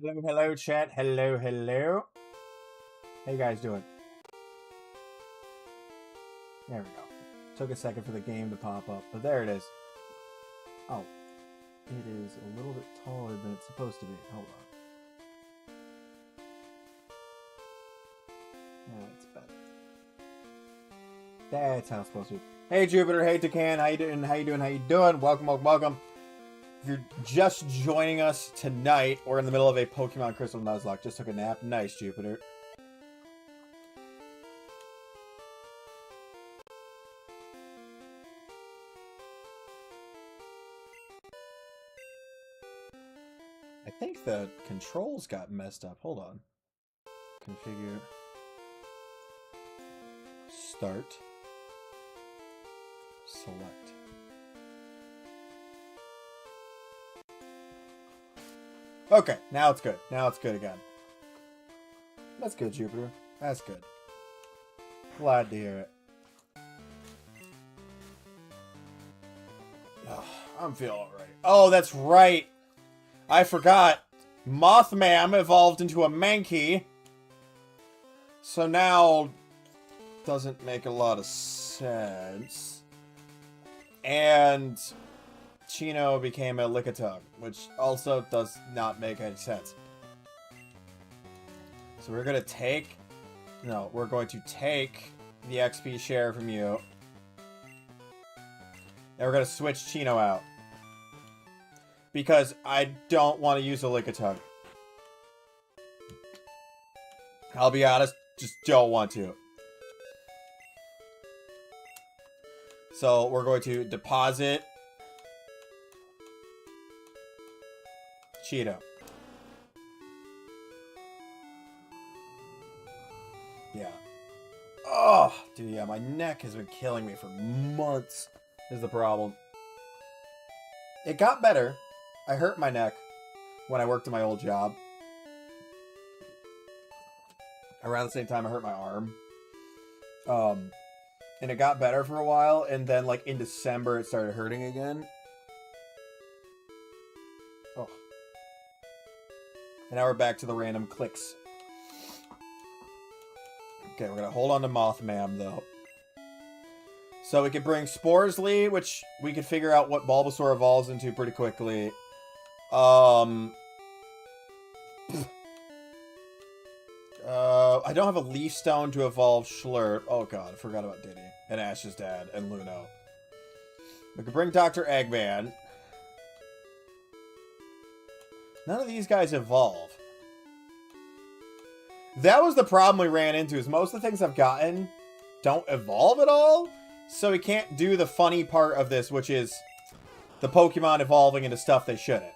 Hello, hello, chat. Hello, hello. How you guys doing? There we go. Took a second for the game to pop up, but there it is. Oh. It is a little bit taller than it's supposed to be. Hold on. That's better. That's how it's supposed to be. Hey, Jupiter. Hey, Takan. How you doing? How you doing? How you doing? Welcome, welcome, welcome. If you're just joining us tonight, we're in the middle of a Pokemon Crystal Nuzlocke. Just took a nap. Nice, Jupiter. I think the controls got messed up. Hold on. Configure. Start. Select. Okay, now it's good. Now it's good again. That's good, Jupiter. That's good. Glad to hear it. Oh, I'm feeling alright. Oh, that's right. I forgot. Mothman evolved into a Mankey. So now doesn't make a lot of sense. And Chino became a Lickitung, which also does not make any sense. So we're gonna take... No, we're going to take the XP share from you. And we're gonna switch Chino out. Because I don't want to use a Lickitung. I'll be honest, just don't want to. So we're going to deposit Cheeto. Yeah. Oh, dude, yeah, my neck has been killing me for months, is the problem. It got better. I hurt my neck when I worked in my old job. Around the same time I hurt my arm. And it got better for a while, and then, like, in December it started hurting again. Oh. And now we're back to the random clicks. Okay, we're gonna hold on to Mothman, though. So we could bring Sporsley, which we could figure out what Bulbasaur evolves into pretty quickly. I don't have a Leaf Stone to evolve Schlurp. Oh god, I forgot about Diddy. And Ash's dad, and Luno. We could bring Dr. Eggman. None of these guys evolve. That was the problem we ran into, is most of the things I've gotten don't evolve at all. So we can't do the funny part of this, which is the Pokemon evolving into stuff they shouldn't.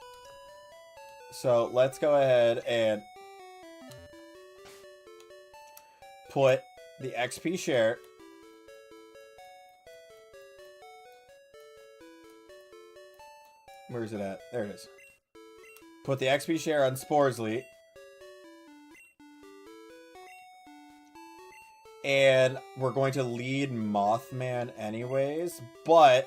So let's go ahead and put the XP share. Where's it at? There it is. Put the XP share on Sporsley. And we're going to lead Mothman anyways, but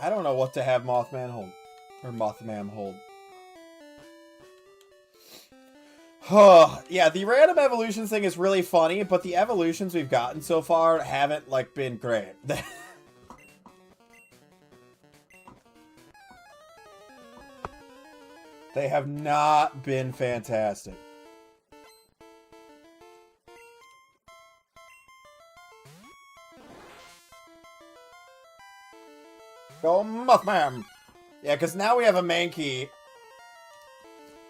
I don't know what to have Mothman hold. Or Mothman hold. Yeah, the random evolutions thing is really funny, but the evolutions we've gotten so far haven't, like, been great. They have not been fantastic. Go Mothman! Yeah, because now we have a Mankey.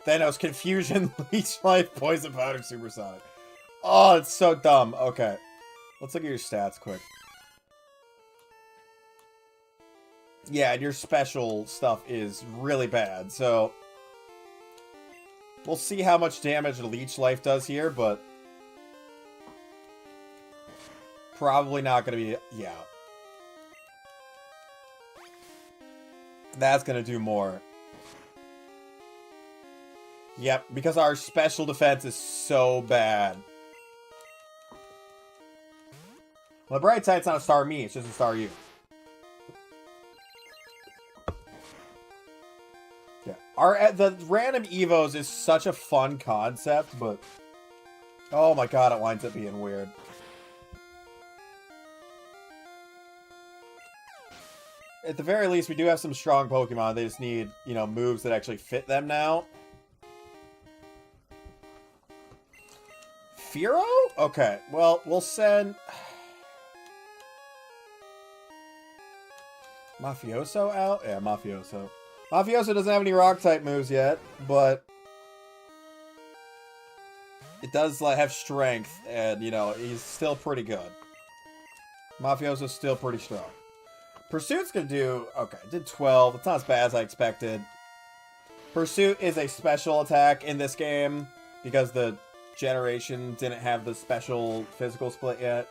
Thanos, Confusion, Leech Life, Poison Powder, Supersonic. Oh, it's so dumb. Okay. Let's look at your stats quick. Yeah, and your special stuff is really bad, so we'll see how much damage Leech Life does here, but probably not going to be... Yeah. That's going to do more. Yep, because our special defense is so bad. Well, the bright side, it's not a star me, it's just a star you. Yeah. The random EVOS is such a fun concept, but... Oh my god, it winds up being weird. At the very least, we do have some strong Pokemon. They just need, you know, moves that actually fit them now. Firo? Okay, well, we'll send... Mafioso out? Yeah, Mafioso. Mafioso doesn't have any Rock-type moves yet, but... it does like, have strength, and, you know, he's still pretty good. Mafioso's still pretty strong. Pursuit's gonna do... okay, did 12. It's not as bad as I expected. Pursuit is a special attack in this game, because the generation didn't have the special physical split yet.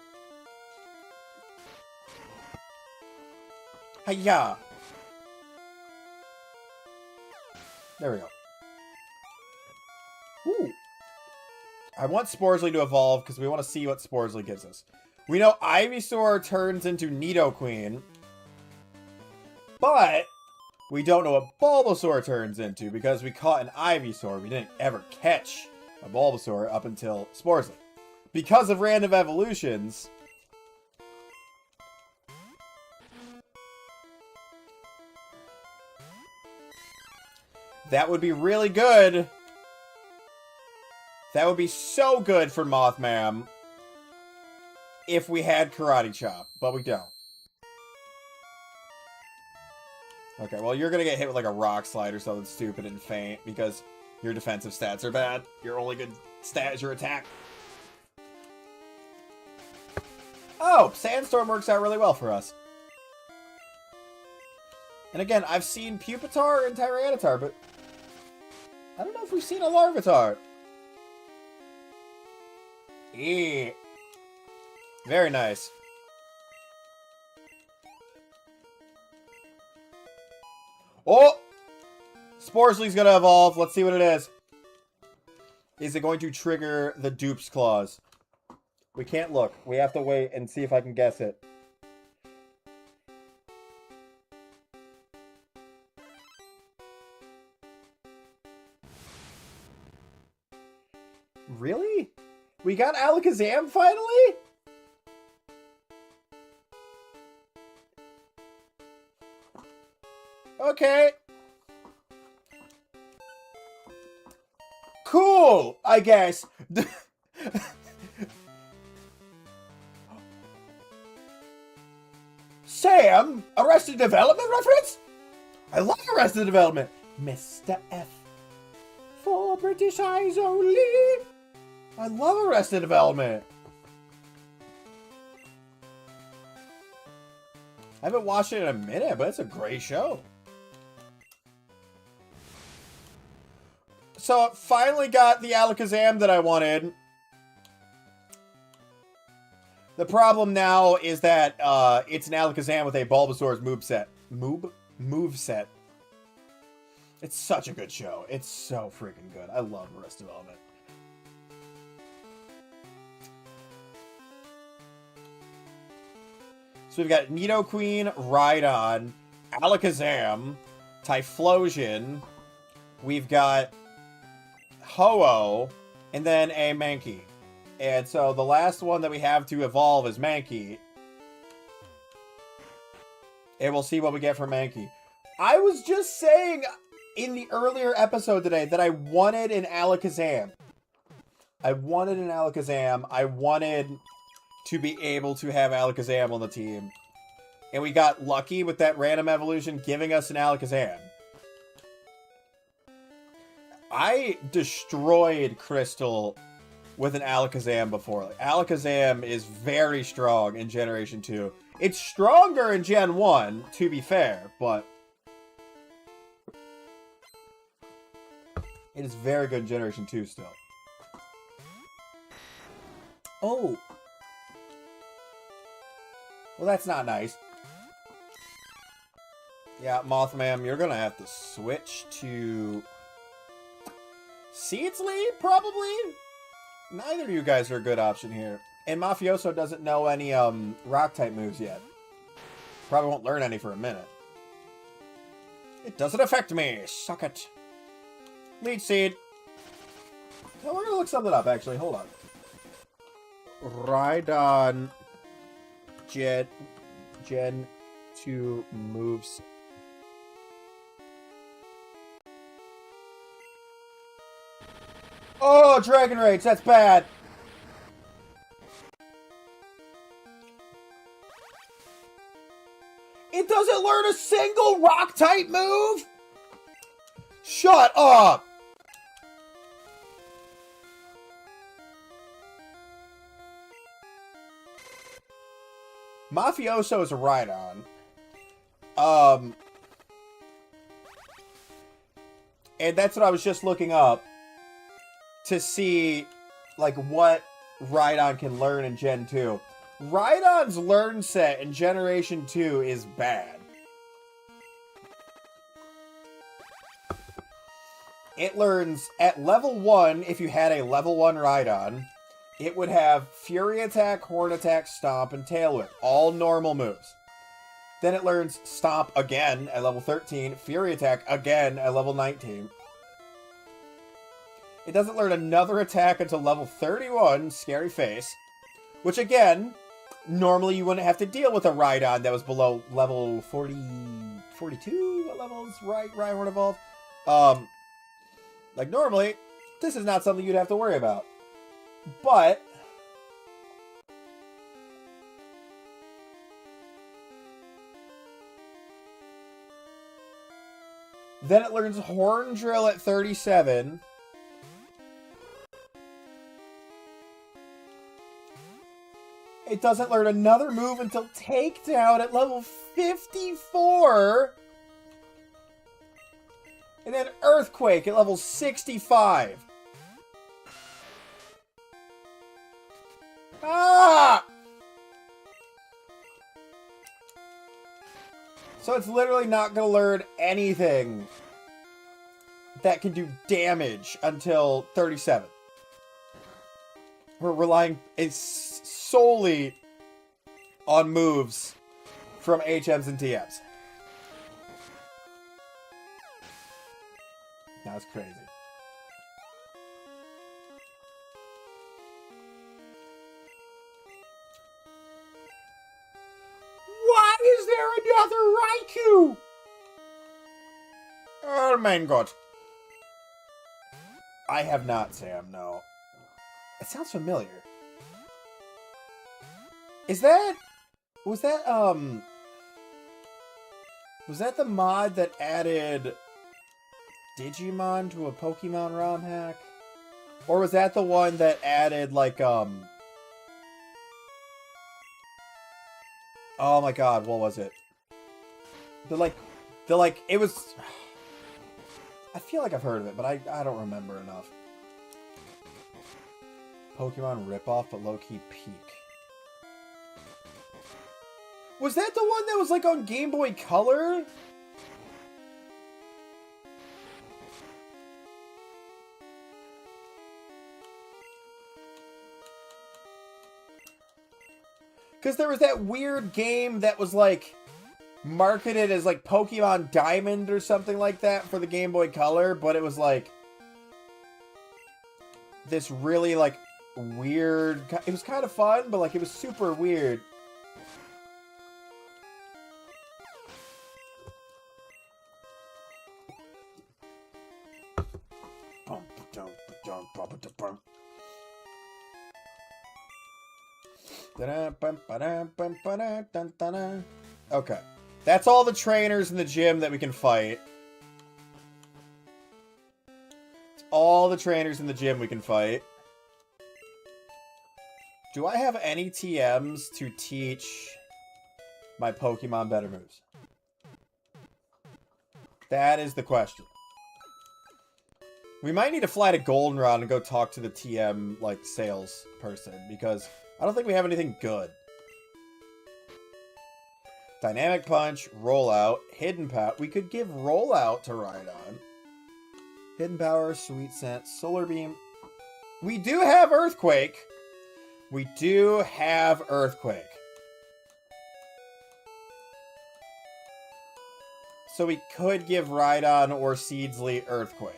Hiya! There we go. Ooh. I want Sporsley to evolve because we want to see what Sporsley gives us. We know Ivysaur turns into Nidoqueen, but we don't know what Bulbasaur turns into because we caught an Ivysaur. We didn't ever catch a Bulbasaur up until Sporsley. Because of random evolutions, that would be really good. That would be so good for Mothman if we had Karate Chop, but we don't. Okay, well, you're going to get hit with like a Rock Slide or something stupid and faint because your defensive stats are bad. Your only good stat is your attack. Oh, Sandstorm works out really well for us. And again, I've seen Pupitar and Tyranitar, but I don't know if we've seen a Larvitar. Eee. Very nice. Oh! Sporsley's gonna evolve. Let's see what it is. Is it going to trigger the Dupe's Claws? We can't look. We have to wait and see if I can guess it. Really? We got Alakazam finally? Okay. Cool, I guess. Sam? Arrested Development reference? I love Arrested Development. Mr. F. For British eyes only. I love Arrested Development. I haven't watched it in a minute, but it's a great show. So, finally got the Alakazam that I wanted. The problem now is that it's an Alakazam with a Bulbasaur's moveset. Moveset. It's such a good show. It's so freaking good. I love Arrested Development. So we've got Nidoqueen, Rhydon, Alakazam, Typhlosion. We've got Ho-Oh, and then a Mankey. And so the last one that we have to evolve is Mankey. And we'll see what we get from Mankey. I was just saying in the earlier episode today that I wanted an Alakazam. I wanted an Alakazam. I wanted to be able to have Alakazam on the team. And we got lucky with that random evolution giving us an Alakazam. I destroyed Crystal with an Alakazam before. Like, Alakazam is very strong in Generation 2. It's stronger in Gen 1, to be fair, but it is very good in Generation 2 still. Oh. Well, that's not nice. Yeah, Mothman, you're gonna have to switch to Seedsley, probably? Neither of you guys are a good option here. And Mafioso doesn't know any Rock-type moves yet. Probably won't learn any for a minute. It doesn't affect me. Suck it. Leech seed. Well, we're gonna look something up, actually. Hold on. Rhydon Gen 2 moves. Oh, Dragon Rage, that's bad. It doesn't learn a single rock type move? Shut up. Mafioso is a Rhydon. And that's what I was just looking up to see, like, what Rhydon can learn in Gen 2. Rhydon's learn set in Generation 2 is bad. It learns at level 1, if you had a level 1 Rhydon, it would have Fury Attack, Horn Attack, Stomp, and Tail Whip. All normal moves. Then it learns Stomp again at level 13, Fury Attack again at level 19. It doesn't learn another attack until level 31, Scary Face. Which again, normally you wouldn't have to deal with a Rhydon that was below level 40... 42? What level is Rhyhorn Evolve? Like normally, this is not something you'd have to worry about. But then it learns Horn Drill at 37. It doesn't learn another move until Takedown at level 54. And then Earthquake at level 65. Ah! So it's literally not going to learn anything that can do damage until 37. We're relying solely on moves from HMs and TMs. That's crazy. Why is there another Raikou? Oh my god. I have not, Sam, no. It sounds familiar. Was that the mod that added Digimon to a Pokemon ROM hack? Or was that the one that added, like, oh my god, what was it? It was... I feel like I've heard of it, but I don't remember enough. Pokemon ripoff, but low-key peak. Was that the one that was, like, on Game Boy Color? Because there was that weird game that was, like, marketed as, like, Pokemon Diamond or something like that for the Game Boy Color, but it was, like, this really, like, weird... It was kind of fun, but, like, it was super weird. Okay. That's all the trainers in the gym that we can fight. It's all the trainers in the gym we can fight. Do I have any TMs to teach my Pokemon better moves? That is the question. We might need to fly to Goldenrod and go talk to the TM, like, sales person, because I don't think we have anything good. Dynamic Punch, Rollout, Hidden Power. We could give Rollout to Rhydon. Hidden Power, Sweet Scent, Solar Beam. We do have Earthquake. We do have Earthquake. So we could give Rhydon or Seedsley Earthquake.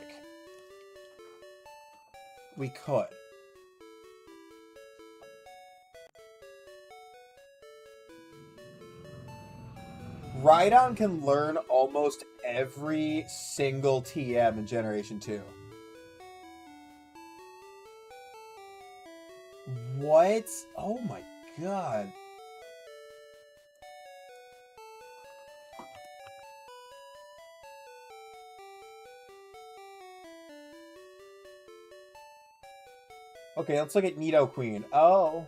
We could. Rhydon can learn almost every single TM in Generation 2. What? Oh my god. Okay, let's look at Nidoqueen. Oh.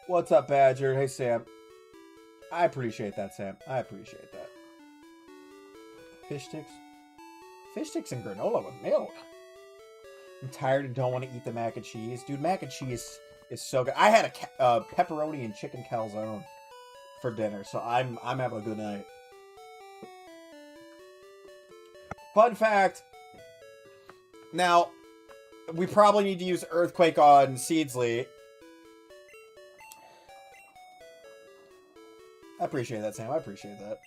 What's up, Badger? Hey, Sam. I appreciate that, Sam. I appreciate that. Fish sticks? Fish sticks and granola with milk. I'm tired and don't want to eat the mac and cheese. Dude, mac and cheese is so good. I had a pepperoni and chicken calzone for dinner, so I'm having a good night. Fun fact. Now, we probably need to use Earthquake on Seedsley. I appreciate that, Sam. I appreciate that.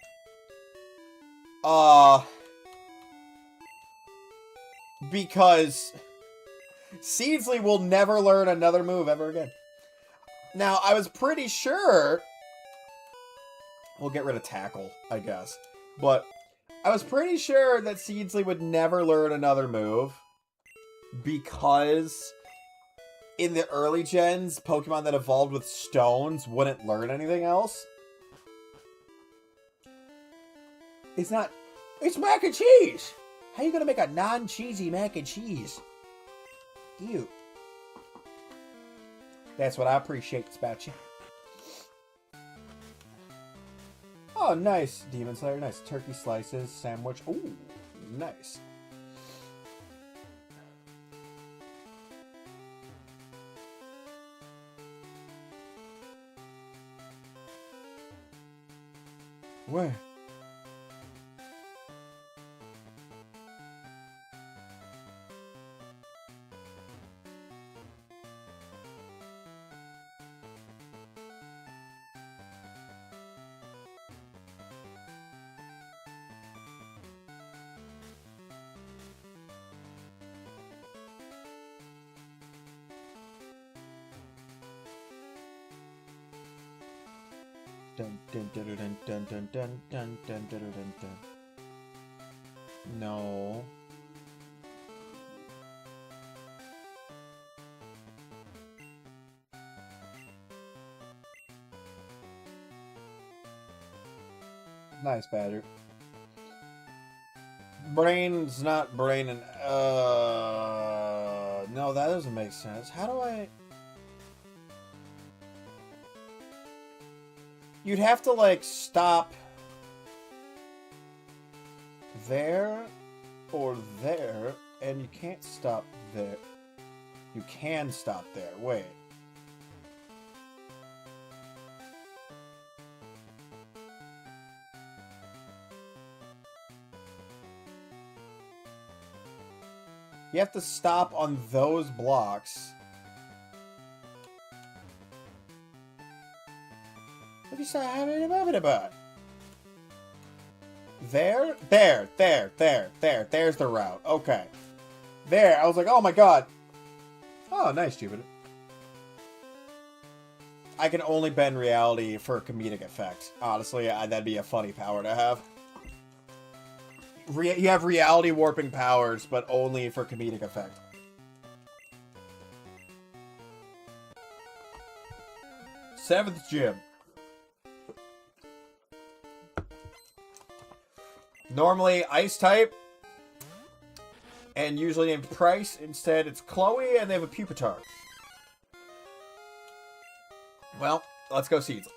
Because Seedsley will never learn another move ever again. Now, I was pretty sure... We'll get rid of Tackle, I guess. But I was pretty sure that Seedsley would never learn another move. Because in the early gens, Pokemon that evolved with stones wouldn't learn anything else. It's not... It's mac and cheese! How are you gonna make a non-cheesy mac and cheese? Ew. That's what I appreciate about you. Oh, nice. Demon Slayer, nice. Turkey slices, sandwich. Ooh, nice. Where? Dun dun dun dun dun dun dun dun dun dun dun dun. No. Nice, Badger. Brain's not brain and no, that doesn't make sense. How do I... You'd have to, like, stop there or there, and you can't stop there. You can stop there. Wait. You have to stop on those blocks. What you say? About? There? There's the route. Okay. There. I was like, oh my god. Oh, nice, Jupiter. I can only bend reality for comedic effect. Honestly, that'd be a funny power to have. You have reality warping powers, but only for comedic effect. Seventh gym. Normally ice type, and usually named Price. Instead, it's Chloe, and they have a Pupitar. Well, let's go Seeds.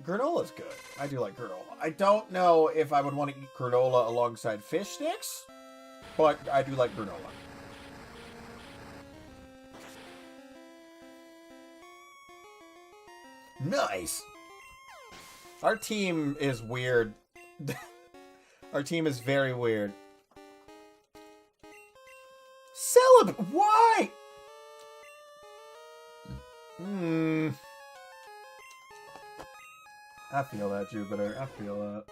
Granola's good. I do like granola. I don't know if I would want to eat granola alongside fish sticks, but I do like granola. Nice! Our team is weird. Our team is very weird. Why? Hmm. I feel that, Jupiter. I feel that.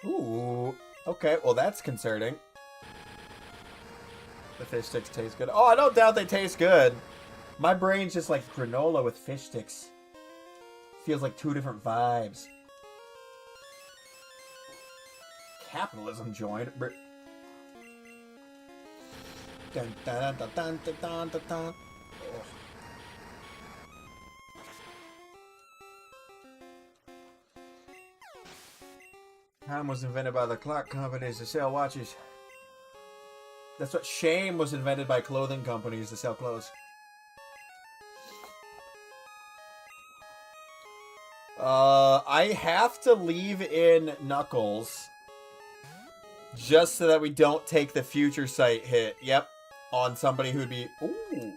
Ooh. Okay, well that's concerning. The fish sticks taste good. Oh, I don't doubt they taste good. My brain's just like granola with fish sticks. Feels like two different vibes. Capitalism joined. Dun, dun, dun, dun, dun, dun, dun, dun. Time was invented by the clock companies to sell watches. That's what shame was invented by clothing companies to sell clothes. I have to leave in Knuckles just so that we don't take the future sight hit. Yep. On somebody who'd be... Ooh.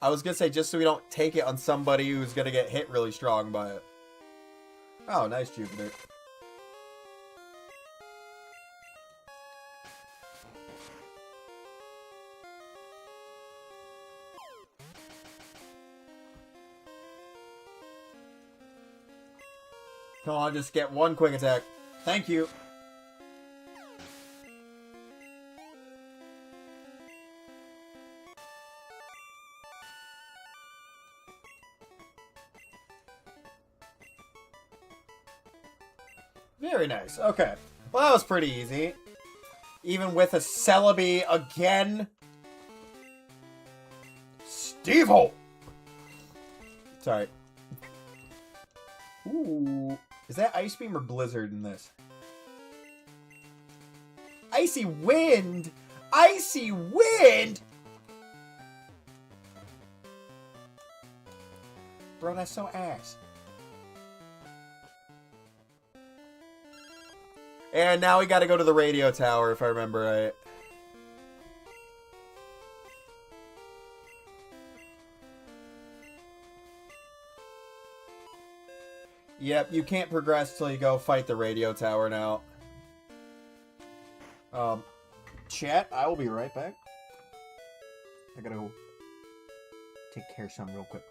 I was gonna say just so we don't take it on somebody who's gonna get hit really strong by it. Oh, nice, Jupiter. Come on, just get one quick attack. Thank you. Very nice. Okay. Well, that was pretty easy. Even with a Celebi again. Steve-O! Sorry. Ooh. Is that Ice Beam or Blizzard in this? Icy Wind! Icy Wind! Bro, that's so ass. And now we gotta go to the radio tower, if I remember right. Yep, you can't progress till you go fight the radio tower now. Chat, I will be right back. I gotta go take care of something real quick.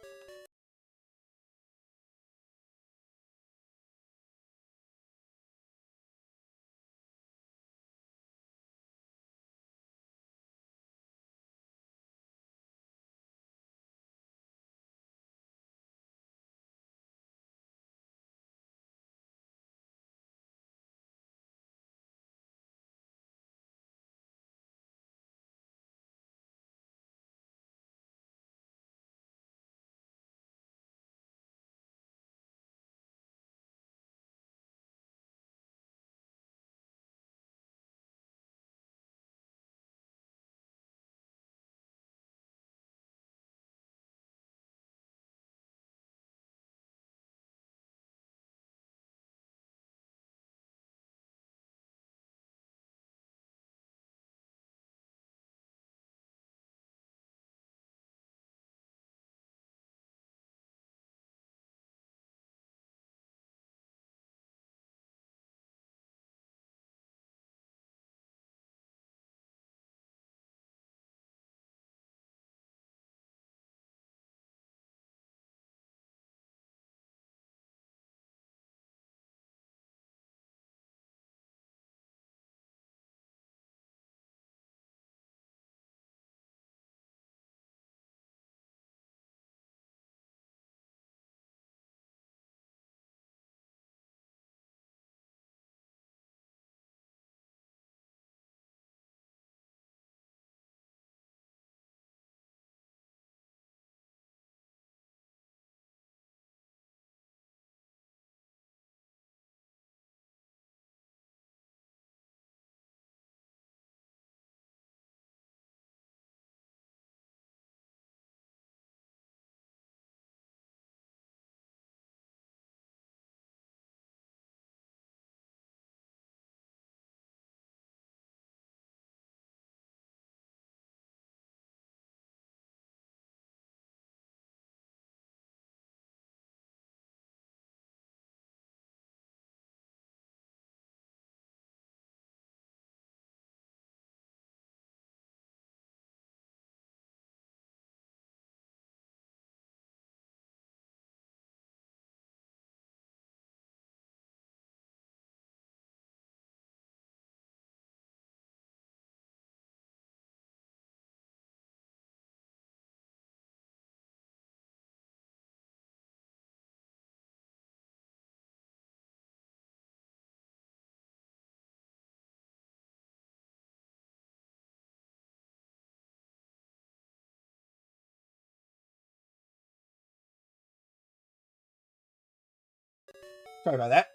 Sorry about that.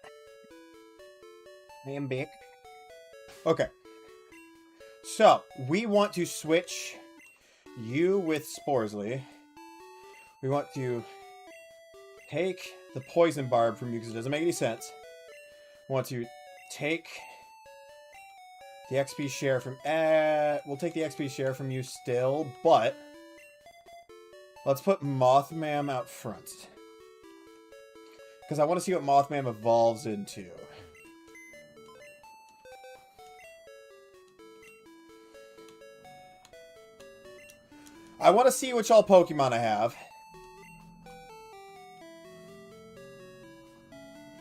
I am big. Okay. So, we want to switch you with Sporsley. We want to take the poison barb from you because it doesn't make any sense. We want to take the XP share from... we'll take the XP share from you still, but... let's put Mothman out front. Because I want to see what Mothman evolves into. I want to see which all Pokemon I have.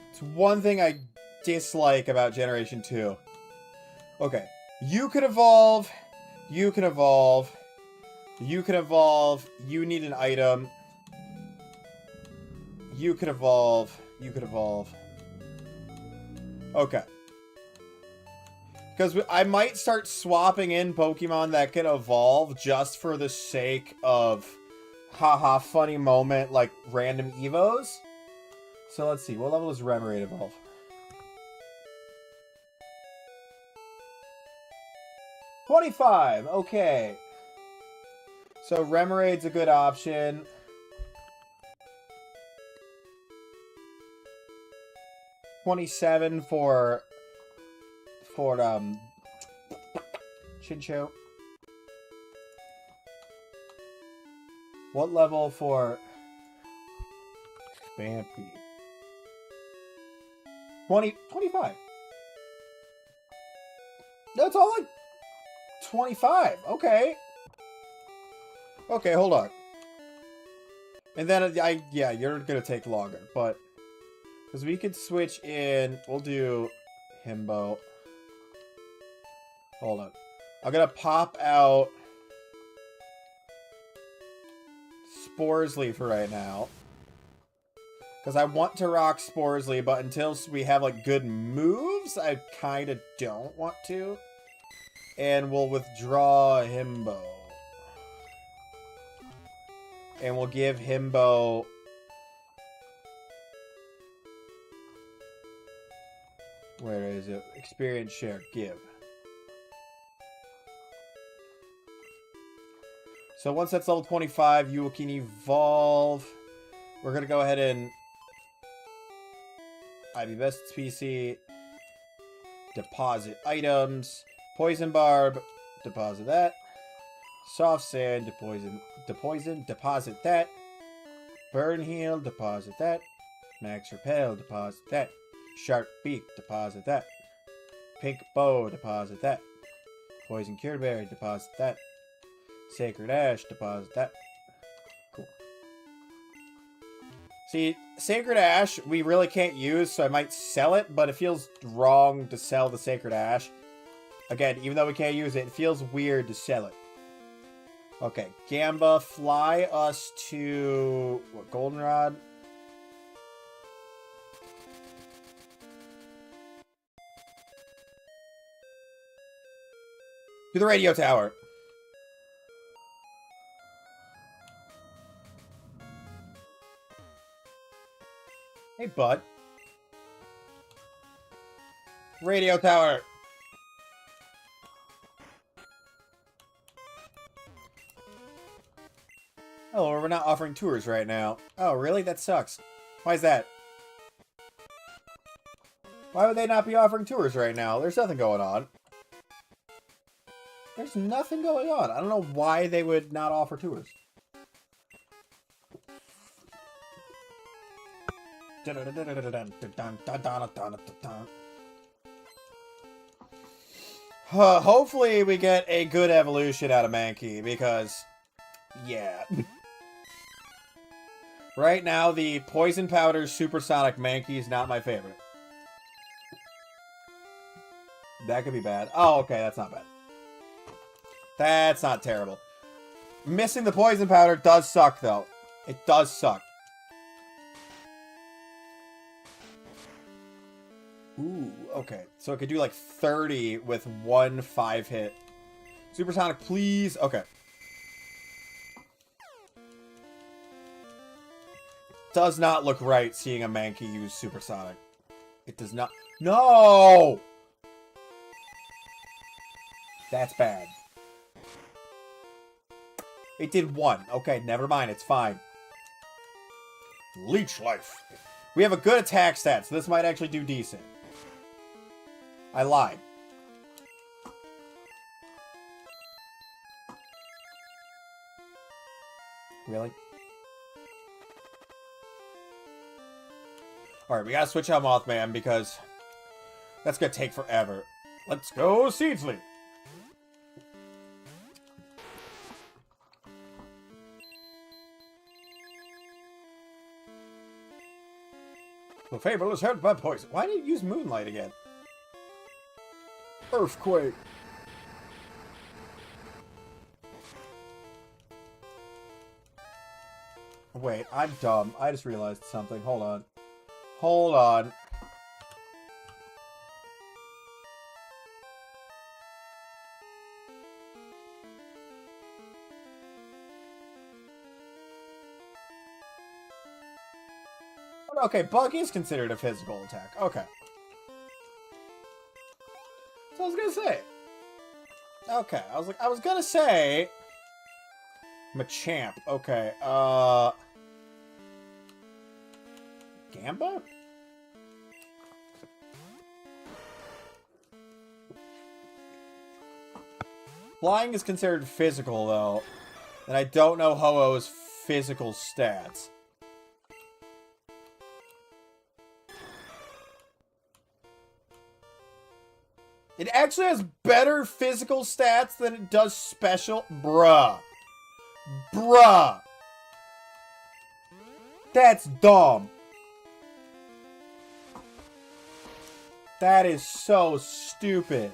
It's one thing I dislike about Generation 2. Okay. You can evolve. You can evolve. You can evolve. You need an item. You can evolve. You can evolve. Okay. Because I might start swapping in Pokemon that can evolve just for the sake of haha funny moment like random EVOs. So let's see. What level does Remoraid evolve? $25. Okay. So Remoraid's a good option. $27 for Chinchou. What level for Vampy? 25. That's all like 25. Okay. Okay, hold on. And then yeah, you're gonna take longer, but because we could switch in, we'll do Himbo. Hold on. I'm gonna pop out Sporsley for right now. Because I want to rock Sporsley, but until we have like good moves, I kind of don't want to. And we'll withdraw Himbo. And we'll give Himbo... where is it? Experience share. Give. So once that's level 25, you can evolve. We're going to go ahead and... IV Best PC. Deposit items. Poison Barb. Deposit that. Soft Sand. Deposit that. Burn Heal. Deposit that. Max Repel. Deposit that. Sharp Beak. Deposit that. Pink Bow. Deposit that. Poison Cure Berry. Deposit that. Sacred Ash. Deposit that. Cool. See, Sacred Ash we really can't use, so I might sell it, but it feels wrong to sell the Sacred Ash. Again, even though we can't use it, it feels weird to sell it. Okay, Gamba, fly us to... what, Goldenrod? To the radio tower. Hey, bud. Radio tower. Oh, we're not offering tours right now. Oh, really? That sucks. Why is that? Why would they not be offering tours right now? There's nothing going on. There's nothing going on. I don't know why they would not offer tours. Hopefully we get a good evolution out of Mankey, because, yeah. Right now, the Poison Powder Supersonic Mankey is not my favorite. That could be bad. Oh, okay, that's not bad. That's not terrible. Missing the Poison Powder does suck, though. It does suck. Ooh, okay. So I could do like 30 with one 5-hit. Supersonic, please. Okay. does not look right seeing a Mankey use Supersonic. It does not. No! That's bad. It did 1. Okay, never mind. It's fine. Leech Life. We have a good attack stat, so this might actually do decent. I lied. Really? Alright, we gotta switch out Mothman because that's gonna take forever. Let's go, Seedsley! The fable is hurt by poison. Why did you use Moonlight again? Earthquake. Wait, I'm dumb. I just realized something. Hold on. Hold on. Okay, Bug is considered a physical attack. Okay. So I was gonna say. Okay, I was gonna say Machamp. Okay, Gamba? Flying is considered physical, though. And I don't know Ho-Oh's physical stats. It actually has better physical stats than it does special. Bruh. Bruh. That's dumb. That is so stupid.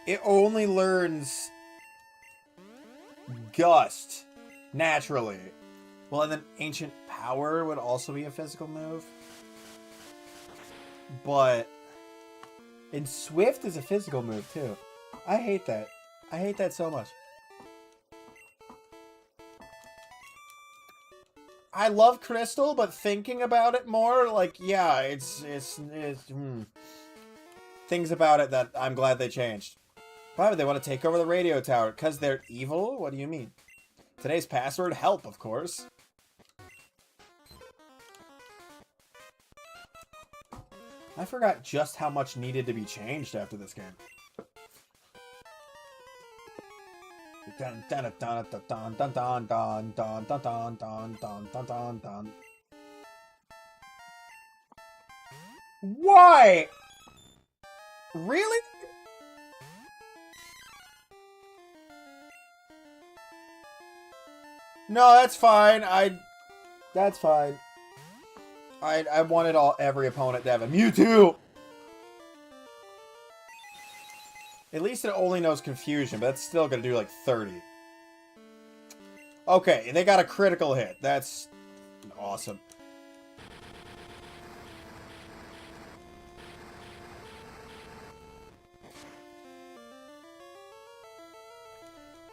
It only learns Gust naturally. Well, and then Ancient Power would also be a physical move. But and Swift is a physical move too. I hate that. I hate that so much. I love Crystal, but thinking about it more, like, yeah, it's things about it that I'm glad they changed. Why would they want to take over the radio tower? Because they're evil? What do you mean? Today's password, help, of course. I forgot just how much needed to be changed after this game. Dun dun dun dun dun dun dun dun dun dun dun dun dun dun dun. Why? Really? No, that's fine. That's fine. I wanted every opponent to have a Mewtwo. At least it only knows Confusion, but that's still gonna do like 30. Okay, they got a critical hit. That's awesome.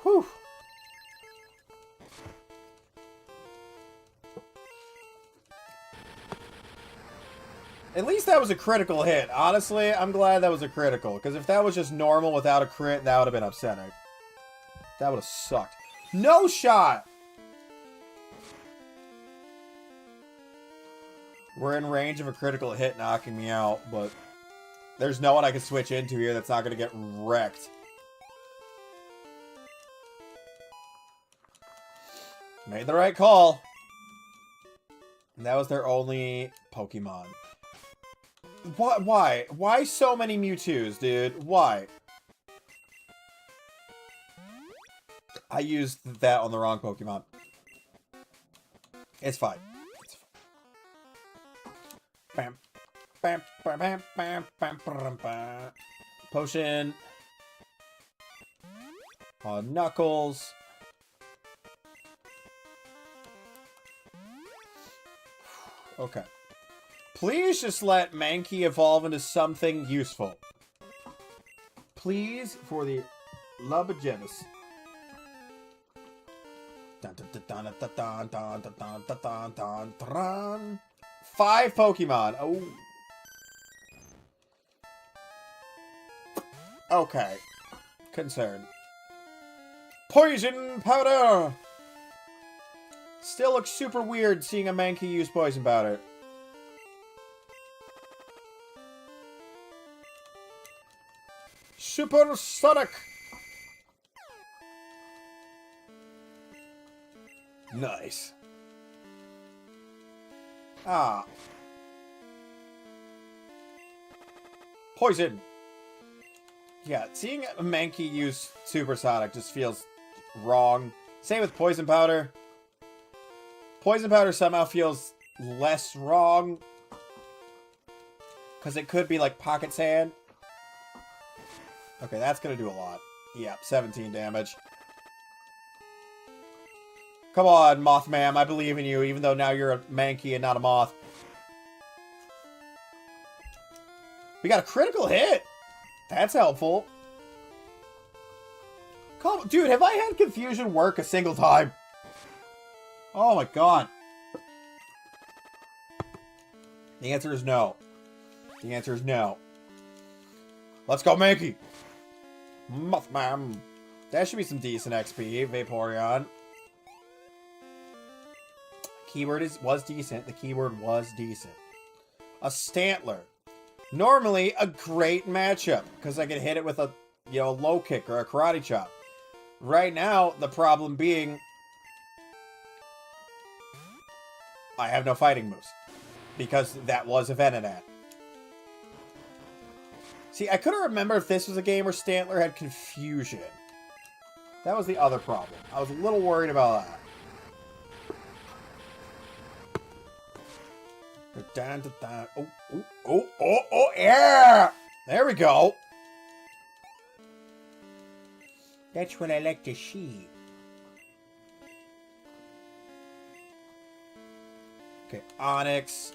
Whew. At least that was a critical hit. Honestly, I'm glad that was a critical. Because if that was just normal without a crit, that would have been upsetting. That would have sucked. No shot! We're in range of a critical hit knocking me out, but there's no one I can switch into here that's not going to get wrecked. Made the right call. And that was their only Pokemon. Why? Why so many Mewtwo's, dude? Why? I used that on the wrong Pokemon. It's fine. It's fine. Bam, bam, bam, bam, bam, bam, bam. Potion. Knuckles. Okay. Please just let Mankey evolve into something useful. Please, for the love of Jealous. Dun, dun, dun, dun, dun, dun, dun, dun, dun, dun, dun, dun. 5 Pokemon. Oh. Okay. Concern. Poison powder! Still looks super weird seeing a Mankey use poison powder. Supersonic! Nice. Ah. Poison! Yeah, seeing a Mankey use Supersonic just feels wrong. Same with Poison Powder. Poison Powder somehow feels less wrong. Because it could be like Pocket Sand. Okay, that's going to do a lot. Yep, 17 damage. Come on, Mothman, I believe in you, even though now you're a Mankey and not a Moth. We got a critical hit! That's helpful. Come, dude, have I had Confusion work a single time? Oh my god. The answer is no. The answer is no. Let's go, Mankey! Mothman. That should be some decent XP, Vaporeon. Keyword was decent. The keyword was decent. A Stantler. Normally, a great matchup, because I can hit it with a, low kick or a karate chop. Right now, the problem being, I have no fighting moves, because that was a Venonat. See, I couldn't remember if this was a game where Stantler had Confusion. That was the other problem. I was a little worried about that. Oh, yeah! There we go. That's what I like to see. Okay, Onyx.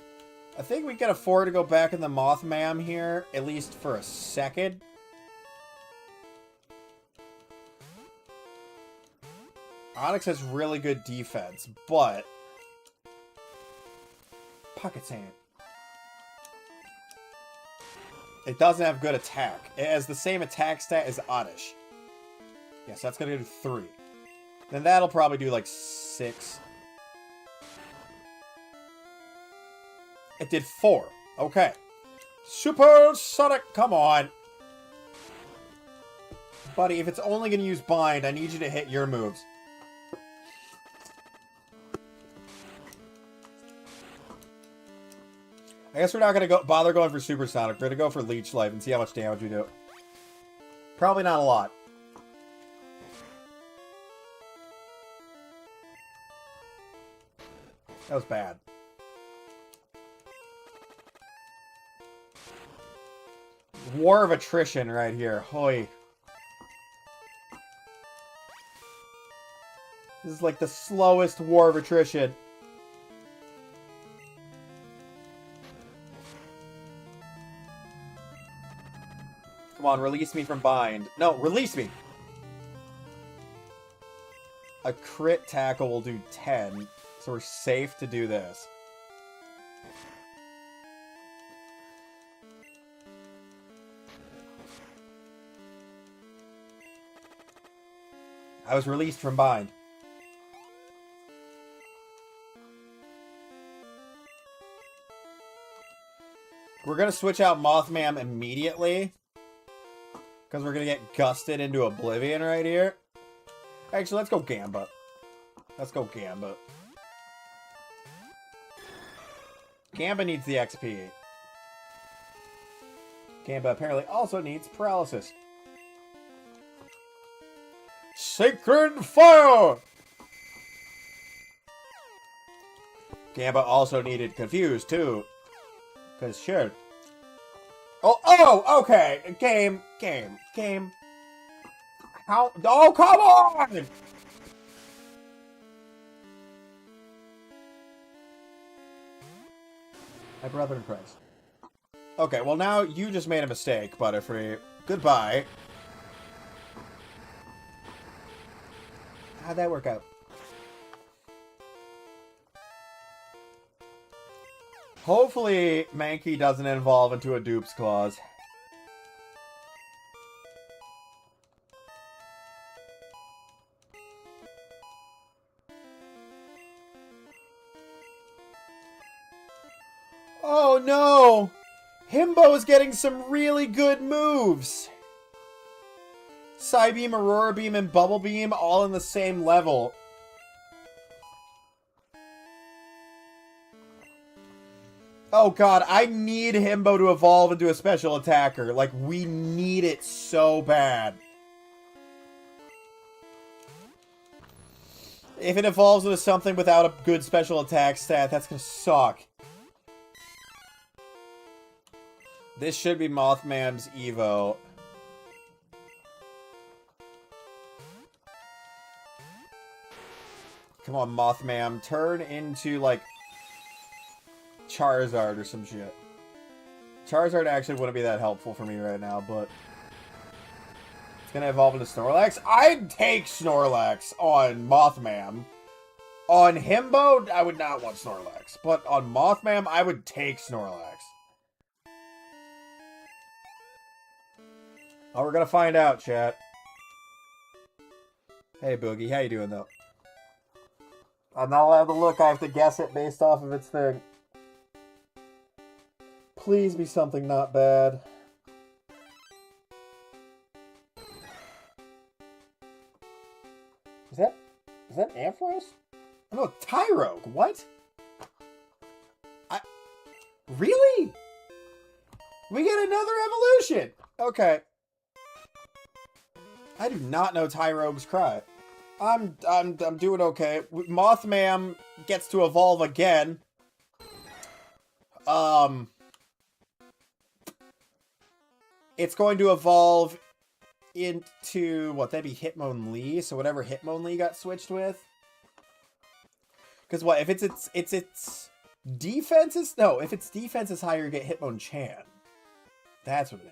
I think we can afford to go back in the Mothman here, at least for a second. Onyx has really good defense, but Pocket Sand. It doesn't have good attack. It has the same attack stat as Oddish. Yes, that's going to do 3. Then that'll probably do like 6. It did 4. Okay. Supersonic, come on. Buddy, if it's only going to use Bind, I need you to hit your moves. I guess we're not going to bother going for Supersonic. We're going to go for Leech Life and see how much damage we do. Probably not a lot. That was bad. War of Attrition right here. Hoy. This is like the slowest War of Attrition. Come on, release me from Bind. No, release me! A crit tackle will do 10, so we're safe to do this. I was released from Bind. We're going to switch out Mothman immediately. Because we're going to get gusted into oblivion right here. Actually, let's go Gambit. Let's go Gambit. Gambit needs the XP. Gambit apparently also needs paralysis. Sacred Fire! Gambit also needed Confused, too. Because, sure. Oh, okay. Game. How? Oh, come on! My brother in Christ. Okay, well now you just made a mistake, Butterfree. Goodbye. How'd that work out? Hopefully, Mankey doesn't evolve into a Dupe's Claws. Oh no! Himbo is getting some really good moves! Psybeam, Aurora Beam, and Bubble Beam all in the same level. Oh god, I need Himbo to evolve into a special attacker. Like, we need it so bad. If it evolves into something without a good special attack stat, that's gonna suck. This should be Mothman's Evo. Come on, Mothman. Turn into, like, Charizard or some shit. Charizard actually wouldn't be that helpful for me right now, but... It's gonna evolve into Snorlax. I'd take Snorlax on Mothman. On Himbo, I would not want Snorlax. But on Mothman, I would take Snorlax. Oh, we're gonna find out, chat. Hey, Boogie. How you doing, though? I'm not allowed to look. I have to guess it based off of its thing. Please be something not bad. Is that Ampharos? Oh, no, Tyrogue. What? Really? We get another evolution. Okay. I do not know Tyrogue's cry. I'm doing okay. Mothman gets to evolve again. It's going to evolve into what? That'd be Hitmonlee. So whatever Hitmonlee got switched with. Because what if its defense is if its defense is higher, you get Hitmonchan. That's what it is.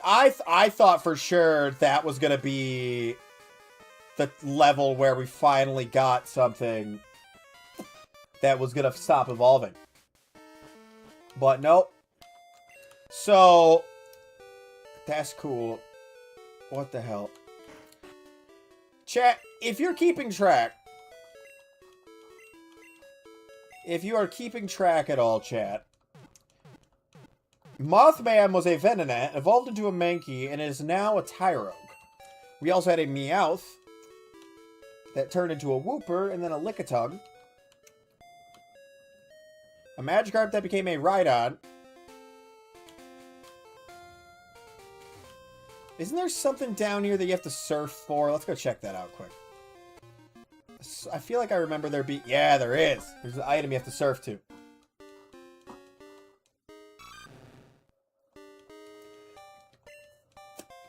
I thought for sure that was going to be the level where we finally got something that was going to stop evolving. But nope. So, that's cool. What the hell? Chat, if you're keeping track, if you are keeping track at all, chat, Mothman was a Venonat, evolved into a Mankey, and is now a Tyrogue. We also had a Meowth that turned into a Wooper, and then a Lickitung. A Magikarp that became a Rhydon. Isn't there something down here that you have to surf for? Let's go check that out quick. I feel like I remember there be... Yeah, there is. There's an item you have to surf to.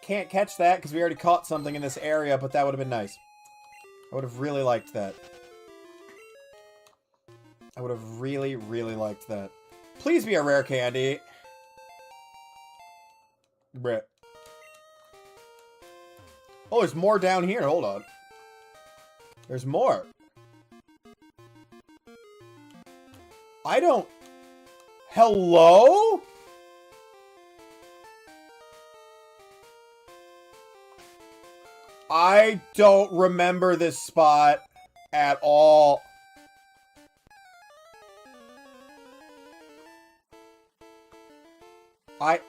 Can't catch that because we already caught something in this area, but that would have been nice. I would have really liked that. I would have really, really liked that. Please be a rare candy. Brett. Oh, there's more down here. Hold on. There's more. I don't... Hello? I don't remember this spot at all. I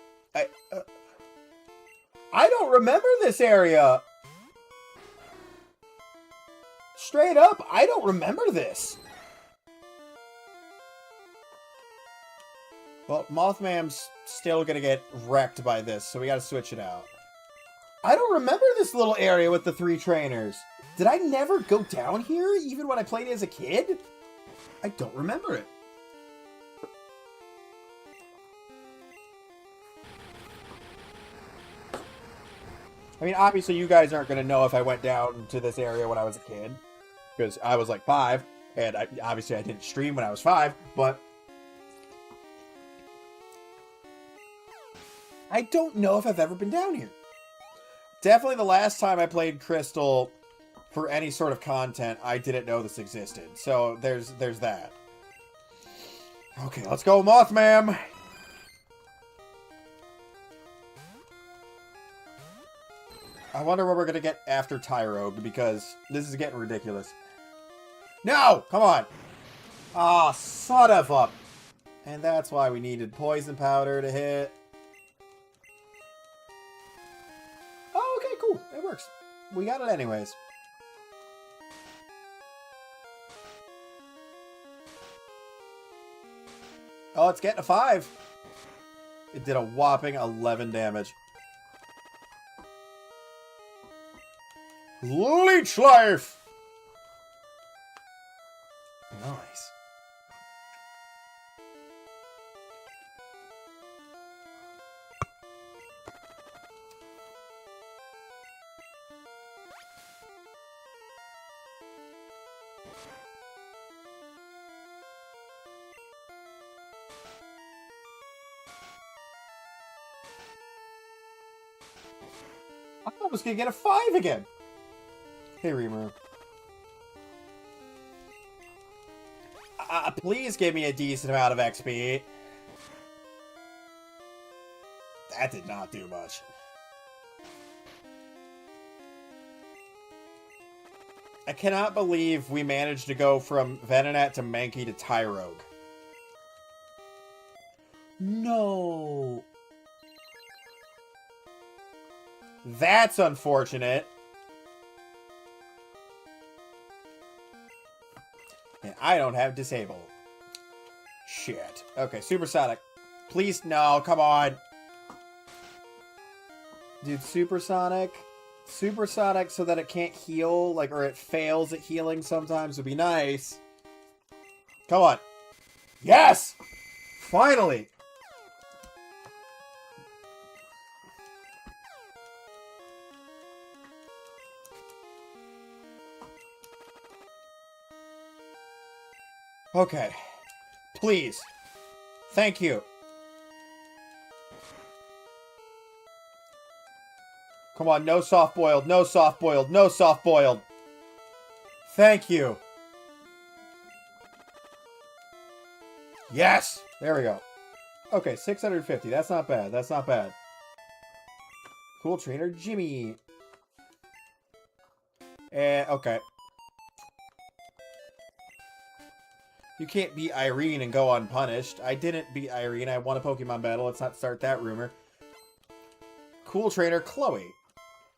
don't remember this area. Straight up, I don't remember this. Well, Mothman's still gonna get wrecked by this, so we gotta switch it out. I don't remember this little area with the 3 trainers. Did I never go down here, even when I played as a kid? I don't remember it. I mean, obviously you guys aren't going to know if I went down to this area when I was a kid. Because I was like 5, and obviously I didn't stream when I was 5, but... I don't know if I've ever been down here. Definitely the last time I played Crystal for any sort of content, I didn't know this existed. So there's that. Okay, let's go, Mothman. I wonder what we're going to get after Tyrogue, because this is getting ridiculous. No! Come on! Ah, oh, son of a... And that's why we needed poison powder to hit. Oh, okay, cool. It works. We got it anyways. Oh, it's getting a 5. It did a whopping 11 damage. Leech Life! Nice. I thought I was going to get a 5 again. Hey, Rimuru. Please give me a decent amount of XP. That did not do much. I cannot believe we managed to go from Venonat to Mankey to Tyrogue. No. That's unfortunate. And I don't have disable. Shit. Okay, Supersonic. Please, no, come on. Dude, Supersonic. Supersonic so that it can't heal, like, or it fails at healing sometimes would be nice. Come on. Yes! Finally! Okay. Please. Thank you. Come on, no soft-boiled, no soft-boiled, no soft-boiled. Thank you. Yes! There we go. Okay, 650. That's not bad. That's not bad. Cool trainer, Jimmy. Okay. You can't beat Irene and go unpunished. I didn't beat Irene. I won a Pokemon battle. Let's not start that rumor. Cool trainer, Chloe.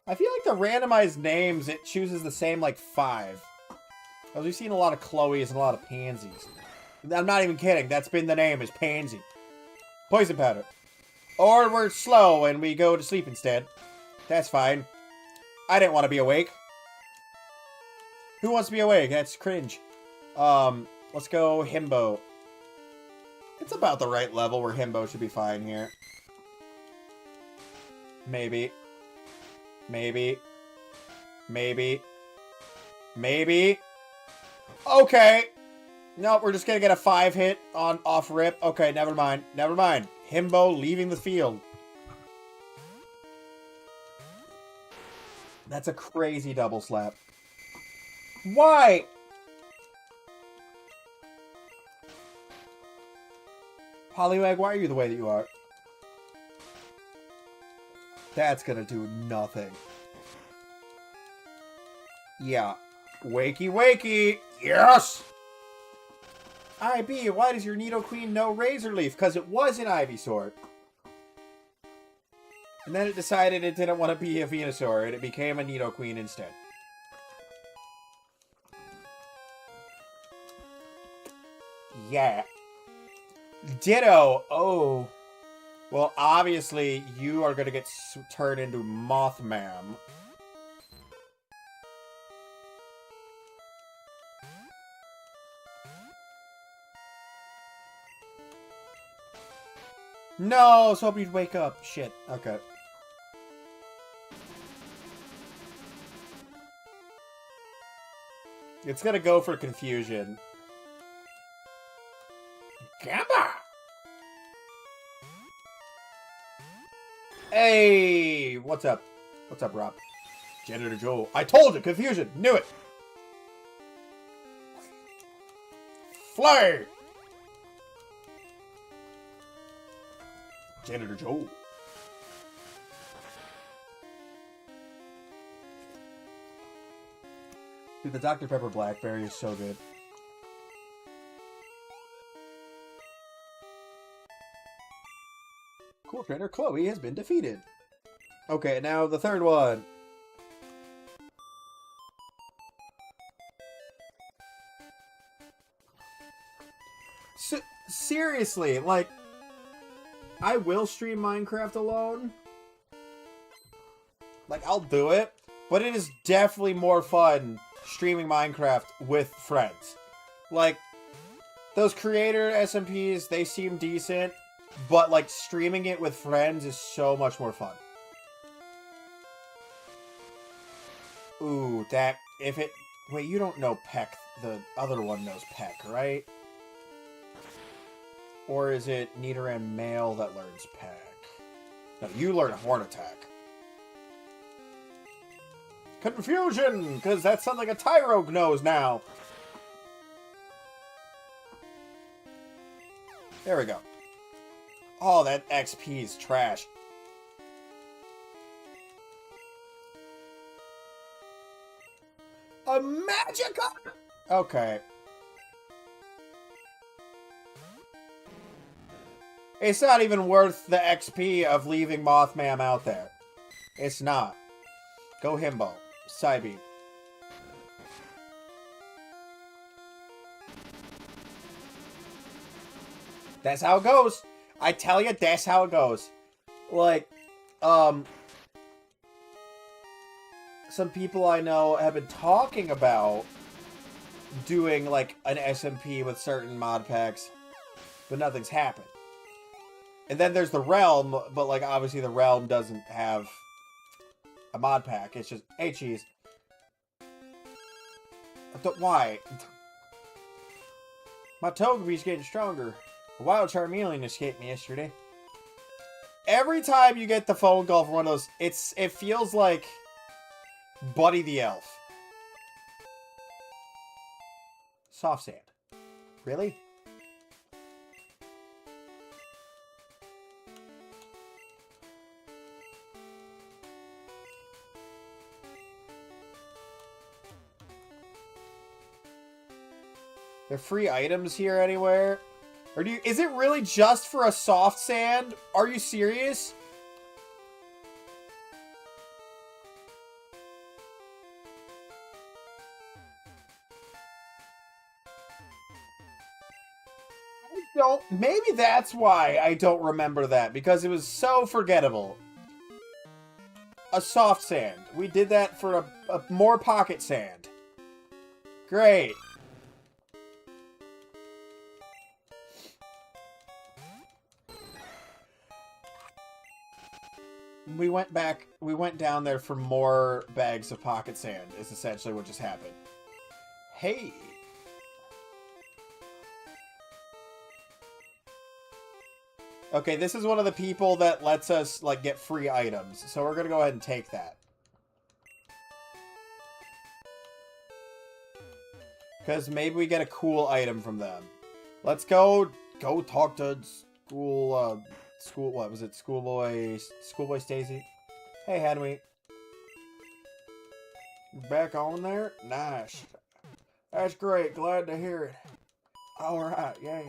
I feel like the randomized names, it chooses the same, like, 5. Because we've seen a lot of Chloes and a lot of Pansies. I'm not even kidding. That's been the name, is Pansy. Poison powder. Or we're slow and we go to sleep instead. That's fine. I didn't want to be awake. Who wants to be awake? That's cringe. Let's go Himbo. It's about the right level where Himbo should be fine here. Maybe. Maybe. Maybe. Maybe. Okay. No, we're just gonna get a 5 hit on off rip. Okay, never mind. Never mind. Himbo leaving the field. That's a crazy double slap. Why? Poliwag, why are you the way that you are? That's gonna do nothing. Yeah. Wakey, wakey! Yes! IB, why does your Nidoqueen know Razor Leaf? Because it was an Ivysaur. And then it decided it didn't want to be a Venusaur, and it became a Nidoqueen instead. Yeah. Ditto! Oh. Well, obviously, you are going to get turned into Mothman. No, I was hoping you'd wake up. Shit. Okay. It's gonna go for confusion. Gamma! Hey! What's up? What's up, Rob? Janitor Joe. I told you! Confusion! Knew it! Fly! Janitor Joe. Dude, the Dr. Pepper Blackberry is so good. Cool trainer Chloe has been defeated. Okay, now the third one. Seriously, like, I will stream Minecraft alone. Like, I'll do it. But it is definitely more fun streaming Minecraft with friends. Like, those creator SMPs, they seem decent. But, like, streaming it with friends is so much more fun. Ooh, that... If it... Wait, you don't know Peck. The other one knows Peck, right? Or is it Nidoran male that learns Peck? No, you learn Horn Attack. Confusion! Because that sounds like a Tyrogue knows now. There we go. Oh, that XP is trash. A Magica? Okay. It's not even worth the XP of leaving Mothman out there. It's not. Go Himbo. Psybeam. That's how it goes. I tell you, that's how it goes. Like, some people I know have been talking about doing, like, an SMP with certain mod packs, but nothing's happened. And then there's the Realm, but, like, obviously the Realm doesn't have a mod pack. It's just, hey, cheese. Why? My Togepi's getting stronger. A wild Charmeleon escaped me yesterday. Every time you get the phone call from one of those, it feels like Buddy the Elf. Soft sand. Really? There free items here anywhere? Or is it really just for a soft sand? Are you serious? Maybe that's why I don't remember that, because it was so forgettable. A soft sand. We did that for a more pocket sand. Great. We went down there for more bags of pocket sand, is essentially what just happened. Hey! Okay, this is one of the people that lets us, like, get free items. So we're gonna go ahead and take that. Because maybe we get a cool item from them. Let's go talk to what was it? Schoolboy Stacy? Hey, Henry. Back on there? Nice. That's great. Glad to hear it. Alright, yeah.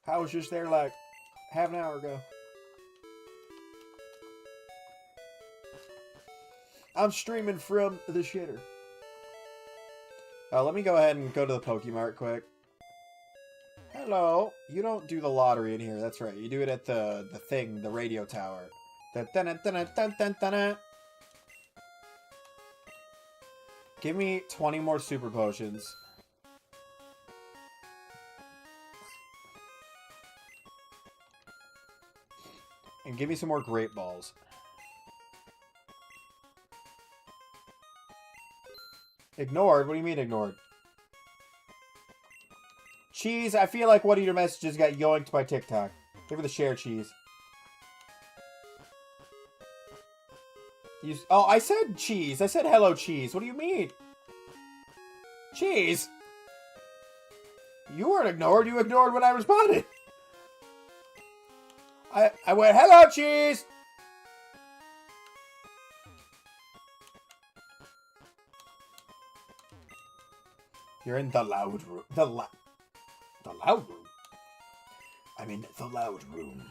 I was just there like half an hour ago. I'm streaming from the shitter. Let me go ahead and go to the Pokemart quick. Hello. You don't do the lottery in here. That's right. You do it at the thing, the radio tower. Give me 20 more super potions. And give me some more great balls. Ignored? What do you mean ignored? Cheese, I feel like one of your messages got yoinked by TikTok. Look at the share, Cheese. You... Oh, I said cheese. I said hello, cheese. What do you mean? Cheese? You weren't ignored. You ignored when I responded. I went, hello, cheese! You're in the loud room. The loud room? I'm in the loud room.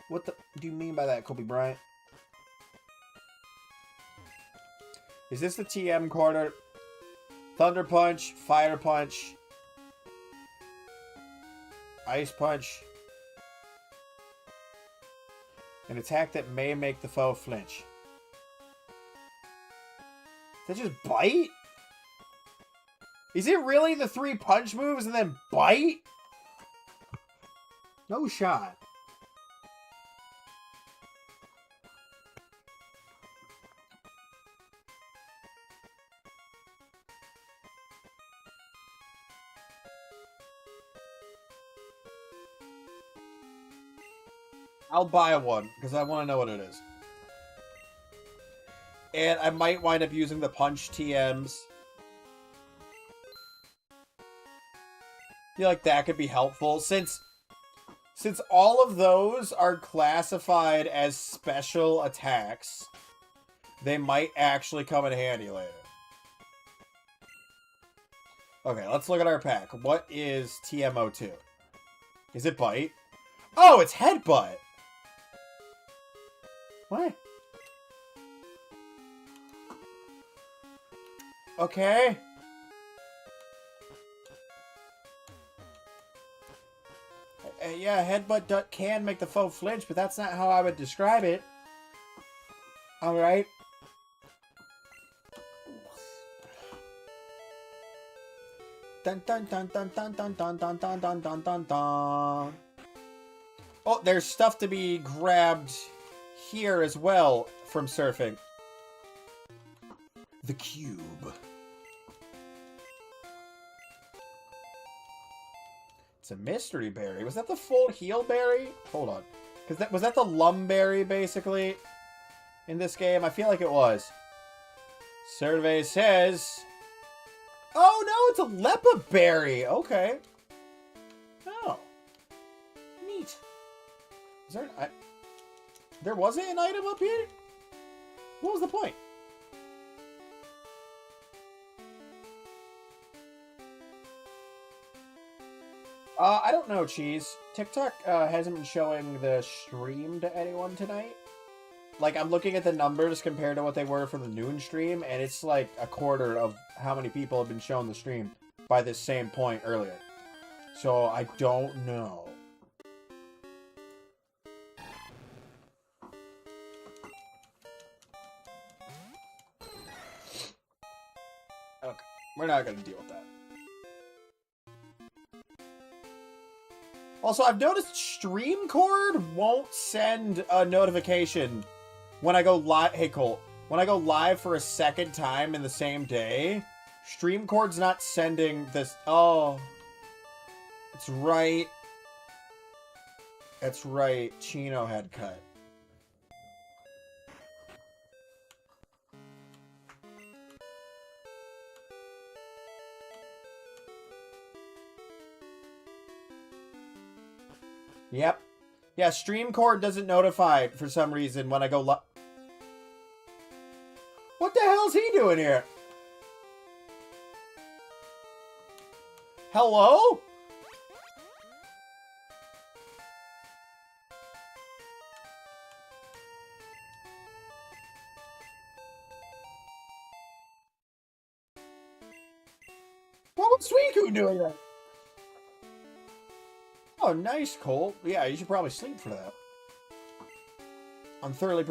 What the do you mean by that, Kobe Bryant? Is this the TM corner? Thunder Punch, Fire Punch, Ice Punch. An attack that may make the foe flinch. Does that just bite? Is it really the 3 punch moves and then bite? No shot. I'll buy one, because I want to know what it is. And I might wind up using the punch TMs. I feel like that could be helpful, since all of those are classified as special attacks, they might actually come in handy later. Okay, let's look at our pack. What is TMO2? Is it bite? Oh, it's headbutt! What? Okay. Yeah, headbutt can make the foe flinch, but that's not how I would describe it. Alright. Dun dun dun dun dun dun dun dun dun dun dun dun dun. Oh, there's stuff to be grabbed here as well from surfing. The cube. It's a mystery berry. Was that the full heal berry? Hold on. Was that the lum berry, basically, in this game? I feel like it was. Survey says... Oh, no, it's a lepa berry. Okay. Oh. Neat. Is there an... There wasn't an item up here? What was the point? I don't know, Cheese. TikTok hasn't been showing the stream to anyone tonight. Like, I'm looking at the numbers compared to what they were for the noon stream, and it's like a quarter of how many people have been shown the stream by this same point earlier. So, I don't know. Okay, we're not going to deal with that. Also, I've noticed StreamCord won't send a notification when I go live. Hey, Colt. When I go live for a second time in the same day, StreamCord's not sending this. Oh. It's right. That's right. Chino had cut. Yep. Yeah, StreamCord doesn't notify for some reason when I go live. What the hell's he doing here? Hello? What was Suiku doing there? Oh, nice, Cole. Yeah, you should probably sleep for that. I'm thoroughly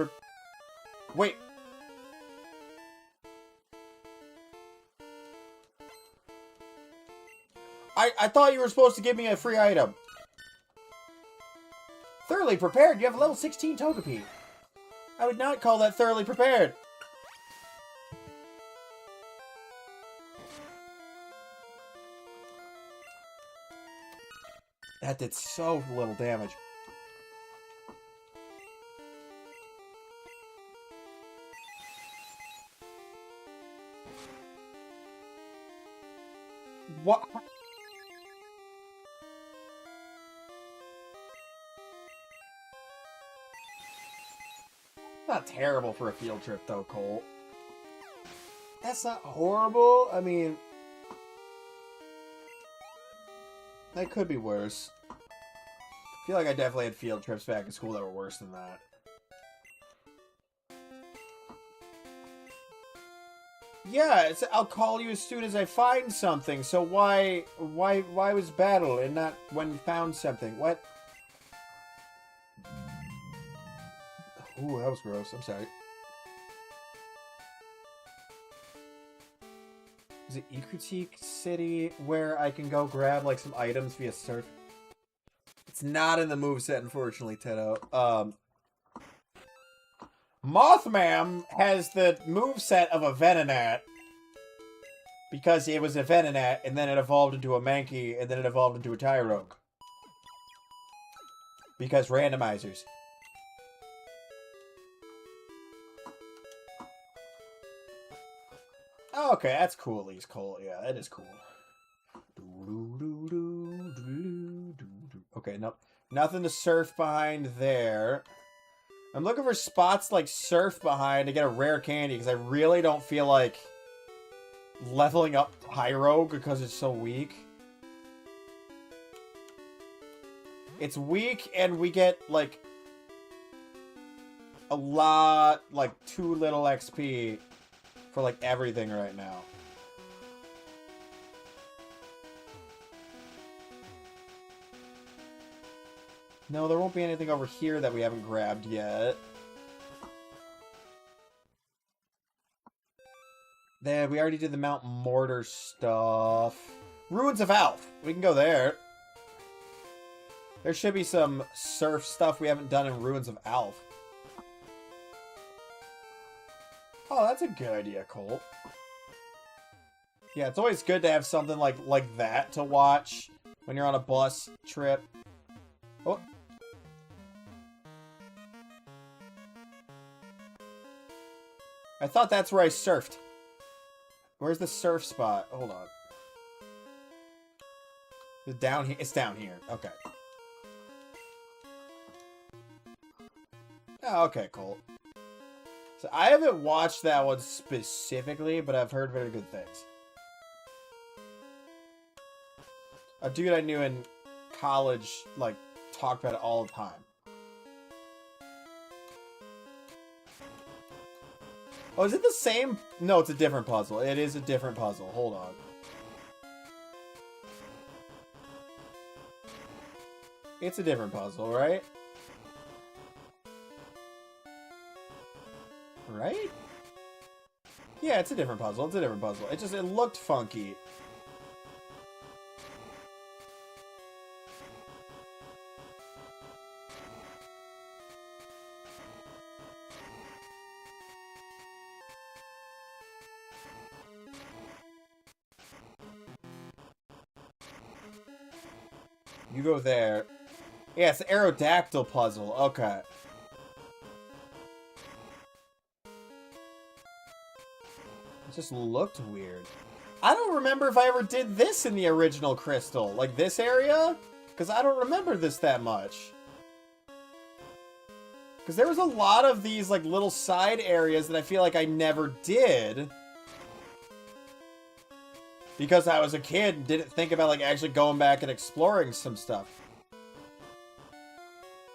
Wait. I thought you were supposed to give me a free item. Thoroughly prepared? You have a level 16 Togepi. I would not call that thoroughly prepared. That did so little damage. What? Not terrible for a field trip, though, Colt. That's not horrible. I mean, that could be worse. I feel like I definitely had field trips back in school that were worse than that. Yeah, it's, I'll call you as soon as I find something. So why was battle and not when you found something? What? Ooh, that was gross. I'm sorry. Is it E-Critique City where I can go grab like some items via surf? It's not in the moveset, unfortunately, Tedo. Mothman has the moveset of a Venonat because it was a Venonat and then it evolved into a Mankey and then it evolved into a Tyrogue. Because randomizers. Oh, okay, that's cool at least, Cole. Yeah, that is cool. Okay, nope. Nothing to surf behind there. I'm looking for spots like surf behind to get a rare candy because I really don't feel like leveling up Tyrogue because it's so weak. It's weak and we get like a lot, like too little XP for like everything right now. No, there won't be anything over here that we haven't grabbed yet. There, we already did the Mount Mortar stuff. Ruins of Alf. We can go there. There should be some surf stuff we haven't done in Ruins of Alf. Oh, that's a good idea, Colt. Yeah, it's always good to have something like that to watch when you're on a bus trip. Oh. I thought that's where I surfed. Where's the surf spot? Hold on. Is it down here? It's down here. Okay. Oh, okay, Colt. So I haven't watched that one specifically, but I've heard very good things. A dude I knew in college, like, talked about it all the time. Oh, is it the same? No, it's a different puzzle. It is a different puzzle. Hold on. It's a different puzzle, right? Right? Yeah, it's a different puzzle. It's a different puzzle. It looked funky. You go there. Yeah, it's the Aerodactyl puzzle. Okay. It just looked weird. I don't remember if I ever did this in the original Crystal. Like this area? Because I don't remember this that much. Because there was a lot of these like little side areas that I feel like I never did. Because I was a kid and didn't think about like actually going back and exploring some stuff.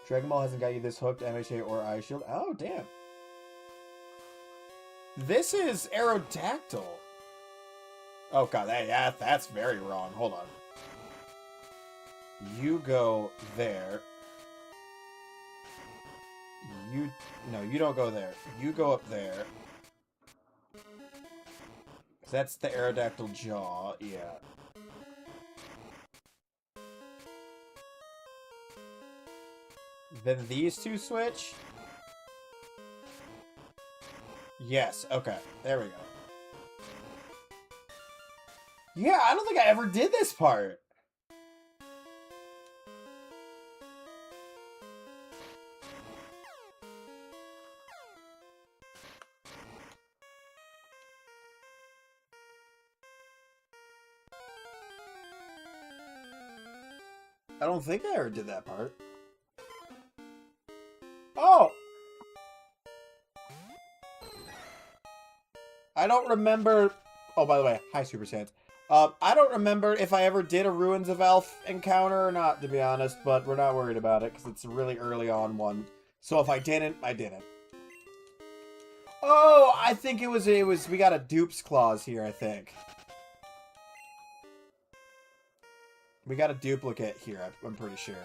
Dragon Ball hasn't got you this hooked, MHA or Eye Shield. Oh, damn. This is Aerodactyl. Oh, God, that's very wrong. Hold on. You go there. No, you don't go there. You go up there. That's the Aerodactyl jaw, yeah. Then these two switch? Yes, okay. There we go. Yeah, I don't think I ever did this part. I don't think I ever did that part. Oh! I don't remember... Oh, by the way, hi, Super Saiyans. I don't remember if I ever did a Ruins of Elf encounter or not, to be honest, but we're not worried about it, because it's a really early on one. So if I didn't, I didn't. Oh, I think it was, we got a dupes clause here, I think. We got a duplicate here, I'm pretty sure.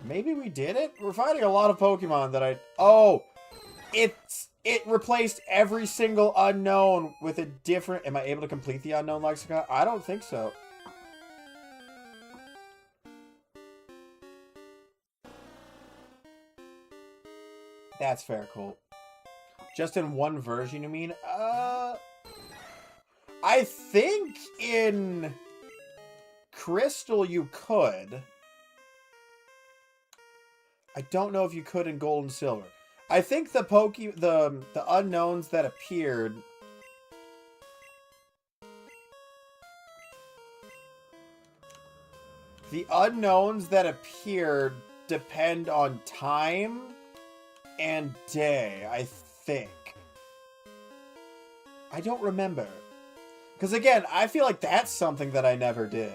Maybe we did it? We're finding a lot of Pokemon that Oh! It replaced every single unknown with a different... Am I able to complete the unknown lexicon? I don't think so. That's fair, Colt. Just in one version, you mean? I think in Crystal you could. I don't know if you could in Gold and Silver. I think the unknowns that appeared... The unknowns that appeared depend on time and day, I think. I don't remember. Because again, I feel like that's something that I never did.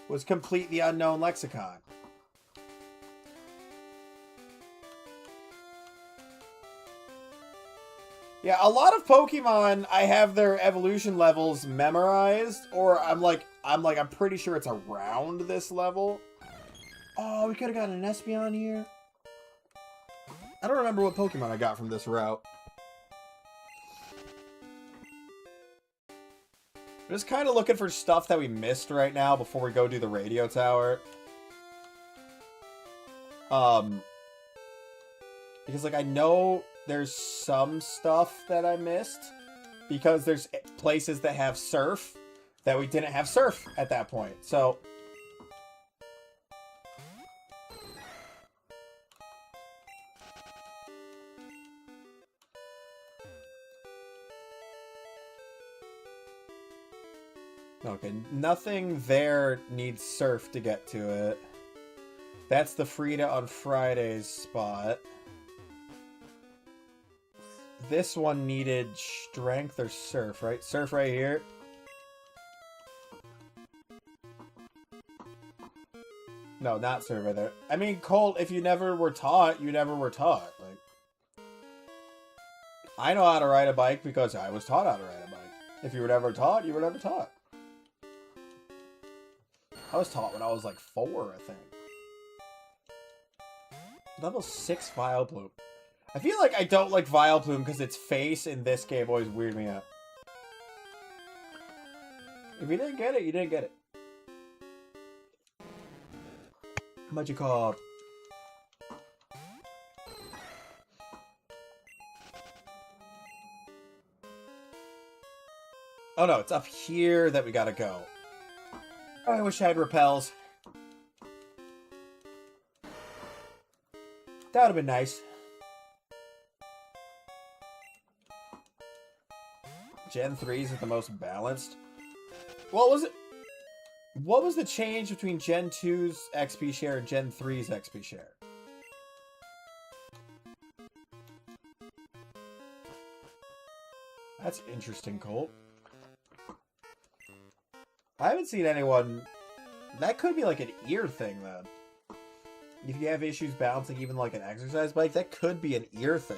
Was complete the unknown lexicon. Yeah, a lot of Pokemon, I have their evolution levels memorized, or I'm pretty sure it's around this level. Oh, we could have gotten an Espeon here. I don't remember what Pokemon I got from this route. I'm just kind of looking for stuff that we missed right now before we go do the radio tower. Because, like, I know there's some stuff that I missed. Because there's places that have surf that we didn't have surf at that point. So... Okay, nothing there needs surf to get to it. That's the Frida on Fridays spot. This one needed strength or surf, right? Surf right here. No, not surf right there. I mean, Colt, if you never were taught, you never were taught. Like, I know how to ride a bike because I was taught how to ride a bike. If you were never taught, you were never taught. I was taught when I was like 4, I think. Level 6 Vileplume. I feel like I don't like Vileplume because its face in this game always weird me out. If you didn't get it, you didn't get it. What you call? Oh no, it's up here that we gotta go. Oh, I wish I had repels. That would have been nice. Gen 3s is the most balanced. What was it? What was the change between Gen 2's XP share and Gen 3's XP share? That's interesting, Colt. I haven't seen anyone... That could be like an ear thing, then. If you have issues balancing even like an exercise bike, that could be an ear thing.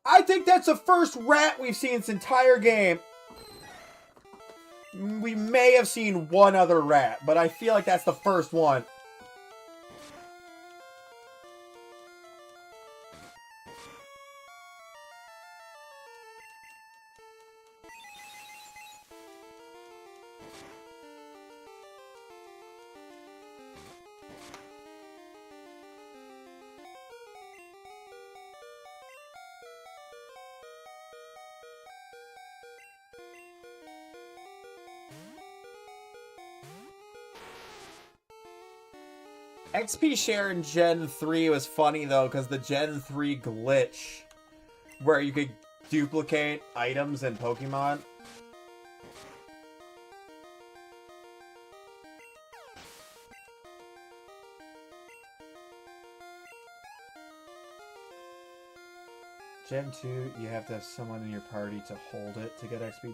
I think that's the first rat we've seen this entire game. We may have seen one other rat, but I feel like that's the first one. XP share in Gen 3 was funny, though, because the Gen 3 glitch, where you could duplicate items in Pokemon. Gen 2, you have to have someone in your party to hold it to get XP.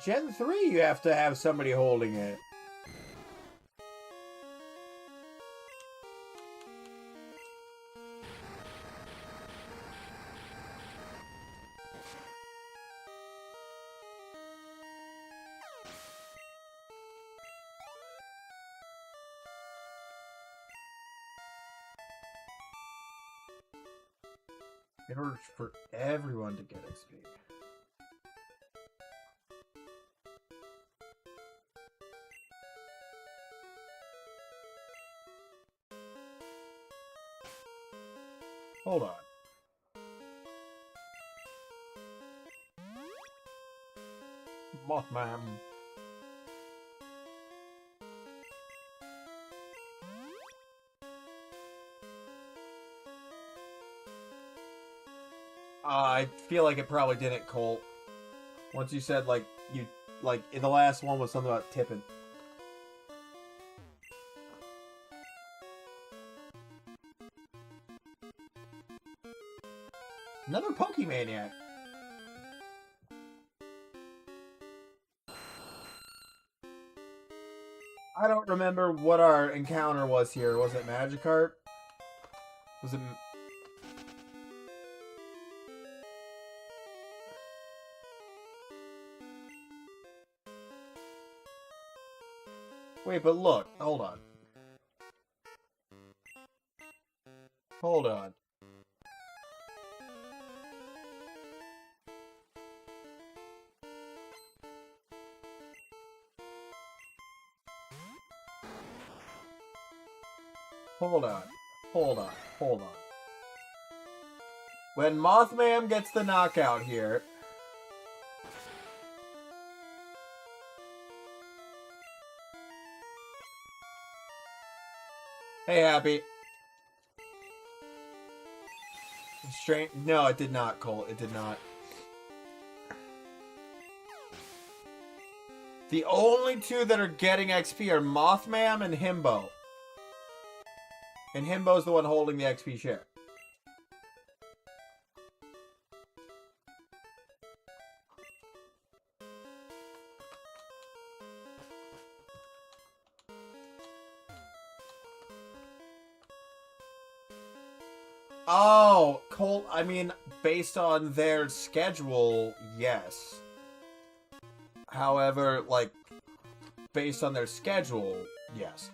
Gen 3, you have to have somebody holding it. In order for everyone to get XP. Hold on. Mothman. I feel like it probably didn't, Colt. Once you said, like, in the last one was something about tipping. Another Pokemaniac. I don't remember what our encounter was here. Was it Magikarp? Was it... Wait, but look. Hold on. Hold on. Hold on. Hold on. Hold on. When Mothman gets the knockout here... Hey, Happy. Strange. No, it did not, Cole. It did not. The only two that are getting XP are Mothman and Himbo. And Himbo's the one holding the XP share. Oh, Colt, I mean, based on their schedule, yes. However, like, based on their schedule, yes.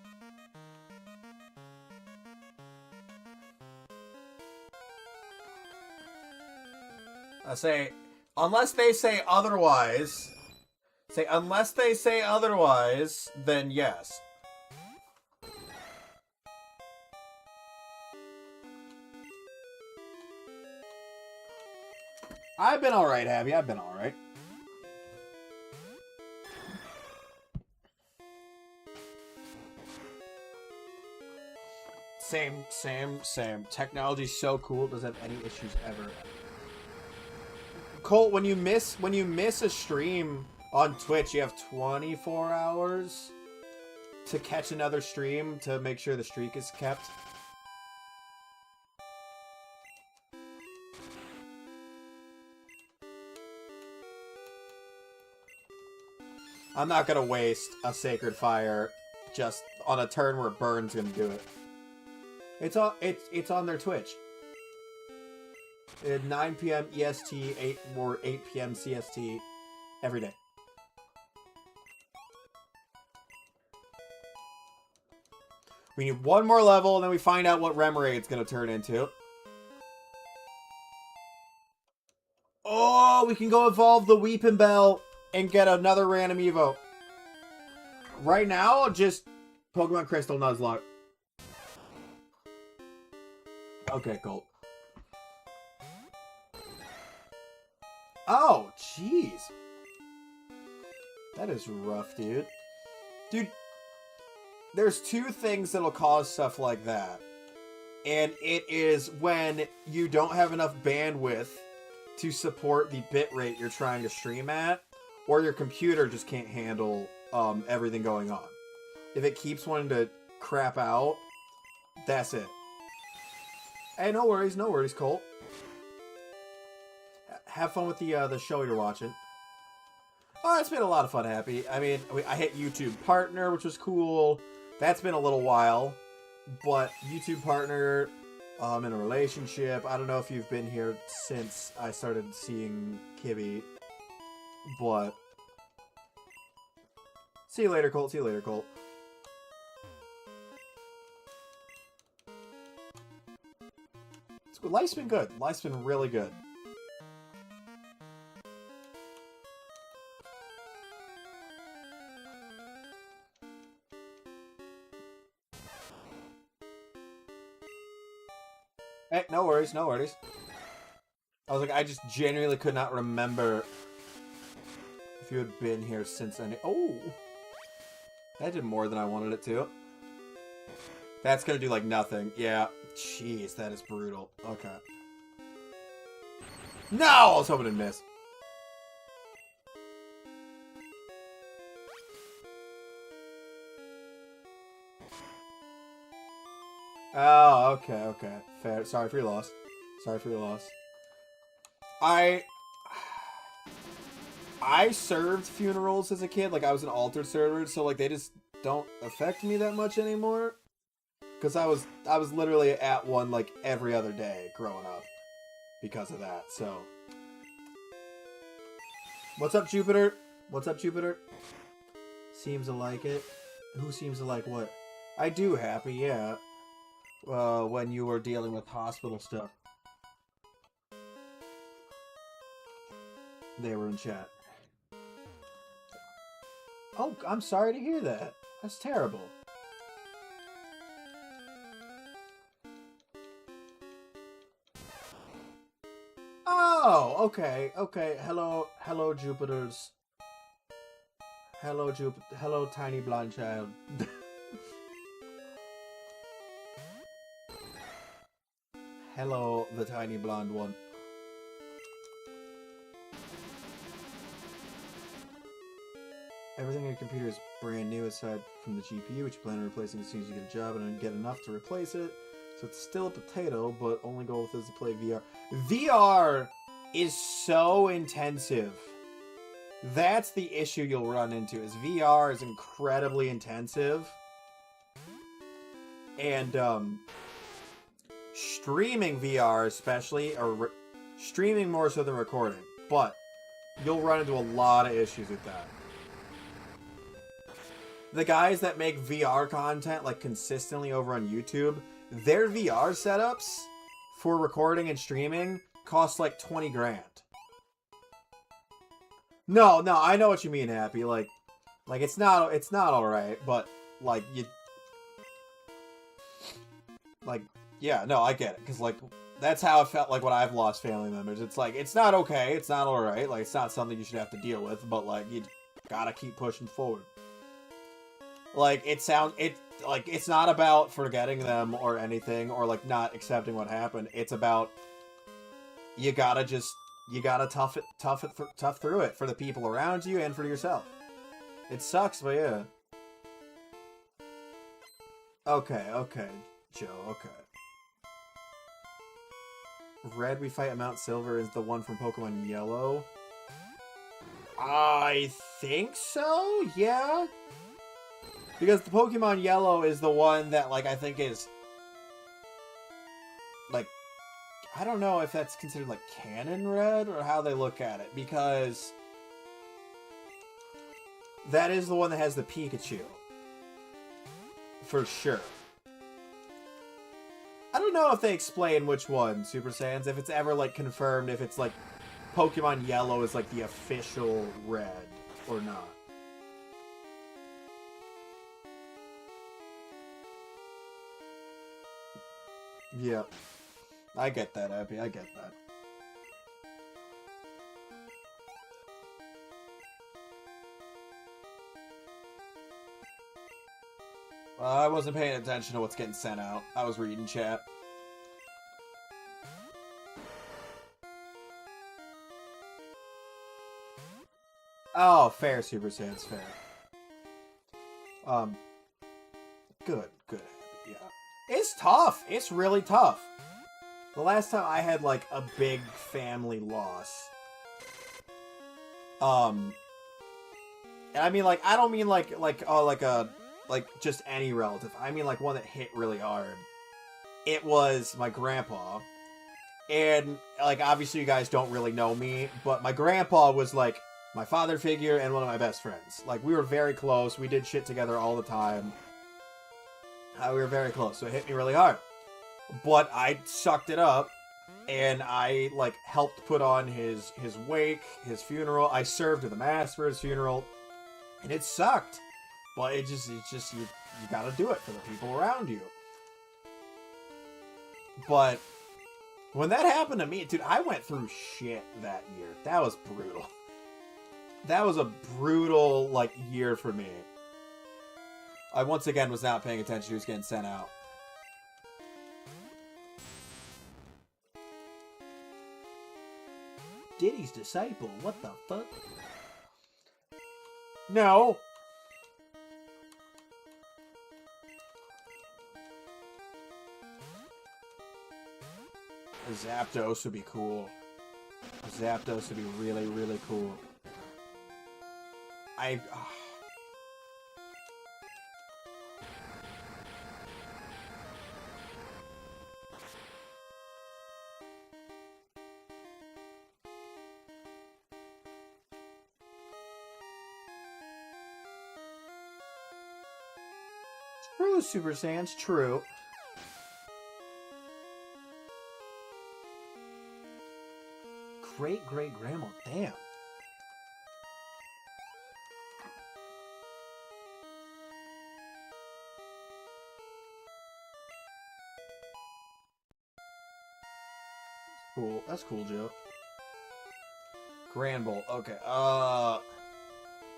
I say, unless they say otherwise, then yes. I've been alright, Abby. I've been alright. Same. Technology's so cool, it doesn't have any issues ever. Colt, when you miss a stream on Twitch, you have 24 hours to catch another stream to make sure the streak is kept. I'm not gonna waste a Sacred Fire just on a turn where Burn's gonna do it. It's on their Twitch. At 9 p.m. EST, 8 p.m. CST, every day. We need one more level, and then we find out what Remoraide's gonna turn into. Oh, we can go evolve the Weeping Bell and get another random Evo. Right now, just Pokemon Crystal Nuzlocke. Okay, Colt. Oh, jeez. That is rough, dude. Dude, there's two things that'll cause stuff like that. And it is when you don't have enough bandwidth to support the bitrate you're trying to stream at, or your computer just can't handle everything going on. If it keeps wanting to crap out, that's it. Hey, no worries, Colt. Have fun with the show you're watching. Oh, it's been a lot of fun, Happy. I mean, I hit YouTube Partner, which was cool. That's been a little while. But YouTube Partner, in a relationship. I don't know if you've been here since I started seeing Kibby. But see you later, Colt. See you later, Colt. Life's been good. Life's been really good. Hey, no worries, no worries. I was like, I just genuinely could not remember if you had been here since any. Oh! That did more than I wanted it to. That's gonna do, like, nothing. Yeah. Jeez, that is brutal. Okay. No! I was hoping to miss. Oh, okay, okay. Fair. Sorry for your loss. Sorry for your loss. I served funerals as a kid. Like, I was an altered server, so, like, they just don't affect me that much anymore. Because I was literally at one, like, every other day growing up. Because of that, so. What's up, Jupiter? What's up, Jupiter? Seems to like it. Who seems to like what? I do, Happy, yeah. When you were dealing with hospital stuff. They were in chat. Oh, I'm sorry to hear that. That's terrible. Oh, okay, okay. Hello, hello, Jupiters. Hello, tiny blonde child. Hello, the tiny blonde one. Everything in your computer is brand new aside from the GPU, which you plan on replacing as soon as you get a job and get enough to replace it. So it's still a potato, but only goal with is to play VR. VR is so intensive. That's the issue you'll run into, is VR is incredibly intensive. And, streaming VR especially, or streaming more so than recording, but you'll run into a lot of issues with that. The guys that make VR content, like, consistently over on YouTube, their VR setups for recording and streaming cost like 20 grand. No, I know what you mean, Happy. Like it's not alright, but like yeah, no, I get it, because like that's how it felt like when I've lost family members. It's like, it's not okay, it's not alright, like it's not something you should have to deal with, but like you gotta keep pushing forward. Like it's not about forgetting them or anything, or like not accepting what happened. It's about you gotta tough through it for the people around you and for yourself. It sucks, but yeah. Okay, Joe, okay. Red we fight at Mount Silver is the one from Pokemon Yellow. I think so, yeah. Because the Pokemon Yellow is the one that, like, I think is, like, I don't know if that's considered, like, canon red or how they look at it. Because that is the one that has the Pikachu. For sure. I don't know if they explain which one, Super Saiyans, if it's ever, like, confirmed, if it's, like, Pokemon Yellow is, like, the official red or not. Yeah. I get that, Abby. I get that. I wasn't paying attention to what's getting sent out. I was reading chat. Oh, fair, Super Saiyan's fair. Good. Yeah. It's tough. It's really tough. The last time I had, like, a big family loss. And I mean, like, I don't mean, like, just any relative. I mean, like, one that hit really hard. It was my grandpa. And, like, obviously you guys don't really know me, but my grandpa was, like, my father figure and one of my best friends. Like, we were very close. We did shit together all the time. We were very close, so it hit me really hard. But I sucked it up, and I, like, helped put on his wake, his funeral. I served at the mass for his funeral, and it sucked. But it's just you gotta do it for the people around you. But when that happened to me, dude, I went through shit that year. That was brutal. That was a brutal, like, year for me. I, once again, was not paying attention to who's getting sent out. Diddy's disciple? What the fuck? No! Zapdos would be cool. Zapdos would be really, really cool. True, Super Saiyans, true. Great-great-grandma, damn. Cool. That's cool, Joe. Grand Bowl. Okay.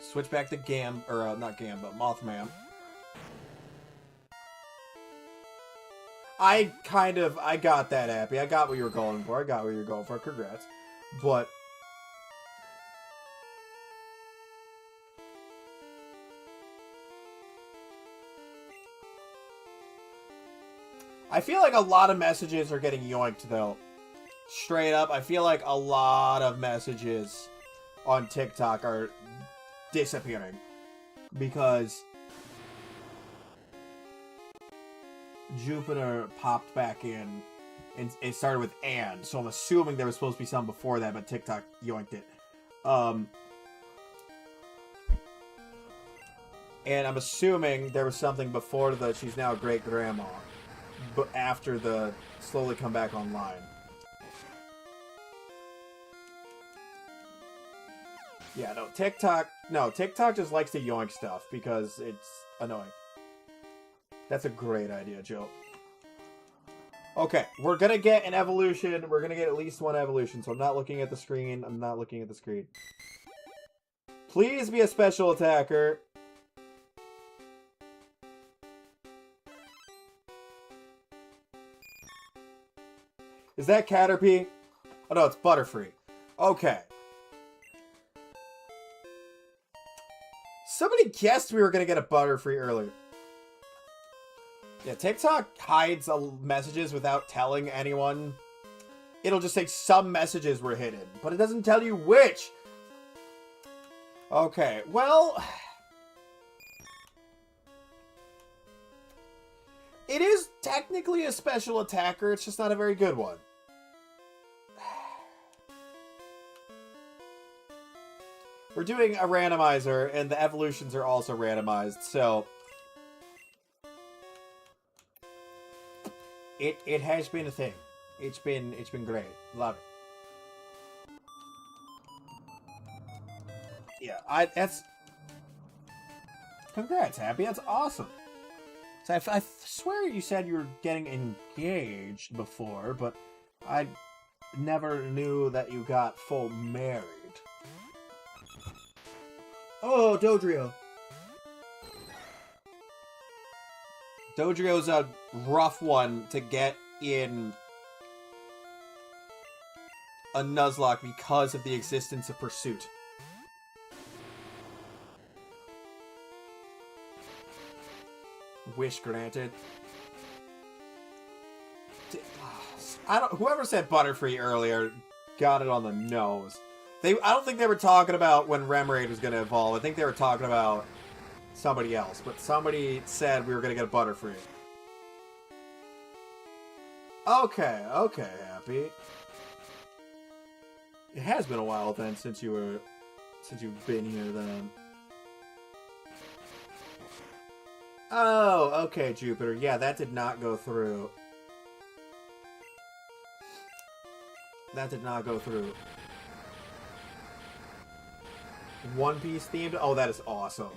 Switch back to not Gam, but Mothman. I got that happy. I got what you were going for. Congrats. But I feel like a lot of messages are getting yoinked, though. Straight up, I feel like a lot of messages on TikTok are disappearing. Because Jupiter popped back in, and it started with "and," so I'm assuming there was supposed to be some before that, but TikTok yoinked it. And I'm assuming there was something before the "she's now a great-grandma," but after the slowly come back online. Yeah, TikTok just likes to yoink stuff because it's annoying. That's a great idea, Joe. Okay, we're gonna get an evolution. We're gonna get at least one evolution, so I'm not looking at the screen. Please be a special attacker. Is that Caterpie? Oh no, it's Butterfree. Okay. Somebody guessed we were gonna get a Butterfree earlier. Yeah, TikTok hides messages without telling anyone. It'll just say some messages were hidden, but it doesn't tell you which. Okay, well, it is technically a special attacker, it's just not a very good one. We're doing a randomizer, and the evolutions are also randomized, so it has been a thing. It's been great. Love it. Yeah, that's congrats, Happy. That's awesome. So I swear you said you were getting engaged before, but I never knew that you got full married. Oh, Dodrio. Dodrio's a rough one to get in a Nuzlocke because of the existence of Pursuit. Wish granted. Whoever said Butterfree earlier got it on the nose. I don't think they were talking about when Remoraid was going to evolve. I think they were talking about somebody else. But somebody said we were going to get a Butterfree. Okay, Happy. It has been a while then since you've been here then. Oh, okay, Jupiter. Yeah, that did not go through. That did not go through. One Piece themed? Oh, that is awesome.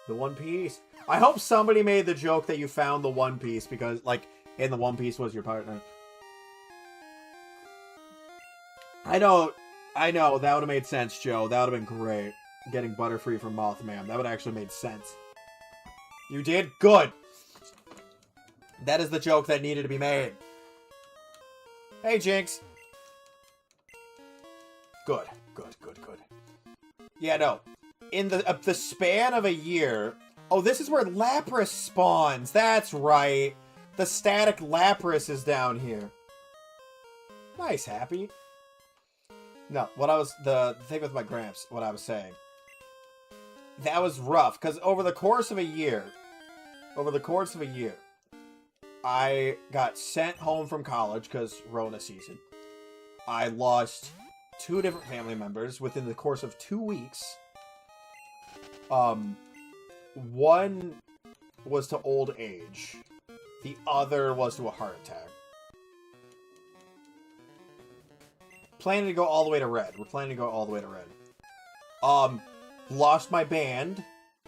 The One Piece? I hope somebody made the joke that you found the One Piece because, like, in the One Piece was your partner. I know, that would have made sense, Joe. That would have been great. Getting Butterfree from Mothman. That would have actually made sense. You did? Good! That is the joke that needed to be made. Hey, Jinx. Good. Yeah, no. In the span of a year... Oh, this is where Lapras spawns. That's right. The static Lapras is down here. Nice, Happy. No, the thing with my Gramps, what I was saying. That was rough, because over the course of a year, I got sent home from college, because Rona season. I lost 2 different family members within the course of 2 weeks. One was to old age. The other was to a heart attack. Planning to go all the way to red. We're planning to go all the way to red. Lost my band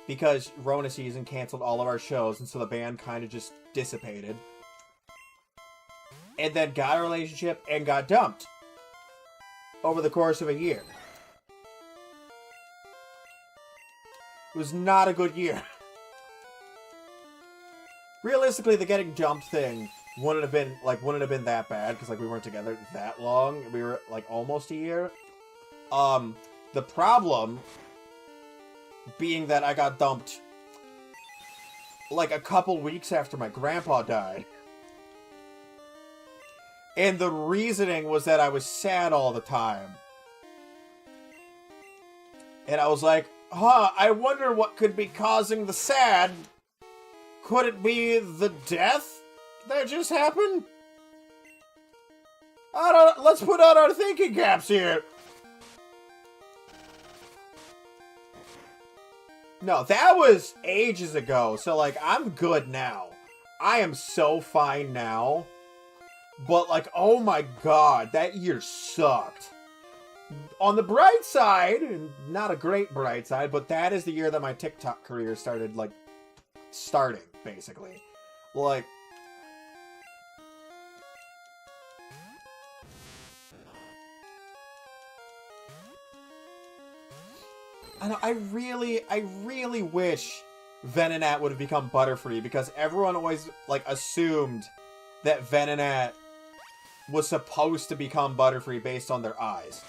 because Rona season canceled all of our shows, and so the band kind of just dissipated. And then got a relationship and got dumped over the course of a year. It was not a good year. Realistically, the getting dumped thing wouldn't have been that bad because, like, we weren't together that long. We were, like, almost a year. The problem being that I got dumped, like, a couple weeks after my grandpa died. And the reasoning was that I was sad all the time. And I was like, I wonder what could be causing the sad. Could it be the death that just happened? Let's put on our thinking caps here. No, that was ages ago. So, like, I'm good now. I am so fine now. But, like, oh my god, that year sucked. On the bright side, and not a great bright side, but that is the year that my TikTok career started, like, basically. Like, I know, I really wish Venonat would have become Butterfree, because everyone always, like, assumed that Venonat was supposed to become Butterfree based on their eyes.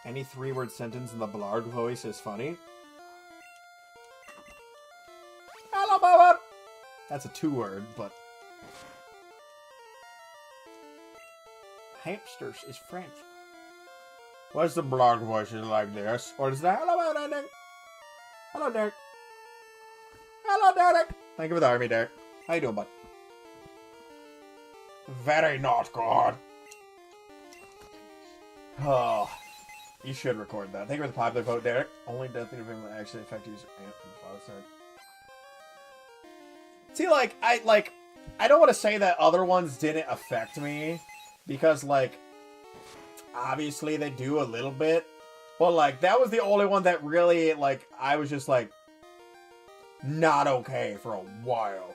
Any 3-word sentence in the Blarg voice is funny. Hello, Baba! That's a 2-word, but... Hamsters is French. What's the Blarg voices like this? Or is that hello, Derek? Hello, Derek. Hello, Derek. Thank you for the army, Derek. How you doing, bud? Very not good. Oh, you should record that. Thank you for the popular vote, Derek. Only death interview will actually affect user and from the father side. See, like, I don't want to say that other ones didn't affect me, because, like, obviously they do a little bit, but, like, that was the only one that really, like, I was just, like, not okay for a while.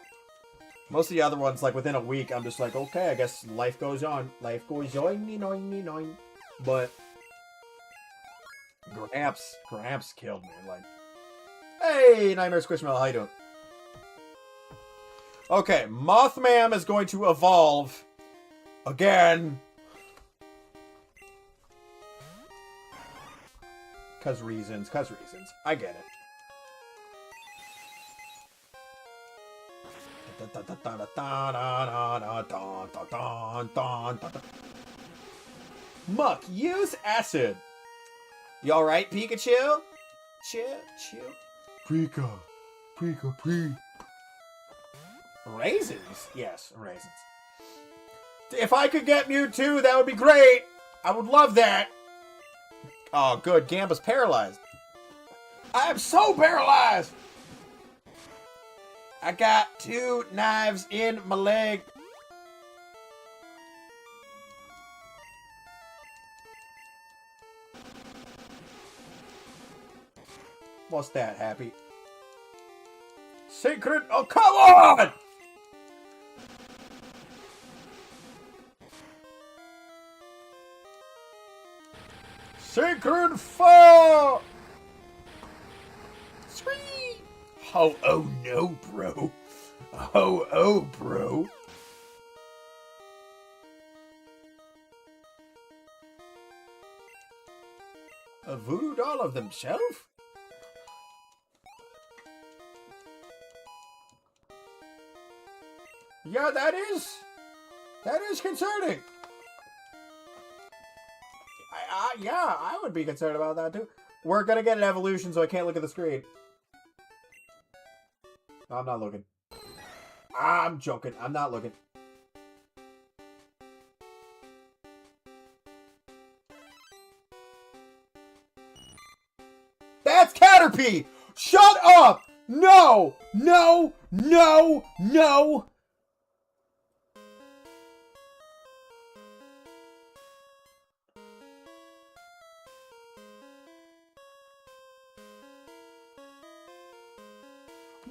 Most of the other ones, like, within a week, I'm just like, okay, I guess life goes on. Life goes on, but Gramps killed me. Like, Hey, Nightmare Squishmallow, how you doing? Okay, Mothman is going to evolve again. Cause reasons. I get it. Muck, use acid. You alright, Pikachu? Chill. Pika. Raisins? Yes, raisins. If I could get Mewtwo, that would be great. I would love that. Oh, good. Gamba's paralyzed. I am so paralyzed. I got 2 knives in my leg. What's that, Happy? Secret? Oh, come on! Sacred Fire! Sweet! Oh no, bro. Oh, bro. A voodoo doll of themselves? Yeah, that is concerning. Yeah, I would be concerned about that too. We're gonna get an evolution, so I can't look at the screen. I'm not looking. I'm joking. I'm not looking. That's Caterpie! Shut up! No! No! No! No!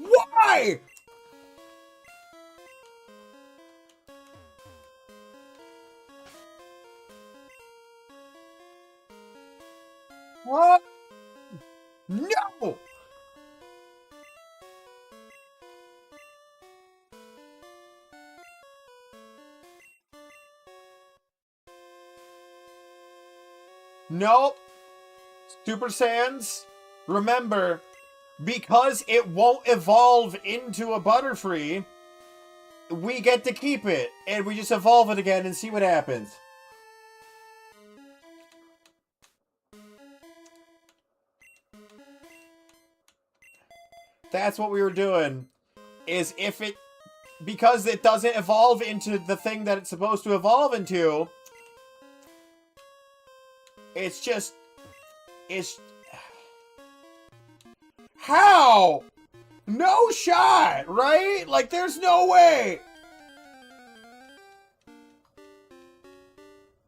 Why? What? No! Nope. Super Saiyans, remember, because it won't evolve into a Butterfree, we get to keep it, and we just evolve it again and see what happens. That's what we were doing, is if it, because it doesn't evolve into the thing that it's supposed to evolve into, it's just, how? No shot, right? Like, there's no way.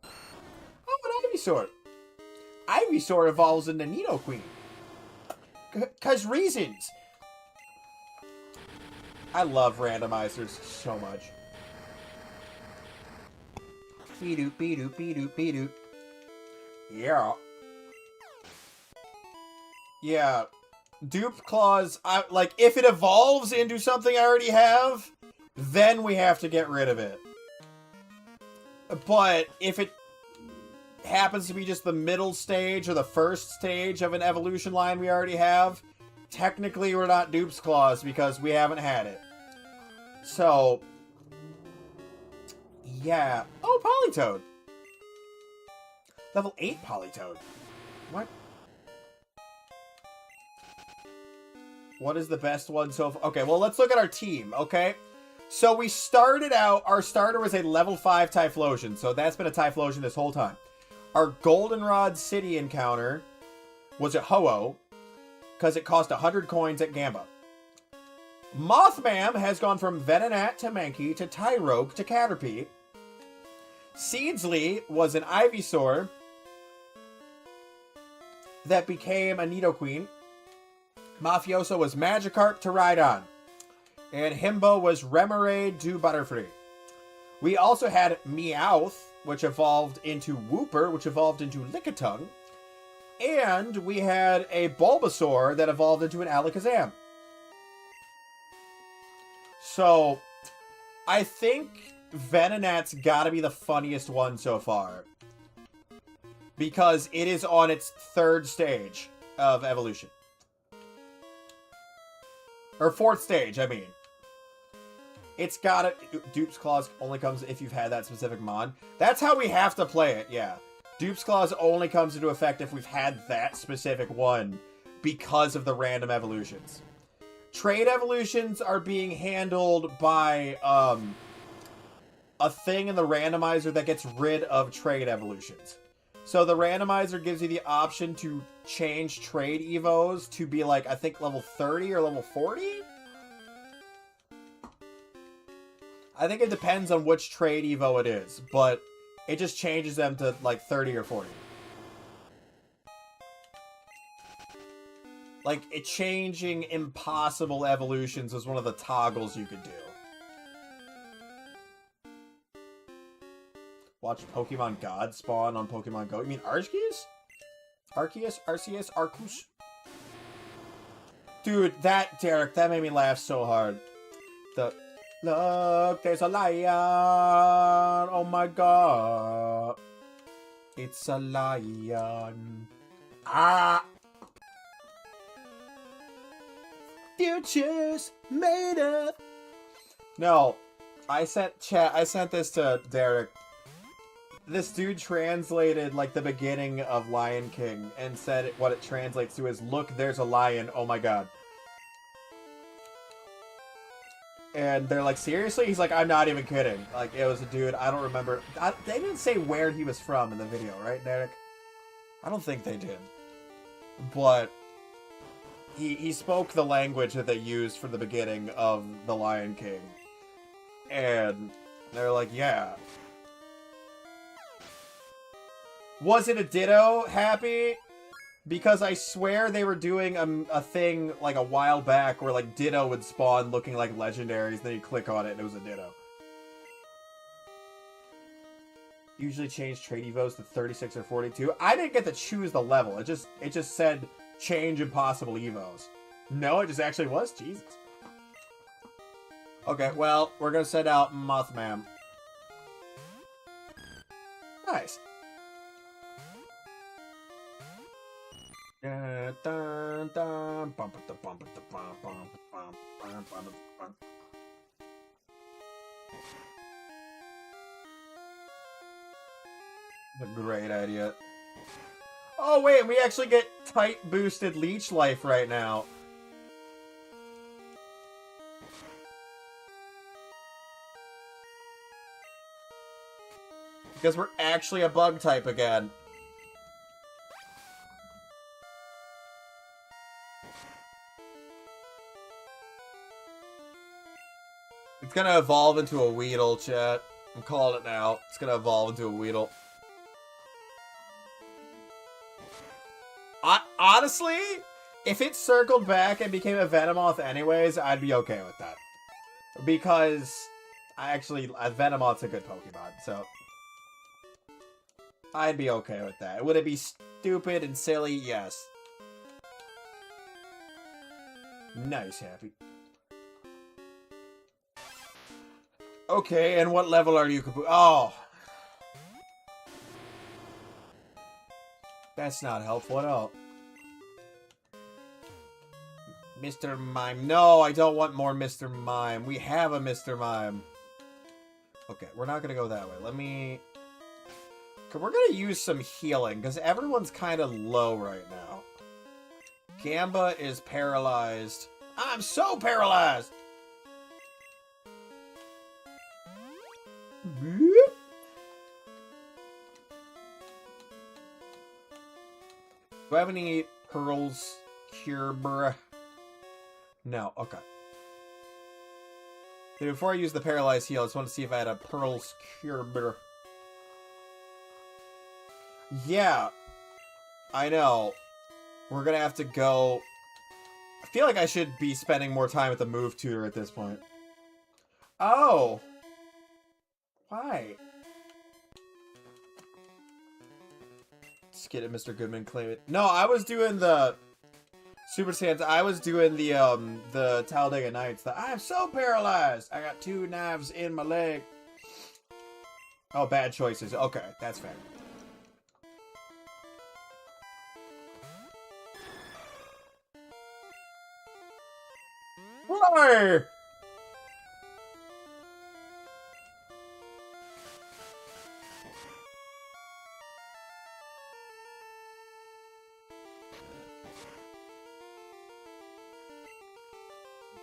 Oh, an Ivysaur. Ivysaur evolves into Nidoqueen. Cause reasons. I love randomizers so much. Beedoop, beedoop, beedoop, beedoop. Yeah. Yeah. Dupe Claws, like, if it evolves into something I already have, then we have to get rid of it. But if it happens to be just the middle stage or the first stage of an evolution line we already have, technically we're not Dupe's Claws because we haven't had it. So, yeah. Oh, Politoed. Level 8 Politoed. What? What is the best one so far? Okay, well, let's look at our team, okay? So we started out, our starter was a level 5 Typhlosion, so that's been a Typhlosion this whole time. Our Goldenrod City encounter was a Ho-Oh, because it cost 100 coins at Gamba. Mothman has gone from Venonat to Mankey to Tyrogue to Caterpie. Seedsley was an Ivysaur that became a Nidoqueen. Mafioso was Magikarp to Rhydon. And Himbo was Remoraid to Butterfree. We also had Meowth, which evolved into Wooper, which evolved into Lickitung. And we had a Bulbasaur that evolved into an Alakazam. So, I think Venonat's gotta be the funniest one so far. Because it is on its 3rd stage of evolution. Or 4th stage, I mean. It's gotta... Dupe's Claws only comes if you've had that specific mod. That's how we have to play it, yeah. Dupe's Claws only comes into effect if we've had that specific one because of the random evolutions. Trade evolutions are being handled by a thing in the randomizer that gets rid of trade evolutions. So the randomizer gives you the option to change trade evos to be like, I think level 30 or level 40? I think it depends on which trade evo it is, but it just changes them to like 30 or 40. Like, changing impossible evolutions was one of the toggles you could do. Watch Pokemon God spawn on Pokemon Go. You mean Arceus? Arceus? Arceus? Arceus? Dude, Derek, that made me laugh so hard. Look, there's a lion! Oh my god! It's a lion. Ah! Futures made up. No, I sent this to Derek. This dude translated like the beginning of Lion King and said what it translates to is, look, there's a lion, oh my god. And they're like, seriously? He's like, I'm not even kidding. Like, it was a dude, I don't remember. They didn't say where he was from in the video, right, Derek? I don't think they did. But he spoke the language that they used for the beginning of The Lion King. And they're like, yeah. Was it a Ditto, Happy? Because I swear they were doing a thing like a while back where like Ditto would spawn looking like legendaries, then you click on it and it was a Ditto. Usually change trade evos to 36 or 42. I didn't get to choose the level. It just said change impossible evos. No, it just actually was? Jesus. Okay, well, we're gonna send out Mothman. Nice. A great idea. Oh wait, we actually get tight boosted leech life right now. Because we're actually a bug type again. It's gonna evolve into a Weedle, chat. I'm calling it now. It's gonna evolve into a Weedle. Honestly, if it circled back and became a Venomoth anyways, I'd be okay with that. Because, Venomoth's a good Pokemon, so I'd be okay with that. Would it be stupid and silly? Yes. Nice, Happy. Okay, and what level are you? Oh! That's not helpful at all. Mr. Mime. No, I don't want more Mr. Mime. We have a Mr. Mime. Okay, we're not gonna go that way. Let me... We're gonna use some healing, because everyone's kind of low right now. Gamba is paralyzed. I'm so paralyzed! Do I have any pearls? Cure, bruh? No, okay. Dude, before I use the paralyzed heal, I just want to see if I had a pearls cure, bruh. Yeah, I know. We're gonna have to go... I feel like I should be spending more time with the move tutor at this point. Oh! Why? Skid it, Mr. Goodman, claim it. No, I was doing the Super Saiyan. I was doing the Talladega Nights. I'm so paralyzed. I got 2 knives in my leg. Oh, bad choices. Okay, that's fair. Roar!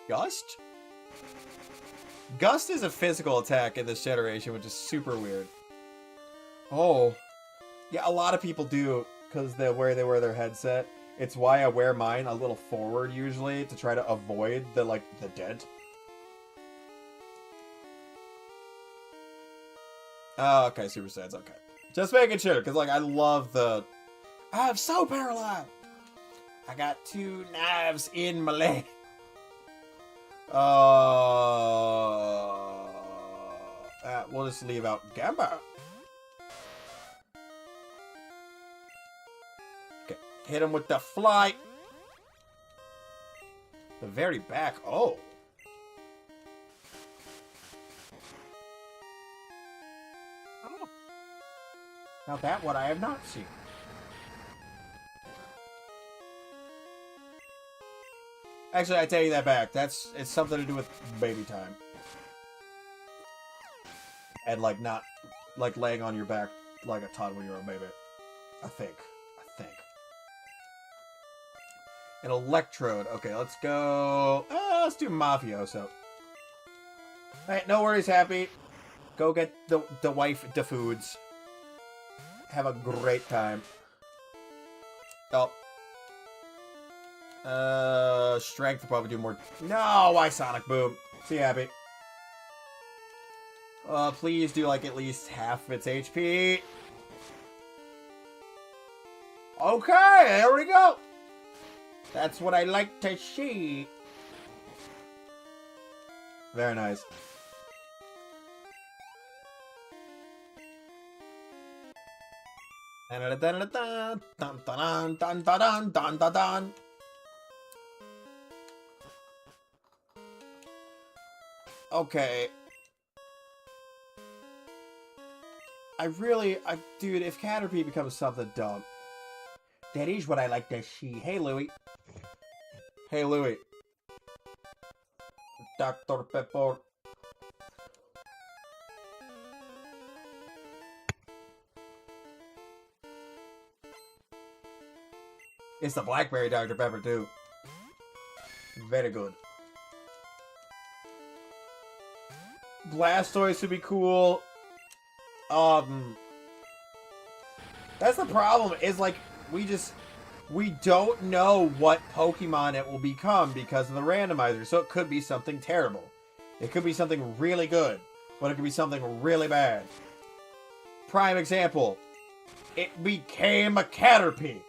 Gust? Gust is a physical attack in this generation, which is super weird. Oh. Yeah, a lot of people do, because they wear their headset. It's why I wear mine a little forward, usually, to try to avoid the dent. Oh, okay, Super Saiyans, okay. Just making sure, because, I love the... I'm so paralyzed! I got 2 knives in my leg. We'll just leave out Gamba. Okay, hit him with the fly. The very back. Oh. Oh. Now that one I have not seen. Actually, I take that back. It's something to do with baby time. And, not, laying on your back like a ton when you're a baby. I think. An electrode. Okay, let's go. Let's do Mafioso. Alright, no worries, Happy. Go get the wife the foods. Have a great time. Oh. Strength will probably do more. No, why Sonic Boom? See you, Happy. Please do, at least half of its HP. Okay, there we go. That's what I like to see. Very nice. Okay. Dude, if Caterpie becomes something dumb, that is what I like to see. Hey, Louie. Hey, Louie. Dr. Pepper. It's the Blackberry Dr. Pepper, too. Very good. Blastoise would be cool. That's the problem, is, we don't know what Pokemon it will become because of the randomizer, so it could be something terrible. It could be something really good, but it could be something really bad. Prime example, it became a Caterpie.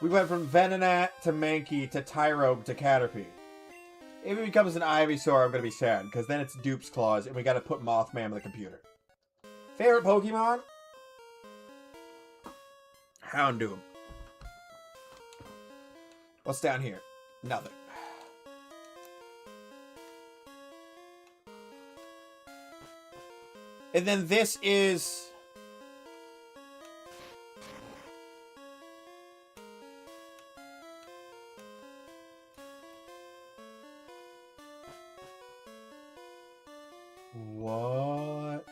We went from Venonat to Mankey to Tyrogue to Caterpie. If it becomes an Ivysaur, I'm going to be sad, because then it's Dupe's Claws, and we got to put Mothman on the computer. Favorite Pokemon? Houndoom. What's down here? Nothing. And then this is... What?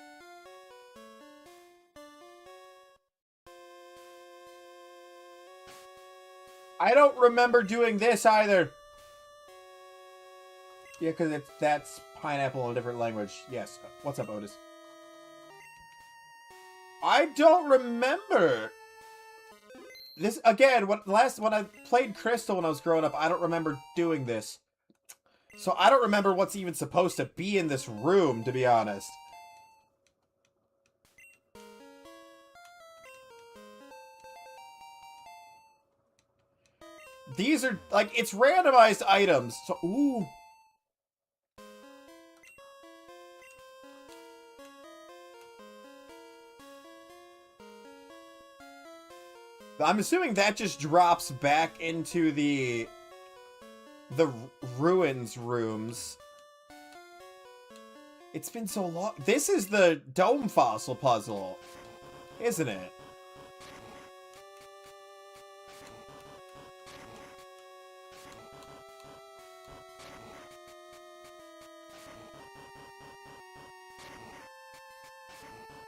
I don't remember doing this either. Yeah, because that's pineapple in a different language. Yes. What's up, Otis? I don't remember. This, again, when I played Crystal when I was growing up, I don't remember doing this. So I don't remember what's even supposed to be in this room, to be honest. These are, it's randomized items. So, ooh. I'm assuming that just drops back into the ruins rooms. It's been so long. This is the dome fossil puzzle, isn't it?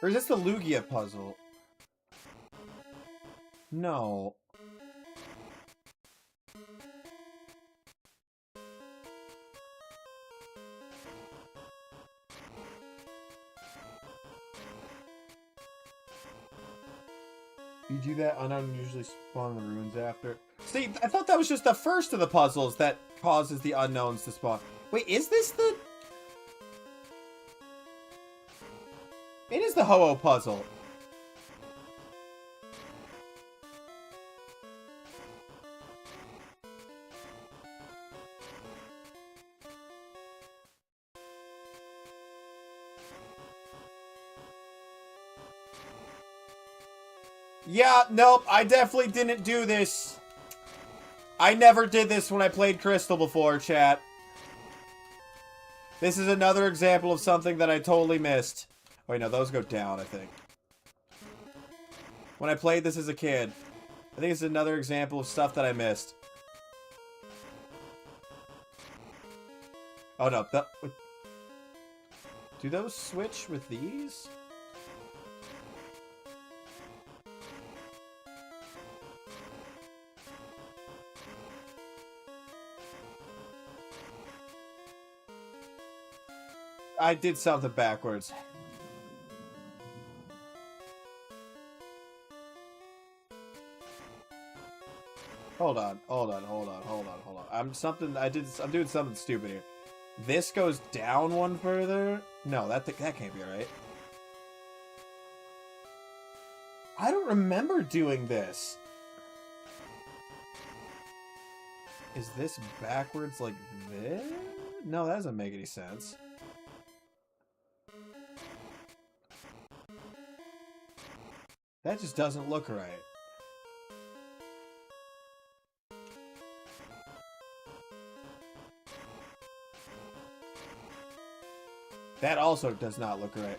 Or is this the Lugia puzzle? No. You do that, unknown usually spawn in the ruins after. See, I thought that was just the first of the puzzles that causes the unknowns to spawn. Wait, is this the... It is the Ho-Oh puzzle. Yeah, nope, I definitely didn't do this. I never did this when I played Crystal before, chat. This is another example of something that I totally missed. Wait, no, those go down, I think. When I played this as a kid. I think it's another example of stuff that I missed. Oh, no. Do those switch with these? I did something backwards. Hold on. I'm doing something stupid here. This goes down one further? No, that can't be right. I don't remember doing this. Is this backwards like this? No, that doesn't make any sense. That just doesn't look right. That also does not look right.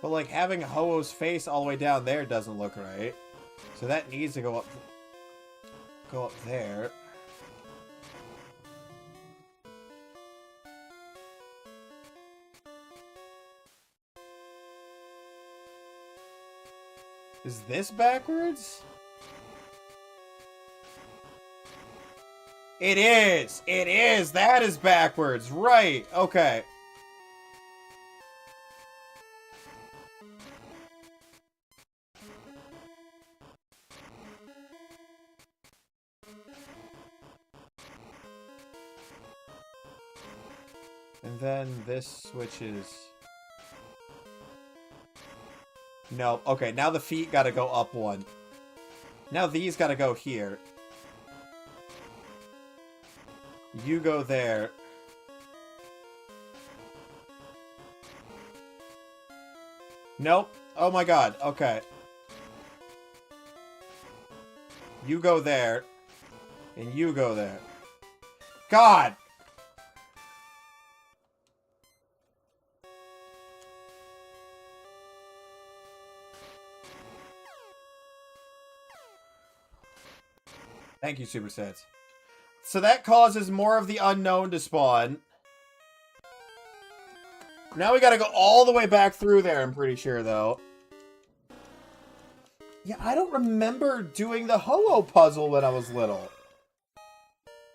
But like having Ho-Oh's face all the way down there doesn't look right. So that needs to go up there. Is this backwards? It is! It is! That is backwards! Right! Okay. And then this switches... No. Okay, now the feet gotta go up one. Now these gotta go here. You go there. Nope. Oh my god. Okay. You go there. And you go there. God! Thank you, Super Sets. So that causes more of the unknown to spawn. Now we gotta go all the way back through there, I'm pretty sure, though. Yeah, I don't remember doing the Ho-Oh puzzle when I was little.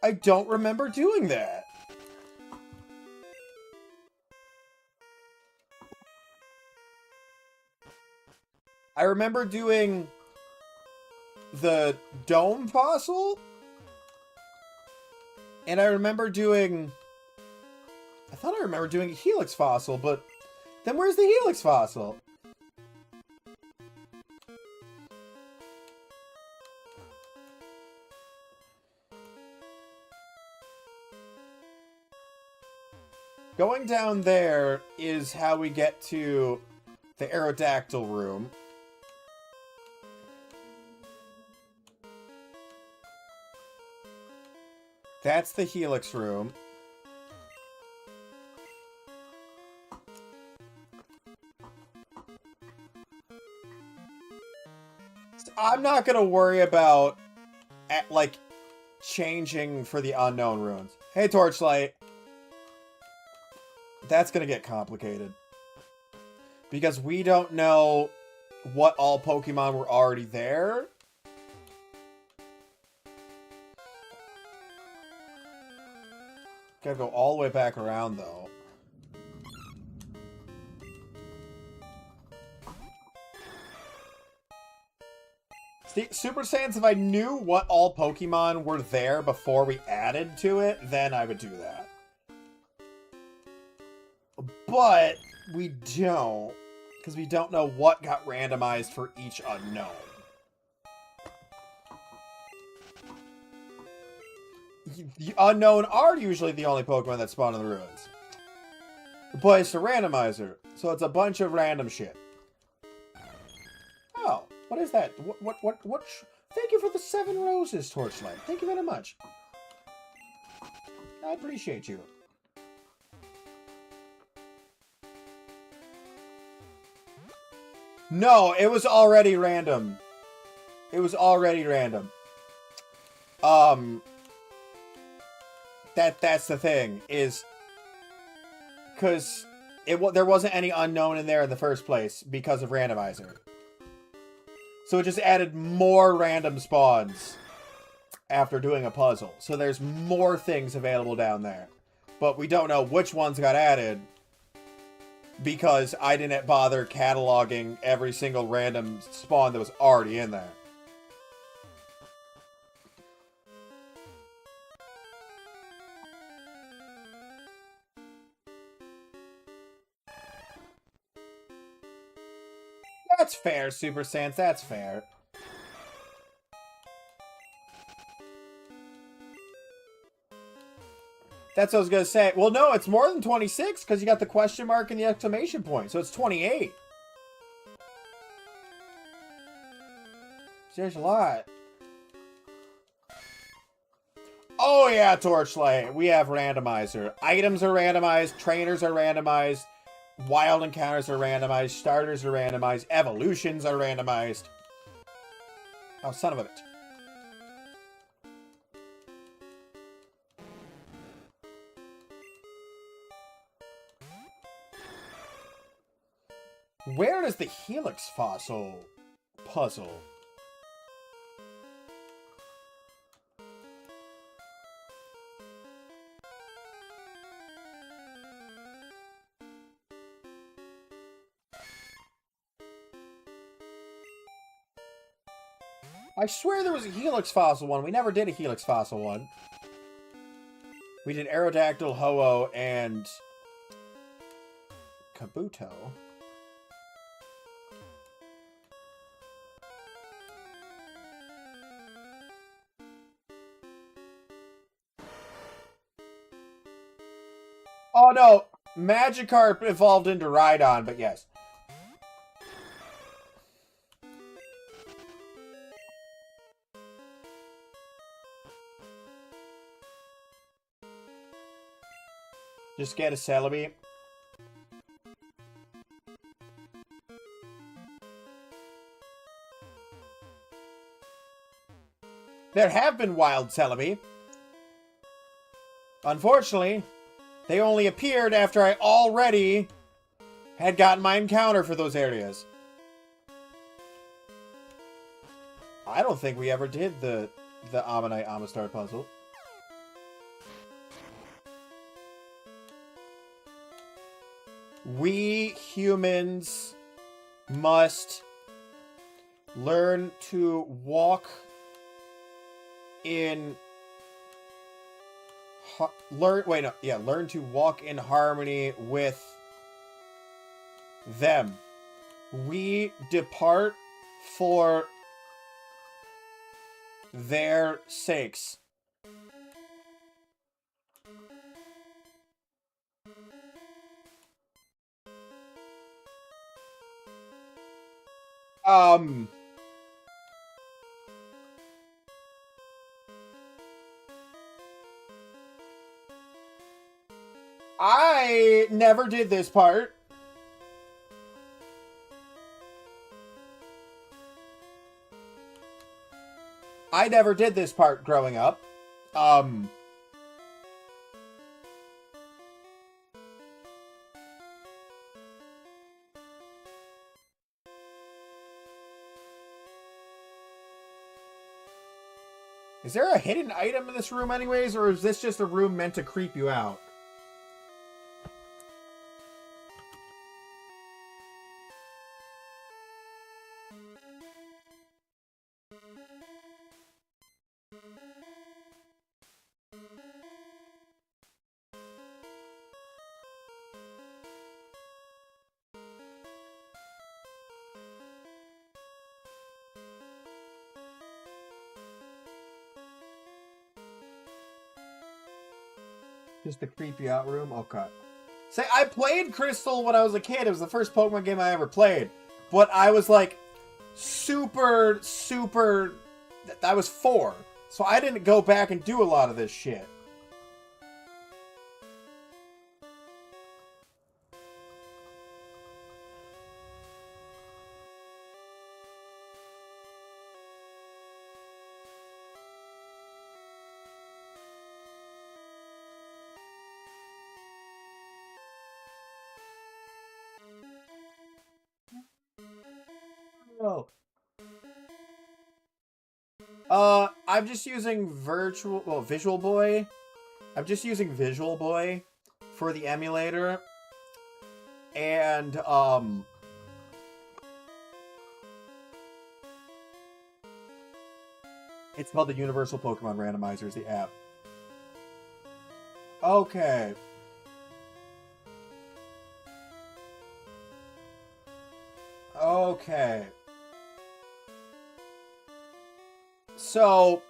I don't remember doing that. I remember doing the dome fossil. And I remember doing... I thought I remember doing a helix fossil, but... Then where's the helix fossil? Going down there is how we get to the Aerodactyl room. That's the Helix room. I'm not gonna worry about, like, changing for the unknown runes. Hey, Torchlight. That's gonna get complicated. Because we don't know what all Pokemon were already there. Gotta go all the way back around, though. See, Super Saiyans, if I knew what all Pokemon were there before we added to it, then I would do that. But we don't, because we don't know what got randomized for each unknown. The unknown are usually the only Pokemon that spawn in the ruins. But it's a randomizer, so it's a bunch of random shit. Oh, what is that? What? Thank you for the 7 roses, Torchlight. Thank you very much. I appreciate you. No, it was already random. It was already random. That's the thing, is because there wasn't any unknown in there in the first place because of randomizer. So it just added more random spawns after doing a puzzle. So there's more things available down there. But we don't know which ones got added because I didn't bother cataloging every single random spawn that was already in there. That's fair, Super Sans. That's fair. That's what I was going to say. Well, no, it's more than 26 because you got the question mark and the exclamation point. So it's 28. There's a lot. Oh, yeah, Torchlight. We have randomizer. Items are randomized. Trainers are randomized. Wild encounters are randomized. Starters are randomized. Evolutions are randomized. Oh, son of a bitch. Where is the Helix fossil puzzle? I swear there was a Helix fossil one. We never did a Helix fossil one. We did Aerodactyl, Ho-Oh, and Kabuto. Oh no, Magikarp evolved into Rhydon, but yes. Just get a Celebi. There have been wild Celebi. Unfortunately, they only appeared after I already had gotten my encounter for those areas. I don't think we ever did the Ammonite Amistar puzzle. We humans must learn to walk in... learn to walk in harmony with them. We depart for their sakes. Um... I never did this part. I never did this part growing up. Is there a hidden item in this room anyways, or is this just a room meant to creep you out? Just the creepy out room? Okay. Say, I played Crystal when I was a kid. It was the first Pokemon game I ever played. But I was like super... I was 4. So I didn't go back and do a lot of this shit. I'm just using Visual Boy. I'm just using Visual Boy for the emulator. And, it's called the Universal Pokemon Randomizer, the app. Okay. Okay. So,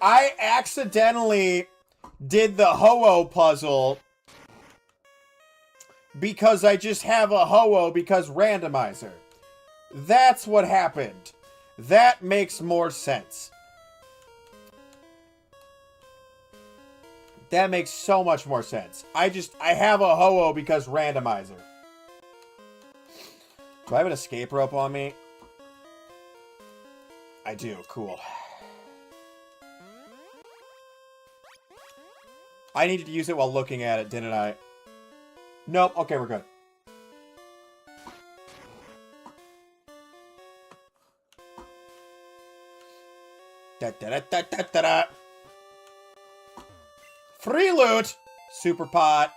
I accidentally did the Ho-Oh puzzle because I just have a Ho-Oh because randomizer. That's what happened. That makes more sense. That makes so much more sense. I have a Ho-Oh because randomizer. Do I have an escape rope on me? I do. Cool. I needed to use it while looking at it, didn't I? Nope. Okay, we're good. Da-da-da-da-da-da-da. Free loot! Super pot.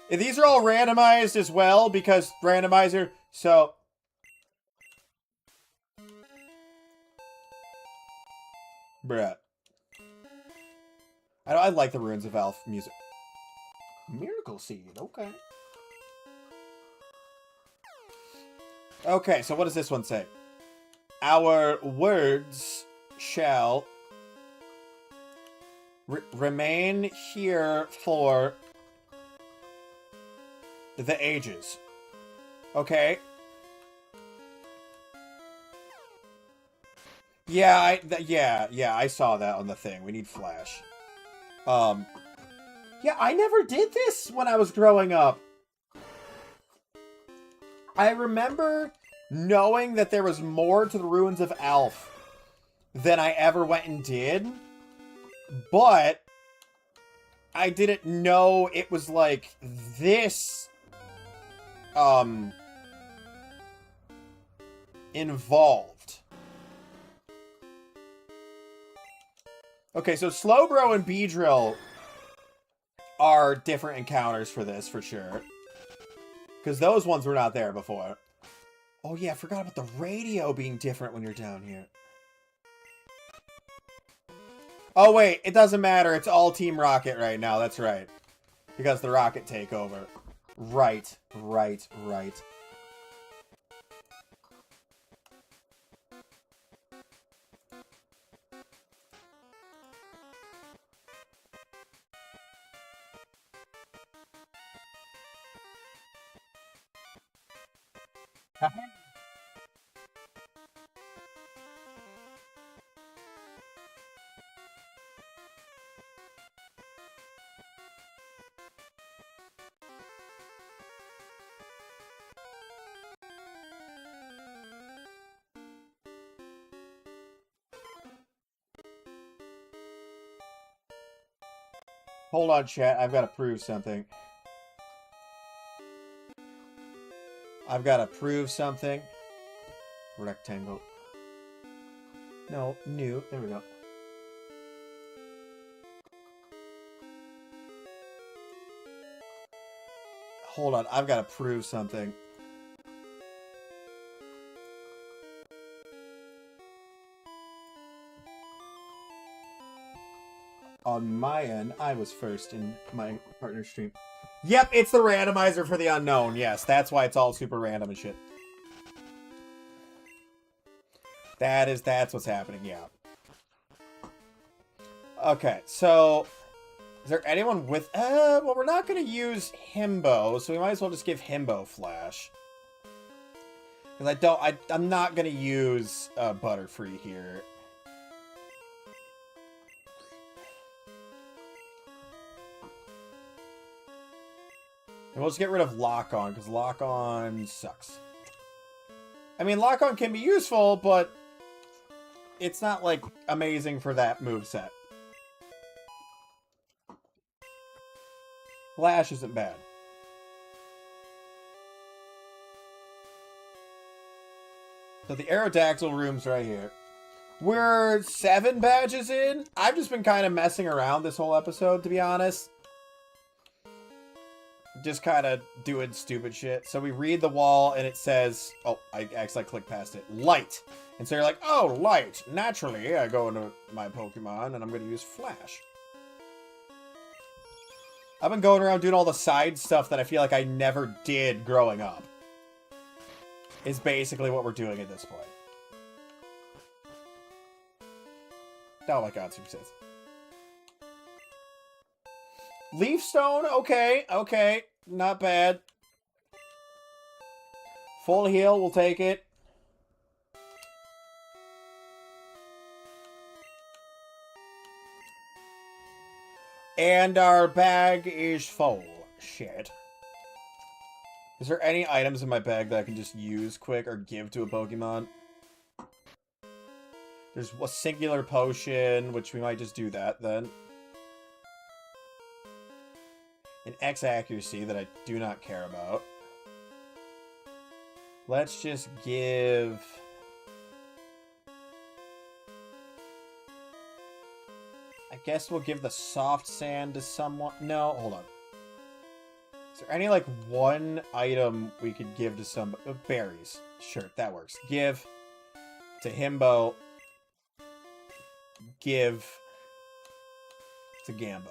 These are all randomized as well, because randomizer, so... Bruh. I like the Ruins of Elf music. Miracle Seed, okay. Okay, so what does this one say? Our words shall remain here for the ages. Okay. Yeah, yeah, I saw that on the thing. We need Flash. Yeah, I never did this when I was growing up. I remember knowing that there was more to the Ruins of Alph than I ever went and did, but I didn't know it was like this, involved. Okay, so Slowbro and Beedrill are different encounters for this, for sure. Because those ones were not there before. Oh yeah, I forgot about the radio being different when you're down here. Oh wait, it doesn't matter. It's all Team Rocket right now. That's right. Because the Rocket takeover. Right. Hold on, chat. I've got to prove something. I've got to prove something. Rectangle. No, new. There we go. Hold on. I've got to prove something. On my end, I was first in my partner's stream. Yep, it's the randomizer for the unknown. Yes, that's why it's all super random and shit. That's what's happening, yeah. Okay, so is there anyone with well, we're not gonna use Himbo, so we might as well just give Himbo Flash. Because I'm not gonna use Butterfree here. And we'll just get rid of Lock-On, because Lock-On sucks. I mean, Lock-On can be useful, but it's not, like, amazing for that moveset. Flash isn't bad. So the Aerodactyl room's right here. We're 7 badges in. I've just been kind of messing around this whole episode, to be honest. Just kind of doing stupid shit. So we read the wall and it says, oh, I actually clicked past it. Light. And so you're like, oh, light. Naturally, I go into my Pokemon and I'm going to use Flash. I've been going around doing all the side stuff that I feel like I never did growing up. Is basically what we're doing at this point. Oh my god, Super Saiyan. Leaf Stone, okay, okay. Not bad. Full heal, we'll take it. And our bag is full. Shit. Is there any items in my bag that I can just use quick or give to a Pokemon? There's a singular potion, which we might just do that then. An X accuracy that I do not care about. Let's just give... I guess we'll give the soft sand to someone. No, hold on. Is there any, like, one item we could give to some... berries. Sure, that works. Give to Himbo. Give to Gamba.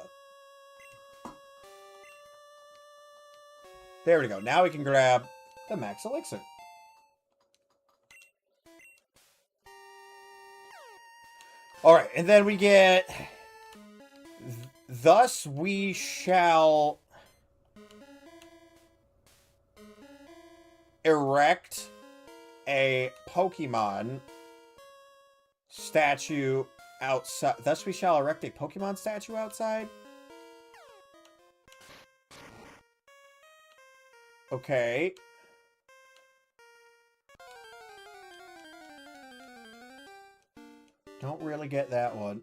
There we go. Now we can grab the Max Elixir. Alright, and then we get... Thus we shall... erect a Pokemon statue outside. Thus we shall erect a Pokemon statue outside? Okay. Don't really get that one.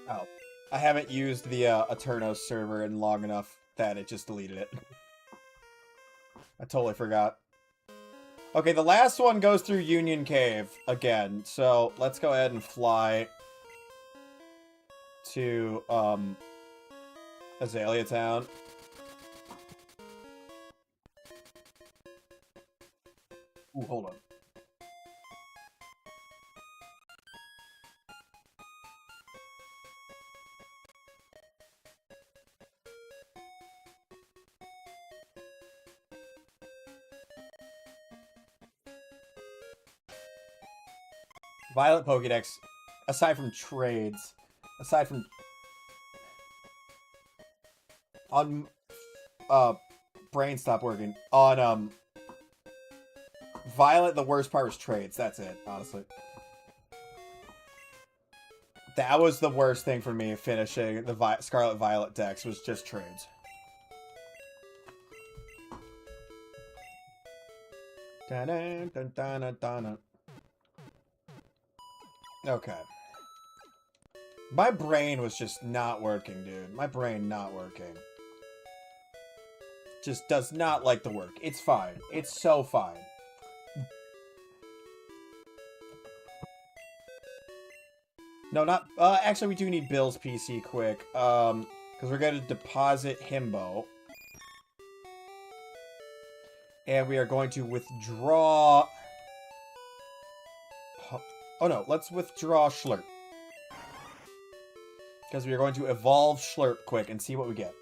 Oh. I haven't used the Eternos server in long enough that it just deleted it. I totally forgot. Okay, the last one goes through Union Cave again. So let's go ahead and fly to Azalea Town. Ooh, hold on. Violet Pokédex, aside from trades, aside from... On... brain stopped working. On, Violet, the worst part was trades. That's it, honestly. That was the worst thing for me finishing the Scarlet Violet decks, was just trades. Okay. My brain was just not working, dude. My brain not working. Just does not like the work. It's fine. It's so fine. No, not... actually, we do need Bill's PC quick. Because we're going to deposit Himbo. And we are going to withdraw... Oh, no. Let's withdraw Schlurp. Because we are going to evolve Schlurp quick and see what we get.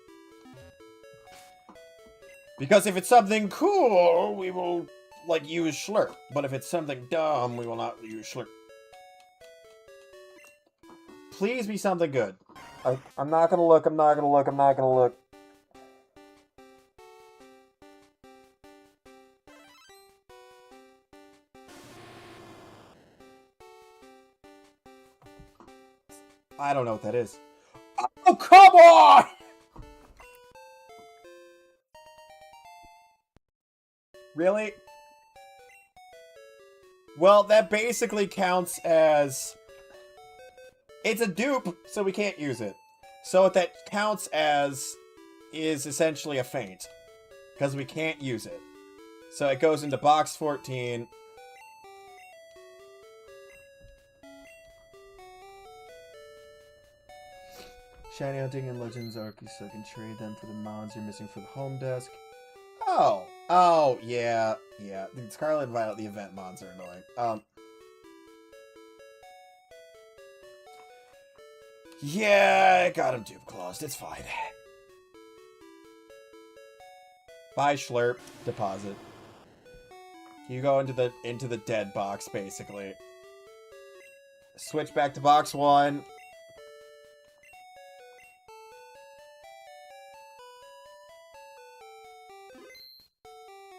Because if it's something cool, we will, like, use Schlurp. But if it's something dumb, we will not use Schlurp. Please be something good. I'm not gonna look, I'm not gonna look, I'm not gonna look. I don't know what that is. Oh, come on! Really? Well, that basically counts as... It's a dupe, so we can't use it. So what that counts as is essentially a feint. Because we can't use it. So it goes into box 14. Shiny Hunting and Legends Arceus, so I can trade them for the mons you're missing for the home desk. Oh. Oh, yeah. Yeah. The Scarlet and Violet, the event mons are annoying. Yeah, I got him dupe closed. It's fine. Buy Schlurp. Deposit. You go into the dead box, basically. Switch back to box 1.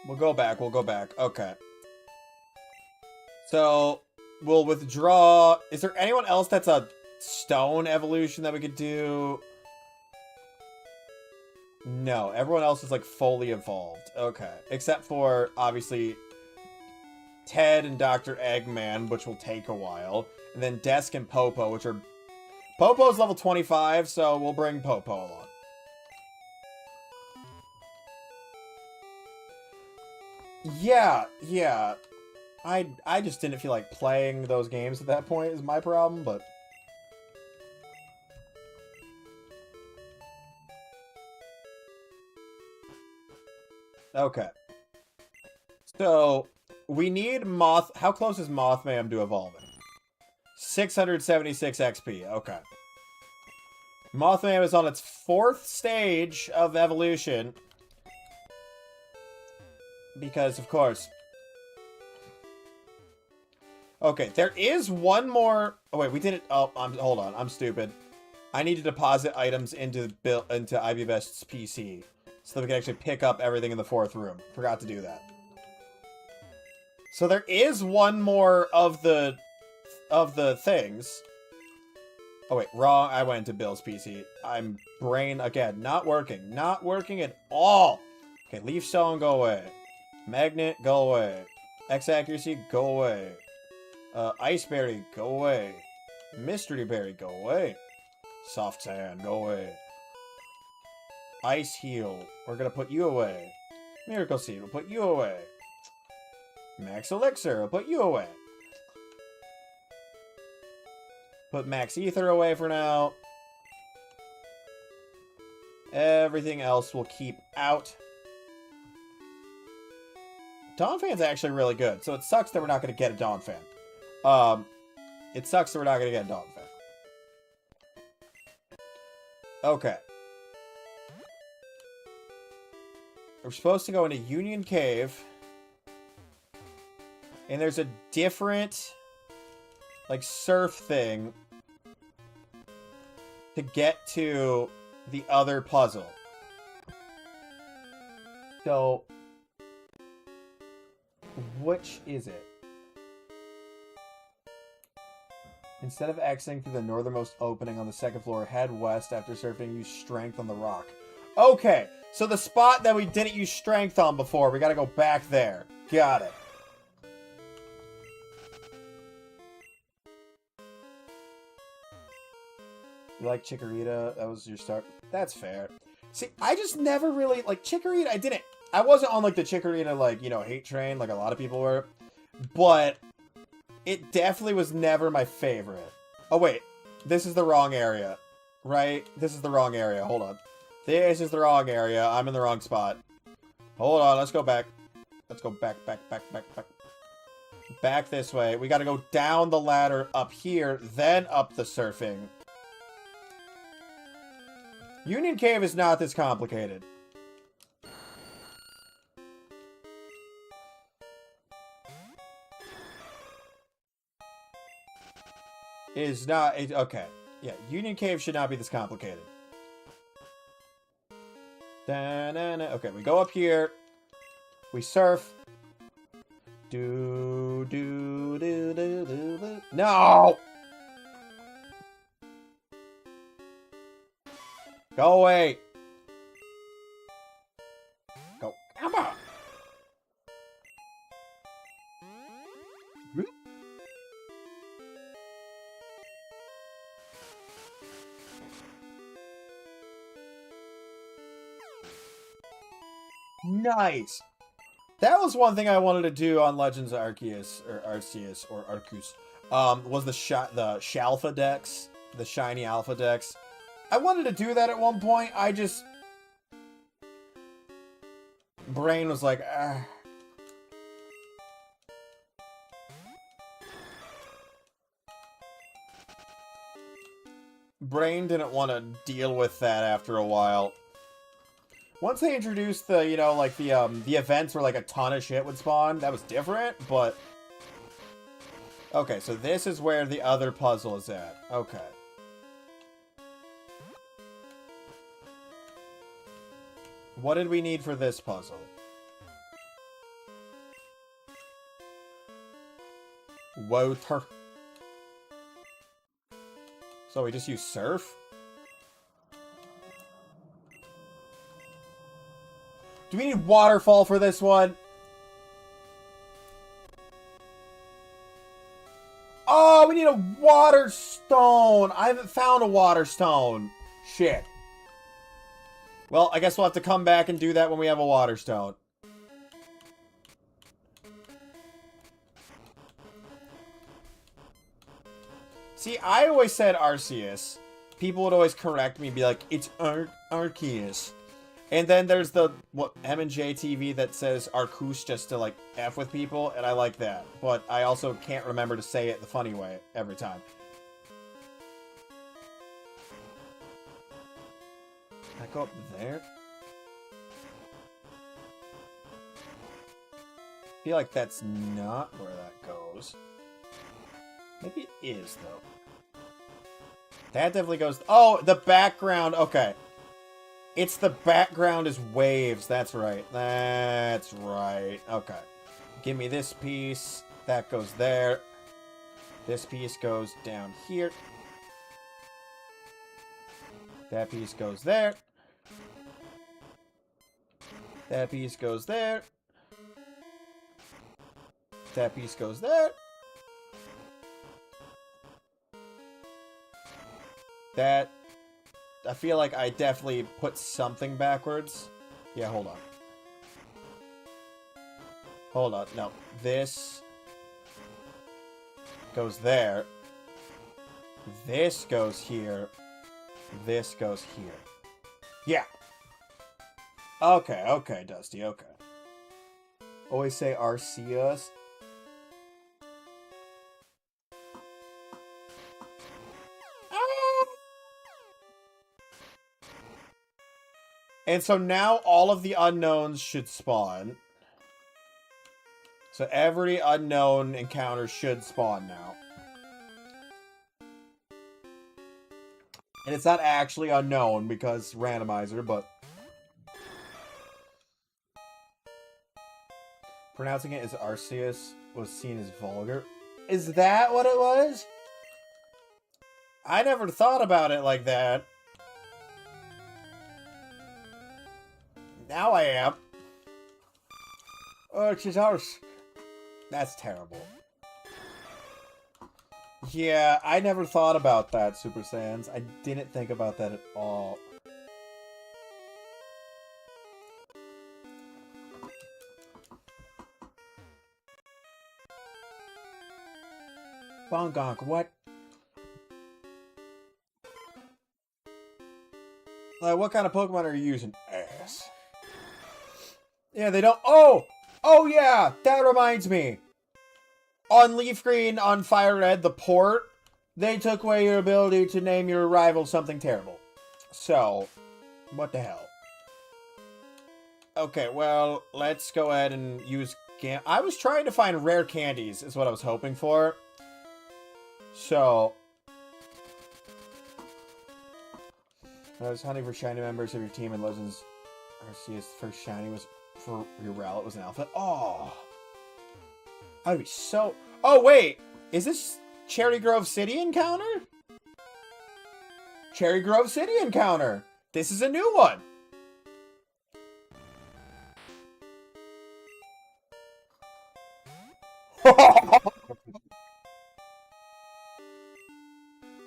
We'll go back. We'll go back. Okay. So, we'll withdraw... Is there anyone else that's a stone evolution that we could do? No. Everyone else is, like, fully evolved. Okay. Except for, obviously, Ted and Dr. Eggman, which will take a while. And then Desk and Popo, which are... Popo's level 25, so we'll bring Popo along. Yeah, yeah. I just didn't feel like playing those games at that point is my problem, but... Okay. So, we need How close is Mothman to evolving? 676 XP, okay. Mothman is on its 4th stage of evolution. Because, of course. Okay, there is one more... Oh, wait, we didn't... Oh, hold on. I'm stupid. I need to deposit items into Ivy Best's PC. So that we can actually pick up everything in the 4th room. Forgot to do that. So there is one more of the things. Oh, wait. Wrong. I went to Bill's PC. I'm brain, again, not working. Not working at all. Okay, Leaf Stone, go away. Magnet, go away. X Accuracy, go away. Ice Berry, go away. Mystery Berry, go away. Soft Sand, go away. Ice Heal, we're gonna put you away. Miracle Seed, we'll put you away. Max Elixir, we'll put you away. Put Max Ether away for now. Everything else we'll keep out. Donphan's actually really good, so it sucks that we're not going to get a Donphan. It sucks that we're not going to get a Donphan. Okay. We're supposed to go into Union Cave. And there's a different like, surf thing to get to the other puzzle. So, which is it? Instead of exiting through the northernmost opening on the second floor, head west after surfing. Use strength on the rock. Okay, so the spot that we didn't use strength on before, we gotta go back there. Got it. You like Chikorita? That was your start. That's fair. See, I just never really, like, Chikorita, I wasn't on, like, the Chikorita, like, you know, hate train, like a lot of people were. But it definitely was never my favorite. Oh, wait. This is the wrong area. Right? This is the wrong area. Hold on. This is the wrong area. I'm in the wrong spot. Hold on. Let's go back. Let's go back. Back this way. We gotta go down the ladder up here, then up the surfing. Union Cave is not this complicated. It is not... okay. Yeah, Union Cave should not be this complicated. Okay, we go up here. We surf. Do. No! Go away. Go. Come on. Nice. That was one thing I wanted to do on Legends of Arceus, or Arceus, or Arceus. Was the Shalfa Dex, the shiny Alpha Dex. I wanted to do that at one point. I just... brain was like, ah. Brain didn't want to deal with that after a while. Once they introduced the, you know, like, the events where, like, a ton of shit would spawn, that was different, but... okay, so this is where the other puzzle is at. Okay. What did we need for this puzzle? Water. So we just use surf? Do we need waterfall for this one? Oh, we need a water stone. I haven't found a water stone. Shit. Well, I guess we'll have to come back and do that when we have a water stone. See, I always said Arceus. People would always correct me and be like, it's Arceus. And then there's the M&J TV that says Arceus just to, like, F with people, and I like that. But I also can't remember to say it the funny way every time. Can I go up there? I feel like that's not where that goes. Maybe it is, though. That definitely goes... oh, the background. Okay. It's the background is waves. That's right. That's right. Okay. Give me this piece. That goes there. This piece goes down here. That piece goes there. That piece goes there. That piece goes there. That... I feel like I definitely put something backwards. Yeah, hold on. Hold on. No. This goes there. This goes here. This goes here. Yeah. Okay, okay, Dusty, okay. Always say Arceus. And so now all of the unknowns should spawn. So every unknown encounter should spawn now. And it's not actually unknown because randomizer, but... Pronouncing it as Arceus was seen as vulgar. Is that what it was? I never thought about it like that. Now I am. Oh, it's ours. That's terrible. Yeah, I never thought about that, Super Saiyans. I didn't think about that at all. Bongonk, what? Like, what kind of Pokemon are you using? Ass. Yeah, they don't... Oh! Oh, yeah! That reminds me. On Leaf Green, on Fire Red, the port, they took away your ability to name your rival something terrible. So, what the hell? Okay, well, let's go ahead and use... I was trying to find rare candies, is what I was hoping for. So... I was hunting for shiny members of your team in Legends Arceus. First shiny was for Urel. It was an alpha. Oh! I'd be so... Oh, wait! Is this Cherry Grove City encounter? Cherry Grove City encounter! This is a new one!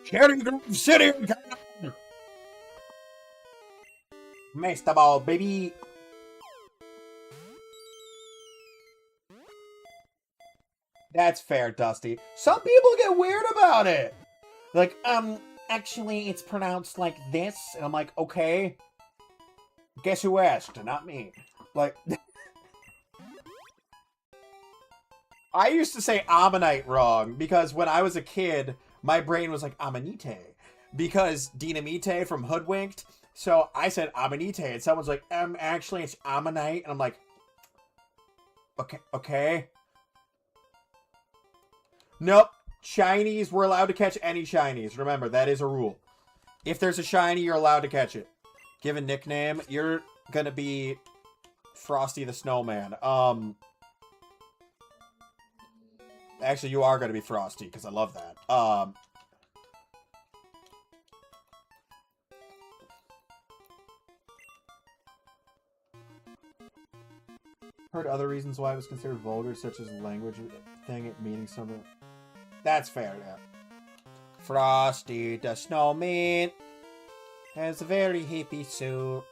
Cherry Grove City encounter! Master Ball, baby! That's fair, Dusty. Some people get weird about it. Like, actually, it's pronounced like this. And I'm like, okay. Guess who asked? Not me. Like, I used to say Ammonite wrong because when I was a kid, my brain was like Amanite. Because Dinamite from Hoodwinked. So I said Amanite, and someone's like, actually, it's Ammonite. And I'm like, okay. Nope. Shinies, we're allowed to catch any shinies. Remember, that is a rule. If there's a shiny, you're allowed to catch it. Give a nickname, you're gonna be Frosty the Snowman. Actually, you are gonna be Frosty, because I love that. Heard other reasons why it was considered vulgar, such as language thing, it meaning something. That's fair, yeah. Frosty the Snowman has a very hippie suit.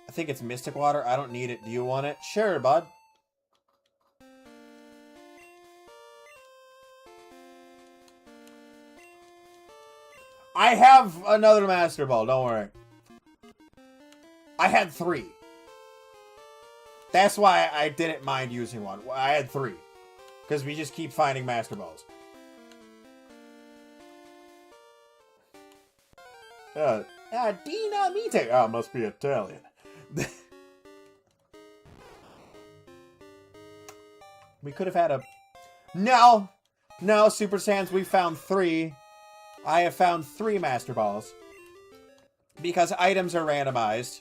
I think it's Mystic Water. I don't need it. Do you want it? Sure, bud. I have another Master Ball, don't worry. I had 3. That's why I didn't mind using one. I had 3. Because we just keep finding Master Balls. Dinamite. Oh, must be Italian. We could have had a... No, Super Saiyans, we found 3. I have found 3 Master Balls. Because items are randomized.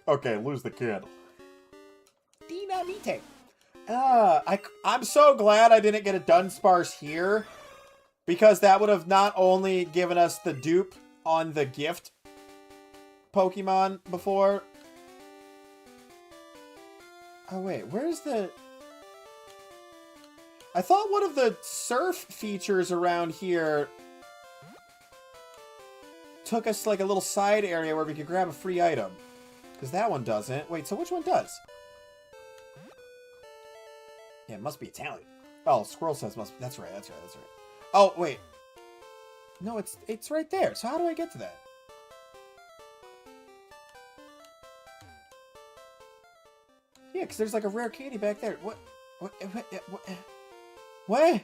Okay, lose the kid. Dinamite. I'm so glad I didn't get a Dunsparce here. Because that would have not only given us the dupe on the gift Pokemon before. Oh, wait. Where's the... I thought one of the surf features around here took us to like a little side area where we could grab a free item. Because that one doesn't. Wait, so which one does? Yeah, it must be Italian. Oh, Squirrel says must be. That's right. Oh, wait. No, it's right there. So how do I get to that? Yeah, because there's like a rare candy back there. What? What?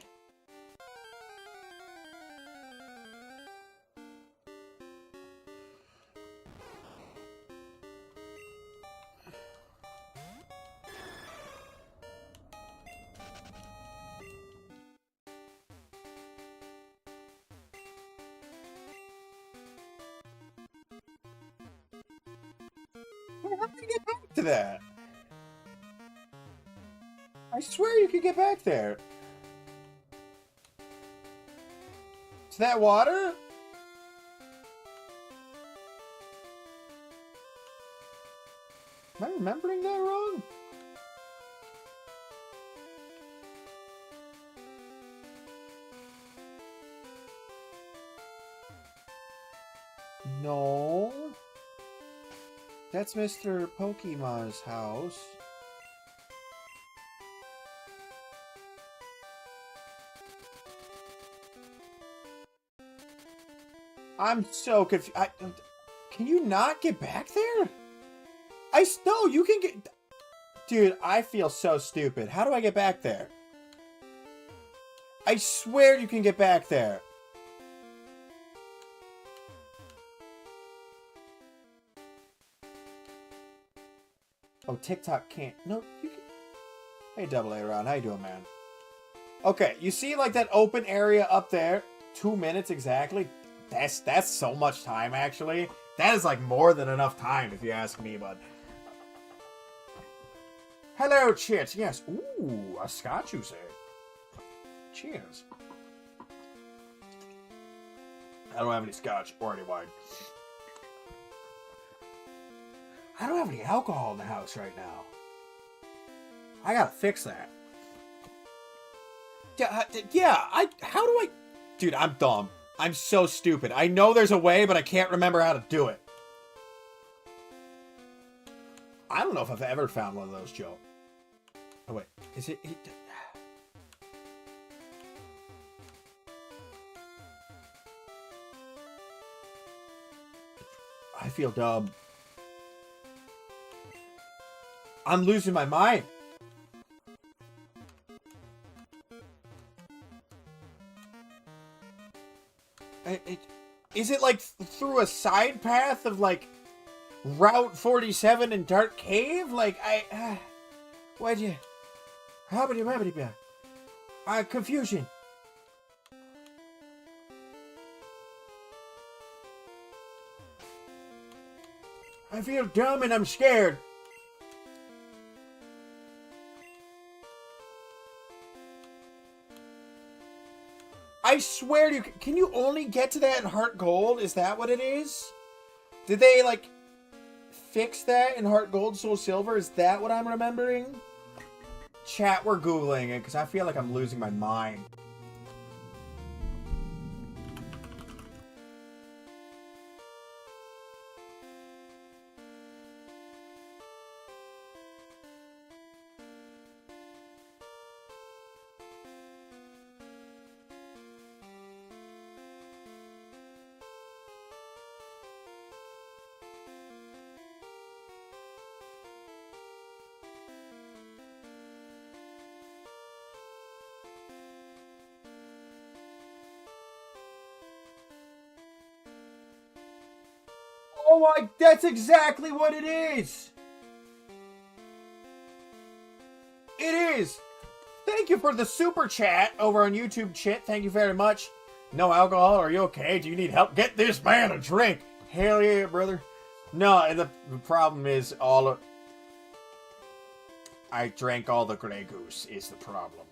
How do you get back to that? I swear you could get back there. To that water? Am I remembering that wrong? No. That's Mr. Pokemon's house. I'm so confused. Can you not get back there? No, you can get... Dude, I feel so stupid. How do I get back there? I swear you can get back there. Oh, TikTok can't. No, you can. Hey, Double A Ron, how you doing, man? Okay, you see like that open area up there? 2 minutes exactly. That's so much time, actually. That is like more than enough time, if you ask me, bud. Hello, Chit. Yes. Ooh, a scotch, you say? Cheers. I don't have any scotch or any wine. I don't have any alcohol in the house right now. I gotta fix that. How do I... Dude, I'm dumb. I'm so stupid. I know there's a way, but I can't remember how to do it. I don't know if I've ever found one of those, Joe. Oh, wait. Is it... I feel dumb. I'm losing my mind. Is it like through a side path of like Route 47 and Dark Cave? Like why'd you? How many? Confusion. I feel dumb and I'm scared. I swear to you, can you only get to that in Heart Gold? Is that what it is? Did they, like, fix that in Heart Gold, Soul Silver? Is that what I'm remembering? Chat, we're Googling it, because I feel like I'm losing my mind. Oh my, that's exactly what it is! It is! Thank you for the super chat over on YouTube, Chit. Thank you very much. No alcohol, are you okay? Do you need help? Get this man a drink! Hell yeah, brother. No, and the problem is I drank all the Grey Goose is the problem.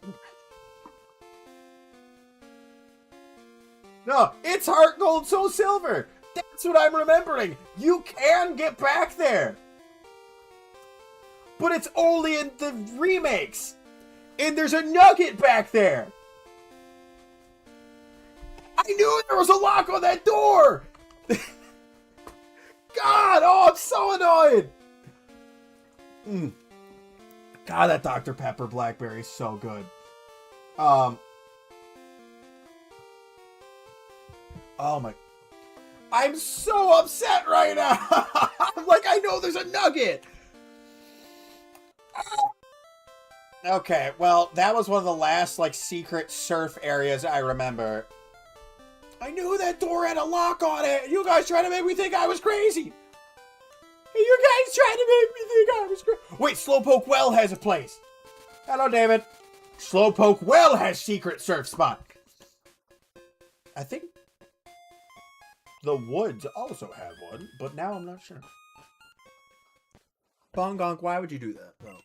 No, it's Heart Gold, Soul Silver! That's what I'm remembering. You can get back there. But it's only in the remakes. And there's a nugget back there. I knew there was a lock on that door. God, oh, I'm so annoyed. God, that Dr. Pepper Blackberry is so good. Oh my... I'm so upset right now. I'm like, I know there's a nugget. Okay, well, that was one of the last, like, secret surf areas I remember. I knew that door had a lock on it. You guys trying to make me think I was crazy. You guys trying to make me think I was crazy. Wait, Slowpoke Well has a place. Hello, David. Slowpoke Well has secret surf spot. I think the woods also have one, but now I'm not sure. Bongonk, why would you do that, though?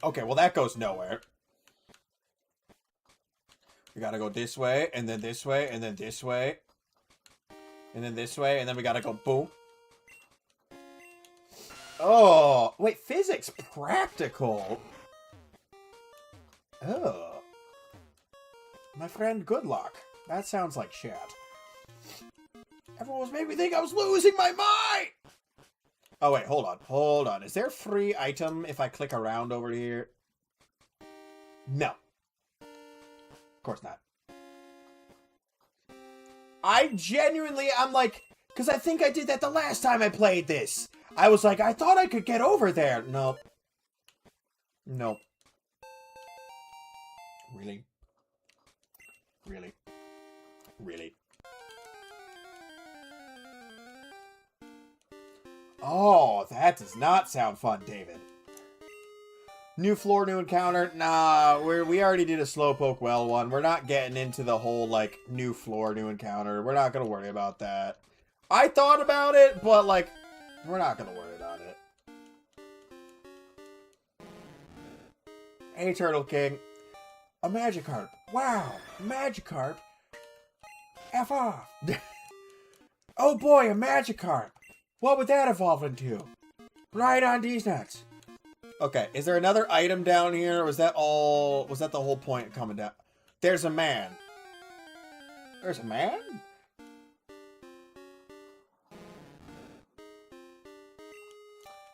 Okay, well, that goes nowhere. We gotta go this way, and then this way, and then this way. And then this way, and then we gotta go boom. Oh, wait, physics practical. Oh. My friend, good luck. That sounds like shit. Everyone was making me think I was losing my mind! Oh, wait, hold on. Hold on. Is there a free item if I click around over here? No. Of course not. I'm like, because I think I did that the last time I played this. I was like, I thought I could get over there. Nope. Nope. Really? Really? Really? Oh, that does not sound fun, David. New floor, new encounter. Nah, we already did a slowpoke well one. We're not getting into the whole, like, new floor, new encounter. We're not going to worry about that. I thought about it, but, like, we're not going to worry about it. Hey, Turtle King. A Magikarp. Wow, Magikarp. F off. Oh boy, a Magikarp. What would that evolve into? Right on these nuts. Okay, is there another item down here? Or was that all... Was that the whole point of coming down? There's a man. There's a man?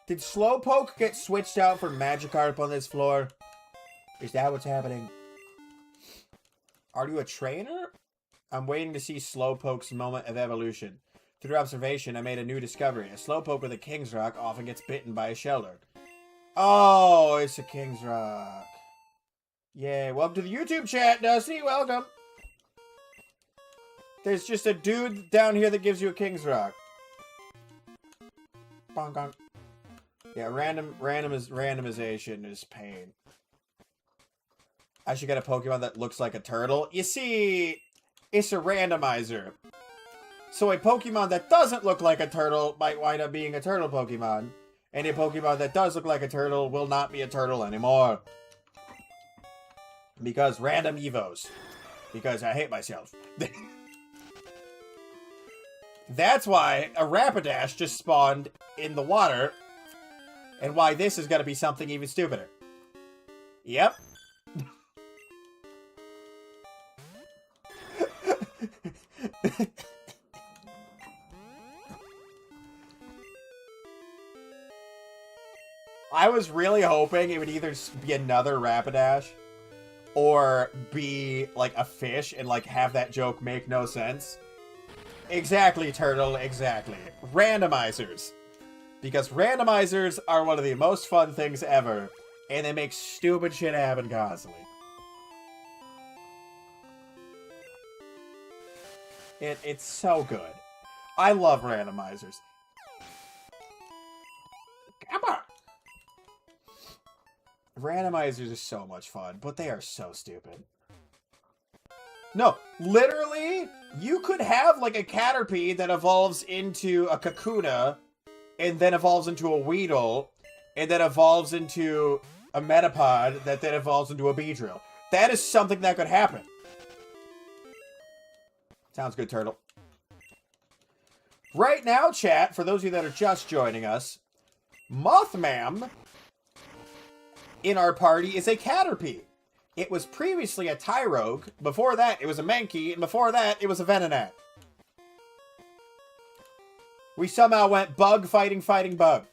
Did Slowpoke get switched out for Magikarp on this floor? Is that what's happening? Are you a trainer? I'm waiting to see Slowpoke's moment of evolution. Through observation, I made a new discovery. A Slowpoke with a King's Rock often gets bitten by a Shelder. Oh, it's a King's Rock. Yay. Welcome to the YouTube chat, Dusty. Welcome. There's just a dude down here that gives you a King's Rock. Bonk, bonk. Yeah, randomization is pain. I should get a Pokemon that looks like a turtle. You see, it's a randomizer. So a Pokemon that doesn't look like a turtle might wind up being a turtle Pokemon. And a Pokemon that does look like a turtle will not be a turtle anymore. Because random EVOS. Because I hate myself. That's why a Rapidash just spawned in the water. And why this is going to be something even stupider. Yep. I was really hoping it would either be another Rapidash or be like a fish and like have that joke make no sense. Exactly, Turtle, exactly. Randomizers. Because randomizers are one of the most fun things ever, and they make stupid shit happen constantly. It's so good. I love randomizers. Come on! Randomizers are so much fun, but they are so stupid. No, literally, you could have like a Caterpie that evolves into a Kakuna, and then evolves into a Weedle, and then evolves into a Metapod, that then evolves into a Beedrill. That is something that could happen. Sounds good, Turtle. Right now, chat, for those of you that are just joining us, Mothmam in our party is a Caterpie. It was previously a Tyrogue. Before that, it was a Mankey. And before that, it was a Venonat. We somehow went bug fighting bug.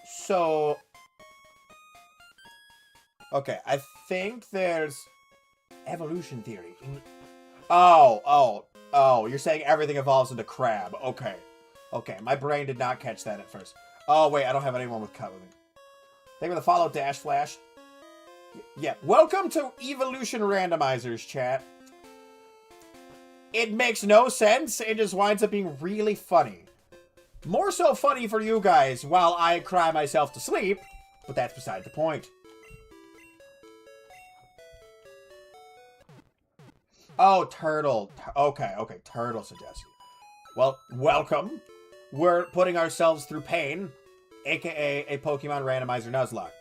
So... Okay, I think there's... Evolution theory. Oh, you're saying everything evolves into crab. Okay. Okay, my brain did not catch that at first. Oh, wait, I don't have anyone with cut with me. Thank you for the follow, Dash Flash. Yeah, welcome to Evolution Randomizers, chat. It makes no sense. It just winds up being really funny. More so funny for you guys while I cry myself to sleep, but that's beside the point. Oh, Turtle. Okay, Turtle suggestion. Well, welcome. We're putting ourselves through pain, aka a Pokemon Randomizer Nuzlocke.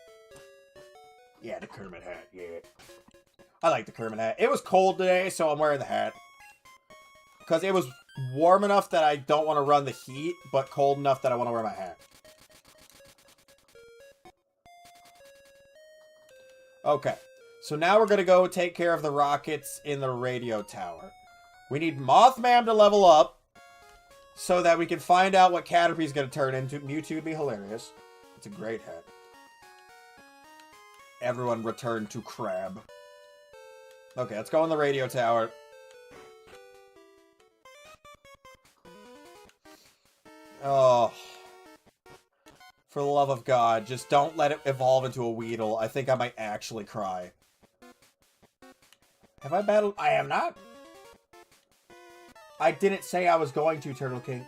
Yeah, the Kermit hat, yeah. I like the Kermit hat. It was cold today, so I'm wearing the hat. Because it was warm enough that I don't want to run the heat, but cold enough that I want to wear my hat. Okay, so now we're going to go take care of the rockets in the radio tower. We need Mothman to level up so that we can find out what Caterpie's going to turn into. Mewtwo would be hilarious. It's a great hat. Everyone return to Crab. Okay, let's go in the radio tower. Oh. For the love of God, just don't let it evolve into a Weedle. I think I might actually cry. Have I battled? I am not. I didn't say I was going to, Turtle King.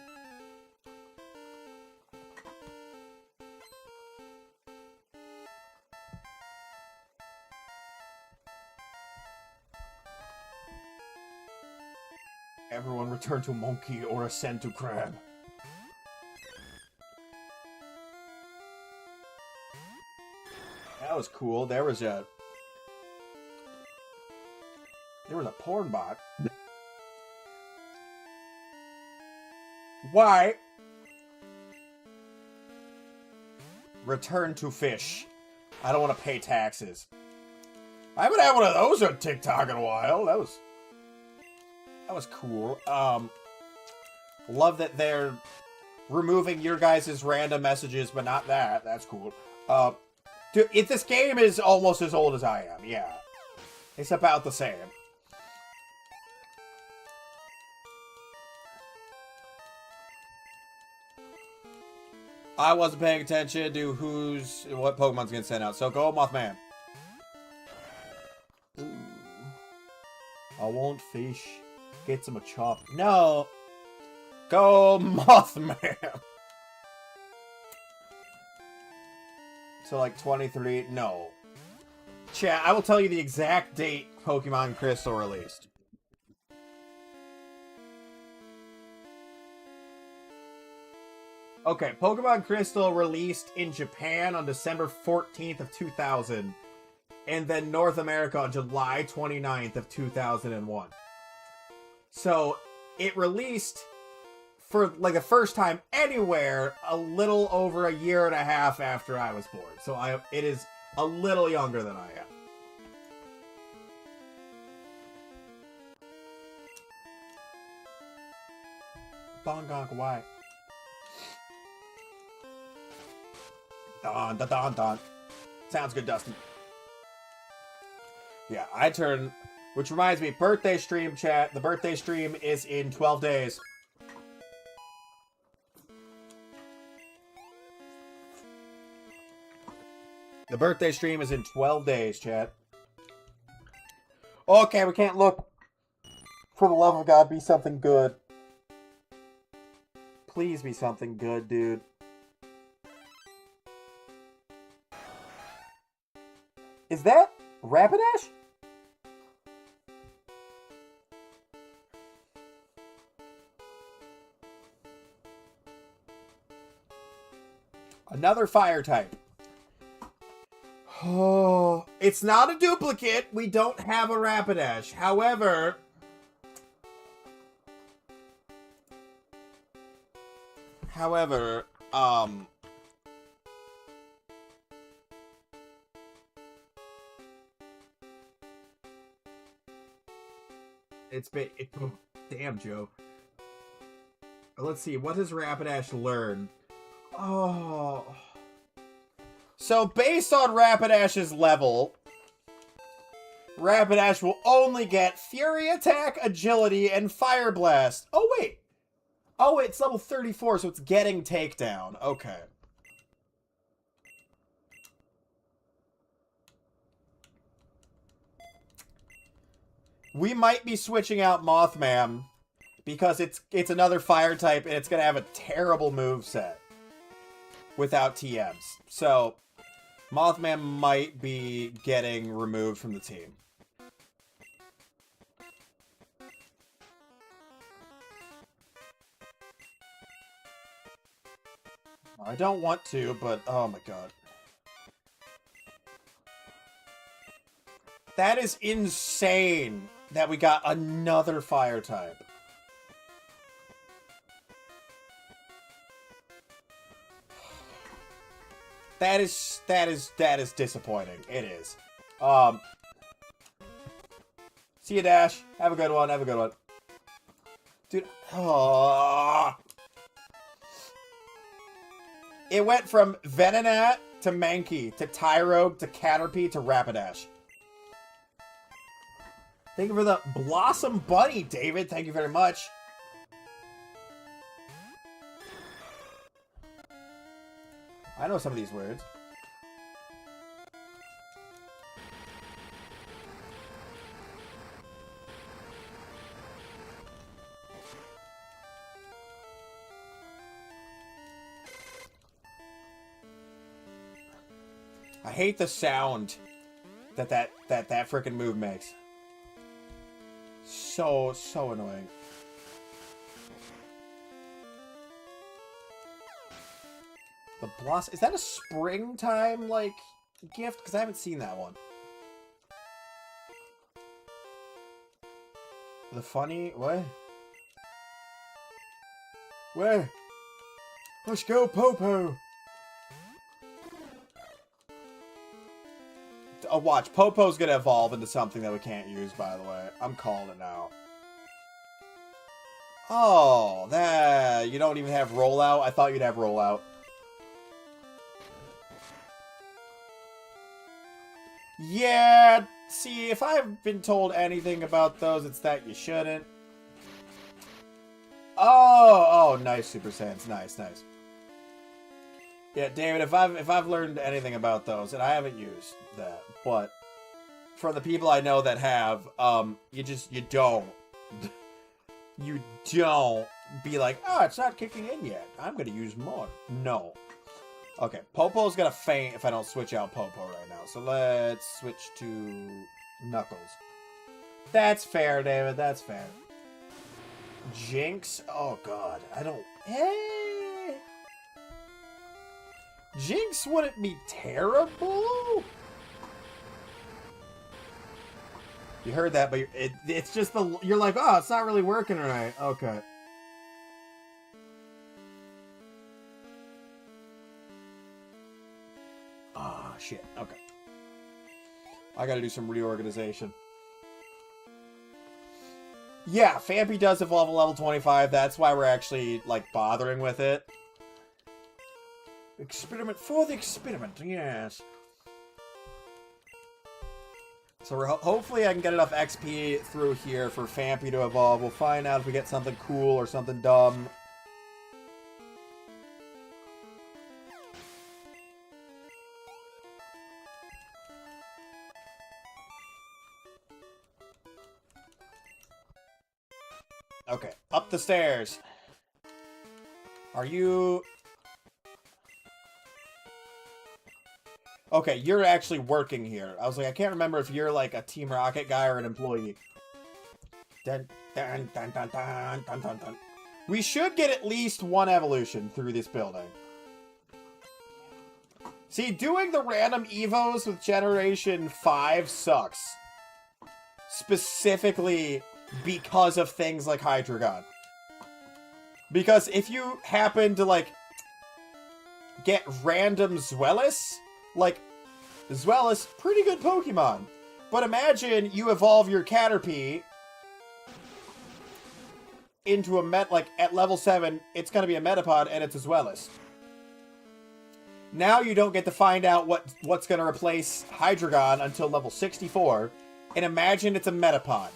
Everyone return to Monkey or ascend to Crab. That was cool. There was a porn bot. Why? Return to fish. I don't want to pay taxes. I haven't had one of those on TikTok in a while. That was cool. Love that they're removing your guys' random messages, but not that. That's cool. Dude, this game is almost as old as I am, yeah. It's about the same. I wasn't paying attention to what Pokemon's getting sent out, so go Mothman. Ooh. I want fish. Get some a chop. No! Go Mothman! So like 23, no. Chat, I will tell you the exact date Pokemon Crystal released. Okay, Pokemon Crystal released in Japan on December 14th of 2000. And then North America on July 29th of 2001. So, it released for like the first time anywhere a little over a year and a half after I was born. So it is a little younger than I am. Bongonk, why? Don, don, don, don. Sounds good, Dustin. Yeah, I turn... Which reminds me, birthday stream, chat. The birthday stream is in 12 days. The birthday stream is in 12 days, chat. Okay, we can't look. For the love of God, be something good. Please be something good, dude. Is that Rapidash? Another fire type. Oh, it's not a duplicate. We don't have a Rapidash. However, oh, damn, Joe. Let's see. What does Rapidash learn? Oh. So, based on Rapidash's level, Rapidash will only get Fury Attack, Agility, and Fire Blast. Oh, wait. Oh, it's level 34, so it's getting Takedown. Okay. We might be switching out Mothman because it's another fire type and it's going to have a terrible moveset without TMs. So, Mothman might be getting removed from the team. I don't want to, but oh my god. That is insane that we got another fire type. That is disappointing. It is. See you, Dash. Have a good one. Have a good one. Dude. Oh. It went from Venonat to Mankey to Tyrogue to Caterpie to Rapidash. Thank you for the Blossom Bunny, David. Thank you very much. I know some of these words. I hate the sound that frickin' move makes. So annoying. The Blossom... Is that a springtime, like, gift? Because I haven't seen that one. The funny... What? Where? Let's go, Popo! Oh, watch. Popo's gonna evolve into something that we can't use, by the way. I'm calling it now. Oh, that... You don't even have rollout? I thought you'd have rollout. Yeah, see, if I've been told anything about those, it's that you shouldn't. Oh, nice, Super Saiyans. Nice. Yeah, David, if I've learned anything about those, and I haven't used that, but from the people I know that have, you don't be like, oh, it's not kicking in yet. I'm gonna use more. No. Okay, Popo's gonna faint if I don't switch out Popo right now. So let's switch to Knuckles. That's fair, David. That's fair. Jinx? Oh, God. I don't... Hey! Jinx wouldn't be terrible? You heard that, but it's just the... You're like, oh, it's not really working right. Okay. Ah, shit. Okay. I gotta do some reorganization. Yeah, Phanpy does evolve at level 25. That's why we're actually, like, bothering with it. Experiment for the experiment, yes. So we're hopefully I can get enough XP through here for Phanpy to evolve. We'll find out if we get something cool or something dumb. Okay, up the stairs. Are you... Okay, you're actually working here. I was like, I can't remember if you're like a Team Rocket guy or an employee. Dun, dun, dun, dun, dun, dun, dun, dun. We should get at least one evolution through this building. See, doing the random EVOs with Generation 5 sucks. Specifically... because of things like Hydreigon. Because if you happen to, like, get random Zweilous, like, Zweilous, pretty good Pokemon. But imagine you evolve your Caterpie into a like, at level 7, it's going to be a Metapod, and it's a Zweilous. Now you don't get to find out what's going to replace Hydreigon until level 64, and imagine it's a Metapod.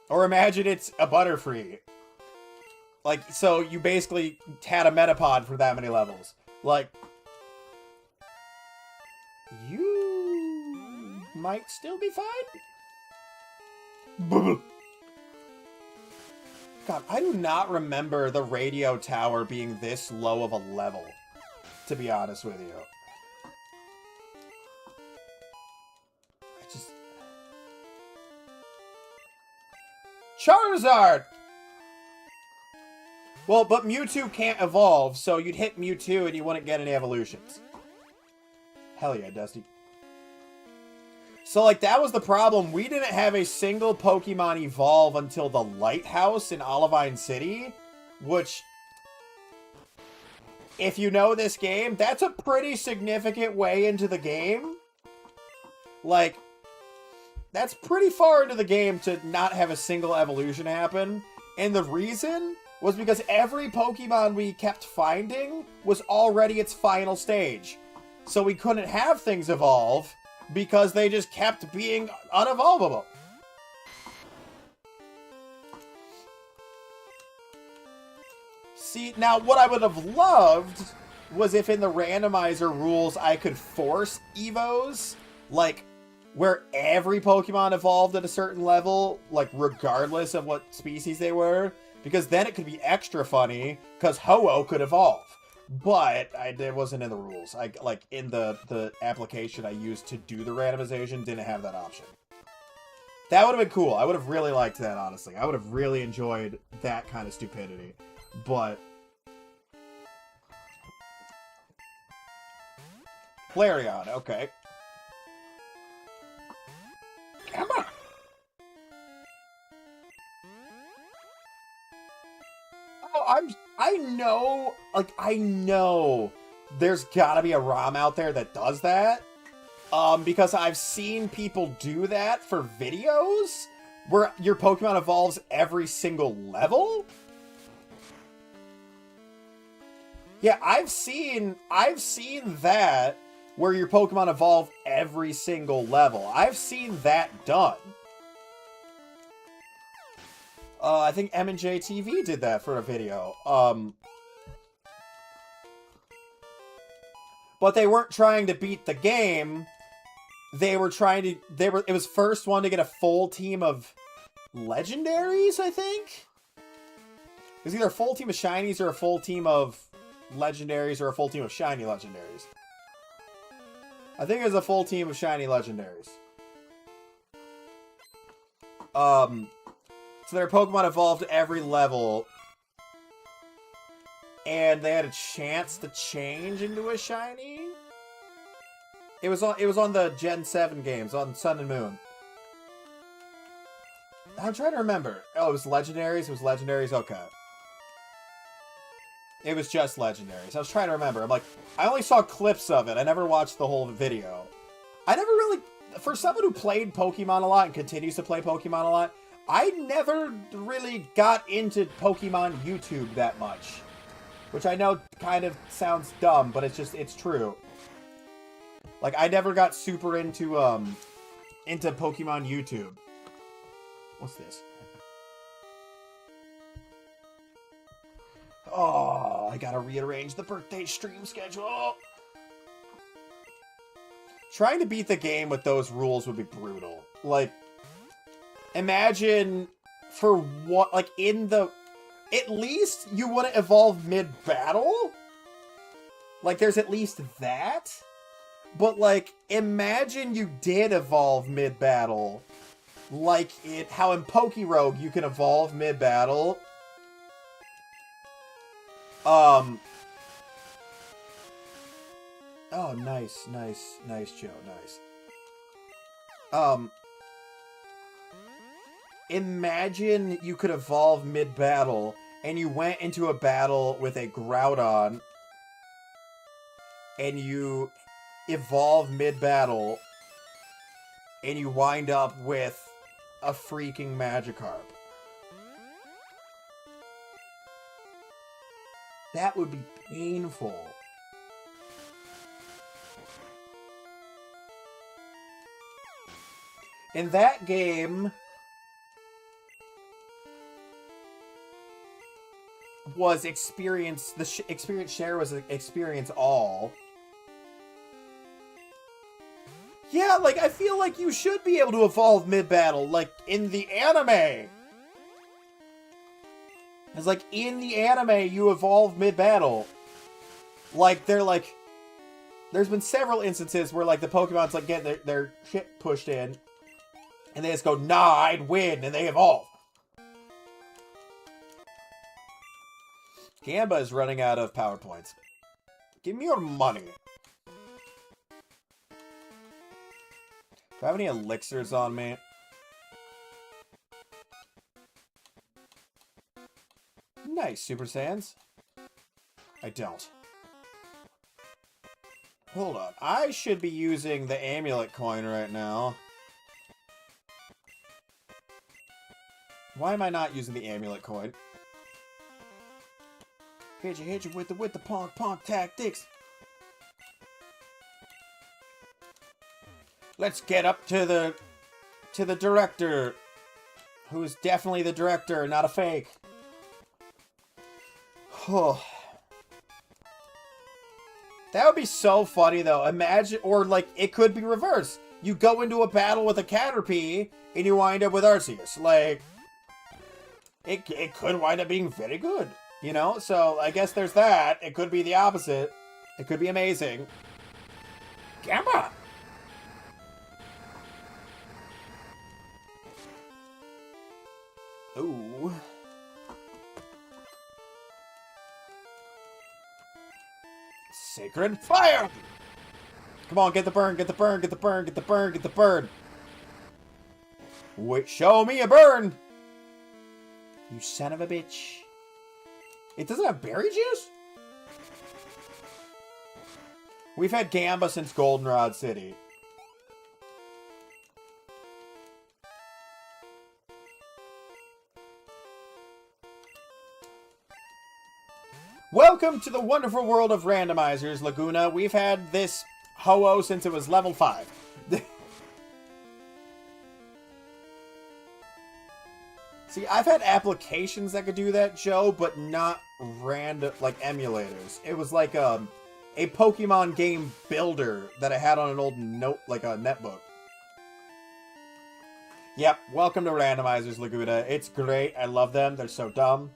Or imagine it's a Butterfree. Like, so you basically had a Metapod for that many levels. Like, you might still be fine? God, I do not remember the radio tower being this low of a level, to be honest with you. Charizard! Well, but Mewtwo can't evolve, so you'd hit Mewtwo and you wouldn't get any evolutions. Hell yeah, Dusty. So, like, that was the problem. We didn't have a single Pokemon evolve until the Lighthouse in Olivine City, which, if you know this game, that's a pretty significant way into the game. Like, that's pretty far into the game to not have a single evolution happen. And the reason was because every Pokemon we kept finding was already its final stage. So we couldn't have things evolve because they just kept being unevolvable. See, now what I would have loved was if in the randomizer rules I could force EVOS, like, where every Pokemon evolved at a certain level, like, regardless of what species they were, because then it could be extra funny, because Ho-Oh could evolve. But it wasn't in the rules. Like, in the application I used to do the randomization, didn't have that option. That would have been cool. I would have really liked that, honestly. I would have really enjoyed that kind of stupidity. But Flareon, okay. Come on. Oh, I know there's gotta be a ROM out there that does that. Because I've seen people do that for videos where your Pokemon evolves every single level. Yeah, I've seen that where your Pokemon evolve every single level. I've seen that done. I think M&J TV did that for a video. But they weren't trying to beat the game. They were trying to... It was first one to get a full team of legendaries, I think? It was either a full team of shinies or a full team of legendaries or a full team of shiny legendaries. I think it was a full team of shiny legendaries. So their Pokemon evolved at every level. And they had a chance to change into a shiny? It was on the Gen 7 games, on Sun and Moon. I'm trying to remember. Oh, it was legendaries? It was legendaries? Okay. It was just legendaries. I was trying to remember. I'm like, I only saw clips of it. I never watched the whole video. I never really... For someone who played Pokemon a lot and continues to play Pokemon a lot, I never really got into Pokemon YouTube that much. Which I know kind of sounds dumb, but it's true. Like, I never got super into Pokemon YouTube. What's this? Oh, I gotta rearrange the birthday stream schedule. Trying to beat the game with those rules would be brutal. Like, imagine for what, like, in the... At least you wouldn't evolve mid-battle? Like, there's at least that? But, like, imagine you did evolve mid-battle. Like, how in Pokerogue you can evolve mid-battle. Oh, nice, Joe, nice. Imagine you could evolve mid-battle, and you went into a battle with a Groudon, and you evolve mid-battle, and you wind up with a freaking Magikarp. That would be painful. In that game... was experience, the experience share was experience all. Yeah, like, I feel like you should be able to evolve mid-battle, like, in the anime. It's like, in the anime, you evolve mid-battle. Like, they're like... There's been several instances where, like, the Pokemon's, like, getting their shit pushed in, and they just go, nah, I'd win, and they evolve. Gamba is running out of PowerPoints. Give me your money. Do I have any elixirs on me? Nice, Super Saiyans. I don't. Hold on. I should be using the amulet coin right now. Why am I not using the amulet coin? Hit you with the punk tactics. Let's get up to the director, who is definitely the director, not a fake. That would be so funny, though. Imagine, or like, it could be reversed. You go into a battle with a Caterpie, and you wind up with Arceus. Like, it could wind up being very good, you know? So, I guess there's that. It could be the opposite. It could be amazing. Gamba! Ooh. Sacred fire! Come on, get the burn, get the burn, get the burn, get the burn, get the burn. Wait, show me a burn! You son of a bitch. It doesn't have berry juice? We've had Gamba since Goldenrod City. Welcome to the wonderful world of randomizers, Laguna. We've had this ho-oh since it was level 5. See, I've had applications that could do that, Joe, but not random, like, emulators. It was like a Pokemon game builder that I had on an old note, like a netbook. Yep, welcome to randomizers, Laguna. It's great. I love them. They're so dumb.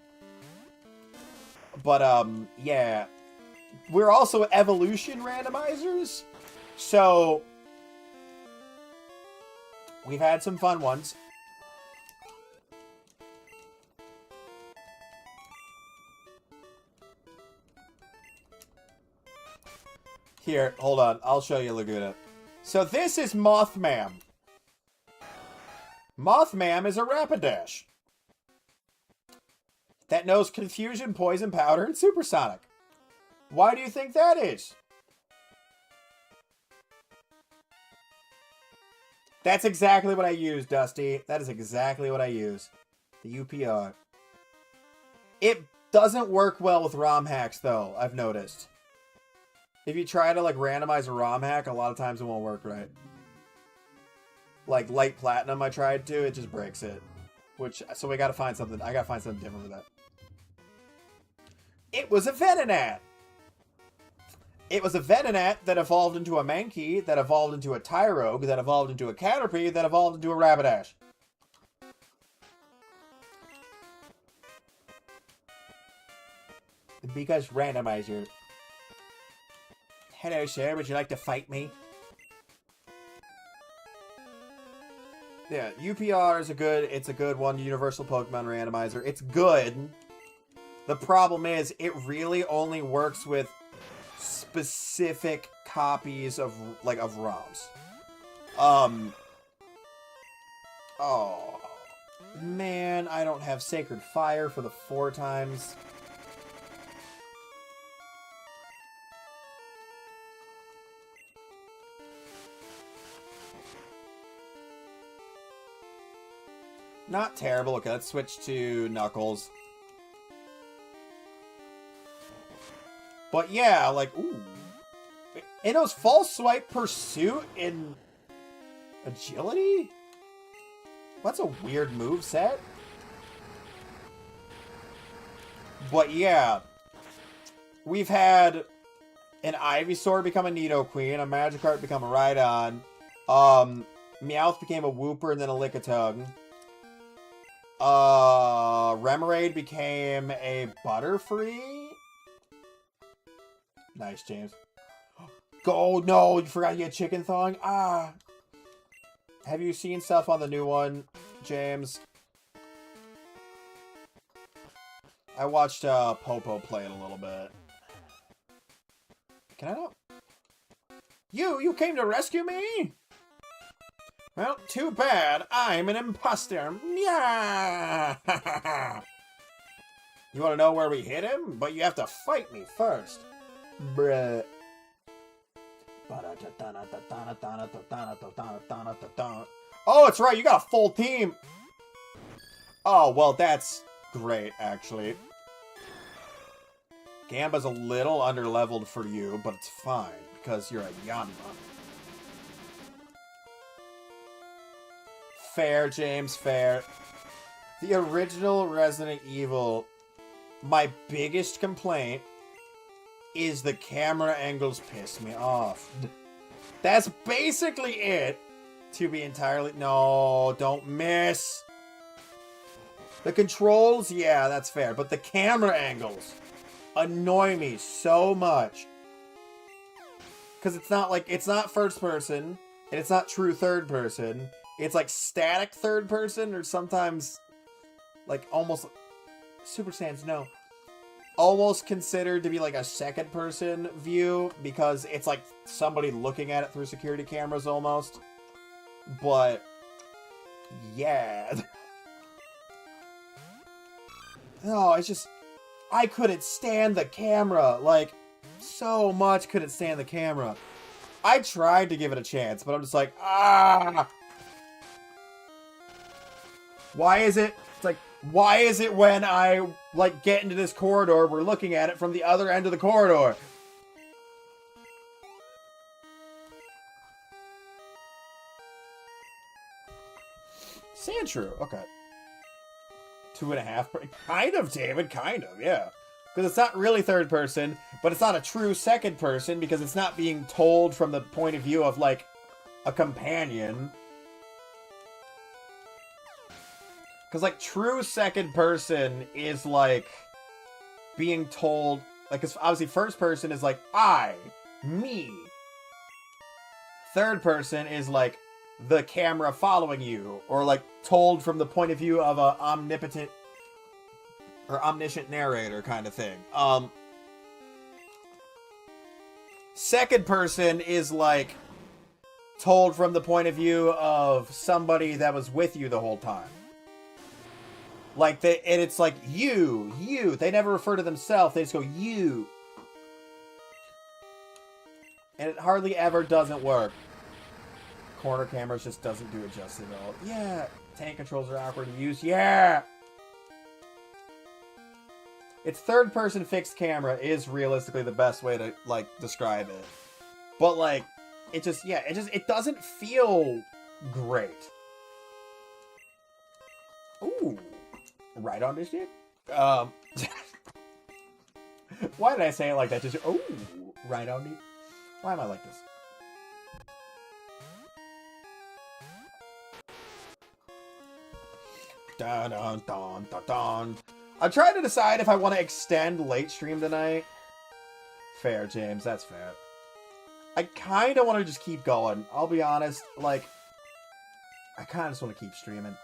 But, yeah. We're also evolution randomizers. So, we've had some fun ones. Here, hold on. I'll show you, Laguna. So this is Mothman. Mothman is a Rapidash that knows Confusion, Poison Powder, and Supersonic. Why do you think that is? That's exactly what I use, Dusty. That is exactly what I use. The UPR. It doesn't work well with ROM hacks, though, I've noticed. If you try to, like, randomize a ROM hack, a lot of times it won't work right. Like, Light Platinum I tried to, it just breaks it. So we gotta find something, I gotta find something different with that. It was a Venonat! It was a Venonat that evolved into a Mankey, that evolved into a Tyrogue, that evolved into a Caterpie, that evolved into a Rapidash. Because randomizer. Hello, sir. Would you like to fight me? Yeah, UPR is it's a good one. Universal Pokemon Randomizer. It's good. The problem is, it really only works with specific copies of ROMs. Oh. Man, I don't have Sacred Fire for the 4 times. Not terrible. Okay, let's switch to Knuckles. But yeah, like, ooh. It knows False Swipe, Pursuit, and Agility? That's a weird move set. But yeah. We've had an Ivysaur become a Nidoqueen, a Magikarp become a Rhydon, Meowth became a Wooper and then a Lickitung. Remoraid became a Butterfree. Nice, James. Oh, no, you forgot you had Chicken Thong? Ah. Have you seen stuff on the new one, James? I watched Popo play it a little bit. Can I not? You came to rescue me? Well, too bad. I'm an imposter. Yeah. You want to know where we hit him? But you have to fight me first. Bruh. Oh, it's right. You got a full team. Oh, well, that's great, actually. Gamba's a little underleveled for you, but it's fine, because you're a Yanma. Fair, James, fair. The original Resident Evil, my biggest complaint is the camera angles piss me off. That's basically it, to be entirely... No, don't miss. The controls, yeah, that's fair, but the camera angles annoy me so much. Because it's not like, it's not first person, and it's not true third person. It's like static third person, or sometimes like almost, Super Saiyans, no. Almost considered to be like a second person view, because it's like somebody looking at it through security cameras almost. But, yeah. No, it's just, I couldn't stand the camera. Like, so much couldn't stand the camera. I tried to give it a chance, but I'm just like, ah! Why is it, it's like, why is it when I, like, get into this corridor, we're looking at it from the other end of the corridor? Sandshrew, okay. 2.5, kind of, David, kind of, yeah. Because it's not really third person, but it's not a true second person, because it's not being told from the point of view of, like, a companion. Because, like, true second person is, like, being told... Like, cause obviously first person is, like, I, me. Third person is, like, the camera following you. Or, like, told from the point of view of a omnipotent... or omniscient narrator kind of thing. Second person is, like, told from the point of view of somebody that was with you the whole time. Like, and it's like, you. They never refer to themselves. They just go, you. And it hardly ever doesn't work. Corner cameras just doesn't do it justice at all. Yeah. Tank controls are awkward to use. Yeah. Its third-person fixed camera is realistically the best way to, like, describe it. But, like, it just, yeah, it doesn't feel great. Ooh. Right on this shit? Why did I say it like that? Just, oh, right on me. Why am I like this? Dun dun dun dun dun. I'm trying to decide if I want to extend late stream tonight. Fair, James. That's fair. I kind of want to just keep going. I'll be honest. Like, I kind of just want to keep streaming.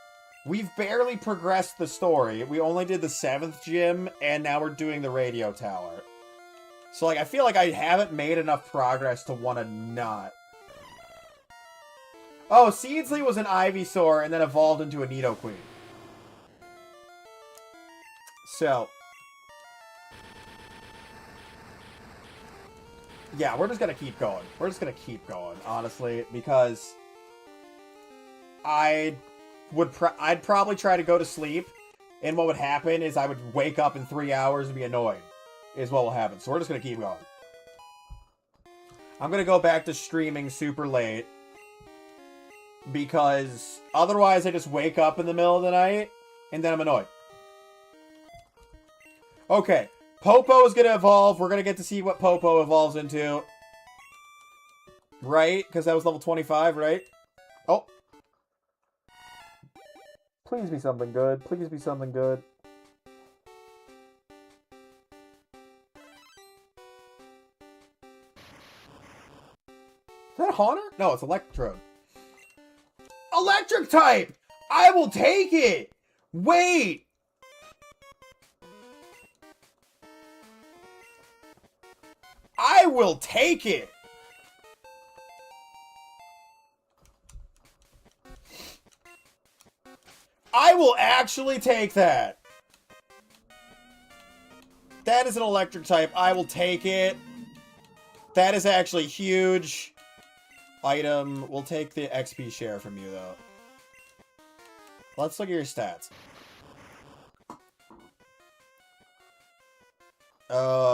We've barely progressed the story. We only did the 7th gym, and now we're doing the radio tower. So, like, I feel like I haven't made enough progress to want to not. Oh, Seedsley was an Ivysaur and then evolved into a Nidoqueen. So. Yeah, we're just gonna keep going. We're just gonna keep going, honestly, because I'd probably try to go to sleep, and what would happen is I would wake up in 3 hours and be annoyed, is what will happen. So we're just gonna keep going. I'm gonna go back to streaming super late, because otherwise I just wake up in the middle of the night, and then I'm annoyed. Okay, Popo is gonna evolve. We're gonna get to see what Popo evolves into. Right? Because that was level 25, right? Oh. Please be something good. Please be something good. Is that a Haunter? No, it's Electrode. Electric type! I will take it! Wait! will take it. I will actually take that. That is an electric type. I will take it. That is actually huge. Item. We'll take the XP share from you, though. Let's look at your stats.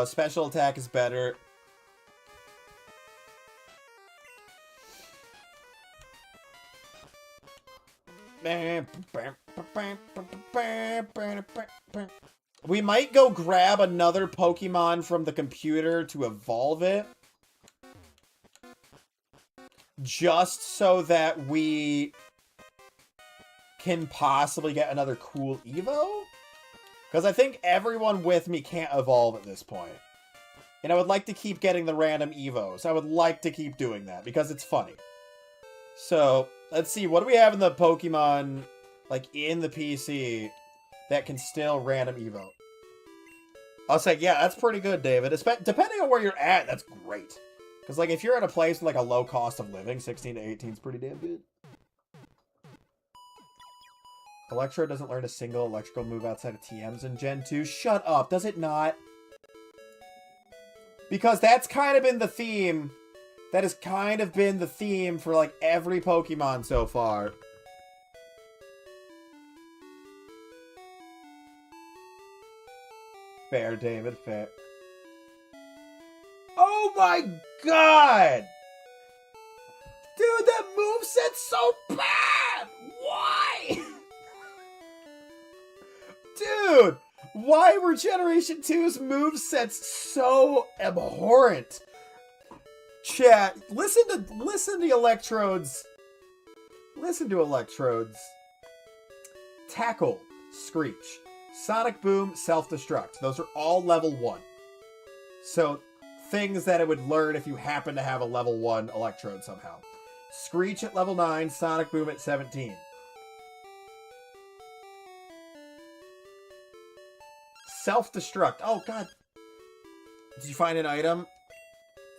Special attack is better. We might go grab another Pokemon from the computer to evolve it. Just so that we can possibly get another cool Evo? Because I think everyone with me can't evolve at this point. And I would like to keep getting the random Evos. I would like to keep doing that because it's funny. So, let's see. What do we have in the Pokemon, like, in the PC that can still random Evo? I'll say, yeah, that's pretty good, David. Depending on where you're at, that's great. Because, like, if you're at a place with, like, a low cost of living, 16 to 18 is pretty damn good. Electro doesn't learn a single electrical move outside of TMs in Gen 2. Shut up, does it not? Because that's kind of been the theme. That has kind of been the theme for, like, every Pokemon so far. Fair, David, fair. Oh my god! Dude, that moveset's so bad! Why? Dude, why were Generation 2's movesets so abhorrent? Chat, listen to Electrode's. Listen to Electrode's. Tackle, Screech, Sonic Boom, Self-Destruct. Those are all level 1. So, things that it would learn if you happen to have a level 1 Electrode somehow. Screech at level 9, Sonic Boom at 17. Self-Destruct. Oh, God. Did you find an item?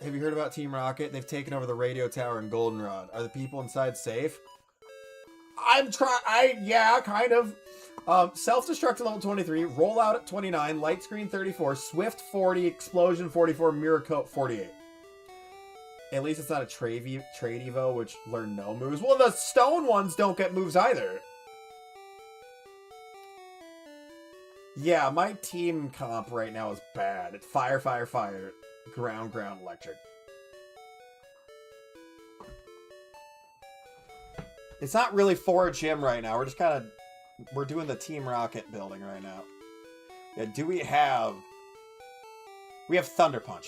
Have you heard about Team Rocket? They've taken over the radio tower in Goldenrod. Are the people inside safe? Yeah, kind of. Self-Destruct at level 23, Rollout at 29, Light Screen 34, Swift 40, Explosion 44, Mirror Coat 48. At least it's not a Trade Evo, which learn no moves. Well, the stone ones don't get moves either. Yeah, my team comp right now is bad. It's fire, fire, fire. Ground, ground, electric. It's not really for a gym right now. We're just kind of... We're doing the Team Rocket building right now. Yeah, do we have... We have Thunder Punch.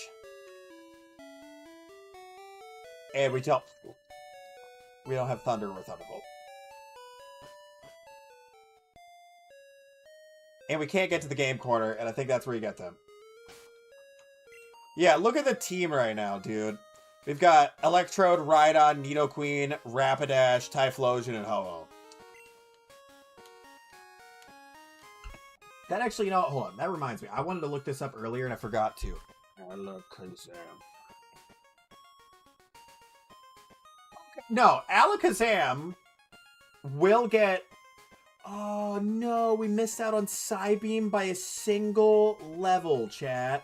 And we don't... We don't have Thunder or Thunderbolt. And we can't get to the game corner, and I think that's where you get them. Yeah, look at the team right now, dude. We've got Electrode, Rhydon, Nidoqueen, Rapidash, Typhlosion, and Ho-Oh. That actually, you know, hold on. That reminds me. I wanted to look this up earlier, and I forgot to. Alakazam. No, Alakazam will get... Oh, no. We missed out on Psybeam by a single level, chat.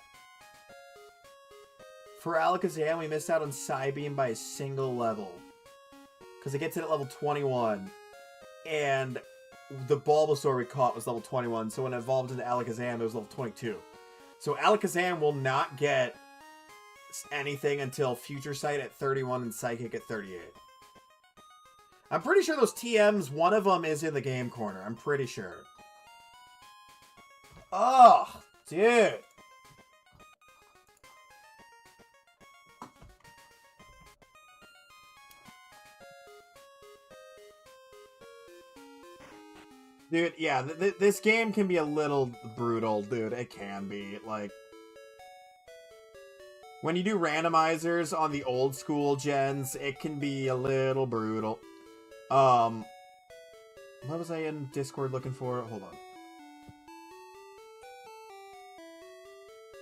For Alakazam, we missed out on Psybeam by a single level. Because it gets it at level 21. And the Bulbasaur we caught was level 21. So when it evolved into Alakazam, it was level 22. So Alakazam will not get anything until Future Sight at 31 and Psychic at 38. I'm pretty sure those TMs, one of them is in the game corner. I'm pretty sure. Oh, dude. Dude, yeah, this game can be a little brutal, dude. It can be. Like, when you do randomizers on the old school gens, it can be a little brutal. What was I in Discord looking for? Hold on.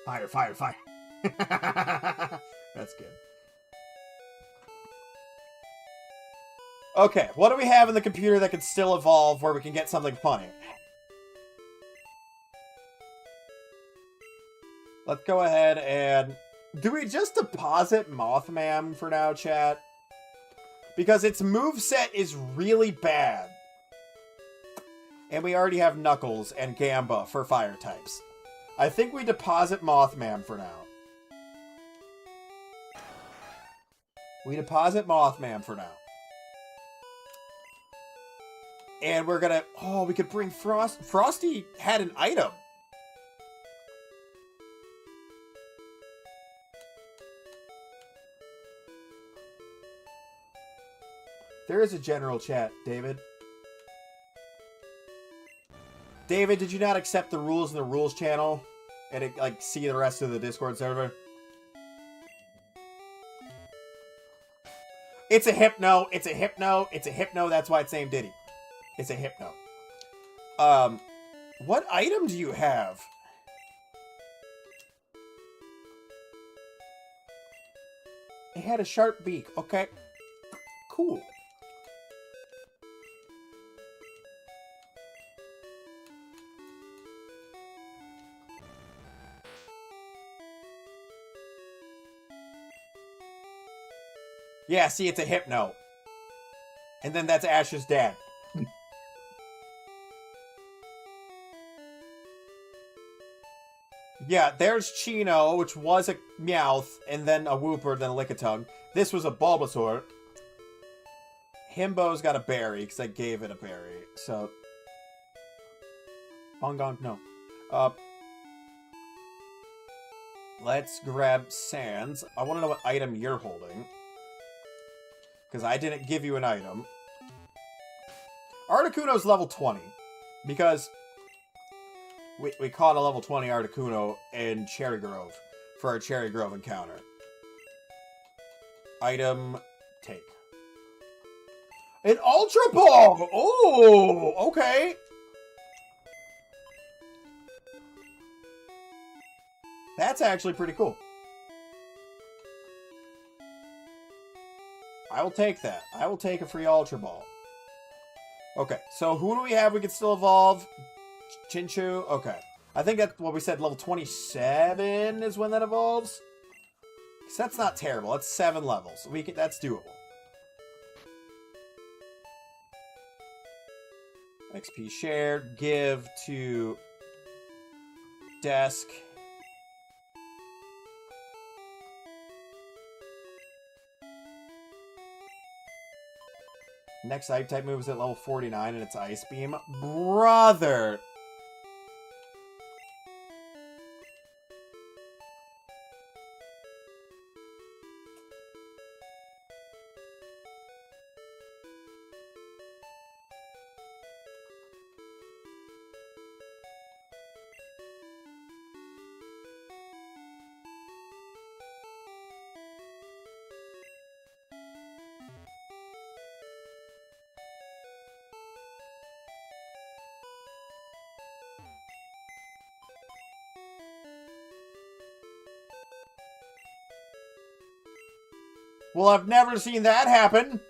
Fire, fire, fire. That's good. Okay, what do we have in the computer that can still evolve where we can get something funny? Let's go ahead and... Do we just deposit Mothman for now, chat? Because its moveset is really bad. And we already have Knuckles and Gamba for fire types. I think we deposit Mothman for now. We deposit Mothman for now. And we're gonna... Oh, we could bring Frost... Frosty had an item. There is a general chat, David. David, did you not accept the rules in the rules channel? And, like, see the rest of the Discord server? It's a Hypno. It's a Hypno. It's a Hypno. That's why it's named Diddy. It's a Hypno. What item do you have? It had a sharp beak. Okay. Cool. Yeah, see, it's a Hypno. And then that's Ash's dad. Yeah, there's Chino, which was a Meowth, and then a Wooper, then a Lickitung. This was a Bulbasaur. Himbo's got a berry, because I gave it a berry. So... Bongong, no. Let's grab Sans. I want to know what item you're holding. Because I didn't give you an item. Articuno's level 20. Because we caught a level 20 Articuno in Cherry Grove for our Cherry Grove encounter. Item, take. An Ultra Ball! Oh, okay. That's actually pretty cool. I will take that. I will take a free Ultra Ball. Okay, so who do we have we can still evolve? Chinchu? Okay. I think that's what we said, level 27 is when that evolves. So that's not terrible. That's 7 levels. That's doable. XP shared. Give to desk. Next type move is at level 49 and it's Ice Beam. Brother! Well, I've never seen that happen.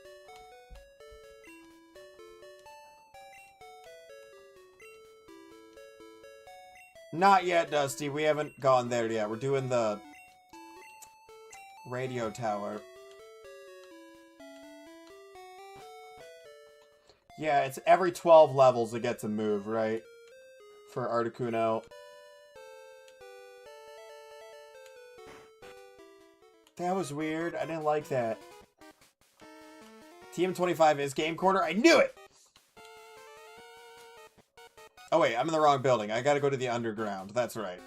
Not yet, Dusty. We haven't gone there yet. We're doing the radio tower. Yeah, it's every 12 levels it gets a move, right? For Articuno. That was weird. I didn't like that. TM25 is Game Corner. I knew it! Oh wait, I'm in the wrong building. I gotta go to the underground. That's right.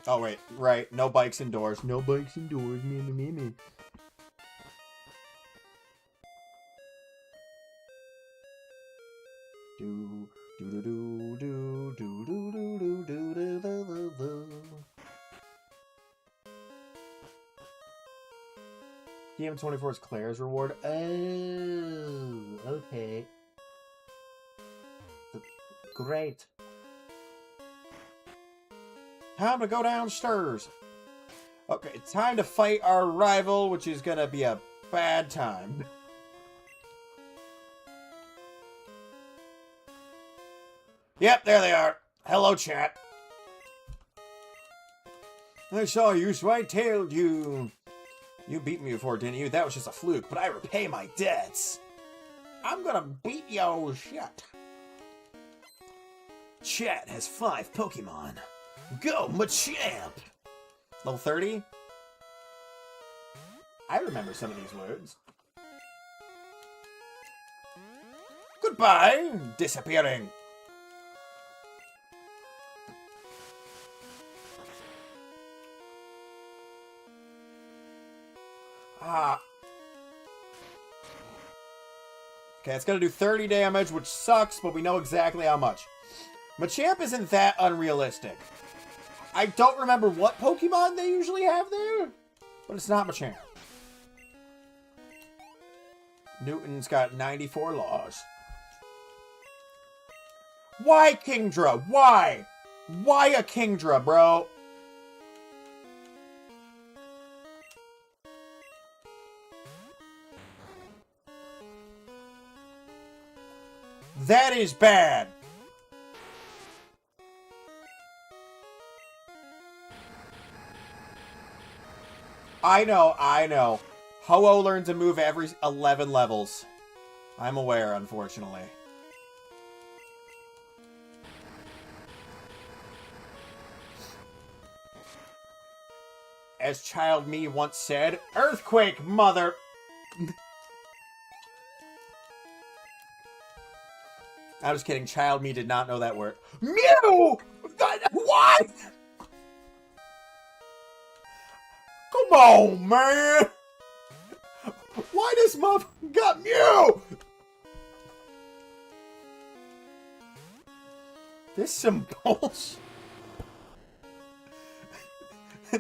Oh wait, right. No bikes indoors. No bikes indoors. Me. Do do do do do do do do do do do do. DM24 is Claire's reward. Oh, okay. Great. Time to go downstairs. Okay, it's time to fight our rival, which is gonna be a bad time. Yep, there they are. Hello, chat. I saw you, so I tailed you. You beat me before, didn't you? That was just a fluke, but I repay my debts. I'm gonna beat your shit. Chat has 5 Pokemon. Go, Machamp! Level 30? I remember some of these words. Goodbye, disappearing. Okay, it's gonna do 30 damage, which sucks, but we know exactly how much. Machamp isn't that unrealistic. I don't remember what Pokemon they usually have there, but it's not Machamp. Newton's got 94 laws. Why Kingdra? Why? Why a Kingdra, bro? That is bad. I know. Ho-Oh learns a move every 11 levels. I'm aware, unfortunately. As child me once said, earthquake, mother... I'm just kidding. Child me did not know that word. Mew! What? Come on, man! Why does Mom got Mew? This some bullshit.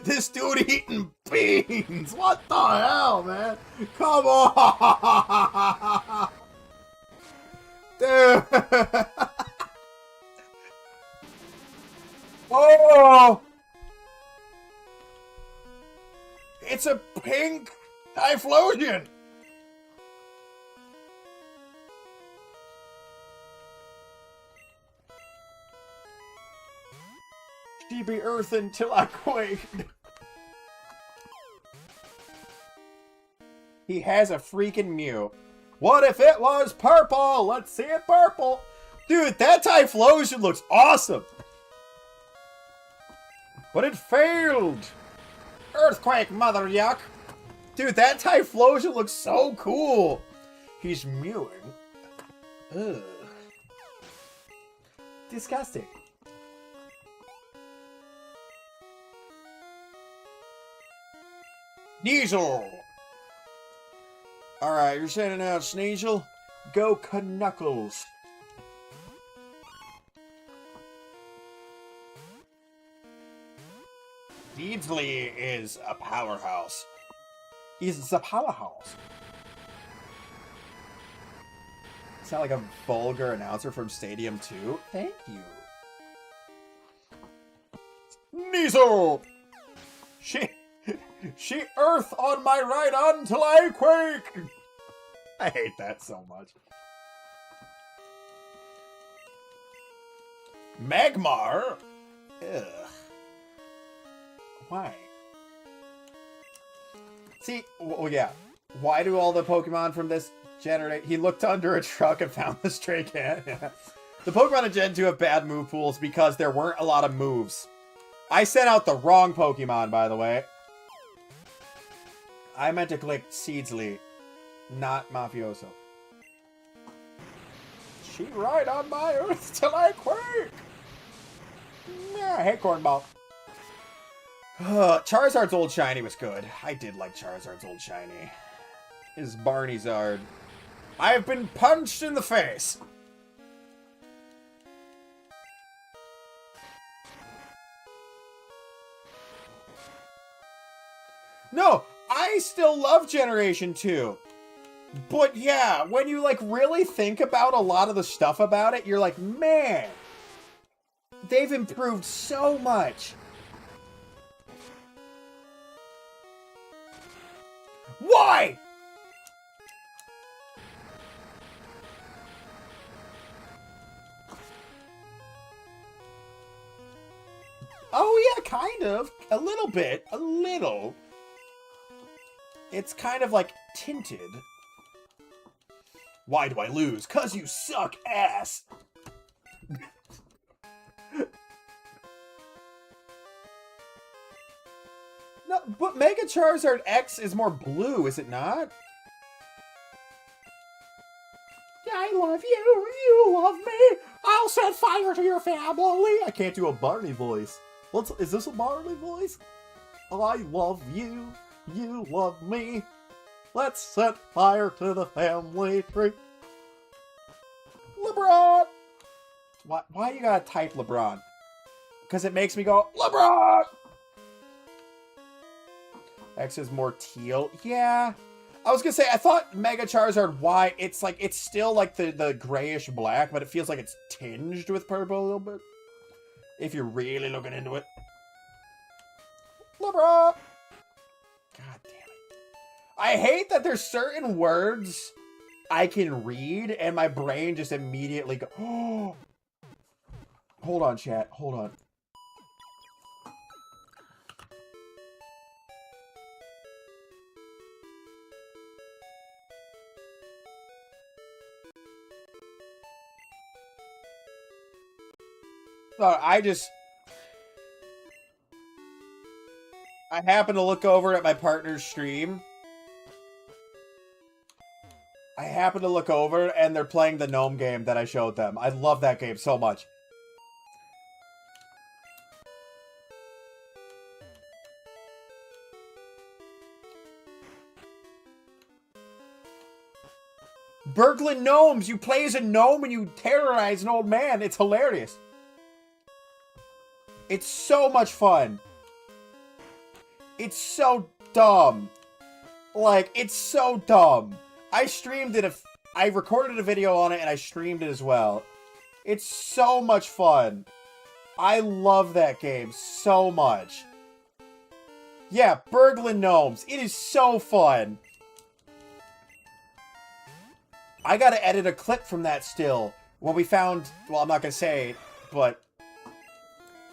This dude eating beans. What the hell, man? Come on! Dude. Oh! It's a pink Typhlosion! She be earthen till I quaked. He has a freaking Mew. What if it was purple? Let's see it purple. Dude, that Typhlosion looks awesome. But it failed. Earthquake, mother yuck. Dude, that Typhlosion looks so cool. He's mewing. Ugh. Disgusting. Sneasel. Alright, you're sending out Sneasel. Go Knuckles. Beardsley is a powerhouse. He's a powerhouse. Sound like a vulgar announcer from Stadium 2? Thank you. Sneasel! She earth on my right until I quake! I hate that so much. Magmar? Ugh. Why? See, well, yeah. Why do all the Pokemon from this generate? He looked under a truck and found the stray cat. The Pokemon in Gen 2 have bad move pools because there weren't a lot of moves. I sent out the wrong Pokemon, by the way. I meant to click Seedsley, not Mafioso. She ride on my earth till I quake! Yeah, I hate Cornball. Charizard's old shiny was good. I did like Charizard's old shiny. His Barneyzard. I have been punched in the face! No! I still love Generation 2. But yeah, when you like really think about a lot of the stuff about it, you're like, man, they've improved so much. Why? Oh, yeah, kind of. A little bit. A little. It's kind of like tinted. Why do I lose? 'Cause you suck ass. No, but Mega Charizard X is more blue, is it not? I love you, you love me. I'll set fire to your family. I can't do a Barney voice. Is this a Barney voice? I love you, you love me. Let's set fire to the family tree. LeBron! Why you gotta type LeBron? Because it makes me go, LeBron! X is more teal. Yeah. I was gonna say, I thought Mega Charizard Y, it's like, it's still like the grayish black, but it feels like it's tinged with purple a little bit. If you're really looking into it. LeBron! God damn it. I hate that there's certain words I can read and my brain just immediately go, oh. Hold on, chat. Hold on. I happened to look over at my partner's stream. I happened to look over and they're playing the gnome game that I showed them. I love that game so much. Berglund Gnomes! You play as a gnome and you terrorize an old man. It's hilarious. It's so much fun. It's so dumb. Like, it's so dumb. I streamed it. I recorded a video on it and I streamed it as well. It's so much fun. I love that game so much. Yeah, Berglund Gnomes. It is so fun. I gotta edit a clip from that still. When we found... Well, I'm not gonna say it, but...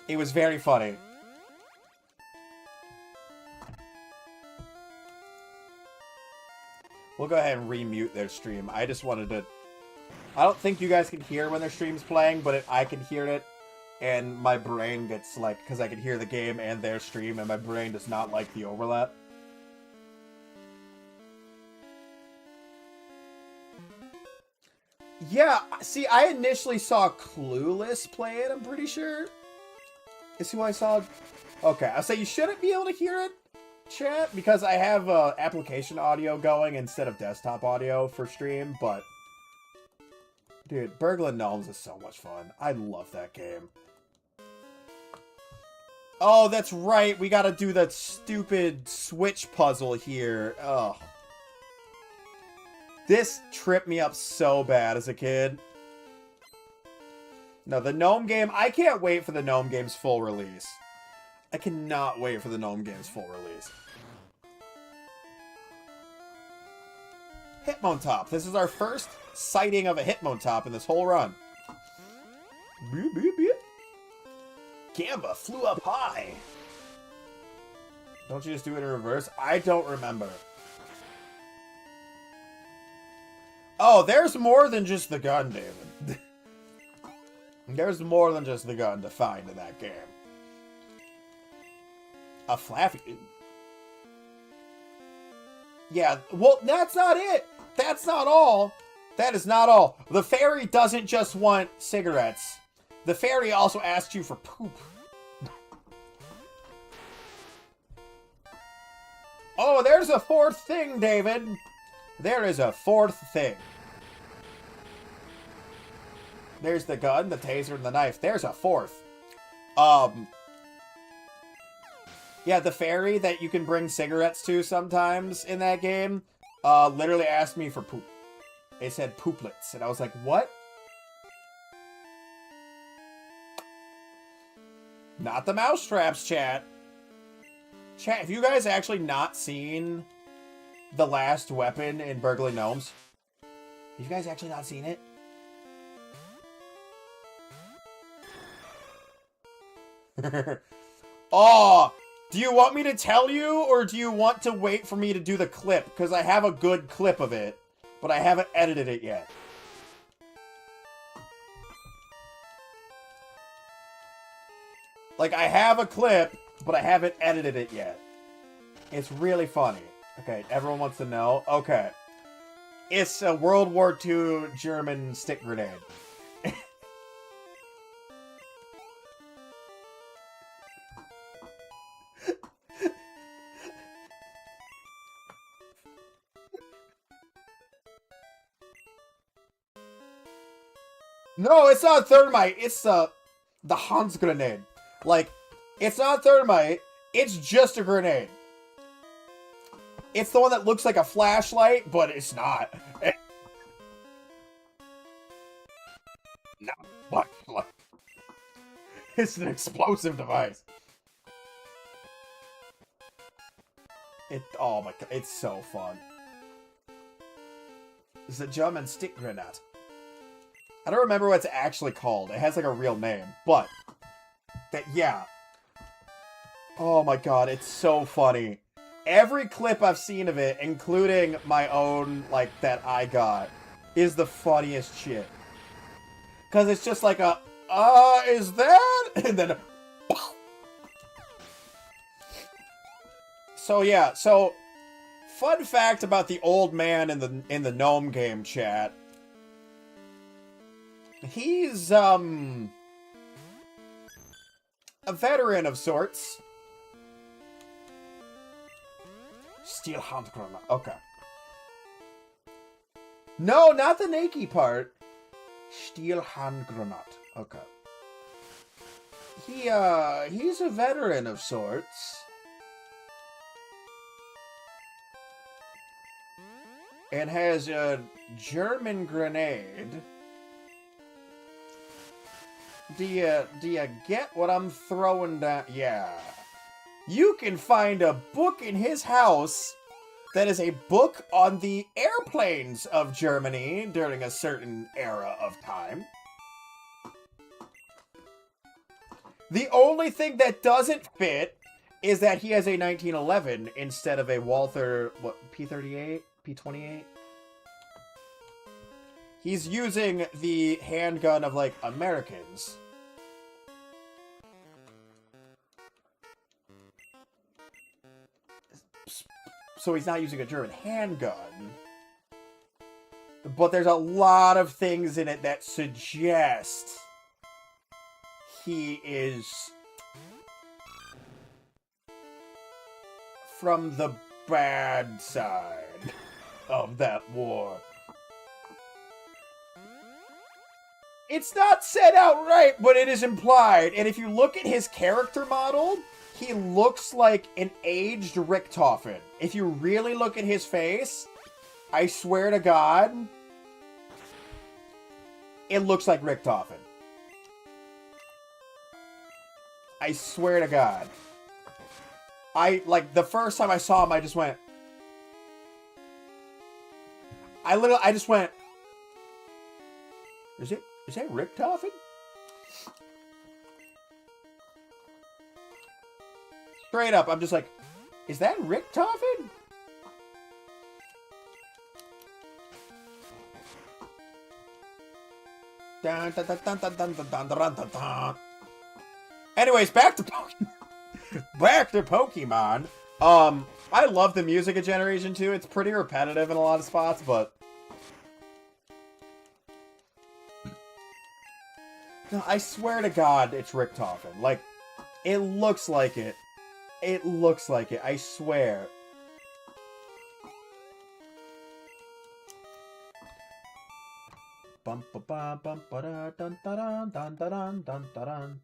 It was very funny. We'll go ahead and remute their stream. I just wanted to... I don't think you guys can hear when their stream's playing, but I can hear it. And my brain gets like... Because I can hear the game and their stream, and my brain does not like the overlap. Yeah, see, I initially saw Clueless play it, I'm pretty sure. Is who I saw? Okay, I'll say you shouldn't be able to hear it, chat, because I have application audio going instead of desktop audio for stream, but... Dude, Berglund Gnomes is so much fun. I love that game. Oh, that's right, we gotta do that stupid Switch puzzle here. Ugh. This tripped me up so bad as a kid. No, the Gnome game, I can't wait for the Gnome game's full release. I cannot wait for the Gnome game's full release. Hitmontop. This is our first sighting of a Hitmontop in this whole run. Beep, beep, beep. Gamba flew up high. Don't you just do it in reverse? I don't remember. Oh, there's more than just the gun, David. There's more than just the gun to find in that game. A Flaffy. Yeah, well, that's not it. That's not all. That is not all. The fairy doesn't just want cigarettes. The fairy also asks you for poop. Oh, there's a fourth thing, David. There is a fourth thing. There's the gun, the taser, and the knife. There's a fourth. Yeah, the fairy that you can bring cigarettes to sometimes in that game, literally asked me for poop. It said pooplets, and I was like, what? Not the mousetraps, chat. Chat, have you guys actually not seen the last weapon in Burgling Gnomes. Have you guys actually not seen it? Oh, do you want me to tell you, or do you want to wait for me to do the clip? Because I have a good clip of it, but I haven't edited it yet. Like, I have a clip, but I haven't edited it yet. It's really funny. Okay, everyone wants to know. Okay. It's a World War II German stick grenade. No, it's not thermite. It's the Hans grenade. Like, it's not thermite. It's just a grenade. It's the one that looks like a flashlight, but it's not. Not much like. It's an explosive device. Oh my god, it's so fun. It's a German stick grenade. I don't remember what it's actually called. It has like a real name, but yeah. Oh my god, it's so funny. Every clip I've seen of it, including my own, like, that I got, is the funniest shit. Because it's just like a, is that? And then, so yeah, so, fun fact about the old man in the gnome game chat. He's, a veteran of sorts. Steel hand grenade. Okay. No, not the Nike part. Steel hand grenade. Okay. He's a veteran of sorts. And has a German grenade. Do you get what I'm throwing down? Yeah. You can find a book in his house that is a book on the airplanes of Germany during a certain era of time. The only thing that doesn't fit is that he has a 1911 instead of a Walther, what, P38? P28? He's using the handgun of, like, Americans. So he's not using a German handgun. But there's a lot of things in it that suggest he is from the bad side of that war. It's not said outright, but it is implied. And if you look at his character model, he looks like an aged Richtofen. If you really look at his face, I swear to God, it looks like Richtofen. I swear to God. Like, the first time I saw him, I just went... I just went... Is that Richtofen? Straight up, I'm just like, is that Richtofen? Dun, dun, dun, dun, dun, dun, dun, dun, dun, dun. Anyways, back to Pokemon. I love the music of Generation 2. It's pretty repetitive in a lot of spots, but no, I swear to God, it's Richtofen. Like, it looks like it. It looks like it, I swear. Bum ba ba bum ba da dun da dun dun da dun dun da dun.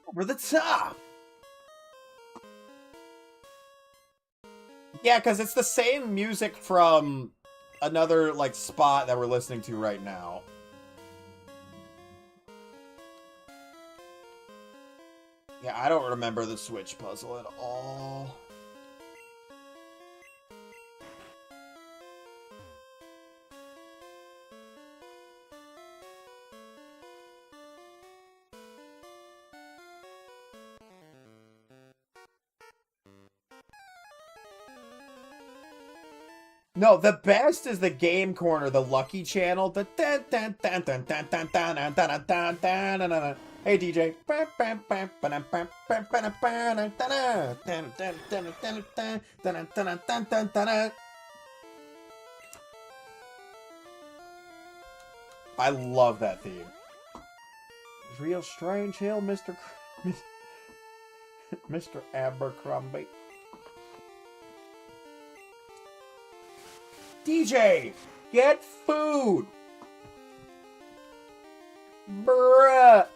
Over the top! Yeah, because it's the same music from another, like, spot that we're listening to right now. Yeah, I don't remember the Switch puzzle at all. No, the best is the Game Corner, the Lucky Channel. The hey DJ. I love that theme. It's real strange hill, Mr. Mr. Abercrombie. DJ, get food. Bruh.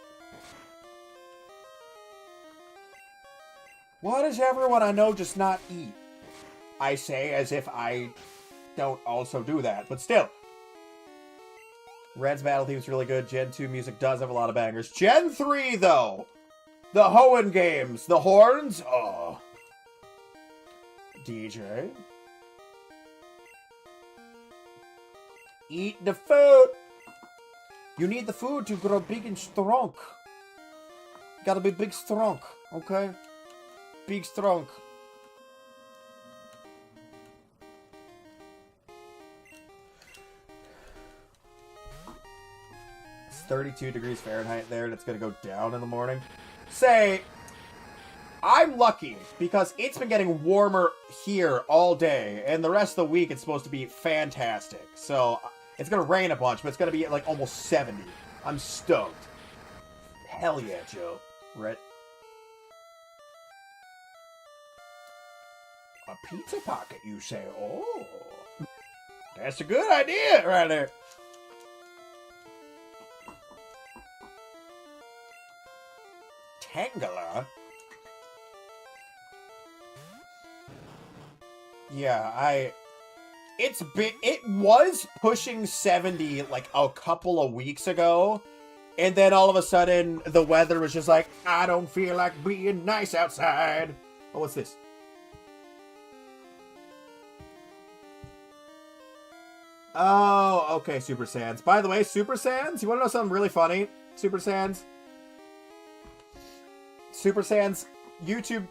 Why does everyone I know just not eat? I say as if I don't also do that, but still. Red's battle theme is really good. Gen 2 music does have a lot of bangers. Gen 3, though. The Hoenn games. The horns. Oh. DJ. Eat the food. You need the food to grow big and strong. Gotta be big strong, okay? Big strong. It's 32 degrees Fahrenheit there, and it's gonna go down in the morning. Say, I'm lucky because it's been getting warmer here all day, and the rest of the week it's supposed to be fantastic. So it's gonna rain a bunch, but it's gonna be at like almost 70. I'm stoked. Hell yeah, Joe. Right? A pizza pocket, you say? Oh, that's a good idea right there. Tangela? Yeah, it was pushing 70 like a couple of weeks ago, and then all of a sudden the weather was just like, I don't feel like being nice outside. Oh, what's this? Oh, okay, Super Sans. By the way, Super Sans, you want to know something really funny? Super Sans, YouTube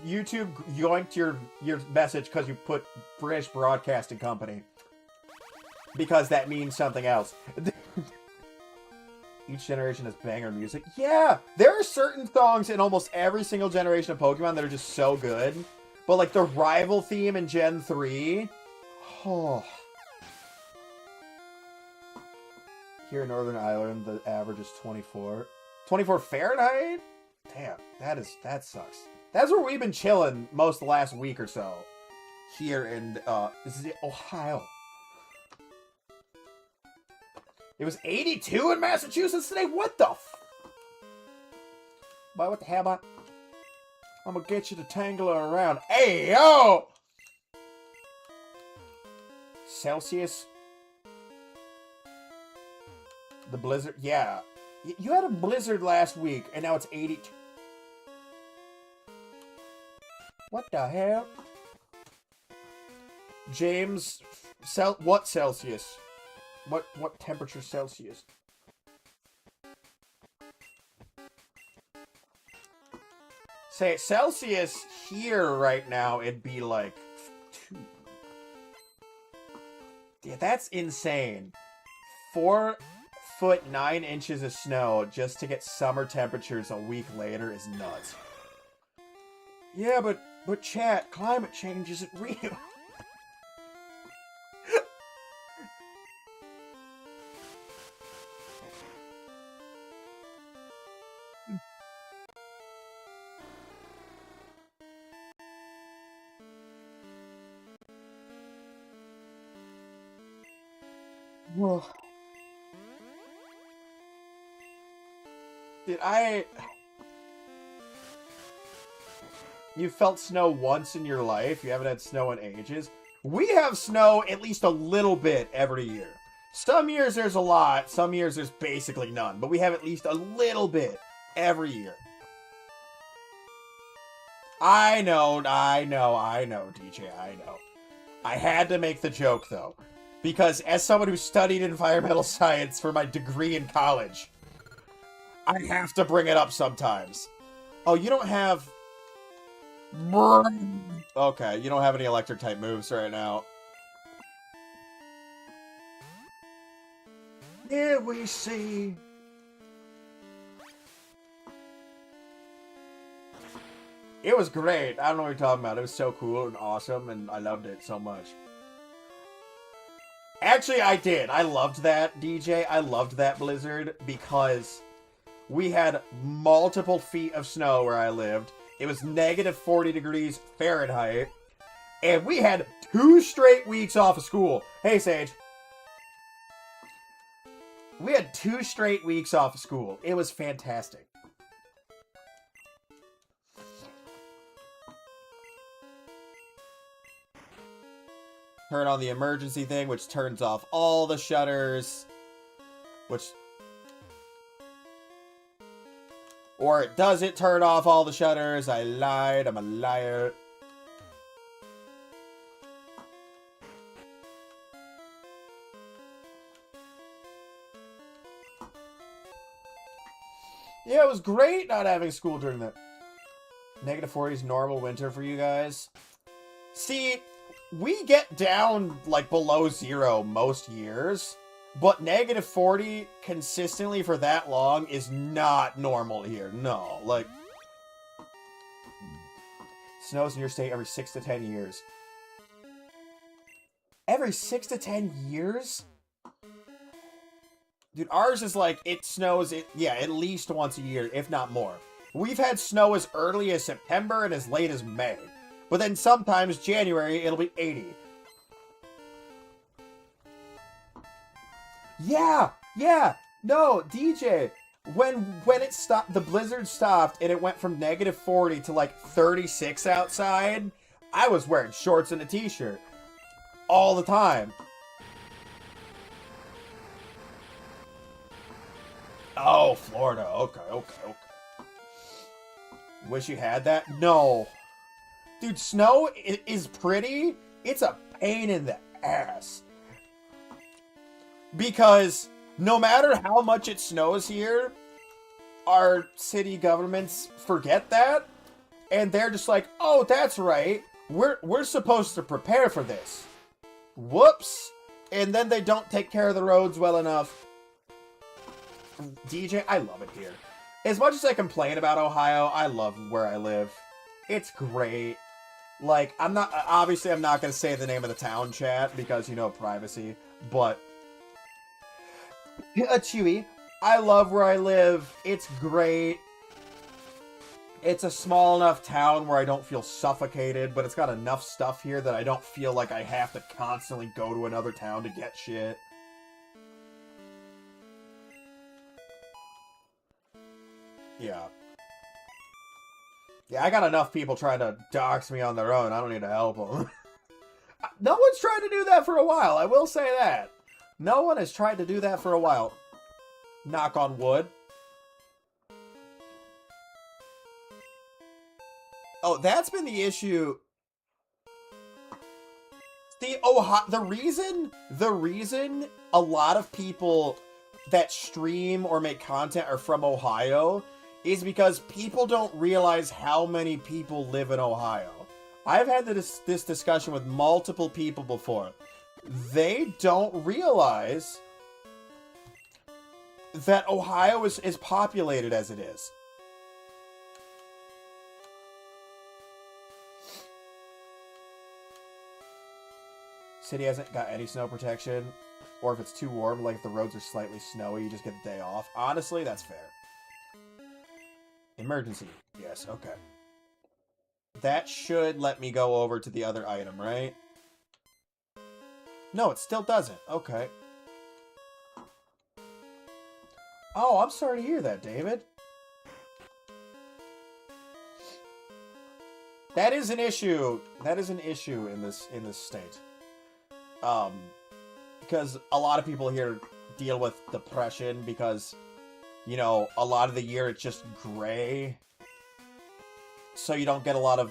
yoinked your message because you put British Broadcasting Company. Because that means something else. Each generation has banger music. Yeah! There are certain songs in almost every single generation of Pokemon that are just so good. But like the rival theme in Gen 3. Oh. Here in Northern Ireland, the average is 24. 24 Fahrenheit? Damn, that sucks. That's where we've been chilling most of the last week or so. Here in, Ohio. It was 82 in Massachusetts today? What the f... Boy, what the hell, bot? I'm gonna get you to tangling around. Hey, yo! Celsius. The blizzard, yeah. You had a blizzard last week, and now it's 82. What the hell? James, what Celsius? What temperature Celsius? Say Celsius here right now, it'd be like 2. Yeah, that's insane. 4 foot 9 inches of snow just to get summer temperatures a week later is nuts. Yeah, but chat, climate change isn't real. Whoa. You felt snow once in your life? You haven't had snow in ages? We have snow at least a little bit every year. Some years there's a lot, some years there's basically none. But we have at least a little bit every year. I know, DJ, I know. I had to make the joke, though. Because as someone who studied environmental science for my degree in college, I have to bring it up sometimes. Oh, you don't have... Okay, you don't have any electric-type moves right now. Here we see... It was great. I don't know what you're talking about. It was so cool and awesome, and I loved it so much. Actually, I did. I loved that, DJ. I loved that blizzard because we had multiple feet of snow where I lived. It was negative 40 degrees Fahrenheit, and we had 2 straight weeks off of school. Hey, Sage. We had 2 straight weeks off of school. It was fantastic. Turn on the emergency thing, which turns off all the shutters. Or it doesn't turn off all the shutters. I lied. I'm a liar. Yeah, it was great not having school during the negative 40s normal winter for you guys. See... We get down, like, below 0 most years, but negative 40 consistently for that long is not normal here. No, like... Snows in your state every 6 to 10 years. Every 6 to 10 years? Dude, ours is like, it snows, at least once a year, if not more. We've had snow as early as September and as late as May. But then sometimes January, it'll be 80. Yeah! No, DJ. When it stopped, the blizzard stopped, and it went from negative 40 to like 36 outside, I was wearing shorts and a t-shirt. All the time. Oh, Florida. Okay. Wish you had that? No. Dude, snow is pretty. It's a pain in the ass. Because no matter how much it snows here, our city governments forget that. And they're just like, oh, that's right. We're supposed to prepare for this. Whoops. And then they don't take care of the roads well enough. DJ, I love it here. As much as I complain about Ohio, I love where I live. It's great. Like, I'm not going to say the name of the town, chat, because, you know, privacy, but, Chewy, I love where I live. It's great. It's a small enough town where I don't feel suffocated, but it's got enough stuff here that I don't feel like I have to constantly go to another town to get shit. Yeah. Yeah, I got enough people trying to dox me on their own. I don't need to help them. No one's tried to do that for a while. I will say that. No one has tried to do that for a while. Knock on wood. Oh, that's been the issue. See, the reason a lot of people that stream or make content are from Ohio is because people don't realize how many people live in Ohio. I've had this discussion with multiple people before. They don't realize that Ohio is populated as it is. City hasn't got any snow protection. Or if it's too warm, like if the roads are slightly snowy, you just get the day off. Honestly, that's fair. Emergency. Yes, okay. That should let me go over to the other item, right? No, it still doesn't. Okay. Oh, I'm sorry to hear that, David. That is an issue. That is an issue in this state. Because a lot of people here deal with depression because, you know, a lot of the year it's just gray. so you don't get a lot of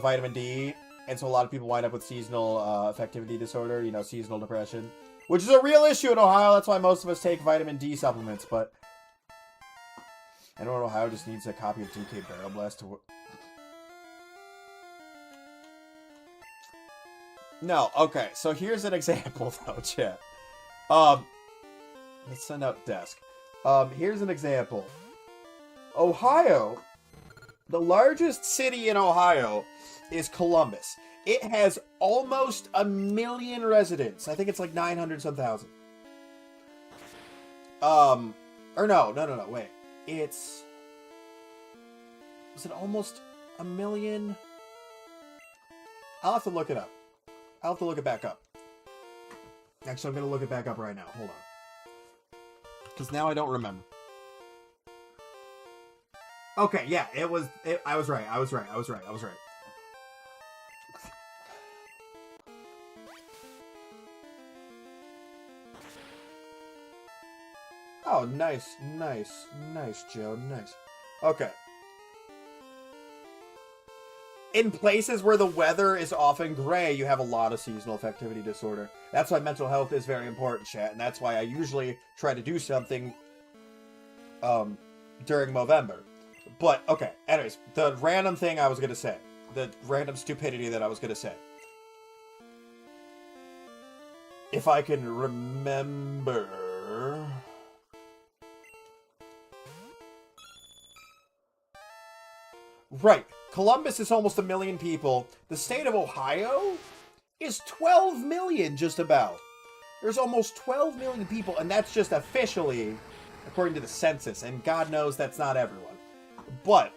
vitamin D, and so a lot of people wind up with seasonal affectivity disorder, you know, seasonal depression, which is a real issue in Ohio. That's why most of us take vitamin D supplements, but anyone in Ohio just needs a copy of DK Barrel Blast to... No, okay, so here's an example, though, chat. Let's send out desk. Here's an example. Ohio, the largest city in Ohio is Columbus. It has almost 1 million residents. I think it's like 900-some-thousand. Or no, wait. Is it almost 1 million? I'll have to look it up. I'll have to look it back up. Actually, I'm going to look it back up right now. Hold on. Because now I don't remember. Okay, yeah, I was right. Oh, nice, Joe, nice. Okay. In places where the weather is often gray, you have a lot of seasonal affectivity disorder. That's why mental health is very important, chat, and that's why I usually try to do something during Movember. But, okay, anyways, the random thing I was going to say. The random stupidity that I was going to say. If I can remember... Right. Columbus is almost 1 million people. The state of Ohio is 12 million, just about. There's almost 12 million people, and that's just officially, according to the census, and God knows that's not everyone. But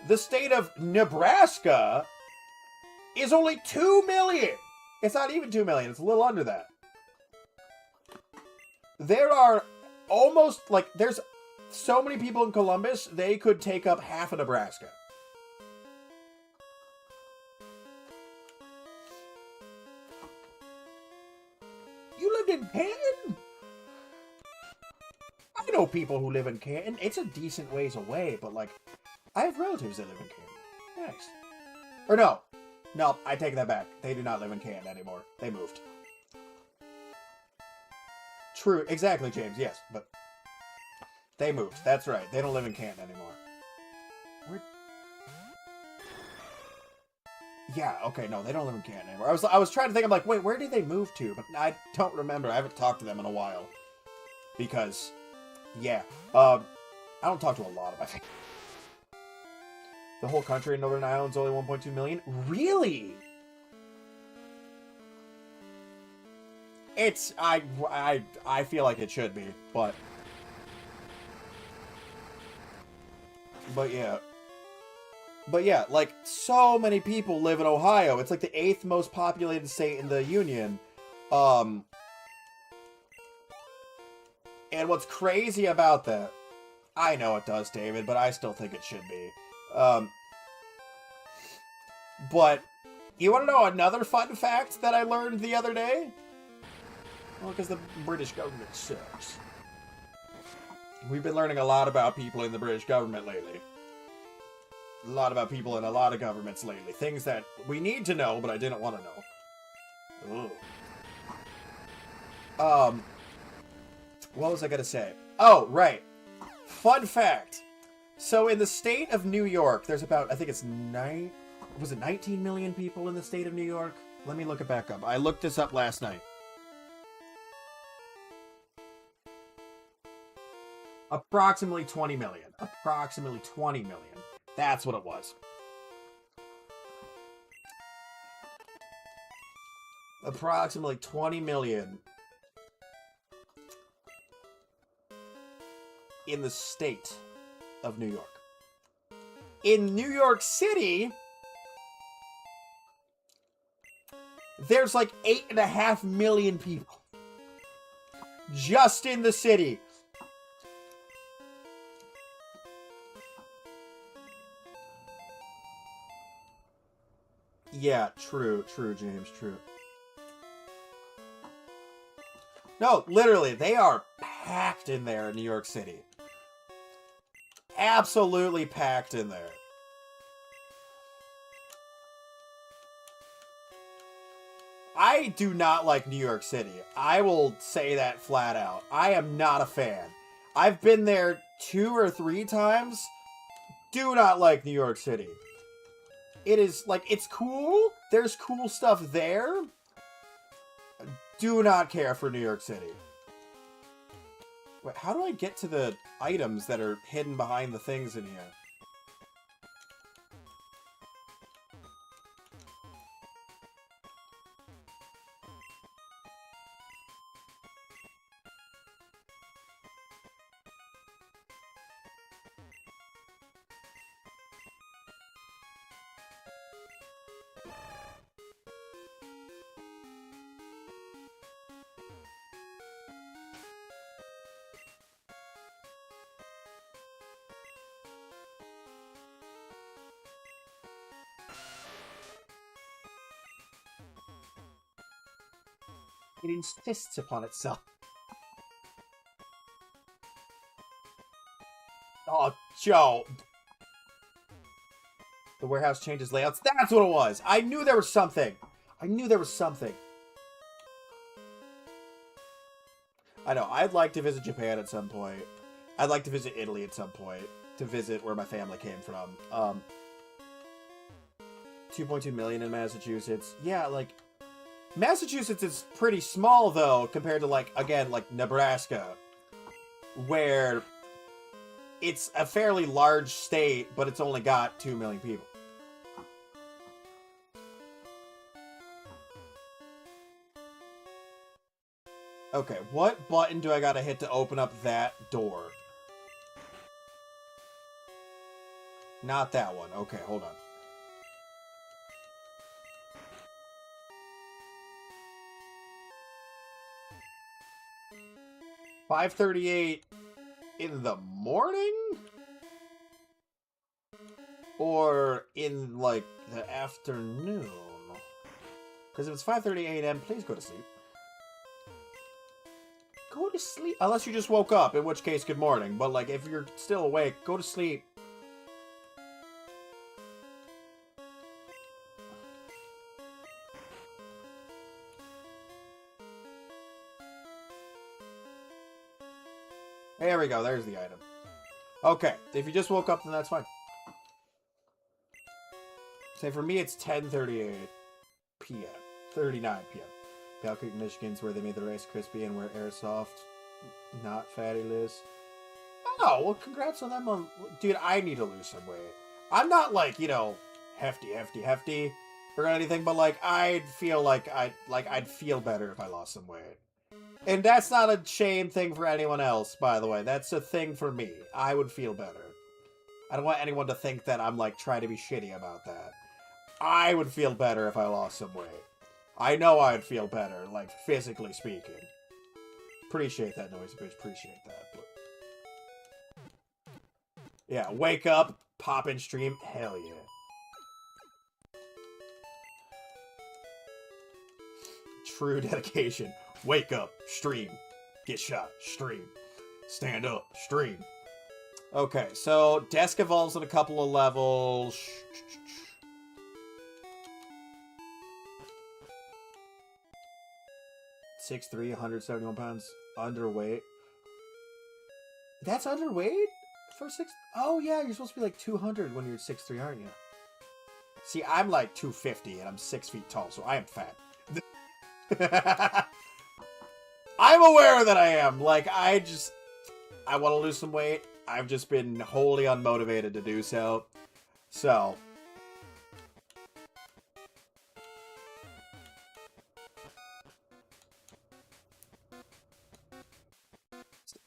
the state of Nebraska is only 2 million. It's not even 2 million. It's a little under that. There are almost, like, there's so many people in Columbus, they could take up half of Nebraska. You lived in Canton? I know people who live in Canton. It's a decent ways away, but, like, I have relatives that live in Canton. Nice. Or no. No, I take that back. They do not live in Canton anymore. They moved. True. Exactly, James. Yes, but they moved. That's right. They don't live in Canton anymore. Where? Yeah, okay, no, they don't live in Canton anymore. I was trying to think, I'm like, wait, where did they move to? But I don't remember. I haven't talked to them in a while. Because, yeah. I don't talk to a lot of my family. The whole country in Northern Ireland's only 1.2 million? Really? It's, I feel like it should be, but yeah. But yeah, like, so many people live in Ohio. It's like the 8th most populated state in the Union. And what's crazy about that, I know it does, David, but I still think it should be. But, you want to know another fun fact that I learned the other day? Well, because the British government sucks. We've been learning a lot about people in the British government lately. A lot about people in a lot of governments lately. Things that we need to know, but I didn't want to know. Ugh. What was I going to say? Oh, right. Fun fact. So in the state of New York, there's about, I think it's 19 million people in the state of New York? Let me look it back up. I looked this up last night. Approximately 20 million. Approximately 20 million. That's what it was. Approximately 20 million in the state of New York. In New York City, there's like 8.5 million people. Just in the city. Yeah, true, James, true. No, literally, they are packed in there in New York City. absolutely packed in there. I do not like New York City. I will say that flat out. I am not a fan. I've been there 2 or 3 times. Do not like New York City. It is, like, it's cool. There's cool stuff there. Do not care for New York City. Wait, how do I get to the items that are hidden behind the things in here? It insists upon itself. Oh, Joe. The warehouse changes layouts. That's what it was. I knew there was something. I knew there was something. I know. I'd like to visit Japan at some point. I'd like to visit Italy at some point. To visit where my family came from. 2.2 million in Massachusetts. Yeah, like... Massachusetts is pretty small, though, compared to, like, again, like, Nebraska. Where it's a fairly large state, but it's only got 2 million people. Okay, what button do I gotta hit to open up that door? Not that one. Okay, hold on. $5:38 in the morning? Or in, like, the afternoon? Because if it's 5:30 a.m., please go to sleep. Go to sleep. Unless you just woke up, in which case, good morning. But, like, if you're still awake, go to sleep. There we go. There's the item. Okay. If you just woke up, then that's fine. Say for me, it's 10:38 p.m. 39 p.m. Bell Creek, Michigan's where they made the Rice Krispie and where Airsoft, not Fatty Liz. Oh, well, congrats on them. Dude, I need to lose some weight. I'm not like, you know, hefty or anything, but like I'd feel like I'd feel better if I lost some weight. And that's not a shame thing for anyone else, by the way. That's a thing for me. I would feel better. I don't want anyone to think that I'm, like, trying to be shitty about that. I would feel better if I lost some weight. I know I'd feel better, like, physically speaking. Appreciate that, Noisy Bitch. Appreciate that. But... yeah, wake up, pop in stream. Hell yeah. True dedication. Wake up, stream. Get shot, stream. Stand up, stream. Okay, so desk evolves at a couple of levels. $6'3", 171 pounds. Underweight. That's underweight? For 6... oh, yeah, you're supposed to be like 200 when you're 6'3", aren't you? See, I'm like 250 and I'm 6 feet tall, so I am fat. I'm aware that I am. Like, I want to lose some weight. I've just been wholly unmotivated to do so. So.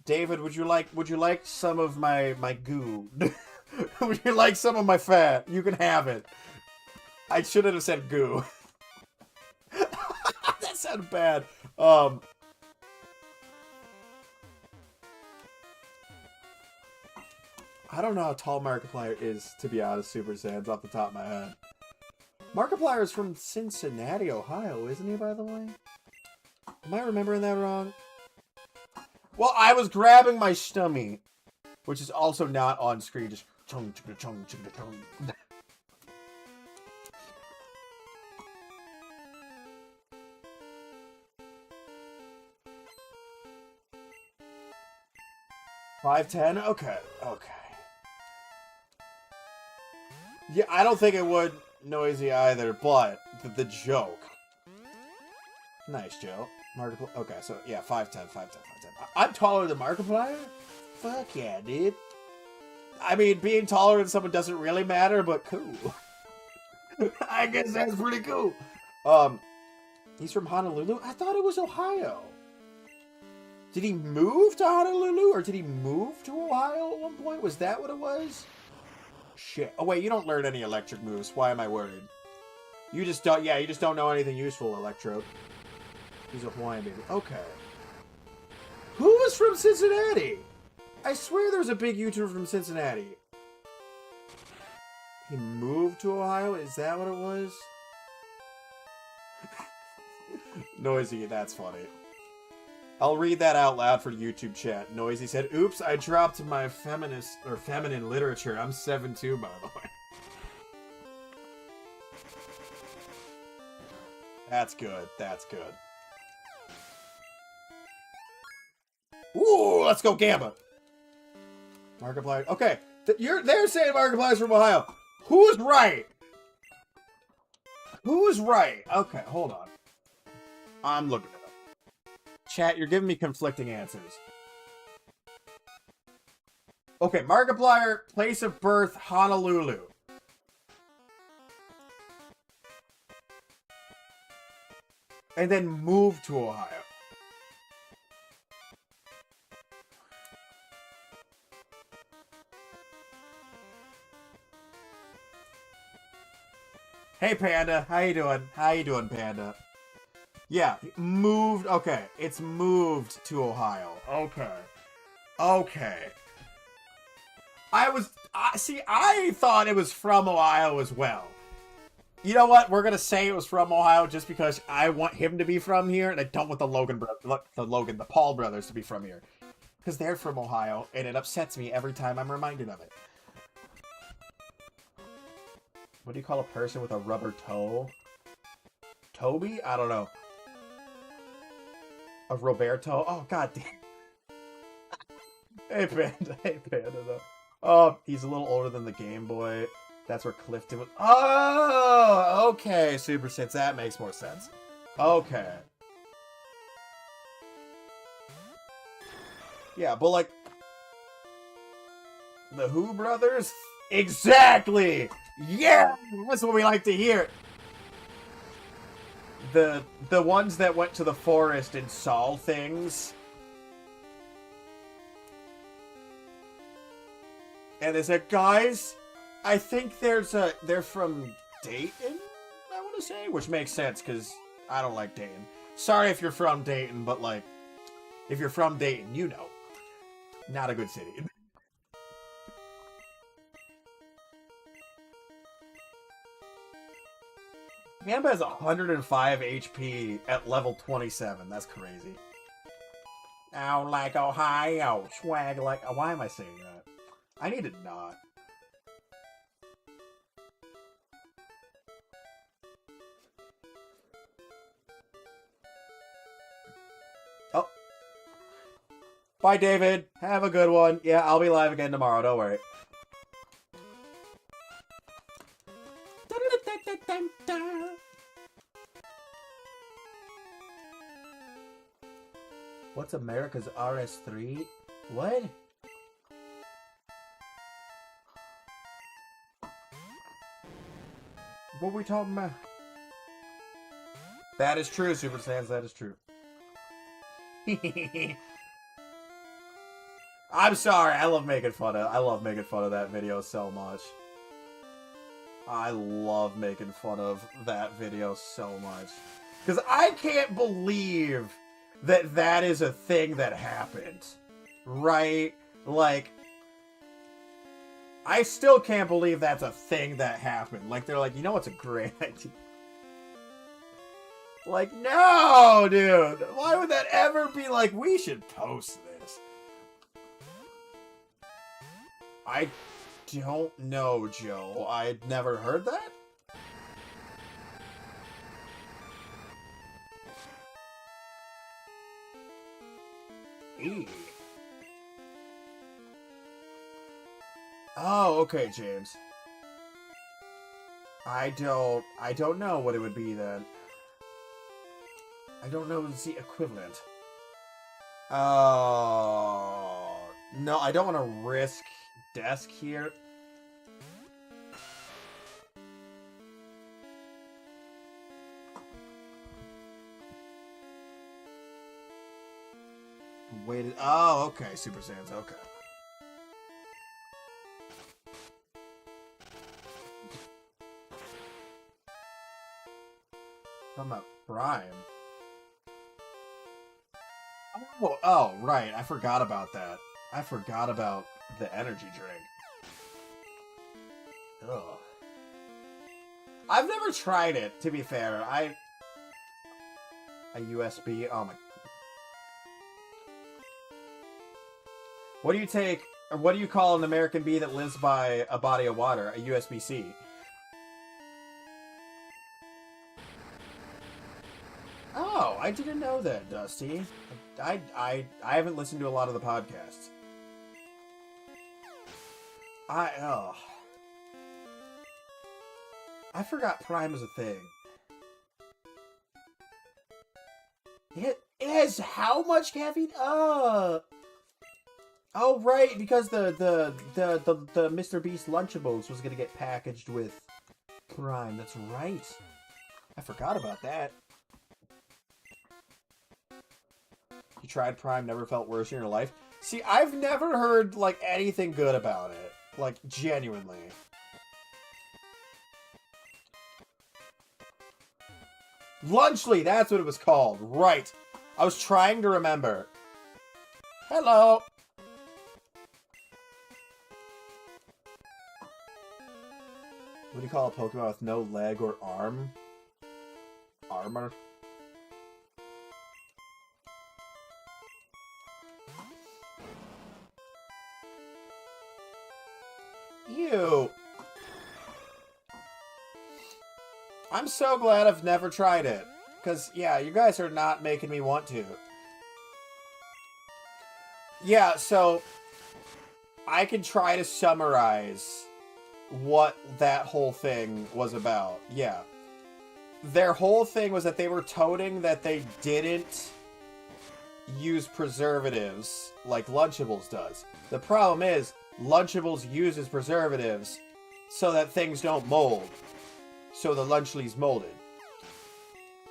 David, would you like some of my goo? Would you like some of my fat? You can have it. I shouldn't have said goo. That sounded bad. I don't know how tall Markiplier is, to be honest, Super Saiyans, off the top of my head. Markiplier is from Cincinnati, Ohio, isn't he, by the way? Am I remembering that wrong? Well, I was grabbing my stummy which is also not on screen. Just chung chugga chung chugga chung. $5.10? Okay, okay. Yeah, I don't think it would noisy either, but the joke. Nice, Joe. Markiplier. Okay, so yeah, 5'10", 5'10", 5'10". I'm taller than Markiplier? Fuck yeah, dude. I mean, being taller than someone doesn't really matter, but cool. I guess that's pretty cool. He's from Honolulu? I thought it was Ohio. Did he move to Honolulu, or did he move to Ohio at one point? Was that what it was? Shit. Oh, wait, you don't learn any electric moves. Why am I worried? You just don't, yeah, you just don't know anything useful, Electro. He's a Hawaiian baby. Okay. Who was from Cincinnati? I swear there was a big YouTuber from Cincinnati. He moved to Ohio? Is that what it was? Noisy, that's funny. I'll read that out loud for YouTube chat. Noisy said, oops, I dropped my feminist or feminine literature. I'm 7'2", by the way. That's good. That's good. Ooh, let's go Gamba. Markiplier. Okay, they're saying Markiplier's from Ohio. Who's right? Who's right? Okay, hold on. I'm looking at it. Chat, you're giving me conflicting answers. Okay, Markiplier, place of birth, Honolulu. And then moved to Ohio. Hey, Panda. How you doing? How you doing, Panda? Yeah, moved. Okay, it's moved to Ohio. Okay. Okay. I thought it was from Ohio as well. You know what? We're gonna say it was from Ohio just because I want him to be from here, and I don't want the Paul brothers to be from here, because they're from Ohio, and it upsets me every time I'm reminded of it. What do you call a person with a rubber toe? Toby? I don't know. A Roberto? Oh, god damn. Hey, Panda. Hey, Panda, though. Oh, he's a little older than the Game Boy. That's where Clifton was. Oh, okay, Super Sense. That makes more sense. Okay. Yeah, but like... The Who brothers? Exactly! Yeah! That's what we like to hear. The ones that went to the forest and saw things. And they said, guys, I think they're from Dayton, I want to say, which makes sense because I don't like Dayton. Sorry if you're from Dayton, but like, if you're from Dayton, you know, not a good city. Gamba has 105 HP at level 27. That's crazy. Ow, like Ohio, swag like... Why am I saying that? I need to not. Oh. Bye, David. Have a good one. Yeah, I'll be live again tomorrow. Don't worry. What's America's RS3? What? What are we talking about? That is true, Super Sans. That is true. I'm sorry. I love making fun of that video so much. I love making fun of that video so much. Because I can't believe that is a thing that happened. Right? Like, I still can't believe that's a thing that happened. Like, they're like, you know what's a great idea? Like, no, dude. Why would that ever be like, we should post this? I don't know, Joe. I'd never heard that? E. Oh, okay, James. I don't know what it would be then. I don't know the equivalent. Oh, no, I don't want to risk desk here. Waited. Oh, okay, Super Saiyans, okay. Talking about Prime. Oh, right. I forgot about that. I forgot about the energy drink. Ugh. I've never tried it, to be fair. A USB? Oh my... What do you take, or what do you call an American bee that lives by a body of water? A USB-C. Oh, I didn't know that, Dusty. I haven't listened to a lot of the podcasts. I forgot Prime was a thing. It is how much caffeine? Oh, right, because the Mr. Beast Lunchables was gonna get packaged with Prime. That's right. I forgot about that. You tried Prime, never felt worse in your life? See, I've never heard, like, anything good about it. Like, genuinely. Lunchly, that's what it was called. Right. I was trying to remember. Hello. What do you call a Pokemon with no leg or arm? Armor? Ew. I'm so glad I've never tried it. Because, yeah, you guys are not making me want to. Yeah, so... I can try to summarize what that whole thing was about. Yeah. Their whole thing was that they were toting that they didn't use preservatives like Lunchables does. The problem is, Lunchables uses preservatives so that things don't mold. So the Lunchly's molded.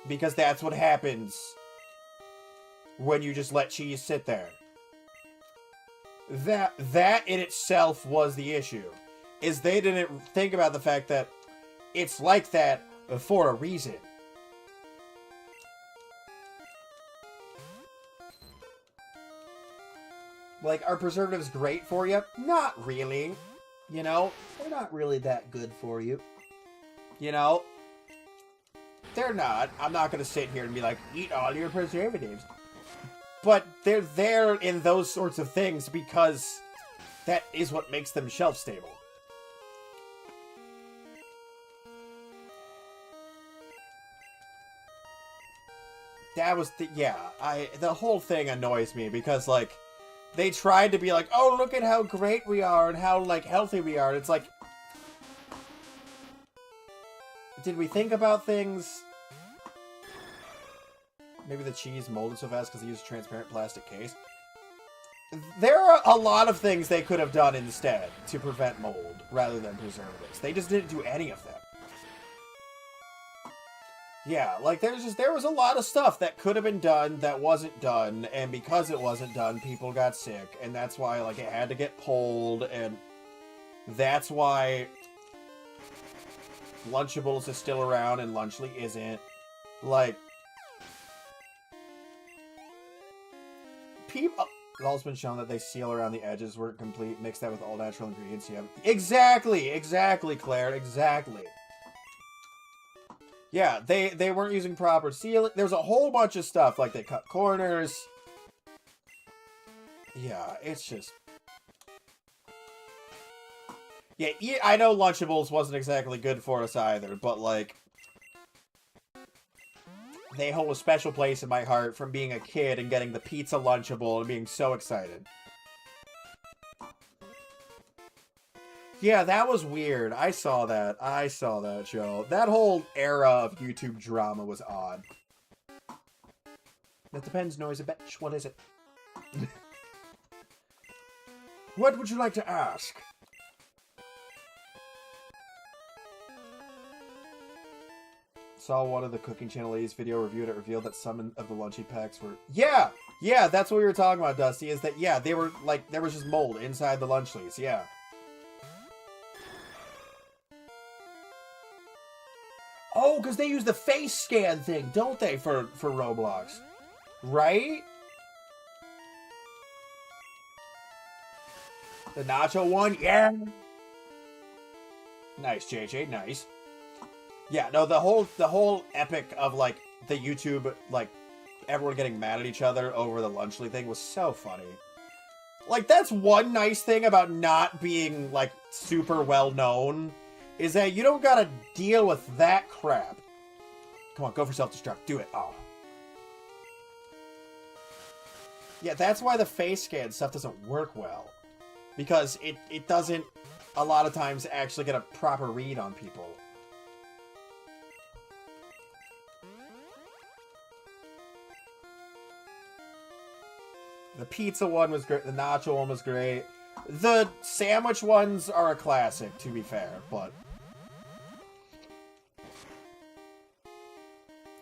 Because that's what happens when you just let cheese sit there. That in itself was the issue. Is they didn't think about the fact that it's like that for a reason. Like, are preservatives great for you? Not really. You know? They're not really that good for you. You know? They're not. I'm not going to sit here and be like, eat all your preservatives. But they're there in those sorts of things because that is what makes them shelf stable. That was the... Yeah, the whole thing annoys me because, like, they tried to be like, oh, look at how great we are and how, like, healthy we are. And it's like... Did we think about things? Maybe the cheese molded so fast because they used a transparent plastic case. There are a lot of things they could have done instead to prevent mold rather than preservatives. They just didn't do any of them. Yeah, like there was a lot of stuff that could have been done that wasn't done, and because it wasn't done, people got sick, and that's why like it had to get pulled, and that's why Lunchables is still around and Lunchly isn't. Like, people... It's also been shown that they seal around the edges weren't complete. Mix that with all natural ingredients. Yeah. Exactly, Claire. Exactly. Yeah, they weren't using proper sealing. There's a whole bunch of stuff. Like, they cut corners. Yeah, it's just... Yeah, I know Lunchables wasn't exactly good for us either, but, like, they hold a special place in my heart from being a kid and getting the pizza Lunchable and being so excited. Yeah, that was weird. I saw that. I saw that, Joe. That whole era of YouTube drama was odd. That depends, Noisy Bitch. What is it? What would you like to ask? Saw one of the Cooking Channel A's video reviewed it revealed that some of the lunchy packs were... Yeah! Yeah, that's what we were talking about, Dusty, is that, yeah, they were, like, there was just mold inside the lunchlies, yeah. Oh, because they use the face scan thing, don't they, for Roblox? Right? The nacho one? Yeah! Nice, JJ, nice. Yeah, no, the whole epic of, like, the YouTube, like, everyone getting mad at each other over the lunchly thing was so funny. Like, that's one nice thing about not being, like, super well-known, is that you don't gotta deal with that crap. Come on, go for self-destruct. Do it. Oh. Yeah, that's why the face scan stuff doesn't work well. Because it doesn't, a lot of times, actually get a proper read on people. The pizza one was great. The nacho one was great. The sandwich ones are a classic, to be fair, but...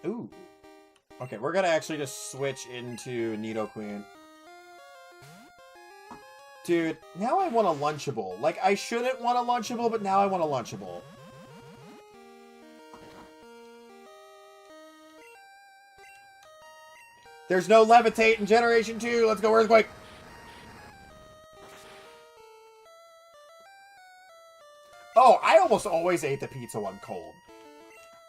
Ooh. Okay, we're gonna actually just switch into Nidoqueen. Dude, now I want a Lunchable. Like, I shouldn't want a Lunchable, but now I want a Lunchable. There's no levitate in Generation 2. Let's go Earthquake. Oh, I almost always ate the pizza one cold.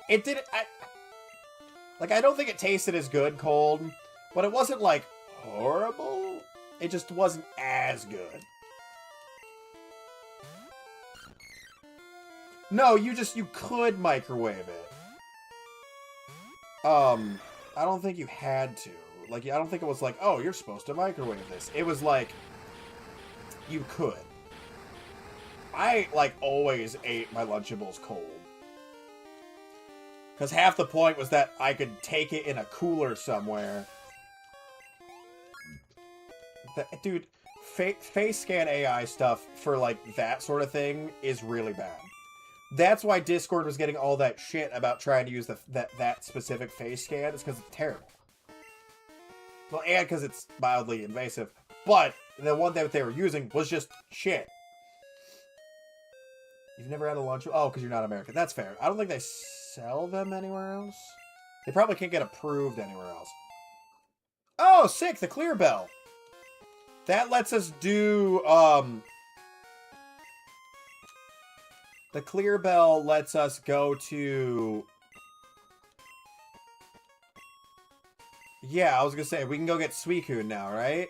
It didn't... I don't think it tasted as good cold, but it wasn't, like, horrible. It just wasn't as good. No, you could microwave it. I don't think you had to. Like, I don't think it was like, oh, you're supposed to microwave this. It was like, you could. I, like, always ate my Lunchables cold. Because half the point was that I could take it in a cooler somewhere. Dude, face scan AI stuff for, like, that sort of thing is really bad. That's why Discord was getting all that shit about trying to use that specific face scan. It's because it's terrible. Well, and because it's mildly invasive. But the one that they were using was just shit. You've never had a lunch? Oh, because you're not American. That's fair. I don't think they sell them anywhere else. They probably can't get approved anywhere else. Oh, sick! The Clear Bell. That lets us do, the Clear Bell lets us go to... Yeah, I was gonna say, we can go get Suicune now, right?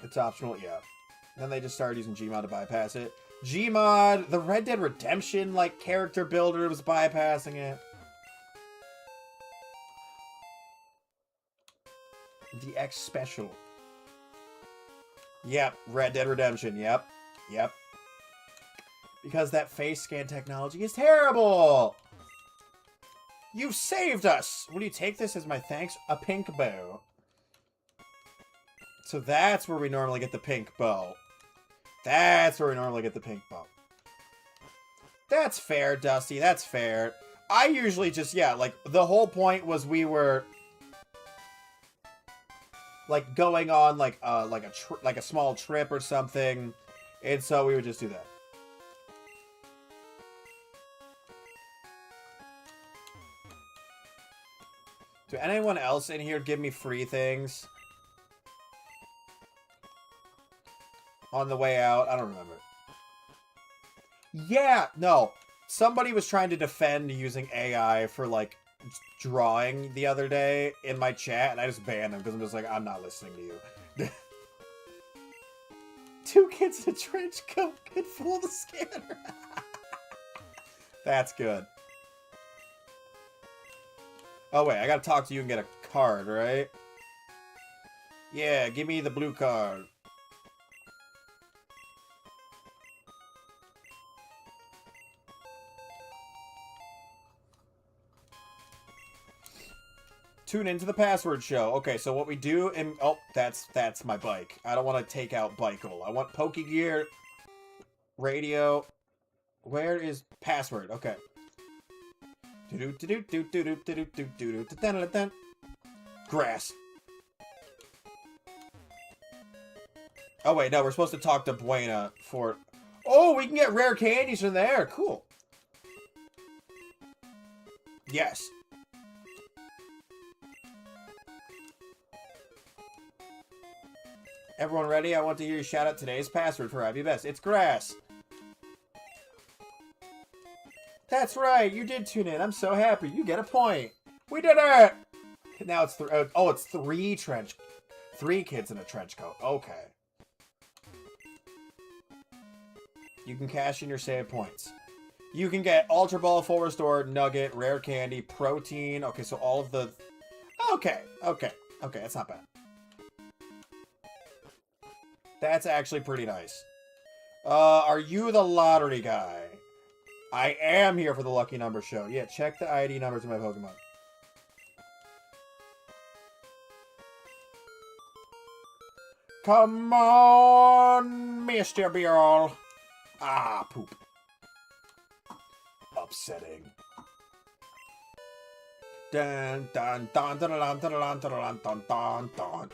It's optional, yeah. Then they just started using Gmod to bypass it. Gmod, the Red Dead Redemption, like, character builder was bypassing it. The X Special. Yep, Red Dead Redemption, yep. Yep. Because that face scan technology is terrible! You've saved us! Will you take this as my thanks? A pink bow. So that's where we normally get the pink bow. That's where we normally get the pink bow. That's fair, Dusty. That's fair. I usually just, yeah, like, the whole point was we were... like, going on, like a small trip or something. And so we would just do that. Do anyone else in here give me free things? On the way out? I don't remember. Yeah, no. Somebody was trying to defend using AI for, like, drawing the other day in my chat, and I just banned them because I'm just like, I'm not listening to you. 2 kids in a trench coat could fool the scanner. That's good. Oh, wait, I gotta talk to you and get a card, right? Yeah, give me the blue card. Tune into the password show. Okay, so what we do in... Oh, that's my bike. I don't want to take out Bikeable. I want Pokegear, radio. Where is password? Okay. Grass. Oh, wait, no, we're supposed to talk to Buena for... Oh, we can get rare candies from there. Cool. Yes. Everyone ready? I want to hear you shout out today's password for Happy Best. It's grass. That's right. You did tune in. I'm so happy. You get a point. We did it. Now it's it's 3 kids in a trench coat. Okay. You can cash in your save points. You can get Ultra Ball, Full Restore, Nugget, Rare Candy, Protein. Okay, so all of the... Okay. That's not bad. That's actually pretty nice. Are you the lottery guy? I am here for the lucky number show. Yeah, check the ID numbers of my Pokemon. Come on, Mr. Beerl. Ah, poop. Upsetting. Dun dun dun dun dun dun dun dun dun dun dun.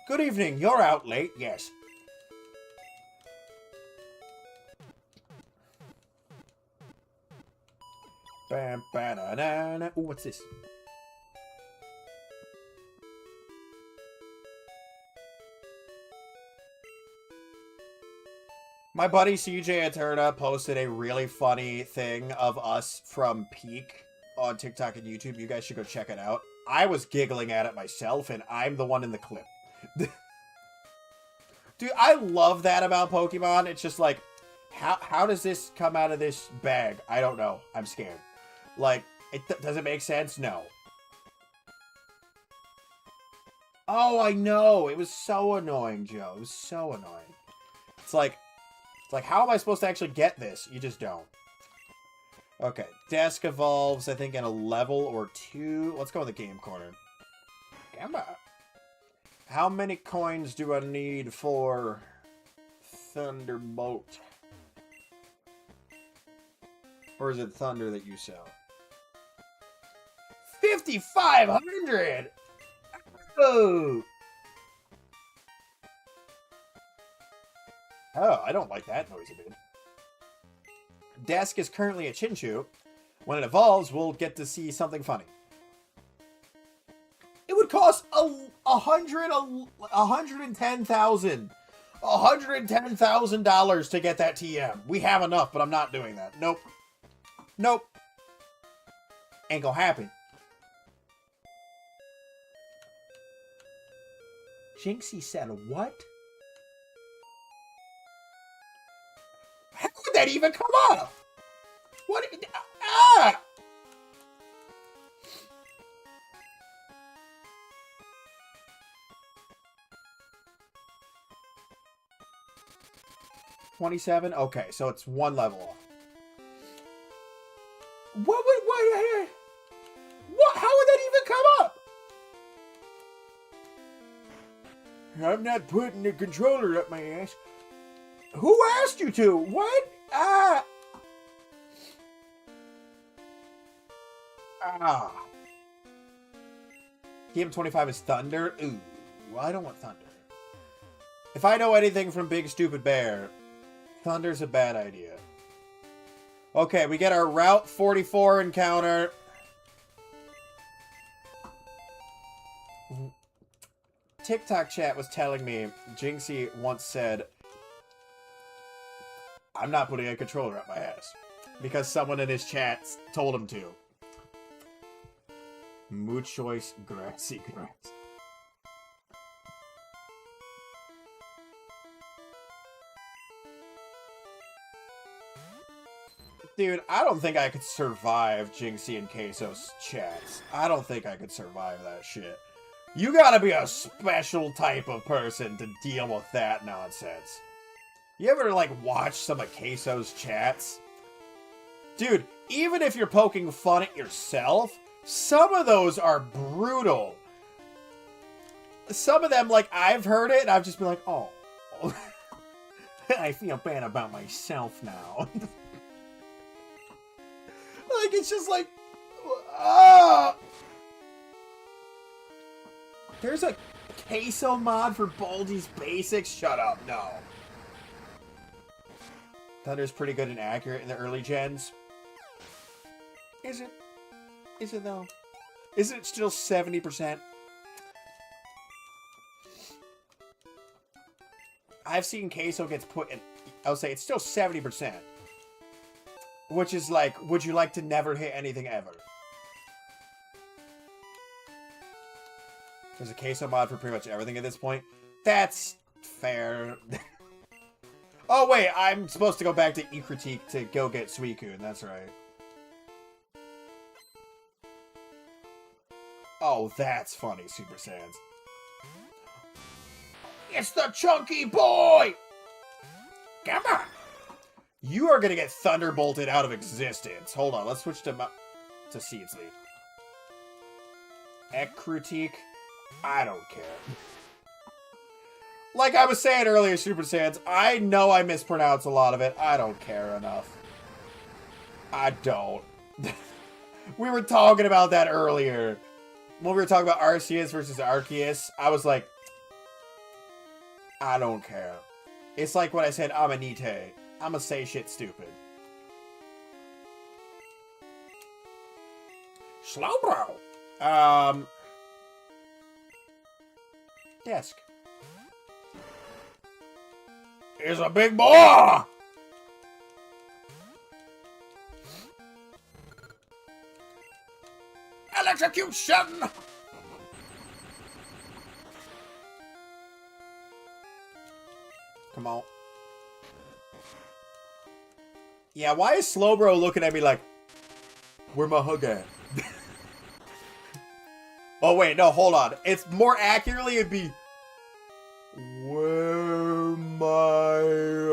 Good evening. You're out late. Yes. Bam, ba-da-da-da. Ooh, what's this? My buddy CJ Eterna posted a really funny thing of us from Peak on TikTok and YouTube. You guys should go check it out. I was giggling at it myself, and I'm the one in the clip. Dude, I love that about Pokemon. It's just like, how does this come out of this bag? I don't know. I'm scared. Like, does it make sense? No. Oh, I know. It was so annoying, Joe. It was so annoying. It's like, how am I supposed to actually get this? You just don't. Okay. Desk evolves, I think, in a level or 2. Let's go in the game corner. Gamma. How many coins do I need for Thunderbolt? Or is it Thunder that you sell? 5,500! Oh! Oh, I don't like that noise it made. Desk is currently a Chinchu. When it evolves, we'll get to see something funny. It would cost $110,000 to get that TM. We have enough, but I'm not doing that. Nope. Nope. Ain't gonna happen. Jinxie said what? How would that even come up? What? Ah! $27? Okay, so it's 1 level off. What? How would that even come up? I'm not putting the controller up my ass. Who asked you to? What? Ah. TM25 is Thunder? Ooh, well, I don't want Thunder. If I know anything from Big Stupid Bear, Thunder's a bad idea. Okay, we get our Route 44 encounter. TikTok chat was telling me, Jinxie once said, I'm not putting a controller up my ass. because someone in his chat told him to. Muchois grassy grass. Dude, I don't think I could survive Jinxie and Queso's chats. I don't think I could survive that shit. You gotta be a special type of person to deal with that nonsense. You ever, like, watch some of Queso's chats? Dude, even if you're poking fun at yourself, some of those are brutal. Some of them, like, I've heard it, and I've just been like, oh. I feel bad about myself now. Like, it's just like, ah! There's a Queso mod for Baldi's Basics? Shut up, no. Thunder's pretty good and accurate in the early gens. Is it? Is it, though? Isn't it still 70%? I've seen Queso gets put in, I'll say it's still 70%. Which is like, would you like to never hit anything ever? There's a Queso mod for pretty much everything at this point. That's fair. Oh wait, I'm supposed to go back to E-Critique to go get Suicune, that's right. Oh, that's funny, Super Saiyans. It's the chunky boy! Come on! You are gonna get thunderbolted out of existence. Hold on, let's switch to Seed Sleep. E-Critique? I don't care. Like I was saying earlier, Super Saiyans, I know I mispronounce a lot of it. I don't care enough. I don't. We were talking about that earlier. When we were talking about Arceus versus Arceus, I was like, I don't care. It's like when I said Amanite. I'ma say shit stupid. Slowbro. Desk. Here's a big boy! Electrocution! Come on. Yeah, why is Slowbro looking at me like, where my hug at? Oh wait, no, hold on. It's more accurately, it'd be, where my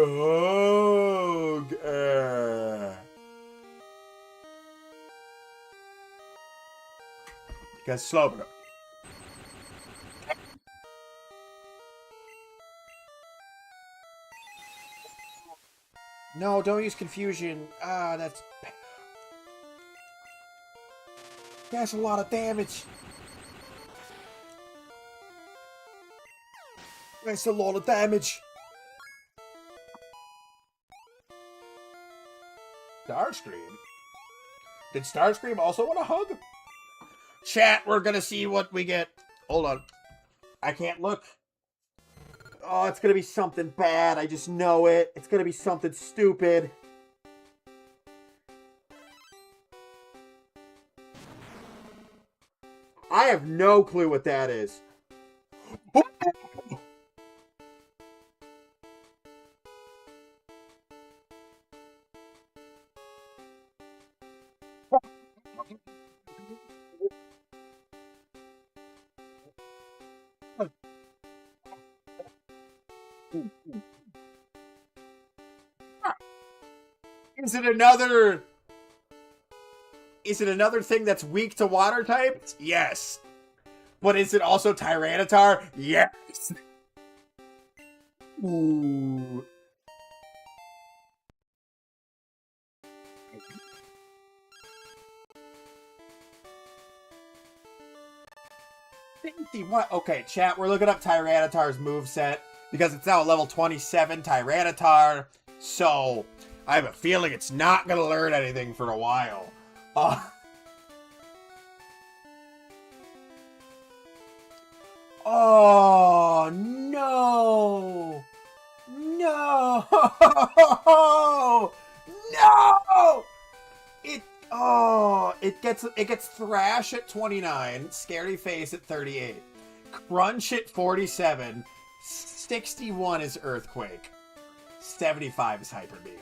hug at? Because Slowbro. No, don't use confusion. Ah, that's a lot of damage. That's a lot of damage. Starscream? Did Starscream also want a hug? Chat, we're gonna see what we get. Hold on. I can't look. Oh, it's gonna be something bad. I just know it. It's gonna be something stupid. I have no clue what that is. Is it another thing that's weak to water types? Yes. But is it also Tyranitar? Yes. Ooh. What? Okay, chat, we're looking up Tyranitar's moveset because it's now a level 27 Tyranitar. So, I have a feeling it's not going to learn anything for a while. Oh, no! No! No! gets Thrash at 29, Scary Face at 38, Crunch at 47, 61 is Earthquake, 75 is Hyper Beam.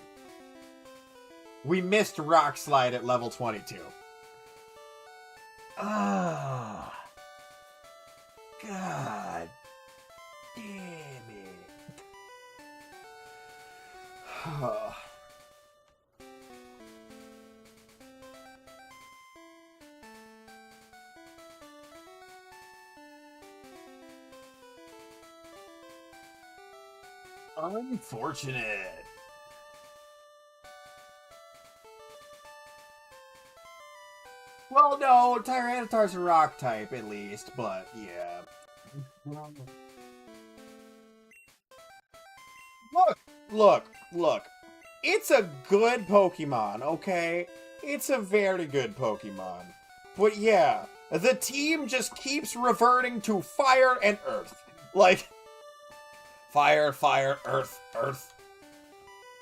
We missed Rock Slide at level 22. Ah, God damn it. Unfortunate. Well, no, Tyranitar's a rock type at least, but yeah. Look. It's a good Pokemon, okay? It's a very good Pokemon. But yeah, the team just keeps reverting to fire and earth. Like, fire, earth,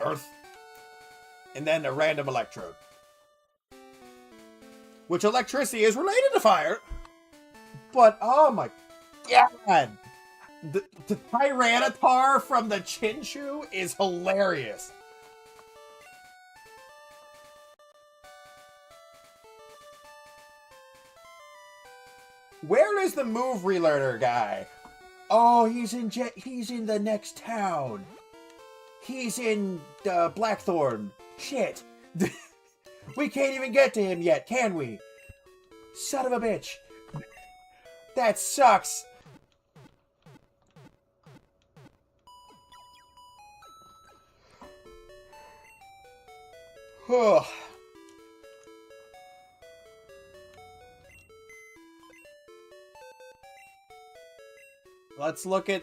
earth. And then a random electrode. Which electricity is related to fire. But, oh my god. The Tyranitar from the Chinchou is hilarious. Where is the move relearner guy? Oh, he's in the next town. He's in Blackthorn. Shit. We can't even get to him yet, can we? Son of a bitch. That sucks. Let's look at...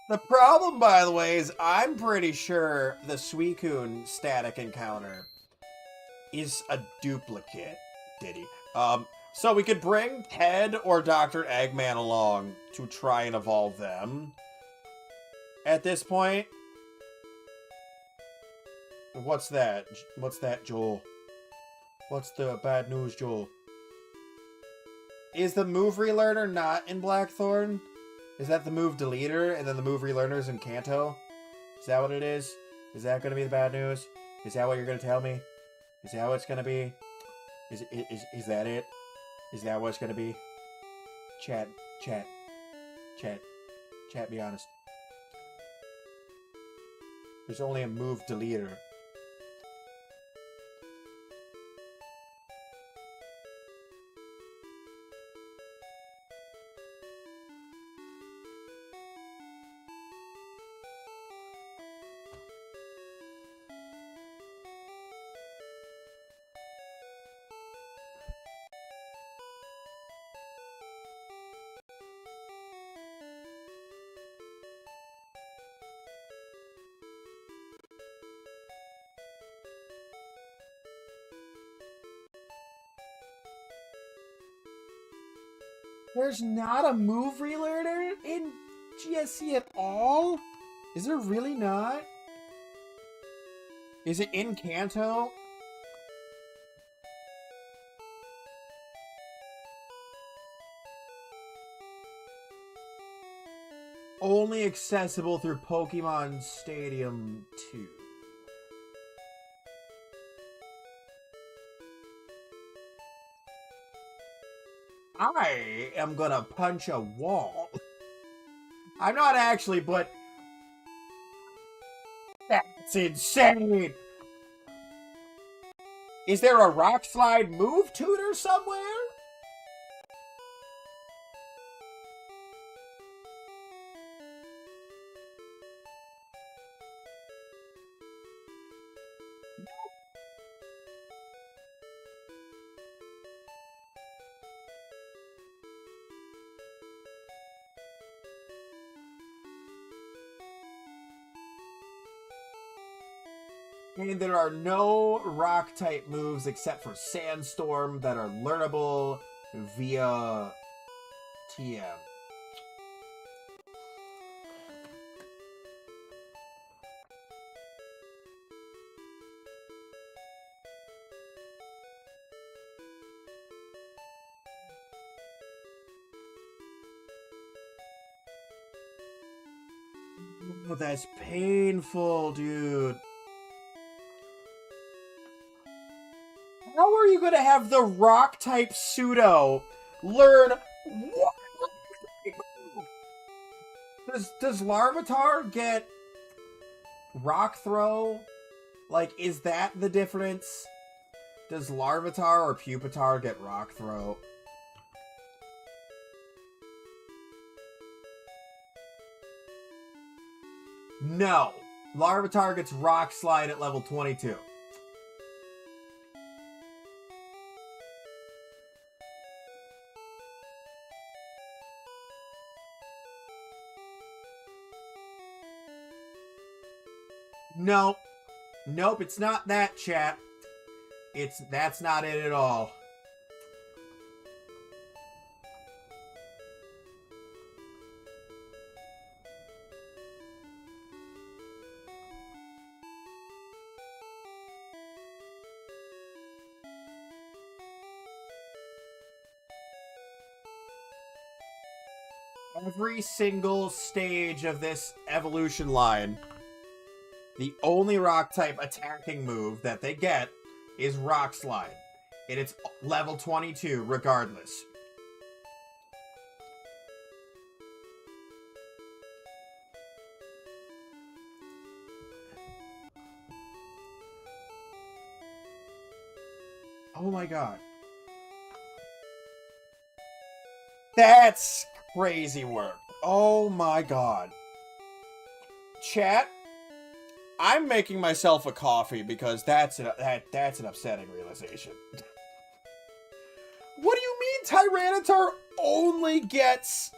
The problem, by the way, is I'm pretty sure the Suicune static encounter is a duplicate, Diddy. So we could bring Ted or Dr. Eggman along to try and evolve them. At this point... What's that? What's that, Joel? What's the bad news, Joel? Is the move relearner not in Blackthorn? Is that the move deleter and then the move relearner's in Kanto? Is that what it is? Is that going to be the bad news? Is that what you're going to tell me? Is that what it's going to be? Is that it? Is that what it's going to be? Chat, be honest. There's only a move deleter. There's not a move relearner in GSC at all? Is there really not? Is it in Kanto? Only accessible through Pokemon Stadium 2. I am gonna punch a wall. I'm not actually, but... That's insane! Is there a Rock Slide move tutor somewhere? And there are no rock-type moves except for Sandstorm that are learnable via TM. Oh, that's painful, dude. How are you gonna have the rock-type pseudo learn what? Does Larvitar get rock throw? Like, is that the difference? Does Larvitar or Pupitar get rock throw? No. Larvitar gets rock slide at level 22. Nope. Nope, it's not that, chat. That's not it at all. Every single stage of this evolution line, the only rock-type attacking move that they get is Rock Slide. And it's level 22, regardless. Oh my god. That's crazy work. Oh my god. Chat, I'm making myself a coffee because that's an upsetting realization. What do you mean Tyranitar only gets...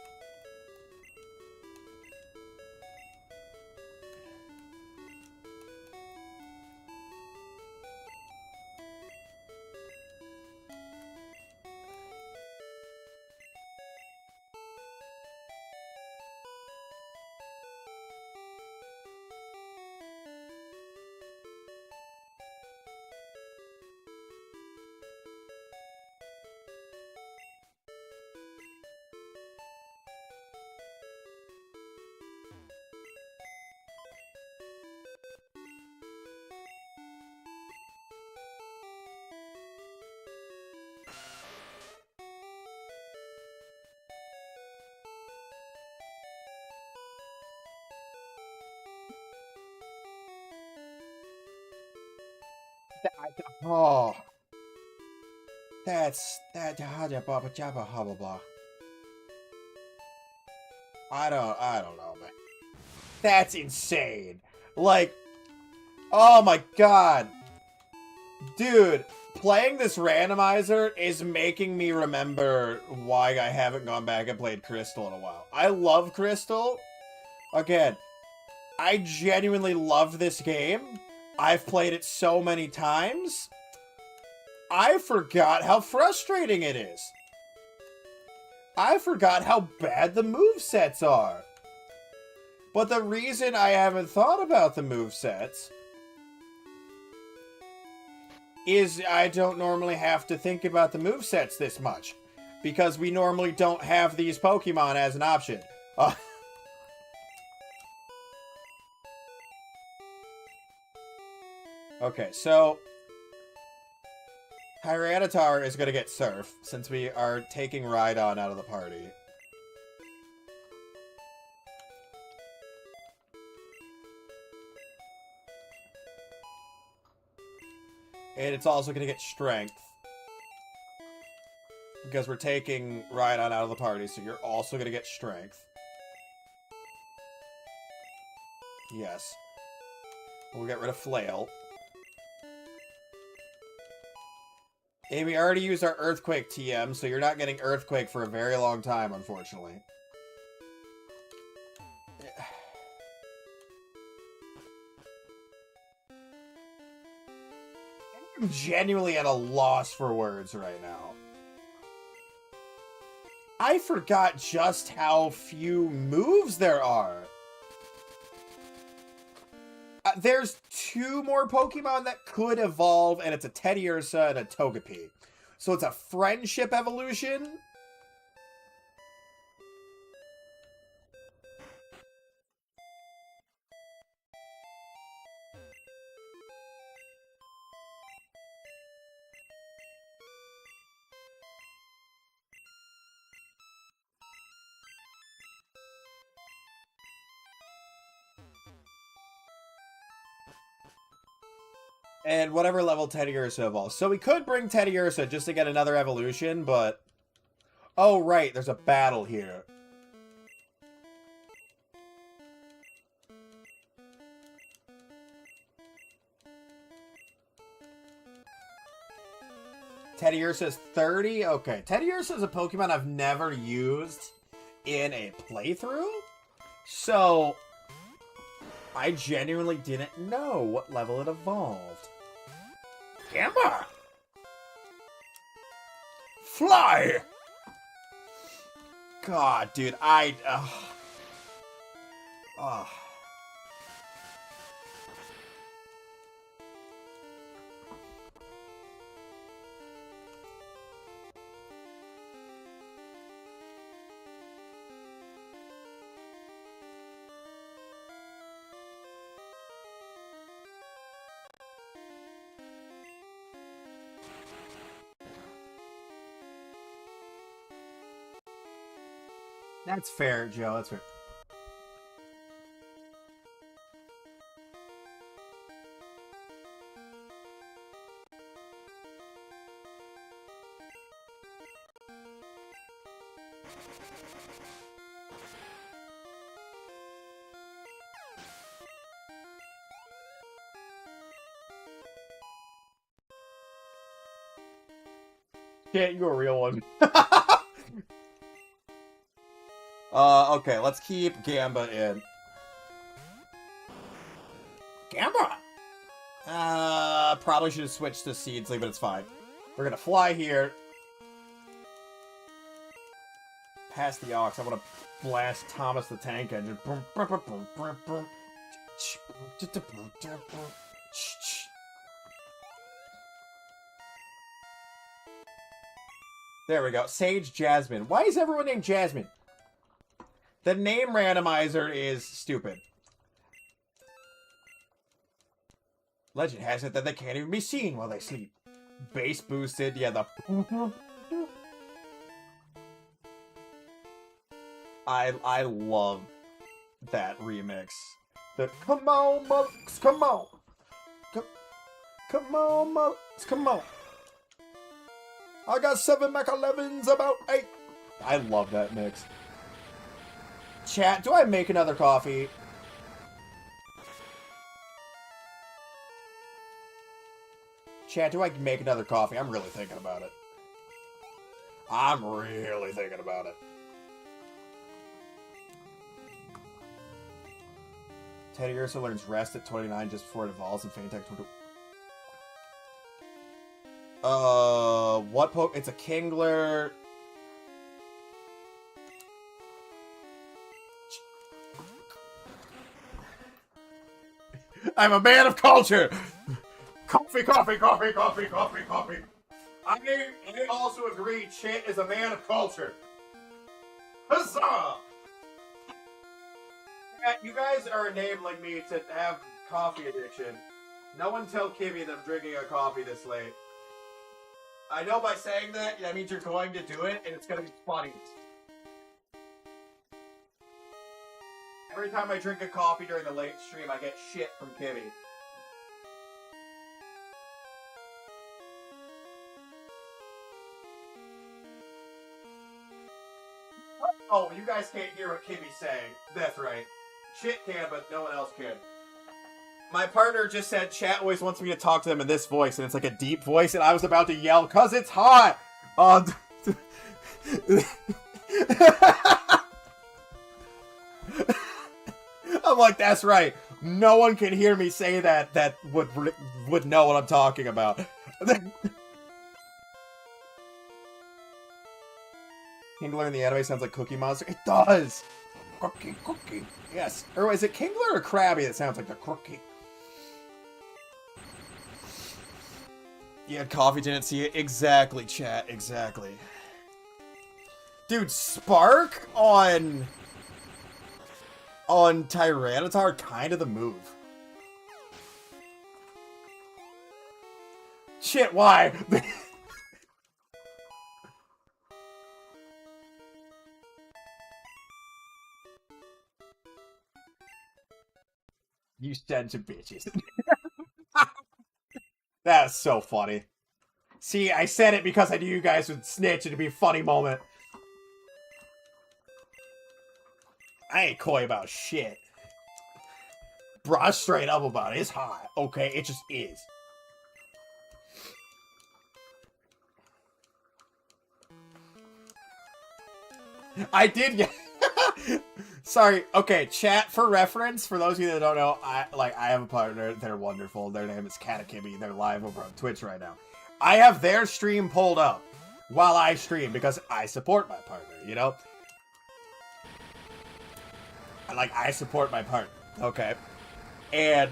Oh. That's... I don't know, man. That's insane. Like, oh my god. Dude, playing this randomizer is making me remember why I haven't gone back and played Crystal in a while. I love Crystal. Again, I genuinely love this game. I've played it so many times. I forgot how frustrating it is. I forgot how bad the movesets are. But the reason I haven't thought about the movesets is I don't normally have to think about the movesets this much. Because we normally don't have these Pokemon as an option. Okay, so Tyranitar is going to get Surf, since we are taking Rhydon out of the party. And it's also going to get Strength. Because we're taking Rhydon out of the party, so you're also going to get Strength. Yes. We'll get rid of Flail. And we already used our Earthquake TM, so you're not getting Earthquake for a very long time, unfortunately. I'm genuinely at a loss for words right now. I forgot just how few moves there are. There's 2 more Pokemon that could evolve, and it's a Teddiursa and a Togepi. So it's a friendship evolution. And whatever level Teddiursa evolves. So we could bring Teddiursa just to get another evolution, but... Oh, right, there's a battle here. Teddiursa is 30? Okay. Teddiursa is a Pokemon I've never used in a playthrough. So, I genuinely didn't know what level it evolved. Gamma! Fly! God, dude, That's fair, Joe. That's fair. Can't you a real one? Okay, let's keep Gamba in. Gamba! Probably should have switched to Seedsley, but it's fine. We're gonna fly here. Past the Ox. I want to blast Thomas the Tank Engine. There we go. Sage Jasmine. Why is everyone named Jasmine? The name randomizer is stupid. Legend has it that they can't even be seen while they sleep. Base boosted, yeah, the... I love that remix. The come on, mullocks, come on. Come on, mullocks, come on. I got 7 Mach 11s, about 8. I love that mix. Chat, do I make another coffee? Chat, do I make another coffee? I'm really thinking about it. I'm really thinking about it. Teddiursa learns rest at 29 just before it evolves and Faintech. What poke? It's a Kingler. I'm a man of culture! Coffee, coffee, coffee, coffee, coffee, coffee. I also agree Chit is a man of culture. Huzzah! You guys are enabling me to have coffee addiction. No one tell Kimmy that I'm drinking a coffee this late. I know by saying that means you're going to do it, and it's going to be funny. Every time I drink a coffee during the late stream, I get shit from Kimmy. Oh, you guys can't hear what Kimmy's saying. That's right. Shit can, but no one else can. My partner just said chat always wants me to talk to them in this voice, and it's like a deep voice, and I was about to yell, "'Cause it's hot!" I'm like, that's right. No one can hear me say that would know what I'm talking about. Kingler in the anime sounds like Cookie Monster. It does! Cookie, cookie. Yes. Or is it Kingler or Krabby that sounds like the cookie? Yeah, coffee didn't see it. Exactly, chat. Exactly. Dude, Spark on Tyranitar, kind of the move. Shit, why? You sons of bitches. That's so funny. See, I said it because I knew you guys would snitch and it'd be a funny moment. I ain't coy about shit. Bro, straight up about it. It's hot. Okay, it just is. I did get... Sorry. Okay, chat for reference. For those of you that don't know, I have a partner. They're wonderful. Their name is Katakimmy. They're live over on Twitch right now. I have their stream pulled up while I stream because I support my partner, you know? I support my partner. Okay. And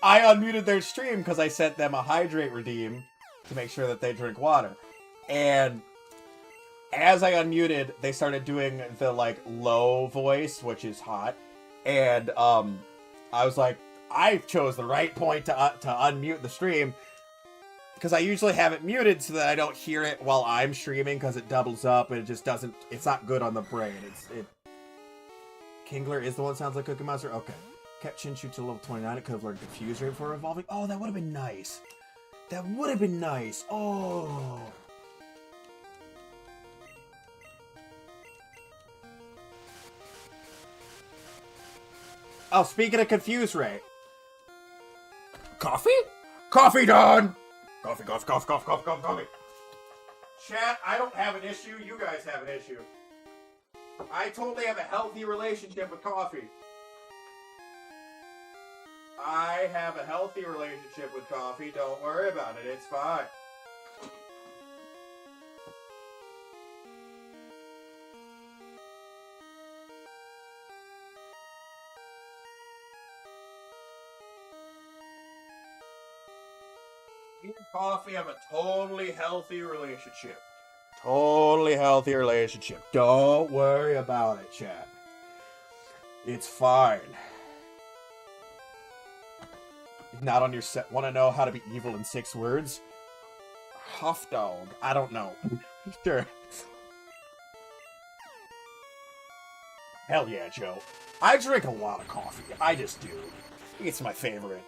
I unmuted their stream because I sent them a hydrate redeem to make sure that they drink water. And as I unmuted, they started doing the, low voice, which is hot. And, I was like, I chose the right point to unmute the stream. Because I usually have it muted so that I don't hear it while I'm streaming, because it doubles up and it just doesn't, it's not good on the brain. Kingler is the one that sounds like Cookie Monster? Okay. Kept Chinchu to level 29, it could have learned Confuse Ray before evolving. Oh, that would have been nice. That would have been nice. Oh. Oh, speaking of Confuse Ray. Coffee? Coffee done! Coffee. Chat, I don't have an issue. You guys have an issue. I totally have a healthy relationship with coffee. I have a healthy relationship with coffee. Don't worry about it. It's fine. Me and coffee have a totally healthy relationship. Totally healthy relationship. Don't worry about it, chat. It's fine. Not on your set. Want to know how to be evil in 6 words? Huff dog. I don't know. Sure. Hell yeah, Joe. I drink a lot of coffee. I just do. It's my favorite.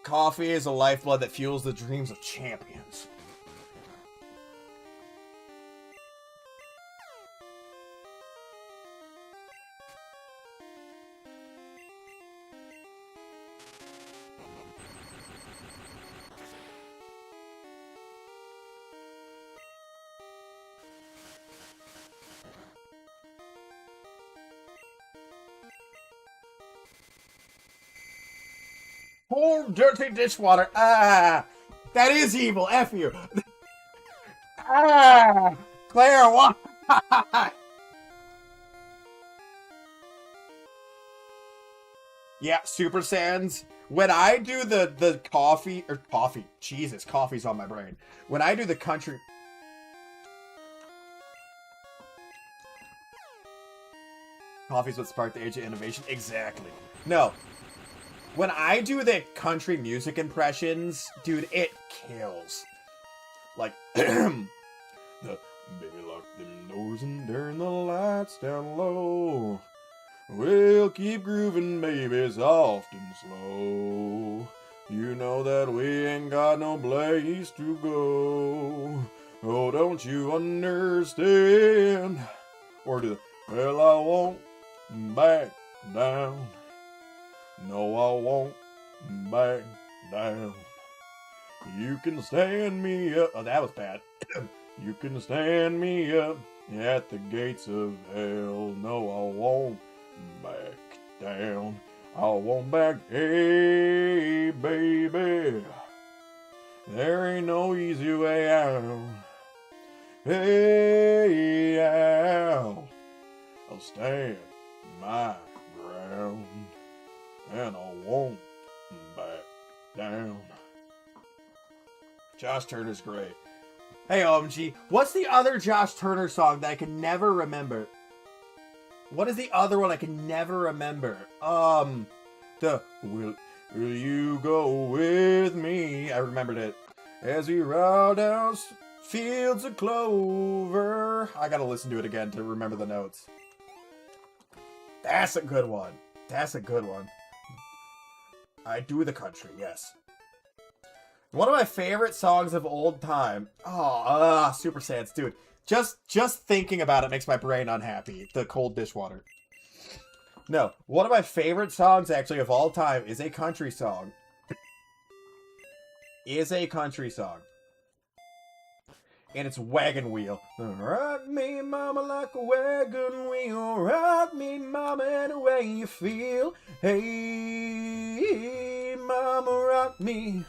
Coffee is a lifeblood that fuels the dreams of champions. Oh, dirty dishwater. Ah, that is evil. F you. Ah, Claire, what? Yeah, Super Sans. When I do the coffee, Jesus, coffee's on my brain. When I do the country... Coffee's what sparked the age of innovation. Exactly. No. When I do the country music impressions, dude, it kills. Like, the baby lock them doors and turn the lights down low. We'll keep grooving, baby, soft and slow. You know that we ain't got no place to go. Oh, don't you understand? Or do the, well, I won't back down. No, I won't back down. You can stand me up. Oh, that was bad. You can stand me up at the gates of hell. No, I won't back down. I won't back. Hey, baby. There ain't no easy way out. Hey, I'll stand my ground. And I won't back down. Josh Turner's great. Hey, OMG, what's the other Josh Turner song that I can never remember? What is the other one I can never remember? The Will You Go With Me? I remembered it. As we ride down fields of clover. I gotta listen to it again to remember the notes. That's a good one. That's a good one. I do the country, yes. One of my favorite songs of old time. Oh, Super Saiyans, dude. Just thinking about it makes my brain unhappy. The cold dishwater. No, one of my favorite songs, actually, of all time is a country song. And it's Wagon Wheel. Rock me, mama, like a wagon wheel. Rock me, mama, any way you feel. Hey, mama, rock me.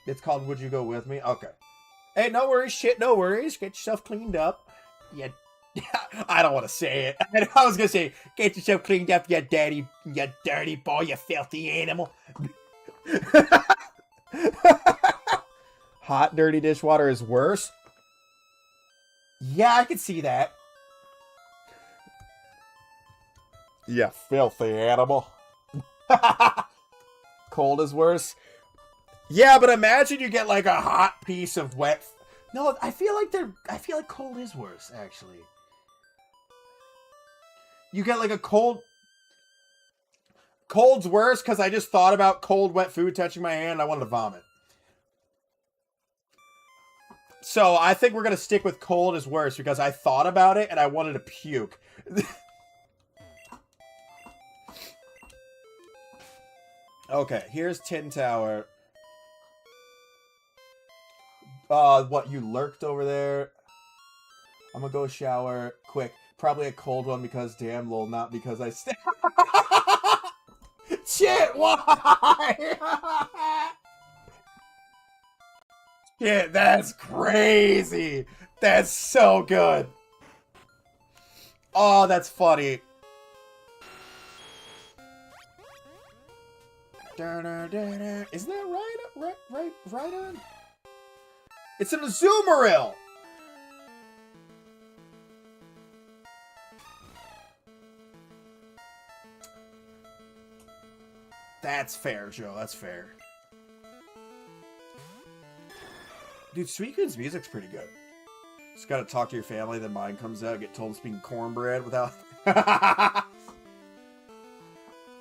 It's called Would You Go With Me? Okay. Hey, no worries, shit, no worries. Get yourself cleaned up. Yeah. I don't want to say it. I was going to say, get yourself cleaned up, you dirty boy, you filthy animal. Hot, dirty dishwater is worse? Yeah, I can see that. You filthy animal. Cold is worse? Yeah, but imagine you get like a hot piece of wet... No, I feel like cold is worse, actually. You get like a cold... Cold's worse because I just thought about cold, wet food touching my hand and I wanted to vomit. So I think we're going to stick with cold is worse because I thought about it and I wanted to puke. Okay, here's Tin Tower. What, you lurked over there? I'm gonna go shower quick. Probably a cold one because damn lol, not because I Shit, why? Shit, that's crazy. That's so good. Oh, that's funny. Isn't that right on? It's an Azumarill! That's fair, Joe. That's fair. Dude, Suicune's music's pretty good. Just gotta talk to your family, then mine comes out, get told I'm speaking cornbread without...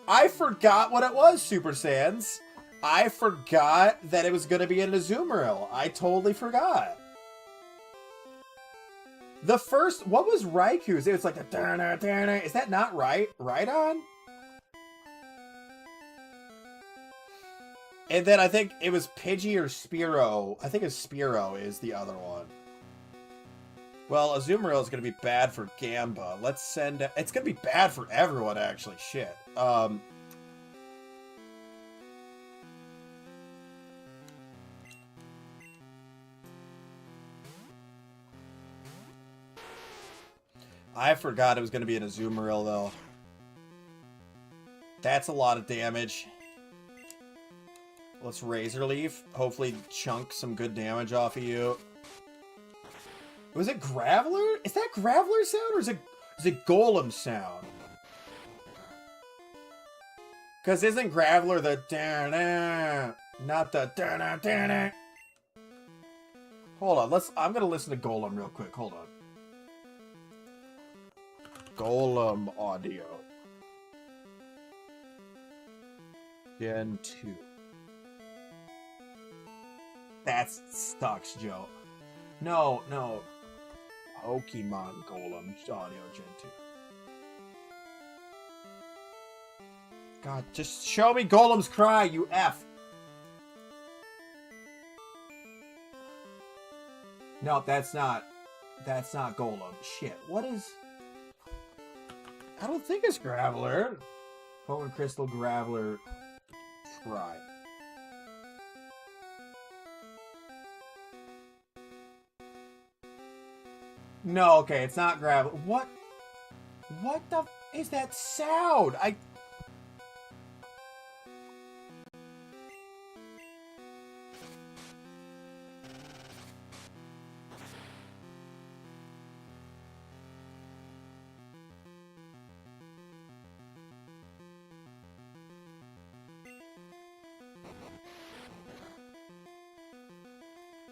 I forgot what it was, Super Saiyans. I forgot that it was gonna be an Azumarill. I totally forgot. The first... What was Raiku's? It was like a... Is that not right? Right on? And then I think it was Pidgey or Spearow. I think it's Spearow is the other one. Well, Azumarill is going to be bad for Gamba. Let's send... It's going to be bad for everyone, actually. Shit. I forgot it was going to be an Azumarill, though. That's a lot of damage. Let's Razor Leaf. Hopefully chunk some good damage off of you. Was it Graveler? Is that Graveler sound or is it Golem sound? Because isn't Graveler the da-na, not the da-na-da-na? Hold on, I'm gonna listen to Golem real quick. Hold on. Golem audio. Gen 2. That sucks, Joe. No. Pokemon Golem audio Gen 2. God, just show me Golem's cry, you F. No, that's not Golem. Shit, what is... I don't think it's Graveler. Pokemon Crystal Graveler cry. No, okay, it's not Graveler. What the f is that sound?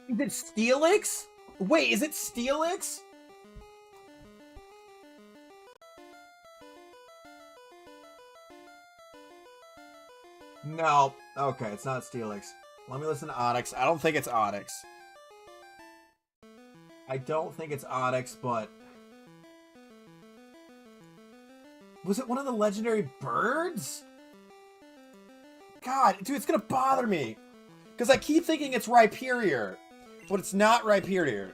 Is it Steelix? Wait, is it Steelix? No. Okay, it's not Steelix. Let me listen to Onyx. I don't think it's Onyx. I don't think it's Onyx, but... Was it one of the legendary birds? God, dude, it's gonna bother me. Because I keep thinking it's Rhyperior. But it's not Rhyperior.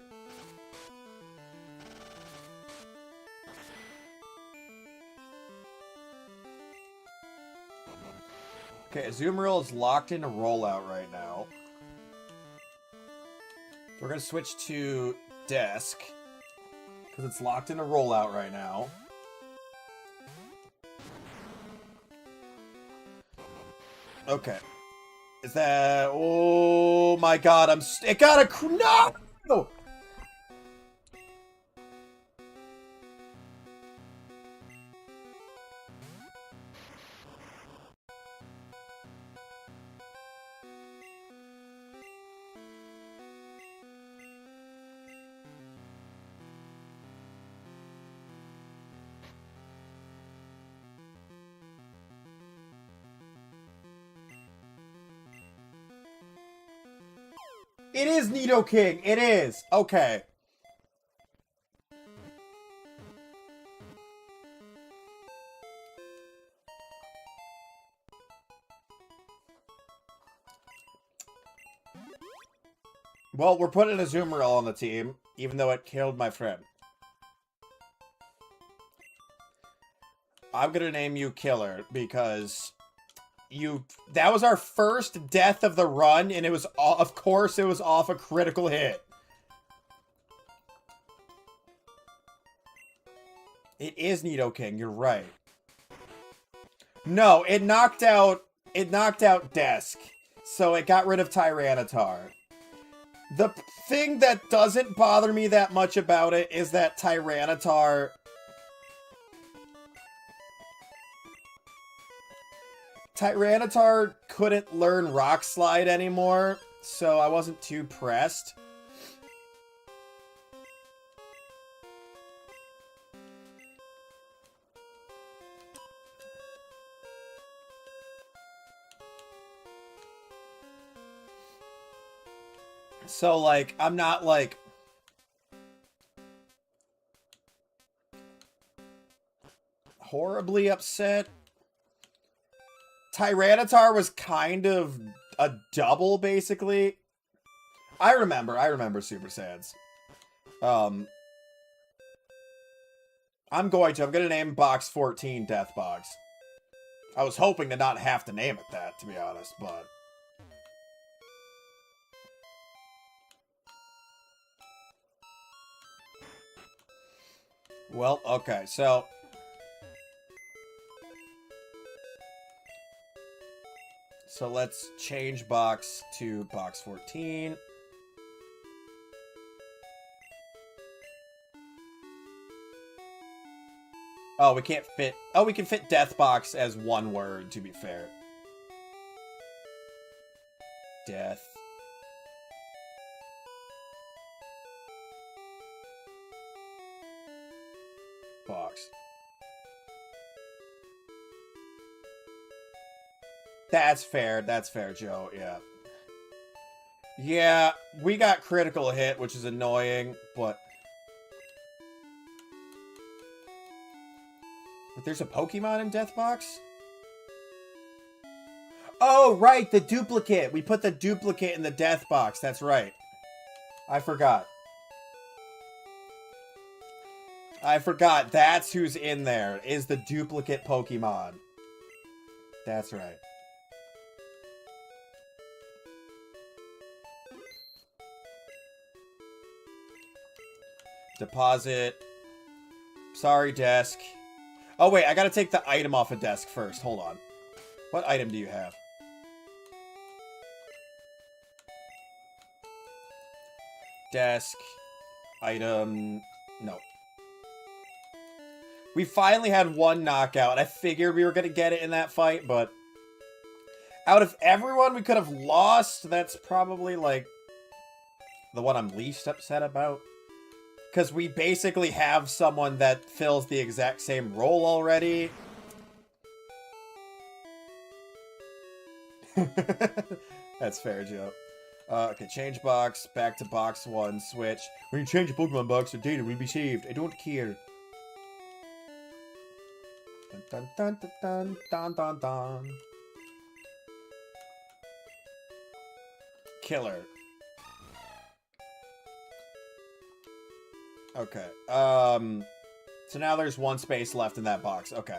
Okay, Azumarill is locked into rollout right now. We're going to switch to Desk. Because it's locked into rollout right now. Okay. Is that... Oh my god, it got a... No! It is Nidoking! It is! Okay. Well, we're putting a Azumarill on the team, even though it killed my friend. I'm gonna name you Killer, because... that was our first death of the run, and it was, of course, it was off a critical hit. It is Nidoking, you're right. No, it knocked out Desk, so it got rid of Tyranitar. The thing that doesn't bother me that much about it is that Tyranitar... Tyranitar couldn't learn Rock Slide anymore, so I wasn't too pressed. So, like, I'm not, like... horribly upset. Tyranitar was kind of a double, basically. I remember Super Saiyans. I'm gonna name Box 14 Death Box. I was hoping to not have to name it that, to be honest, but... Well, okay, so... So let's change Box to Box 14. Oh, we can't fit... Oh, we can fit Death Box as one word, to be fair. Death. Box. That's fair, Joe, yeah. Yeah, we got critical hit, which is annoying, but... But there's a Pokemon in Death Box? Oh, right, the duplicate! We put the duplicate in the Death Box, that's right. I forgot. That's who's in there, is the duplicate Pokemon. That's right. Deposit. Sorry, Desk. Oh, wait, I gotta take the item off of Desk first. Hold on. What item do you have? Desk. Item. No. We finally had one knockout. I figured we were gonna get it in that fight, but... Out of everyone we could have lost, that's probably, like... the one I'm least upset about. Because we basically have someone that fills the exact same role already. That's fair, Joe. Okay, change box, back to box 1, switch. When you change a Pokemon box, the data will be saved. I don't care. Dun dun dun dun dun dun dun. Killer. Okay. So now there's 1 space left in that box. Okay.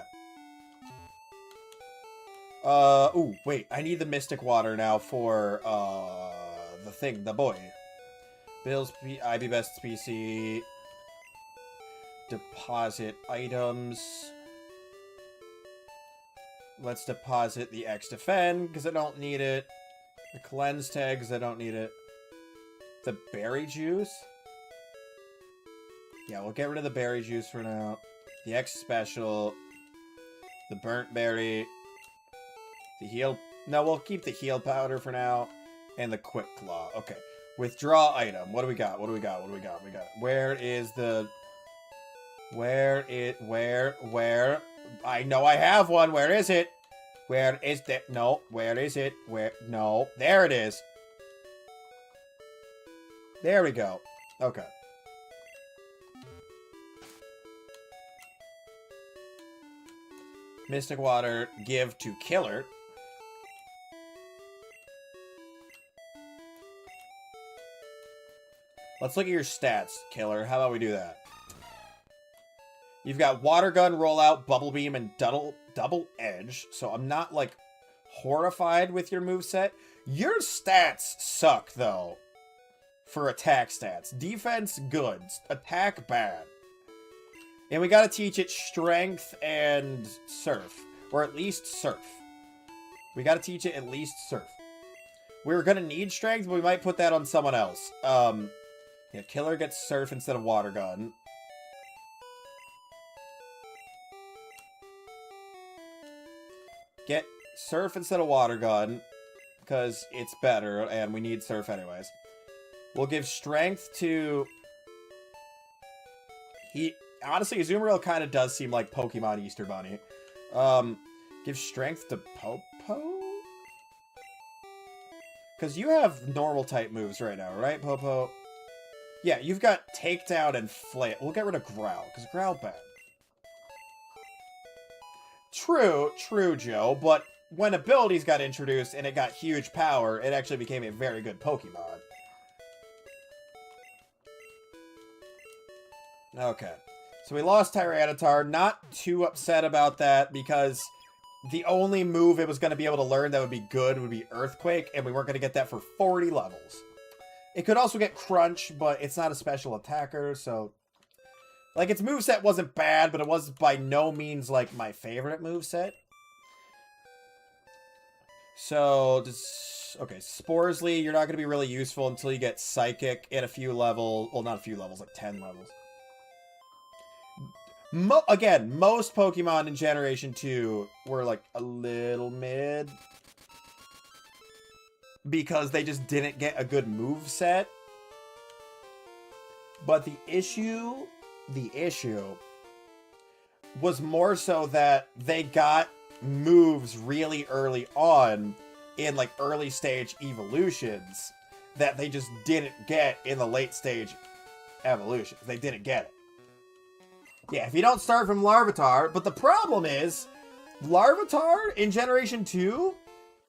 Ooh, wait. I need the Mystic Water now for, the thing, the boy. Bill's IB Best PC. Deposit items. Let's deposit the X Defend, because I don't need it. The Cleanse tag, because I don't need it. The Berry Juice? Yeah, we'll get rid of the Berry Juice for now. The X Special. The Burnt Berry. The Heal... No, we'll keep the Heal Powder for now. And the Quick Claw. Okay. Withdraw item. What do we got? What do we got? What do we got? Where is the... Where? I know I have one. Where is it? Where is that? No. Where is it? Where? No. There it is. There we go. Okay. Mystic Water, give to Killer. Let's look at your stats, Killer. How about we do that? You've got Water Gun, Rollout, Bubble Beam, and Double Edge. So I'm not, like, horrified with your moveset. Your stats suck, though, for attack stats. Defense, good. Attack, bad. And we gotta teach it Strength and Surf. Or at least Surf. We gotta teach it at least Surf. We're gonna need Strength, but we might put that on someone else. Yeah, Killer gets Surf instead of Water Gun. Get Surf instead of Water Gun, because it's better, and we need Surf anyways. We'll give Strength to... Honestly, Azumarill kind of does seem like Pokemon Easter Bunny. Give Strength to Popo? Because you have normal type moves right now, right, Popo? Yeah, you've got Takedown and Flail. We'll get rid of Growl, because Growl bad. True, Joe, but when abilities got introduced and it got huge power, it actually became a very good Pokemon. Okay. So we lost Tyranitar. Not too upset about that, because the only move it was going to be able to learn that would be good would be Earthquake, and we weren't going to get that for 40 levels. It could also get Crunch, but it's not a special attacker, so... Like, its moveset wasn't bad, but it was by no means, like, my favorite moveset. So, okay, Sporsley, you're not going to be really useful until you get Psychic in a few levels. Well, not a few levels, like 10 levels. Again, most Pokemon in Generation 2 were, like, a little mid. Because they just didn't get a good moveset. But the issue was more so that they got moves really early on in, like, early stage evolutions that they just didn't get in the late stage evolutions. They didn't get it. Yeah, if you don't start from Larvitar, but the problem is, Larvitar in Generation 2,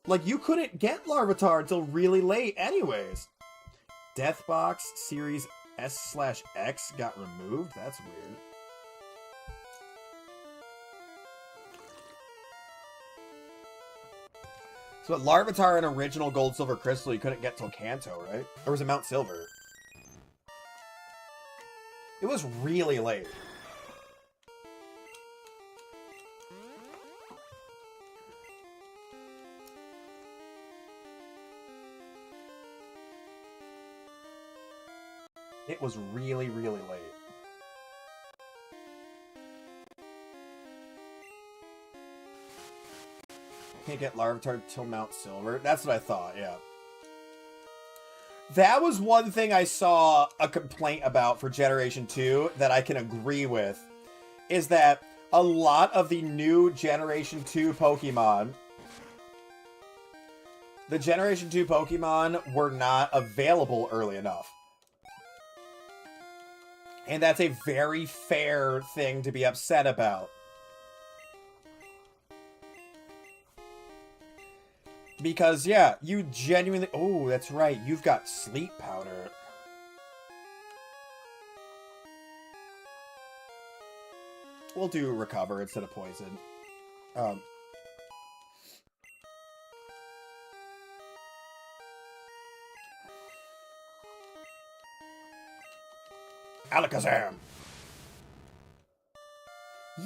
like, you couldn't get Larvitar until really late anyways. Deathbox Series S/X got removed? That's weird. So at Larvitar in original Gold Silver Crystal, you couldn't get till Kanto, right? Or was it Mount Silver? It was really late. It was really, really late. Can't get Larvitar till Mount Silver. That's what I thought, yeah. That was one thing I saw a complaint about for Generation 2 that I can agree with. Is that a lot of the new Generation 2 Pokemon The Generation 2 Pokemon were not available early enough. And that's a very fair thing to be upset about. Because, yeah, you genuinely... Oh, that's right. You've got sleep powder. We'll do recover instead of poison. Alakazam!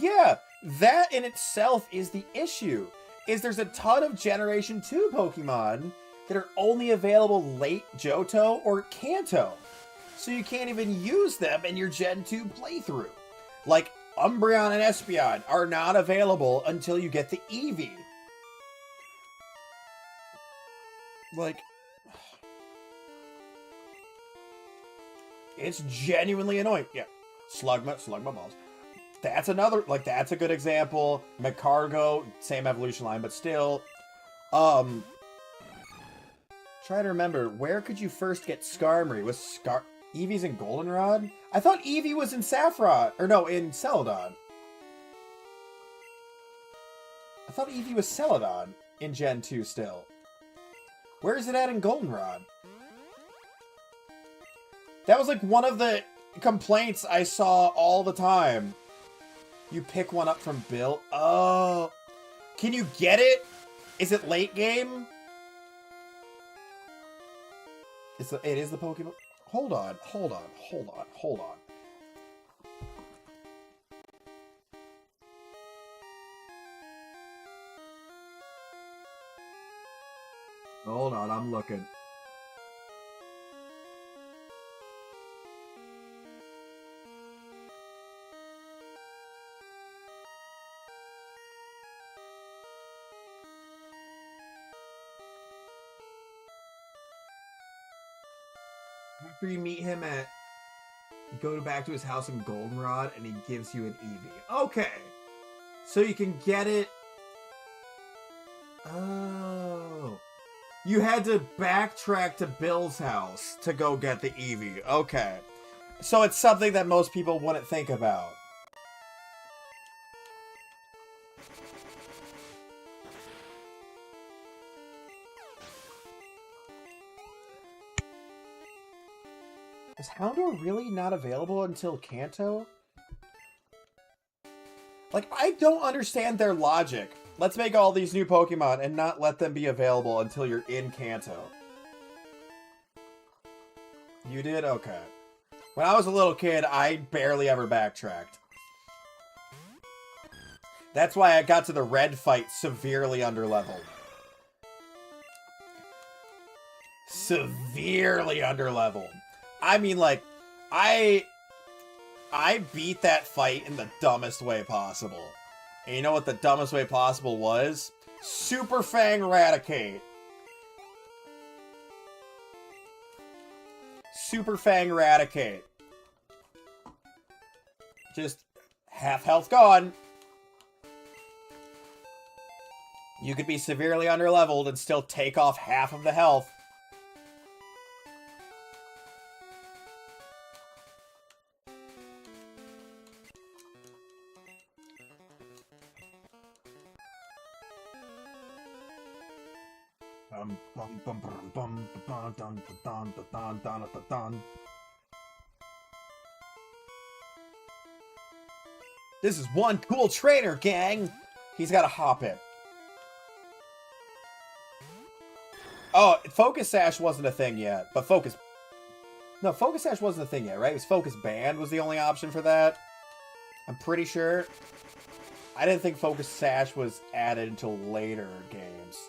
Yeah, that in itself is the issue. Is there's a ton of Generation 2 Pokemon that are only available late Johto or Kanto. So you can't even use them in your Gen 2 playthrough. Like, Umbreon and Espeon are not available until you get the Eevee. Like... It's genuinely annoying. Yeah. Slug my balls. That's another, like, that's a good example. Magcargo, same evolution line, but still. Try to remember, where could you first get Skarmory? Was Eevee's in Goldenrod? I thought Eevee was in Saffron. Or no, in Celadon. I thought Eevee was Celadon in Gen 2 still. Where is it at in Goldenrod? That was like one of the complaints I saw all the time. You pick one up from Bill. Oh. Can you get it? Is it late game? It is the Pokemon. Hold on. Hold on, I'm looking. After you meet him at... Go back to his house in Goldenrod, and he gives you an Eevee. Okay. So you can get it... Oh. You had to backtrack to Bill's house to go get the Eevee. Okay. So it's something that most people wouldn't think about. Is Houndour really not available until Kanto? Like, I don't understand their logic. Let's make all these new Pokemon and not let them be available until you're in Kanto. You did? Okay. When I was a little kid, I barely ever backtracked. That's why I got to the red fight severely underleveled. Severely underleveled. I mean, like, I beat that fight in the dumbest way possible. And you know what the dumbest way possible was? Super Fang Raticate. Super Fang Raticate. Just half health gone. You could be severely underleveled and still take off half of the health. This is one cool trainer, gang! He's got a hop in. Oh, Focus Sash wasn't a thing yet, but Focus... No, Focus Sash wasn't a thing yet, right? It was Focus Band was the only option for that. I'm pretty sure. I didn't think Focus Sash was added until later games.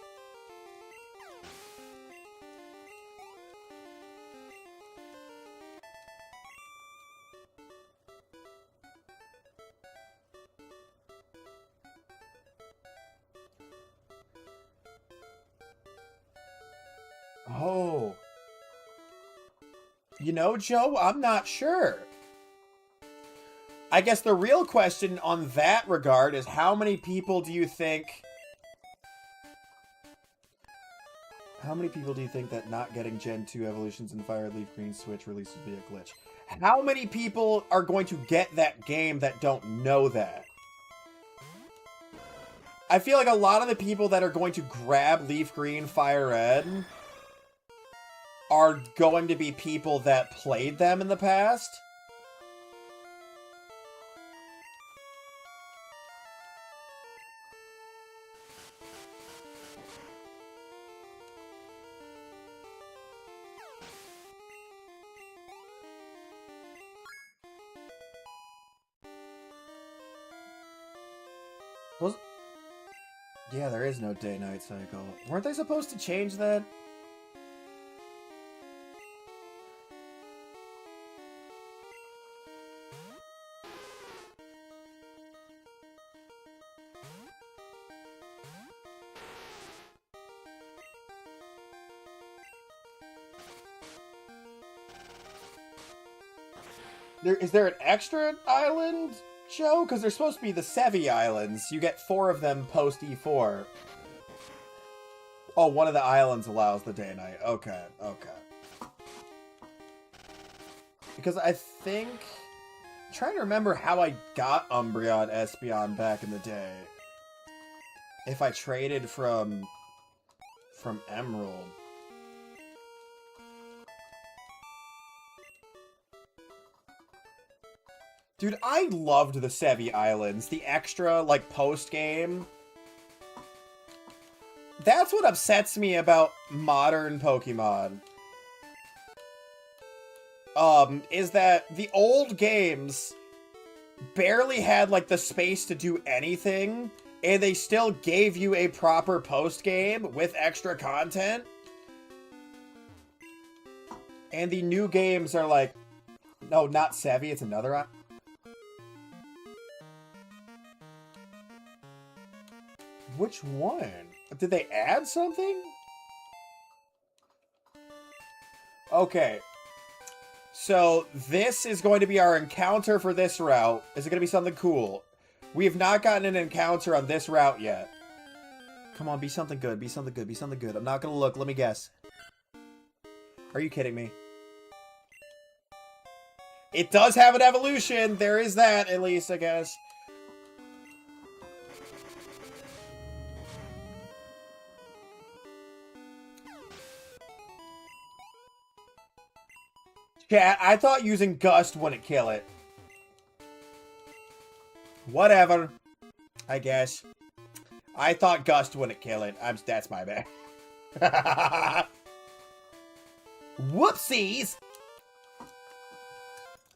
Oh. You know, Joe, I'm not sure. I guess the real question on that regard is how many people do you think... How many people do you think that not getting Gen 2 evolutions in Fire Leaf Green Switch release would be a glitch? How many people are going to get that game that don't know that? I feel like a lot of the people that are going to grab Leaf Green, Fire Red are going to be people that played them in the past. Yeah, there is no day-night cycle. Weren't they supposed to change that? Is there an extra island, Joe? Because they're supposed to be the Sevi Islands. You get 4 of them post E4. Oh, one of the islands allows the day-night. Okay, okay. Because I think... I'm trying to remember how I got Umbreon Espeon back in the day. If I traded from Emerald. Dude, I loved the Sevi Islands. The extra, like, post-game. That's what upsets me about modern Pokemon. Is that the old games barely had, like, the space to do anything, and they still gave you a proper post-game with extra content. And the new games are like... No, not Sevi, it's another... Which one? Did they add something? Okay. So, this is going to be our encounter for this route. Is it going to be something cool? We have not gotten an encounter on this route yet. Come on, be something good, be something good, be something good. I'm not going to look, let me guess. Are you kidding me? It does have an evolution! There is that, at least, I guess. Chat, I thought using Gust wouldn't kill it. Whatever. I guess. I thought Gust wouldn't kill it. That's my bad. Whoopsies!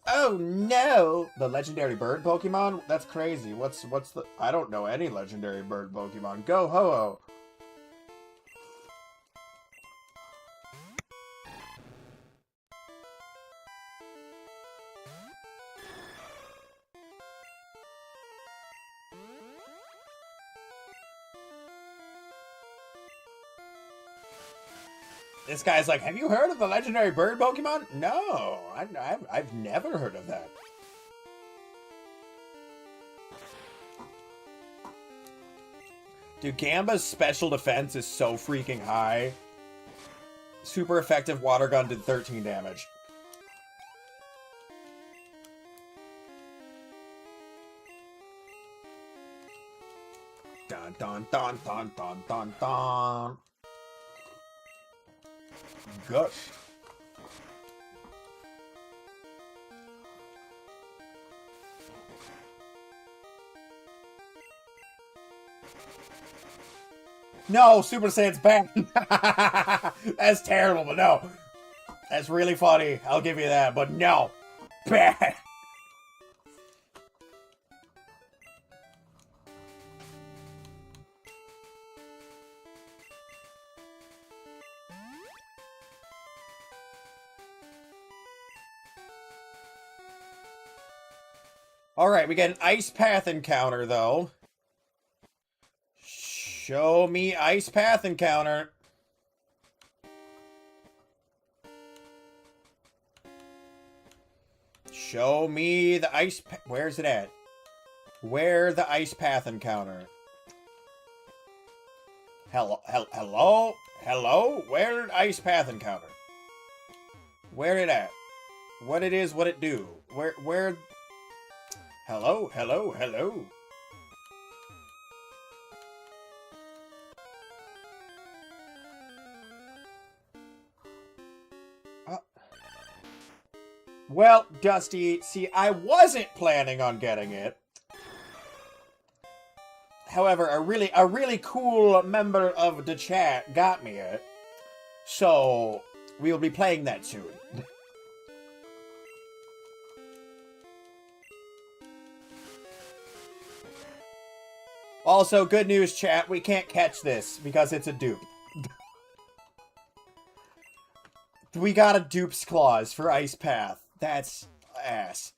Oh no! The legendary bird Pokemon? That's crazy. What's the... I don't know any legendary bird Pokemon. Go Ho-Oh! This guy's like, have you heard of the legendary bird Pokemon? No, I've never heard of that. Dude, Gamba's special defense is so freaking high. Super effective water gun did 13 damage. Dun dun dun dun dun dun dun. Gush. No, Super Saiyan's bad. That's terrible, but no. That's really funny. I'll give you that, but no. Bad. Alright, we get an Ice Path encounter, though. Show me Ice Path encounter. Show me the Ice Path. Where's it at? Where the Ice Path encounter? Hello? Hello? Where Ice Path encounter? Where it at? What it is, what it do? Where... Hello? Hello? Hello? Well, Dusty, see, I wasn't planning on getting it. However, a really cool member of the chat got me it. So, we'll be playing that soon. Also, good news, chat, we can't catch this because it's a dupe. We got a dupe's clause for Ice Path. That's ass.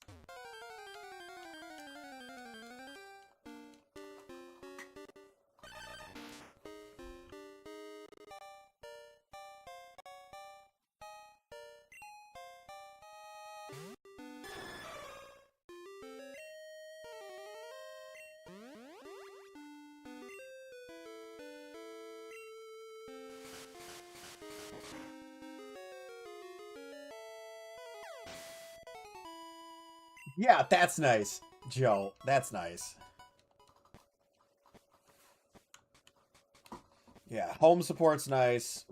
Yeah, that's nice, Joe. That's nice. Yeah, home support's nice.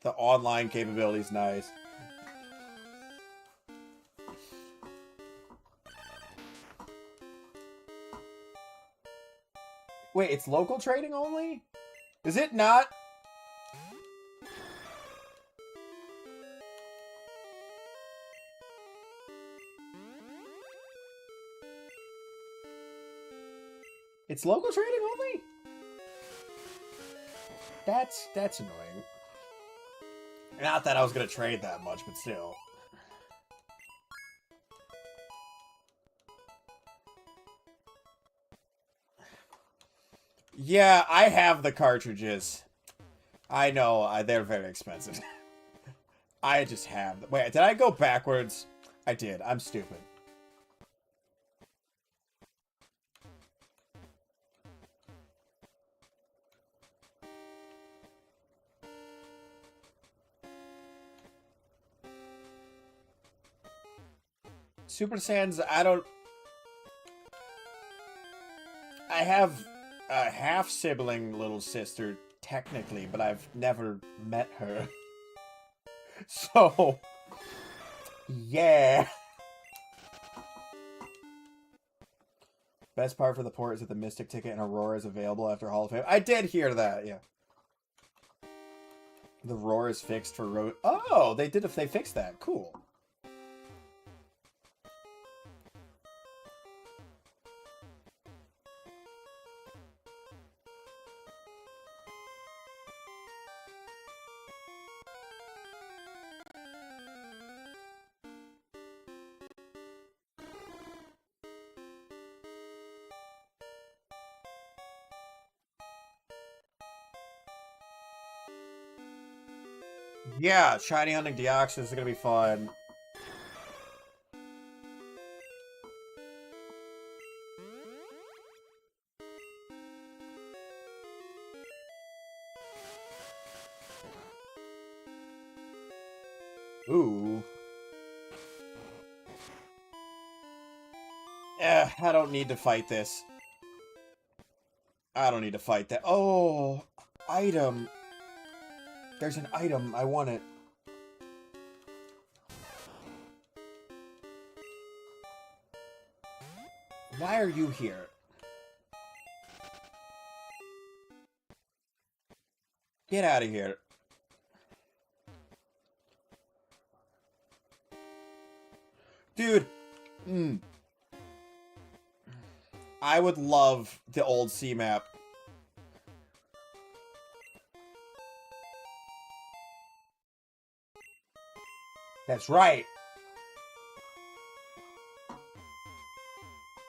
The online capability's nice. Wait, it's local trading only? Is it not? It's local trading only? That's annoying. Not that I was gonna trade that much, but still. Yeah, I have the cartridges. I know, they're very expensive. I just have them. Wait, did I go backwards? I did. I'm stupid. Super Saiyans, I have a half-sibling little sister, technically, but I've never met her. So, yeah. Best part for the port is that the Mystic ticket and Aurora is available after Hall of Fame. I did hear that, yeah. The roar is fixed for road. Oh, they fixed that. Cool. Yeah, shiny hunting Deoxys is gonna be fun. Ooh. I don't need to fight this. I don't need to fight that. Oh, item. There's an item. I want it. Why are you here? Get out of here. Dude. I would love the old C map. That's right.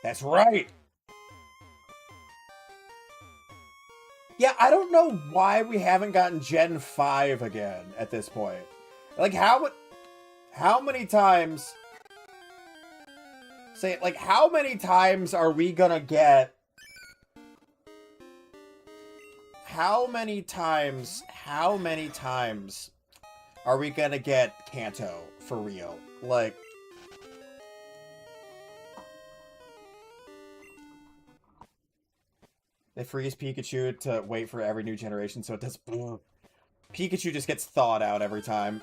That's right. Yeah, I don't know why we haven't gotten Gen 5 again at this point. Like, how many times... Say, like, how many times are we gonna get... how many times are we gonna get Kanto for real? Like, they freeze Pikachu to wait for every new generation, so it does. Pikachu just gets thawed out every time.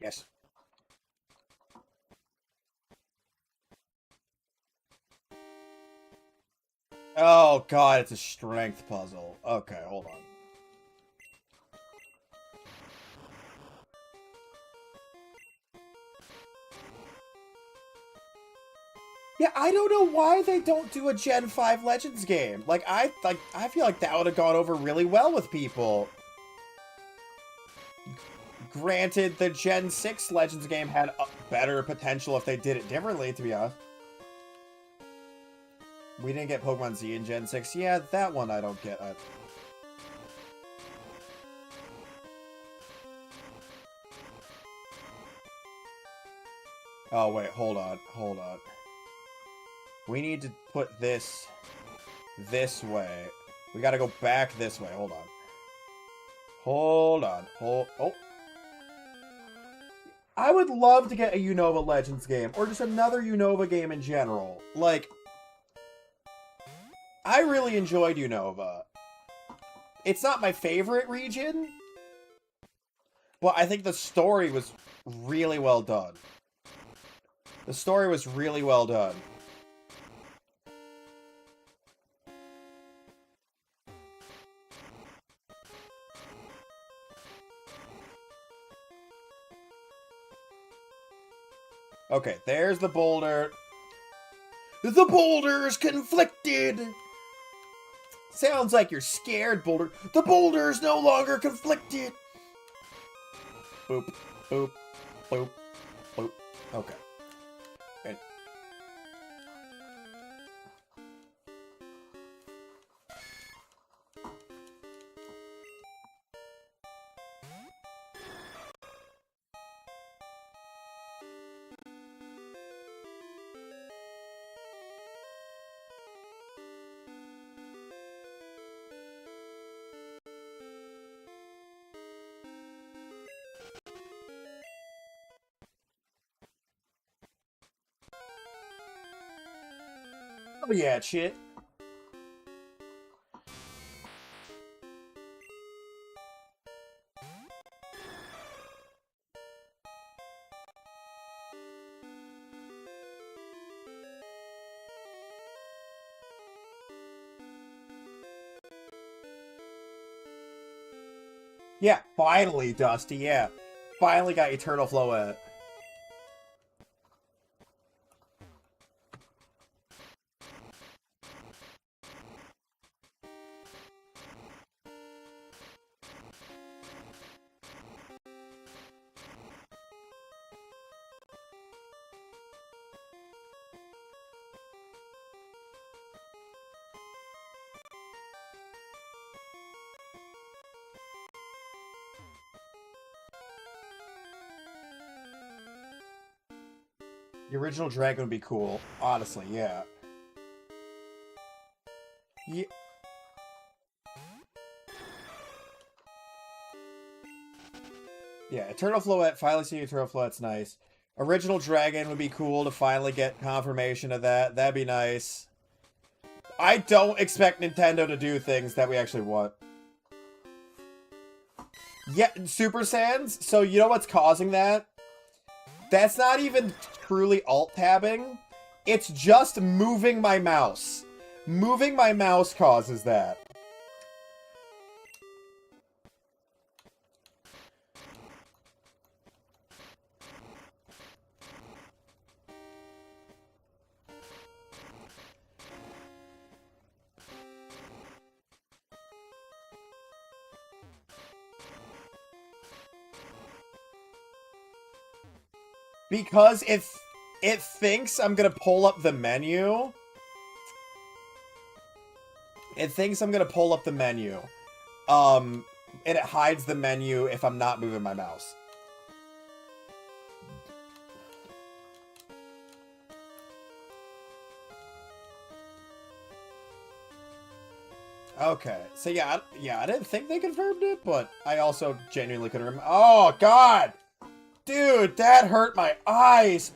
Yes. Oh god, it's a strength puzzle. Okay, hold on. Yeah, I don't know why they don't do a Gen 5 Legends game. I feel like that would have gone over really well with people. Granted, the Gen 6 Legends game had a better potential if they did it differently, to be honest. We didn't get Pokemon Z in Gen 6. Yeah, that one I don't get. Oh, wait, hold on. Hold on. We need to put this way. We gotta go back this way. Hold on. Hold on. Oh. I would love to get a Unova Legends game, or just another Unova game in general. Like, I really enjoyed Unova. It's not my favorite region, but I think the story was really well done. The story was really well done. Okay, there's the boulder. The boulder's conflicted! Sounds like you're scared, Boulder. The boulder's no longer conflicted! Boop, boop, boop, boop. Okay. And oh yeah, shit. Yeah, finally, Dusty, yeah. Finally got Eternal Flow at it. The original dragon would be cool. Honestly, yeah. Yeah. Yeah, Eternal Floette, finally seeing Eternal Floette's nice. Original Dragon would be cool to finally get confirmation of that. That'd be nice. I don't expect Nintendo to do things that we actually want. Yeah, Super Saiyans? So you know what's causing that? That's not even truly alt-tabbing. It's just moving my mouse. Moving my mouse causes that. Because if it thinks I'm gonna pull up the menu, It thinks I'm gonna pull up the menu. And it hides the menu if I'm not moving my mouse. Okay, so yeah, I didn't think they confirmed it, but I also genuinely couldn't remember. Oh, God! Dude, that hurt my eyes!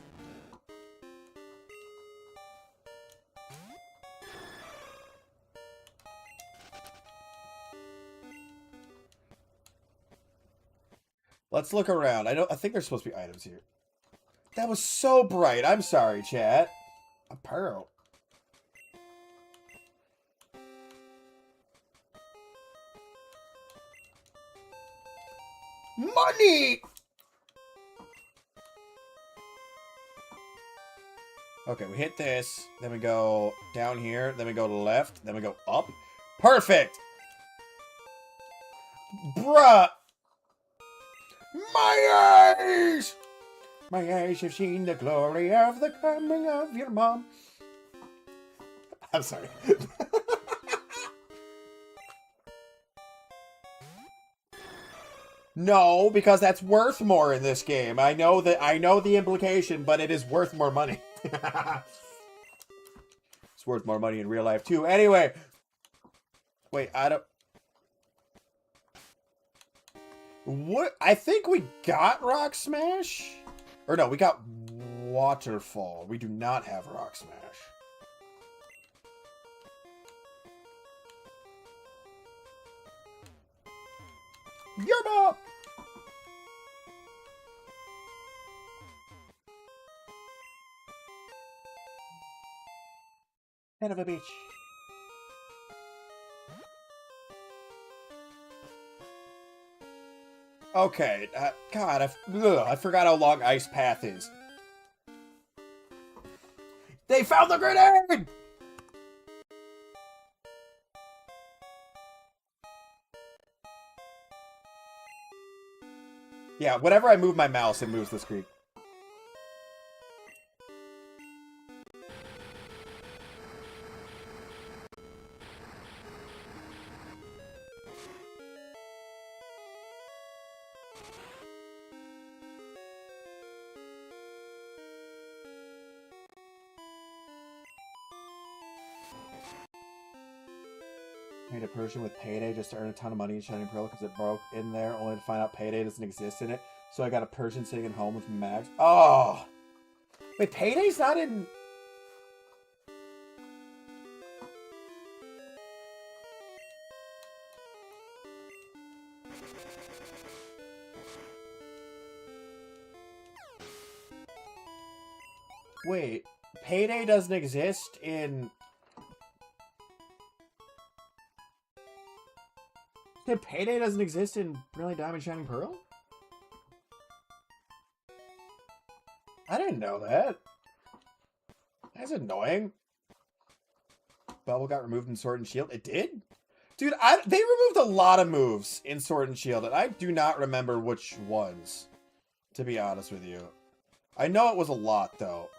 Let's look around. I think there's supposed to be items here. That was so bright. I'm sorry, chat. A pearl. Money! Okay, we hit this. Then we go down here. Then we go left. Then we go up. Perfect! Bruh! My eyes! My eyes have seen the glory of the coming of your mom. I'm sorry. No, because that's worth more in this game. I know the implication, but it is worth more money. It's worth more money in real life too. Anyway. Wait, I don't... What? I think we got Rock Smash? Or no, we got Waterfall. We do not have Rock Smash. Yerba! Head of a beach. Okay, God, I forgot how long Ice Path is. They found the grenade! Yeah, whenever I move my mouse, it moves the screen. Made a Persian with Payday just to earn a ton of money in Shining Pearl because it broke in there, only to find out Payday doesn't exist in it. So I got a Persian sitting at home with Max. Oh! Wait, Payday's not in... Wait, Payday doesn't exist in... Payday doesn't exist in Brilliant Diamond Shining Pearl? I didn't know that. That's annoying. Bubble got removed in Sword and Shield. It did? Dude, they removed a lot of moves in Sword and Shield, and I do not remember which ones, to be honest with you. I know it was a lot, though.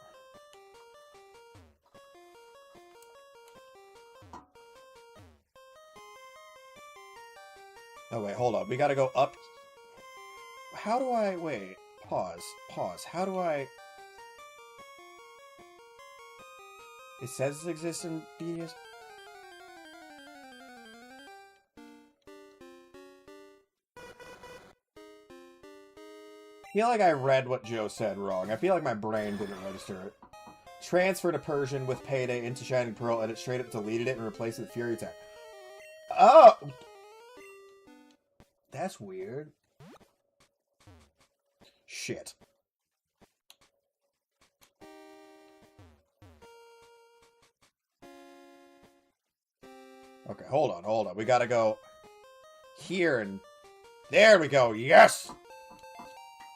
Oh, wait, hold up. We gotta go up. How do I... Wait. Pause. How do I... It says it exists in BDS. I feel like I read what Joe said wrong. I feel like my brain didn't register it. Transferred a Persian with Payday into Shining Pearl, and it straight up deleted it and replaced it with Fury Attack. Oh! That's weird. Shit. Okay, hold on. We gotta go here and... There we go, yes!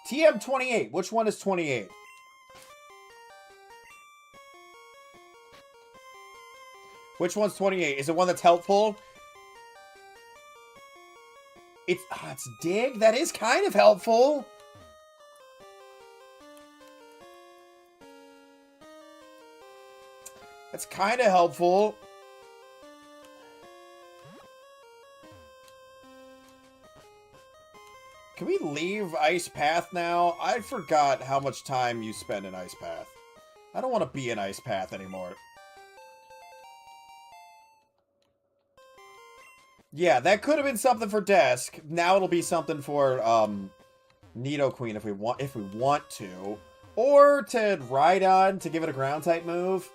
TM28, which one is 28? Which one's 28? Is it one that's helpful? It's Dig? That is kind of helpful. That's kind of helpful. Can we leave Ice Path now? I forgot how much time you spend in Ice Path. I don't want to be in Ice Path anymore. Yeah, that could have been something for Desk. Now it'll be something for Nidoqueen if we want to. Or to ride on to give it a ground type move.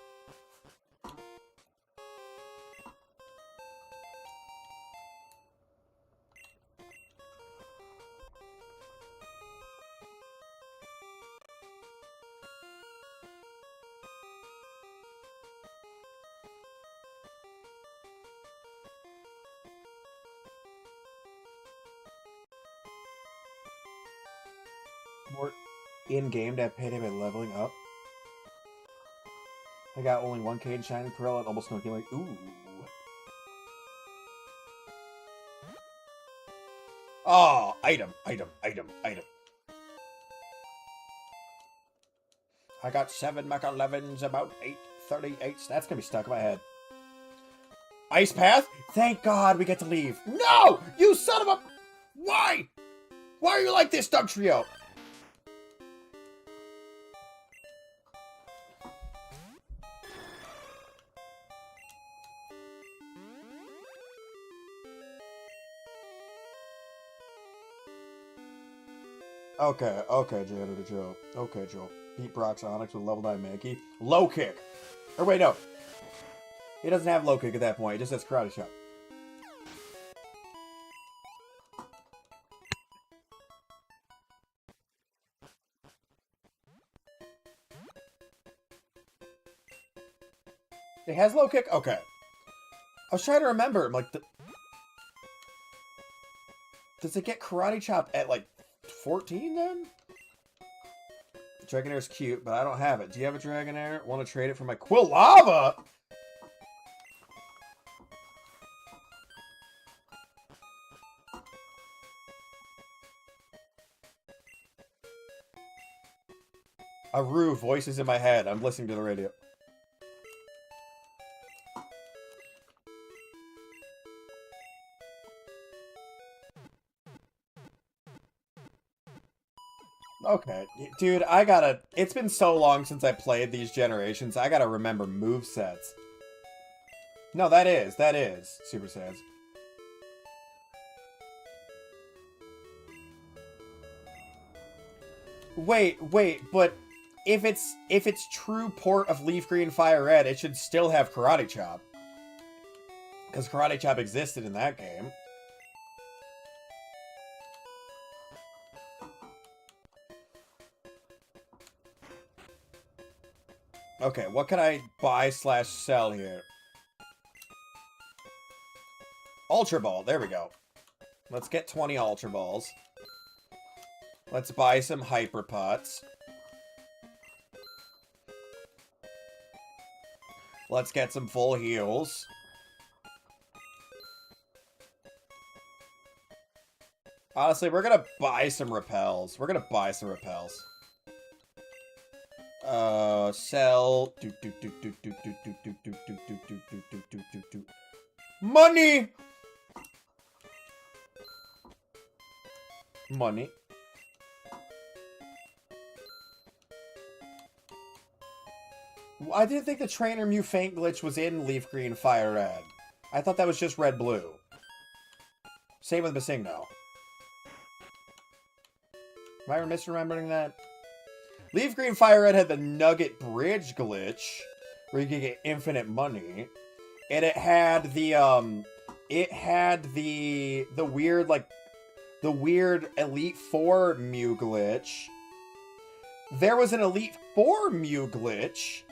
More in-game to have payday by leveling up. I got only one Cade Shiny Pearl and almost no healing. Ooh. Oh, item. I got 7 Mecha 11s, about 838. That's gonna be stuck in my head. Ice Path? Thank God we get to leave. No! You son of a... Why? Why are you like this, Dugtrio? Okay, Joe. Okay, Joe. Beat Brock's Onyx with level 9 Mankey. Low kick. Or wait, no. He doesn't have low kick at that point. He just has karate chop. It has low kick? Okay. I was trying to remember. I'm like, does it get karate chop at like 14 then? Dragonair's cute, but I don't have it. Do you have a Dragonair? Want to trade it for my Quilava? Aru, voices in my head. I'm listening to the radio. Okay, dude, I gotta... It's been so long since I played these generations, I gotta remember movesets. No, that is Super Saiyans. Wait, but if it's true port of Leaf Green Fire Red, it should still have Karate Chop. Because Karate Chop existed in that game. Okay, what can I buy/sell here? Ultra Ball, there we go. Let's get 20 Ultra Balls. Let's buy some Hyper Pots. Let's get some full heals. Honestly, we're gonna buy some repels. Sell. Money! Money. I didn't think the Trainer Mew Faint glitch was in Leaf Green Fire Red. I thought that was just Red Blue. Same with Masingno. Am I misremembering that? Leaf Green Fire Red had the Nugget Bridge glitch, where you could get infinite money, and it had the weird, like, the weird Elite Four Mew glitch. There was an Elite Four Mew glitch,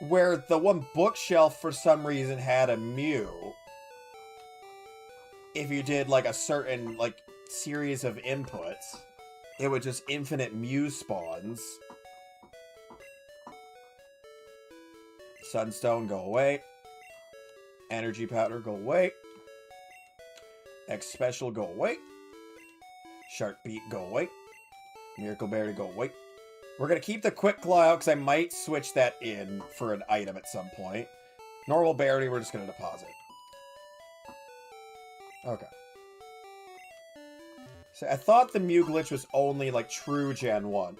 where the one bookshelf for some reason had a Mew. If you did, like, a certain, like, series of inputs. It would just infinite Mew spawns. Sunstone, go away. Energy Powder, go away. X Special, go away. Shark Beat, go away. Miracle Berry, go away. We're going to keep the Quick Claw out because I might switch that in for an item at some point. Normal Berry, we're just going to deposit. Okay. So I thought the Mew glitch was only, like, true Gen 1.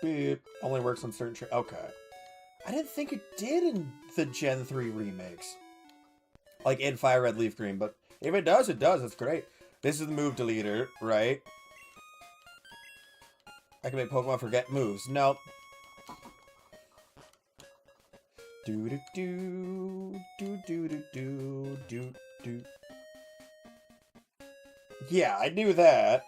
Beep. Only works on certain... Okay. I didn't think it did in the Gen 3 remakes. Like, in Fire Red Leaf Green, but if it does, it does. It's great. This is the move deleter, right? I can make Pokemon forget moves. Nope. Do-do-do, do-do-do-do, do-do. Yeah, I knew that.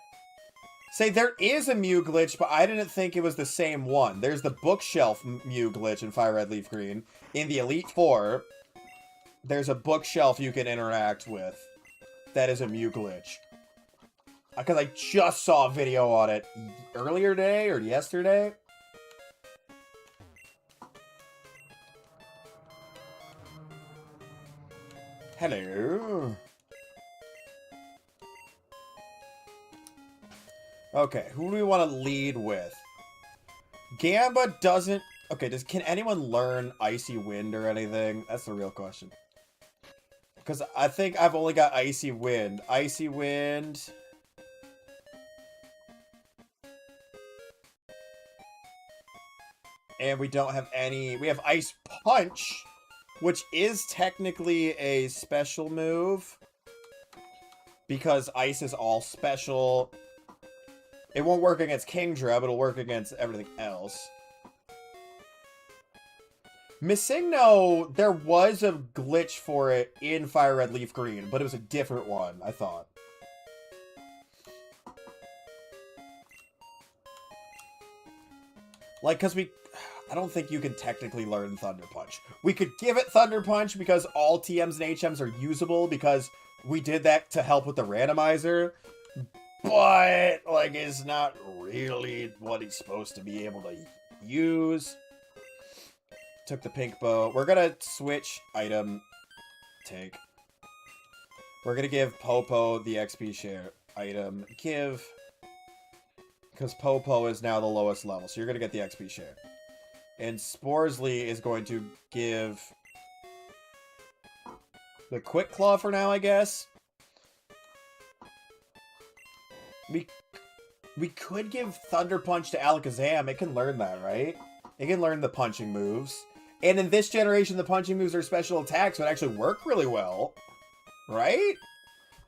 Say, there is a Mew glitch, but I didn't think it was the same one. There's the bookshelf Mew glitch in Fire Red Leaf Green. In the Elite Four, there's a bookshelf you can interact with. That is a Mew glitch. Because I just saw a video on it earlier today or yesterday. Hello. Okay, who do we want to lead with? Gamba doesn't... Okay, can anyone learn Icy Wind or anything? That's the real question. Because I think I've only got Icy Wind. Icy Wind... And we don't have any... We have Ice Punch, which is technically a special move. Because Ice is all special. It won't work against Kingdra, but it'll work against everything else. Missingno, there was a glitch for it in Fire Red Leaf Green, but it was a different one, I thought. Like, because I don't think you can technically learn Thunder Punch. We could give it Thunder Punch because all TMs and HMs are usable because we did that to help with the randomizer. But, like, it's not really what he's supposed to be able to use. Took the pink bow. We're gonna switch item. Take. We're gonna give Popo the XP share item. Give. Because Popo is now the lowest level, so you're gonna get the XP share. And Sporsley is going to give the Quick Claw for now, I guess. We could give Thunder Punch to Alakazam. It can learn that, right? It can learn the punching moves. And in this generation, the punching moves are special attacks, so it actually work really well. Right?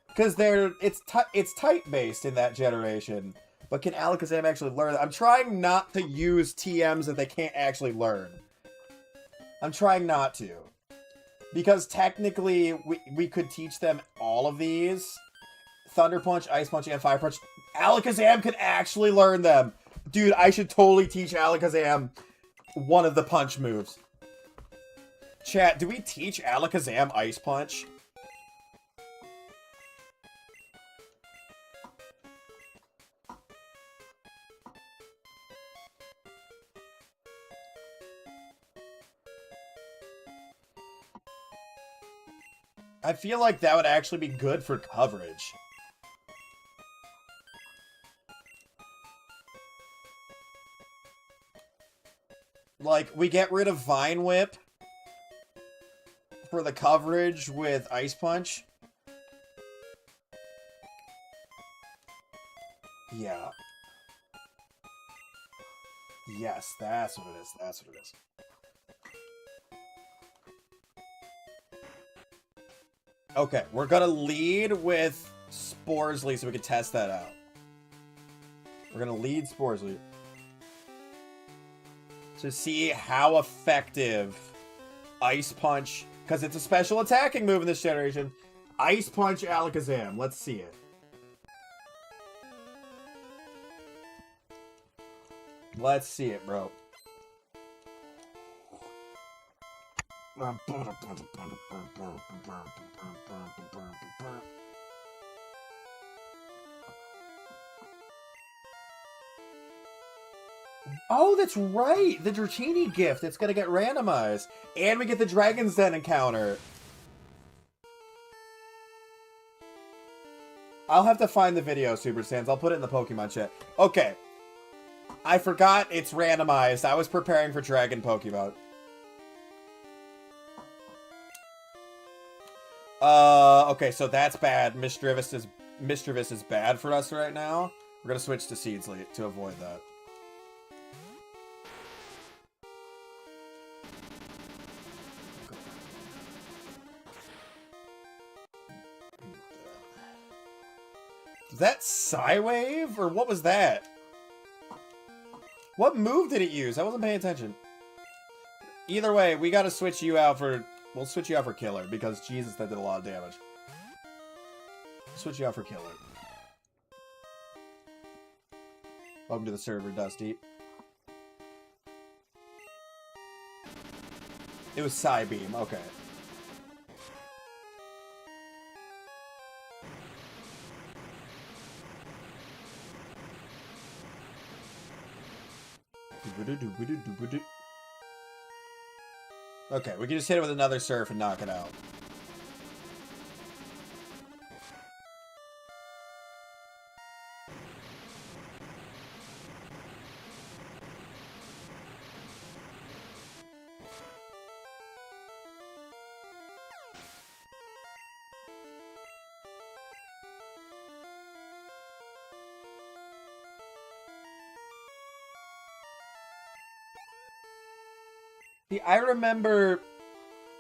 Because it's type-based in that generation. But can Alakazam actually learn that? I'm trying not to use TMs that they can't actually learn. I'm trying not to. Because technically, we could teach them all of these. Thunder Punch, Ice Punch, and Fire Punch. Alakazam can actually learn them. Dude, I should totally teach Alakazam one of the punch moves. Chat, do we teach Alakazam Ice Punch? I feel like that would actually be good for coverage. Like, we get rid of Vine Whip for the coverage with Ice Punch. Yeah. Yes, that's what it is. That's what it is. Okay, we're gonna lead with Sporsley so we can test that out. We're gonna lead Sporsley to see how effective Ice Punch, because it's a special attacking move in this generation. Ice Punch Alakazam. Let's see it. Let's see it, bro. Oh, that's right! The Dratini gift. It's gonna get randomized. And we get the Dragon's Den encounter. I'll have to find the video, Super Sans. I'll put it in the Pokemon chat. Okay. I forgot it's randomized. I was preparing for Dragon Pokemon. Okay, so that's bad. Mischievous is bad for us right now. We're gonna switch to Seedsley to avoid that. Was that Psywave? Or what was that? What move did it use? I wasn't paying attention. Either way, we gotta switch you out for... We'll switch you out for Killer, because Jesus, that did a lot of damage. Switch you out for Killer. Welcome to the server, Dusty. It was Psybeam, okay. Okay, we can just hit it with another surf and knock it out. I remember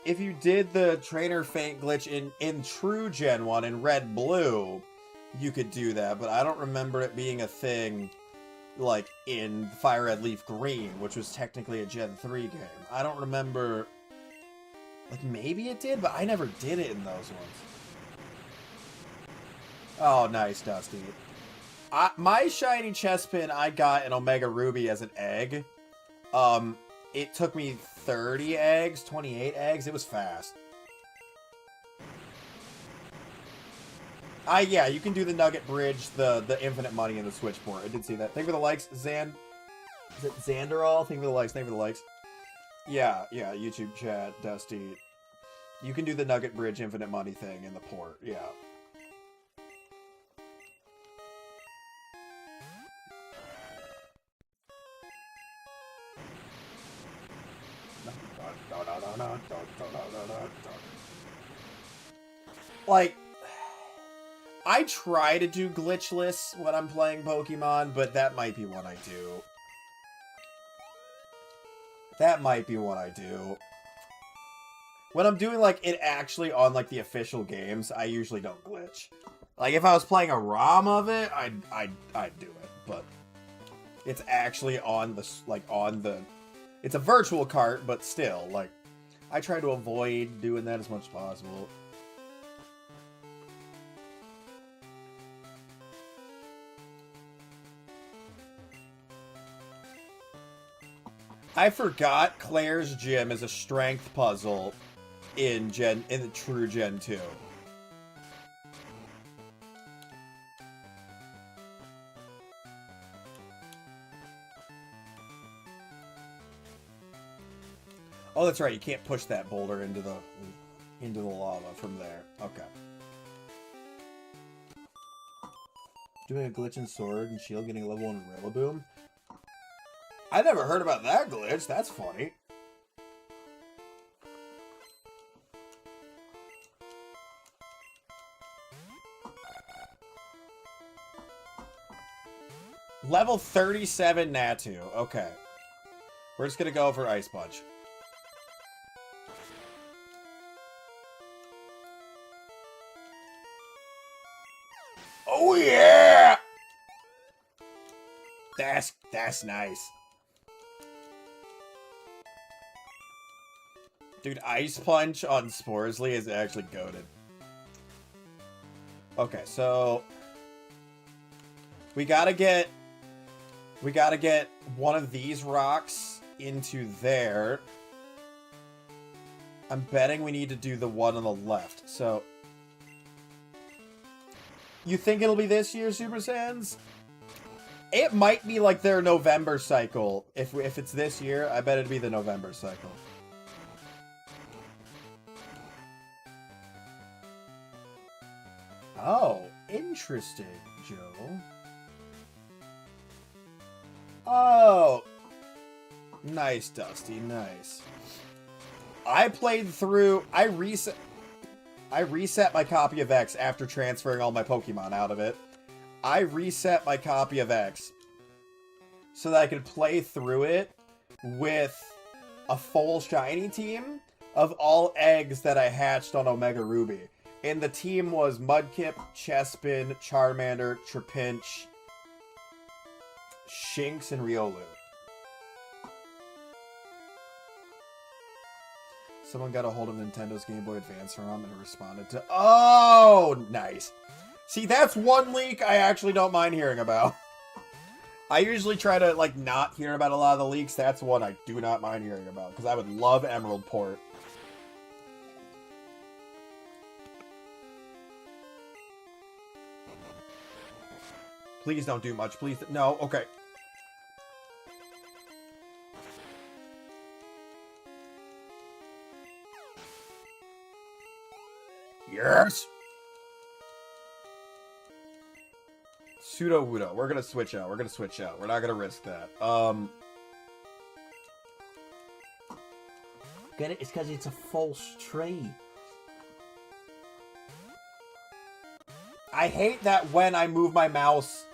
if you did the trainer feint glitch in true Gen 1 in Red Blue, you could do that, but I don't remember it being a thing like in Fire Red Leaf Green, which was technically a Gen 3 game. I don't remember, like maybe it did, but I never did it in those ones. Oh, nice, Dusty. My shiny Chespin I got in Omega Ruby as an egg. It took me 30 eggs, 28 eggs. It was fast. Yeah, you can do the Nugget Bridge, the infinite money in the switchboard. I did see that. Thank you for the likes, Is it Xanderall? Thank you for the likes. Thank you for the likes. Yeah, YouTube chat, Dusty. You can do the Nugget Bridge infinite money thing in the port. Yeah. Like, I try to do glitchless when I'm playing Pokemon, but that might be what I do. That might be what I do. When I'm doing, like, it actually on, like, the official games, I usually don't glitch. Like, if I was playing a ROM of it, I'd do it, but it's actually on the, like, on the... It's a virtual cart, but still, like, I try to avoid doing that as much as possible. I forgot Claire's gym is a strength puzzle in the true Gen 2. Oh, that's right. You can't push that boulder into the lava from there. Okay. Doing a glitch in Sword and Shield, getting a level 1 Rillaboom. I never heard about that glitch. That's funny. Level 37 Natu. Okay. We're just gonna go for Ice Punch. Oh yeah! That's nice. Dude, Ice Punch on Sporsley is actually goated. Okay, so we gotta get one of these rocks into there. I'm betting we need to do the one on the left. So you think it'll be this year, Super Saiyans? It might be like their November cycle. If it's this year, I bet it'd be the November cycle. Oh, interesting, Joe. Oh. Nice, Dusty, nice. I played through... I reset my copy of X after transferring all my Pokemon out of it. I reset my copy of X so that I could play through it with a full shiny team of all eggs that I hatched on Omega Ruby. And the team was Mudkip, Chespin, Charmander, Trapinch, Shinx, and Riolu. Someone got a hold of Nintendo's Game Boy Advance ROM and responded to... Oh, nice. See, that's one leak I actually don't mind hearing about. I usually try to, like, not hear about a lot of the leaks. That's one I do not mind hearing about, because I would love Emerald Port. Please don't do much. Please. No. Okay. Yes! Pseudo-Wudo. We're gonna switch out. We're gonna switch out. We're not gonna risk that. Get it? It's because it's a false tree. I hate that when I move my mouse,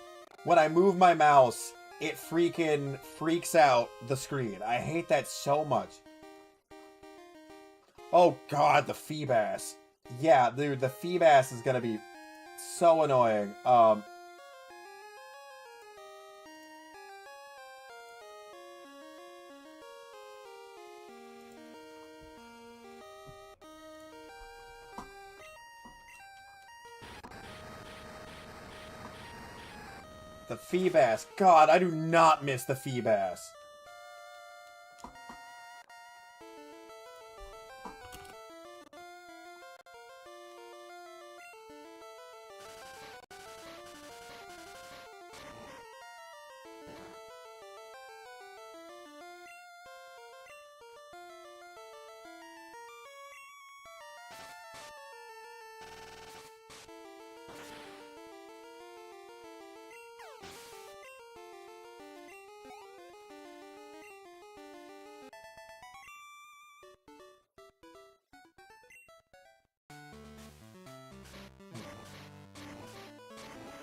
it freaking freaks out the screen. I hate that so much. Oh god, the Feebas. Yeah, dude, the Feebas is gonna be so annoying. The Feebas. God, I do not miss the Feebas.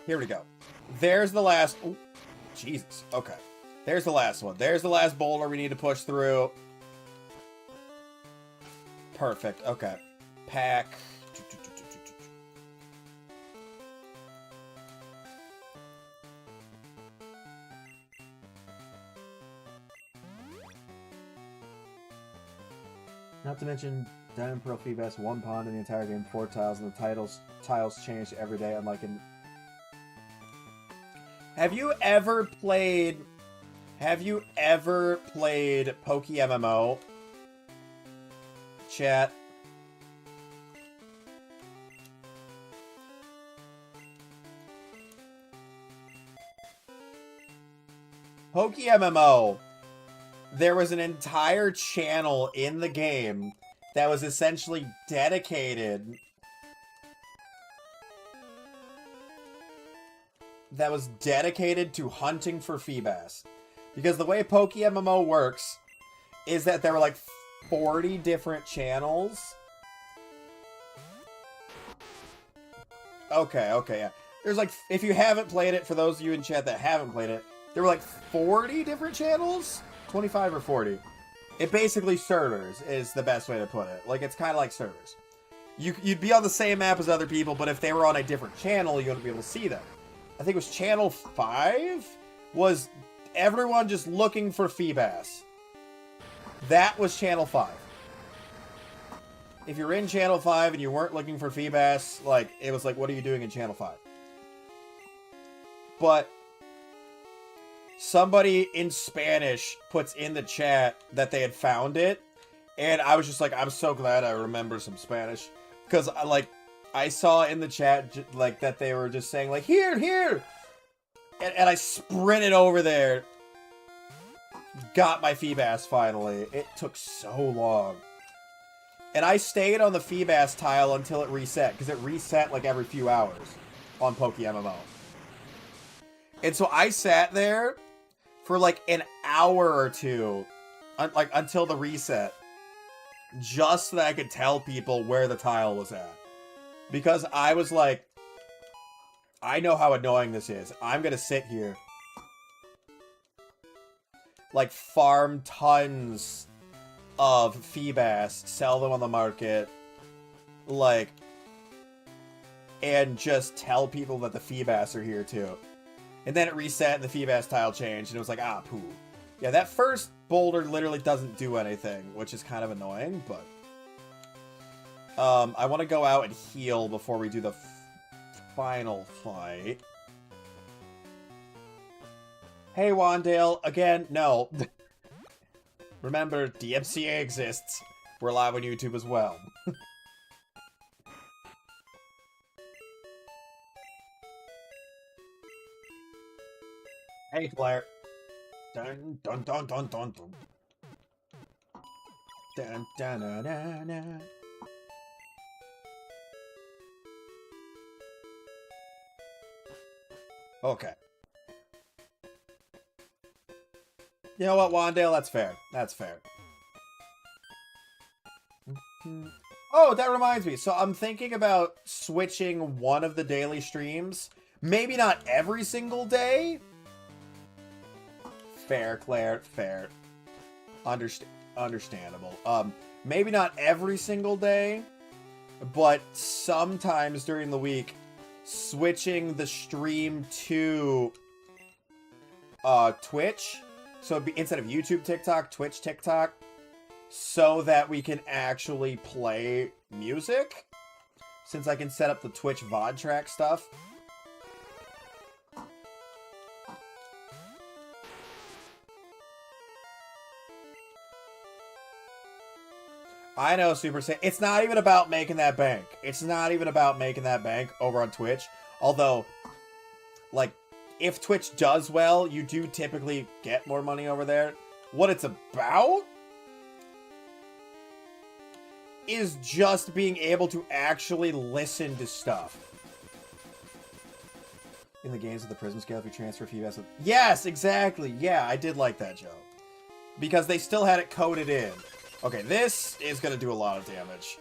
Here we go. There's the last... Oh, Jesus. Okay. There's the last one. There's the last boulder we need to push through. Perfect. Okay. Pack. Not to mention, Diamond Pearl Feebas, one pond in the entire game, 4 tiles, and the tiles change every day, unlike in... Have you ever played Poke MMO? Chat. Poke MMO. There was an entire channel in the game that was essentially dedicated to hunting for Feebas. Because the way Poke MMO works is that there were like 40 different channels. Okay, yeah. There's like, if you haven't played it, for those of you in chat that haven't played it, there were like 40 different channels? 25 or 40. It basically servers is the best way to put it. Like, it's kind of like servers. You'd be on the same map as other people, but if they were on a different channel, you wouldn't be able to see them. I think it was channel 5 was everyone just looking for Feebas. That was channel 5. If you're in channel 5 and you weren't looking for Feebas, like, it was like, what are you doing in channel 5? But somebody in Spanish puts in the chat that they had found it, and I was just like, I'm so glad I remember some Spanish. Because, I saw in the chat, like, that they were just saying, like, here! And I sprinted over there. Got my Feebas, finally. It took so long. And I stayed on the Feebas tile until it reset, because it reset, like, every few hours on Poke MMO. And so I sat there for, like, an hour or two, like, until the reset, just so that I could tell people where the tile was at. Because I was like, I know how annoying this is. I'm gonna sit here, like, farm tons of Feebas, sell them on the market, like, and just tell people that the Feebas are here too. And then it reset and the Feebas tile changed, and it was like, ah, poo. Yeah, that first boulder literally doesn't do anything, which is kind of annoying, but... I want to go out and heal before we do the final fight. Hey, Wandale. Again, no. Remember, DMCA exists. We're live on YouTube as well. Hey, Claire. Dun dun dun dun dun dun. Dun dun dun dun dun. Okay. You know what, Wandale? That's fair. That's fair. Oh, that reminds me. So I'm thinking about switching one of the daily streams. Maybe not every single day. Fair, Claire. Fair. Understandable. Maybe not every single day, but sometimes during the week, switching the stream to Twitch. So instead of YouTube TikTok, Twitch TikTok, so that we can actually play music. Since I can set up the Twitch VOD track stuff. I know, Super Saiyan. It's not even about making that bank. It's not even about making that bank over on Twitch. Although, like, if Twitch does well, you do typically get more money over there. What it's about is just being able to actually listen to stuff. In the games of the Prism scale, if you transfer Feebas... Yes, exactly. Yeah, I did like that joke. Because they still had it coded in. Okay, this is going to do a lot of damage.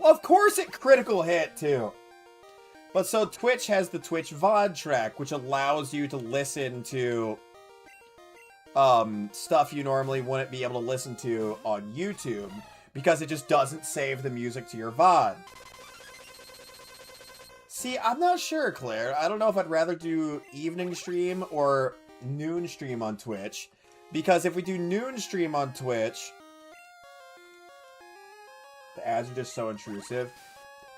Of course it critical hit, too. But so Twitch has the Twitch VOD track, which allows you to listen to stuff you normally wouldn't be able to listen to on YouTube, because it just doesn't save the music to your VOD. See, I'm not sure, Claire. I don't know if I'd rather do evening stream or noon stream on Twitch, because if we do noon stream on Twitch, the ads are just so intrusive.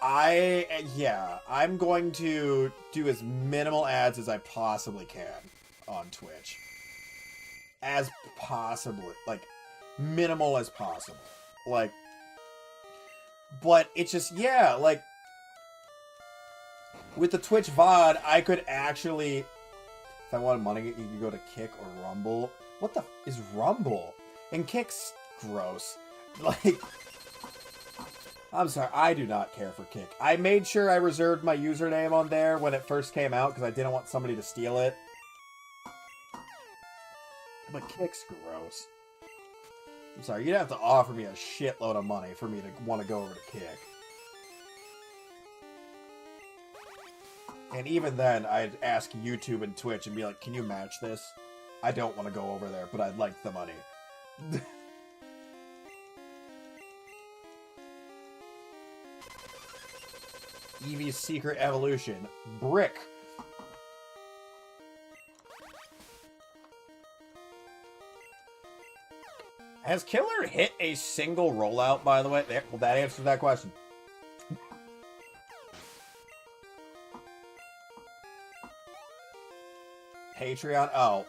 I'm going to do as minimal ads as I possibly can on Twitch. As possibly, like, minimal as possible. Like, but it's just, yeah, like, with the Twitch VOD, I could actually... If I wanted money, you could go to Kick or Rumble. What the is Rumble? And Kick's gross. Like, I'm sorry, I do not care for Kick. I made sure I reserved my username on there when it first came out because I didn't want somebody to steal it. But Kick's gross. I'm sorry, you'd have to offer me a shitload of money for me to want to go over to Kick. And even then, I'd ask YouTube and Twitch and be like, can you match this? I don't want to go over there, but I'd like the money. Eevee's secret evolution. Brick. Has Killer hit a single rollout, by the way? Well, that answers that question. Patreon? Oh.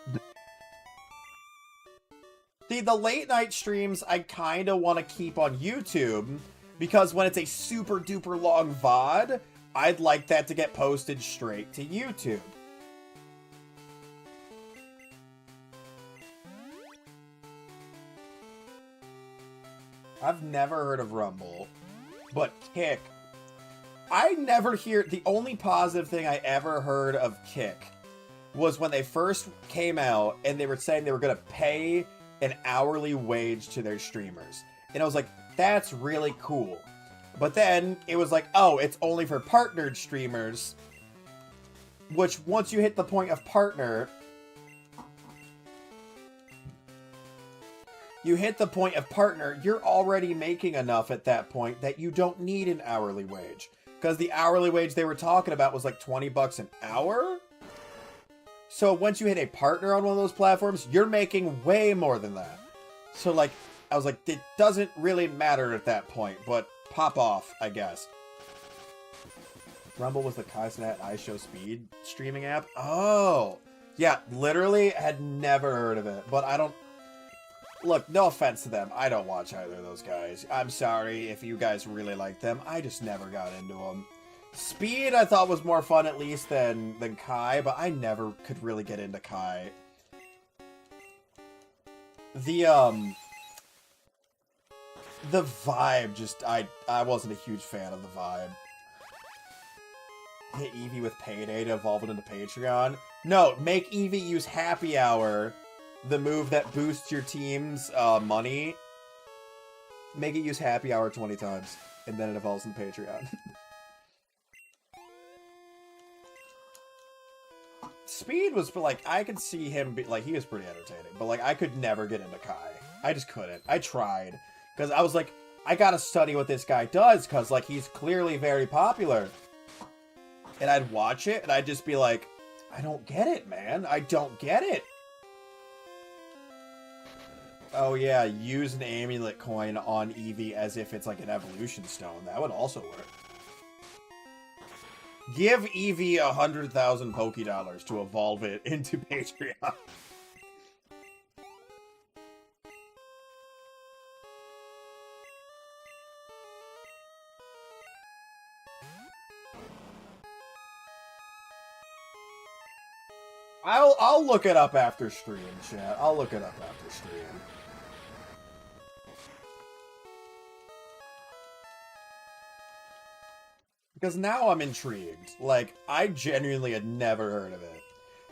The late night streams I kind of want to keep on YouTube, because when it's a super duper long VOD, I'd like that to get posted straight to YouTube. I've never heard of Rumble, but Kick. I never hear... The only positive thing I ever heard of Kick was when they first came out and they were saying they were going to pay an hourly wage to their streamers. And I was like, that's really cool. But then it was like, oh, it's only for partnered streamers. Which, once you hit the point of partner, you're already making enough at that point that you don't need an hourly wage. Because the hourly wage they were talking about was like 20 bucks an hour? So once you hit a partner on one of those platforms, you're making way more than that. So like, I was like, it doesn't really matter at that point, but pop off, I guess. Rumble was the Kaisnet iShow Speed streaming app? Oh! Yeah, literally had never heard of it, but I don't... Look, no offense to them, I don't watch either of those guys. I'm sorry if you guys really like them, I just never got into them. Speed I thought was more fun at least than Kai, but I never could really get into Kai. The vibe just, I wasn't a huge fan of the vibe. Hit Eevee with Payday to evolve it into Patreon. No, make Eevee use Happy Hour, the move that boosts your team's money. Make it use Happy Hour 20 times, and then it evolves into Patreon. Speed was, like, I could see him, be, like, he was pretty entertaining, but, like, I could never get into Kai. I just couldn't. I tried. Because I was like, I gotta study what this guy does, because, like, he's clearly very popular. And I'd watch it, and I'd just be like, I don't get it, man. I don't get it. Oh, yeah, use an amulet coin on Eevee as if it's like an evolution stone. That would also work. Give Eevee 100,000 Pokédollars to evolve it into Patreon. I'll look it up after stream, chat. I'll look it up after stream. Because now I'm intrigued. Like, I genuinely had never heard of it.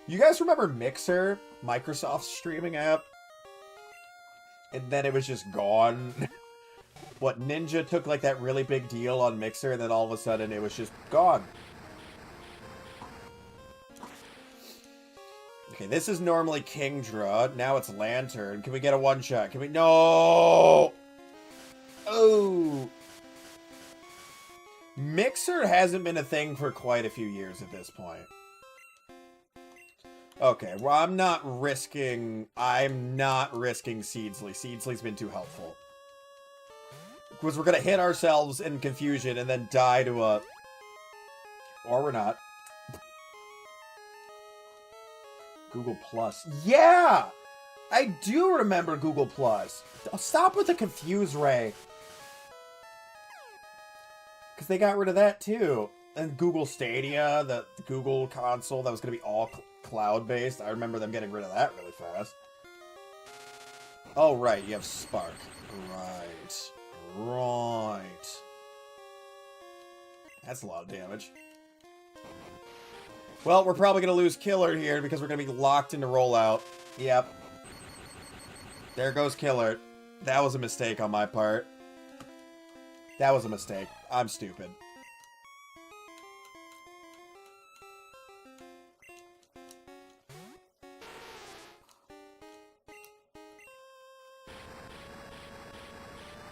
You guys remember Mixer? Microsoft's streaming app? And then it was just gone. What, Ninja took, like, that really big deal on Mixer, and then all of a sudden it was just gone. Okay, this is normally Kingdra. Now it's Lantern. Can we get a one-shot? Can we... No! Oh! Mixer hasn't been a thing for quite a few years at this point. Okay, well, I'm not risking Seedsley. Seedsley's been too helpful. Because we're gonna hit ourselves in confusion and then die to a... Or we're not. Google Plus. Yeah! I do remember Google Plus. Stop with the Confuse Ray. Because they got rid of that too. And Google Stadia, the Google console that was going to be all cloud-based. I remember them getting rid of that really fast. Oh, right. You have Spark. Right. Right. That's a lot of damage. Well, we're probably going to lose Killer here because we're going to be locked into rollout. Yep. There goes Killer. That was a mistake on my part. That was a mistake. I'm stupid.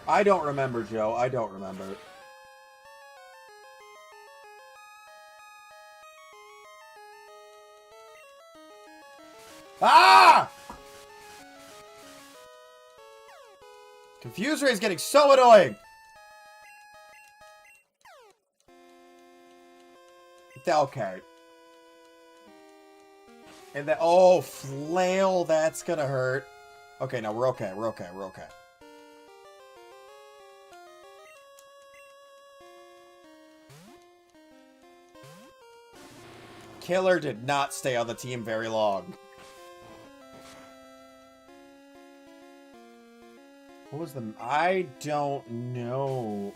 I don't remember, Joe. I don't remember. Ah! Confuse Ray is getting so annoying! Okay. And then, oh, Flail, that's gonna hurt. Okay, no, we're okay, we're okay, we're okay. Killer did not stay on the team very long. What was the... I don't know.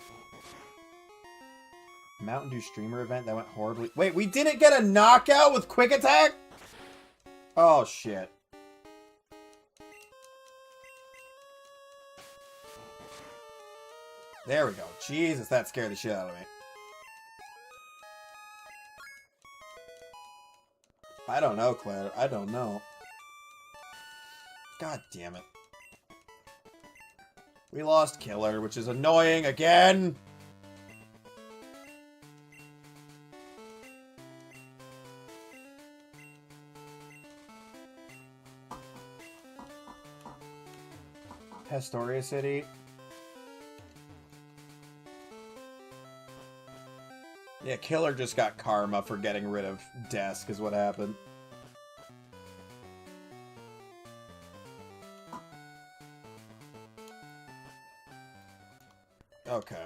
Mountain Dew streamer event that went horribly... Wait, we didn't get a knockout with Quick Attack? Oh, shit. There we go. Jesus, that scared the shit out of me. I don't know, Claire. I don't know. God damn it. We lost Killer, which is annoying again. Pastoria City. Yeah, Killer just got karma for getting rid of Desk is what happened. Okay.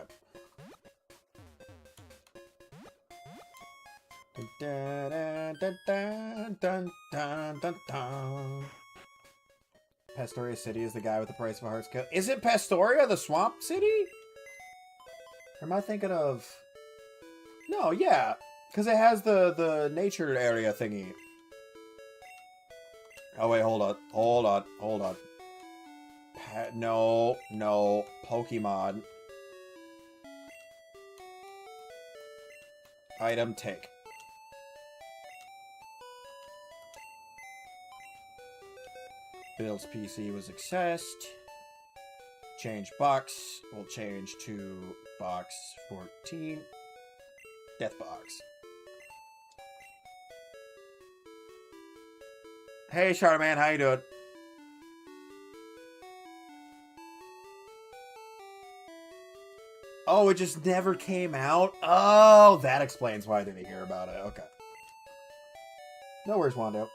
Dun, dun, dun, dun, dun, dun, dun. Pastoria City is the guy with the price of a heart's kill. Is it Pastoria, the swamp city? Or am I thinking of... No, yeah. Because it has the nature area thingy. Oh, wait, hold on. Hold on. Hold on. No. No. Pokemon. Item take. Bill's PC was accessed. Change box. We'll change to box 14. Death box. Hey, Charmaine, how you doing? Oh, it just never came out? Oh, that explains why I didn't hear about it. Okay. No worries, Wando.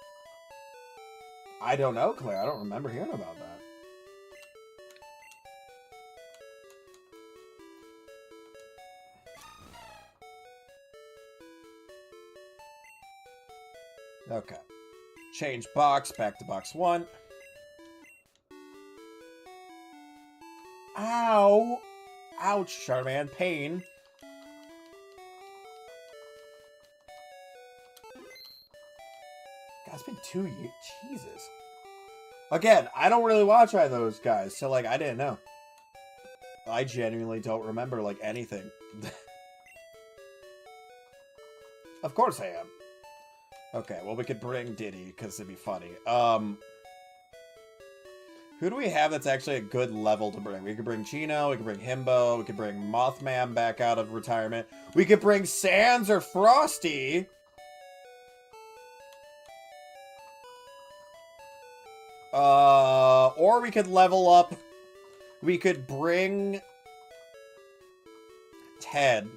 I don't know, Claire. I don't remember hearing about that. Okay. Change box back to box 1. Ow! Ouch, Charmaine. Pain. God, it's been 2 years. Jesus. Again, I don't really watch either of those guys, so, like, I didn't know. I genuinely don't remember, like, anything. Of course I am. Okay, well, we could bring Diddy, because it'd be funny. Who do we have that's actually a good level to bring? We could bring Chino, we could bring Himbo, we could bring Mothman back out of retirement. We could bring Sans or Frosty. Or we could level up. We could bring Ted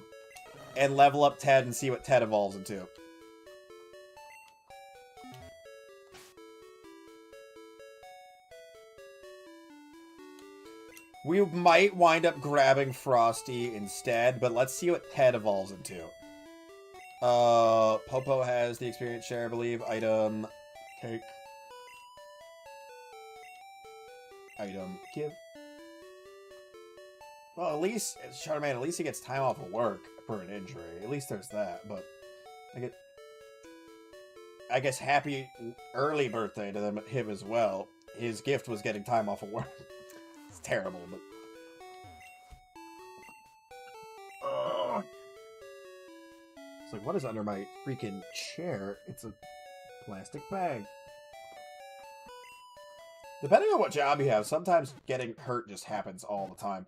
and level up Ted and see what Ted evolves into. We might wind up grabbing Frosty instead, but let's see what Ted evolves into. Popo has the experience share, I believe. Item, take. Item, give. Well, at least, Charmaine, at least he gets time off of work for an injury. At least there's that, but I guess happy early birthday to him as well. His gift was getting time off of work. It's terrible, but... It's like, what is under my freaking chair? It's a plastic bag. Depending on what job you have, sometimes getting hurt just happens all the time.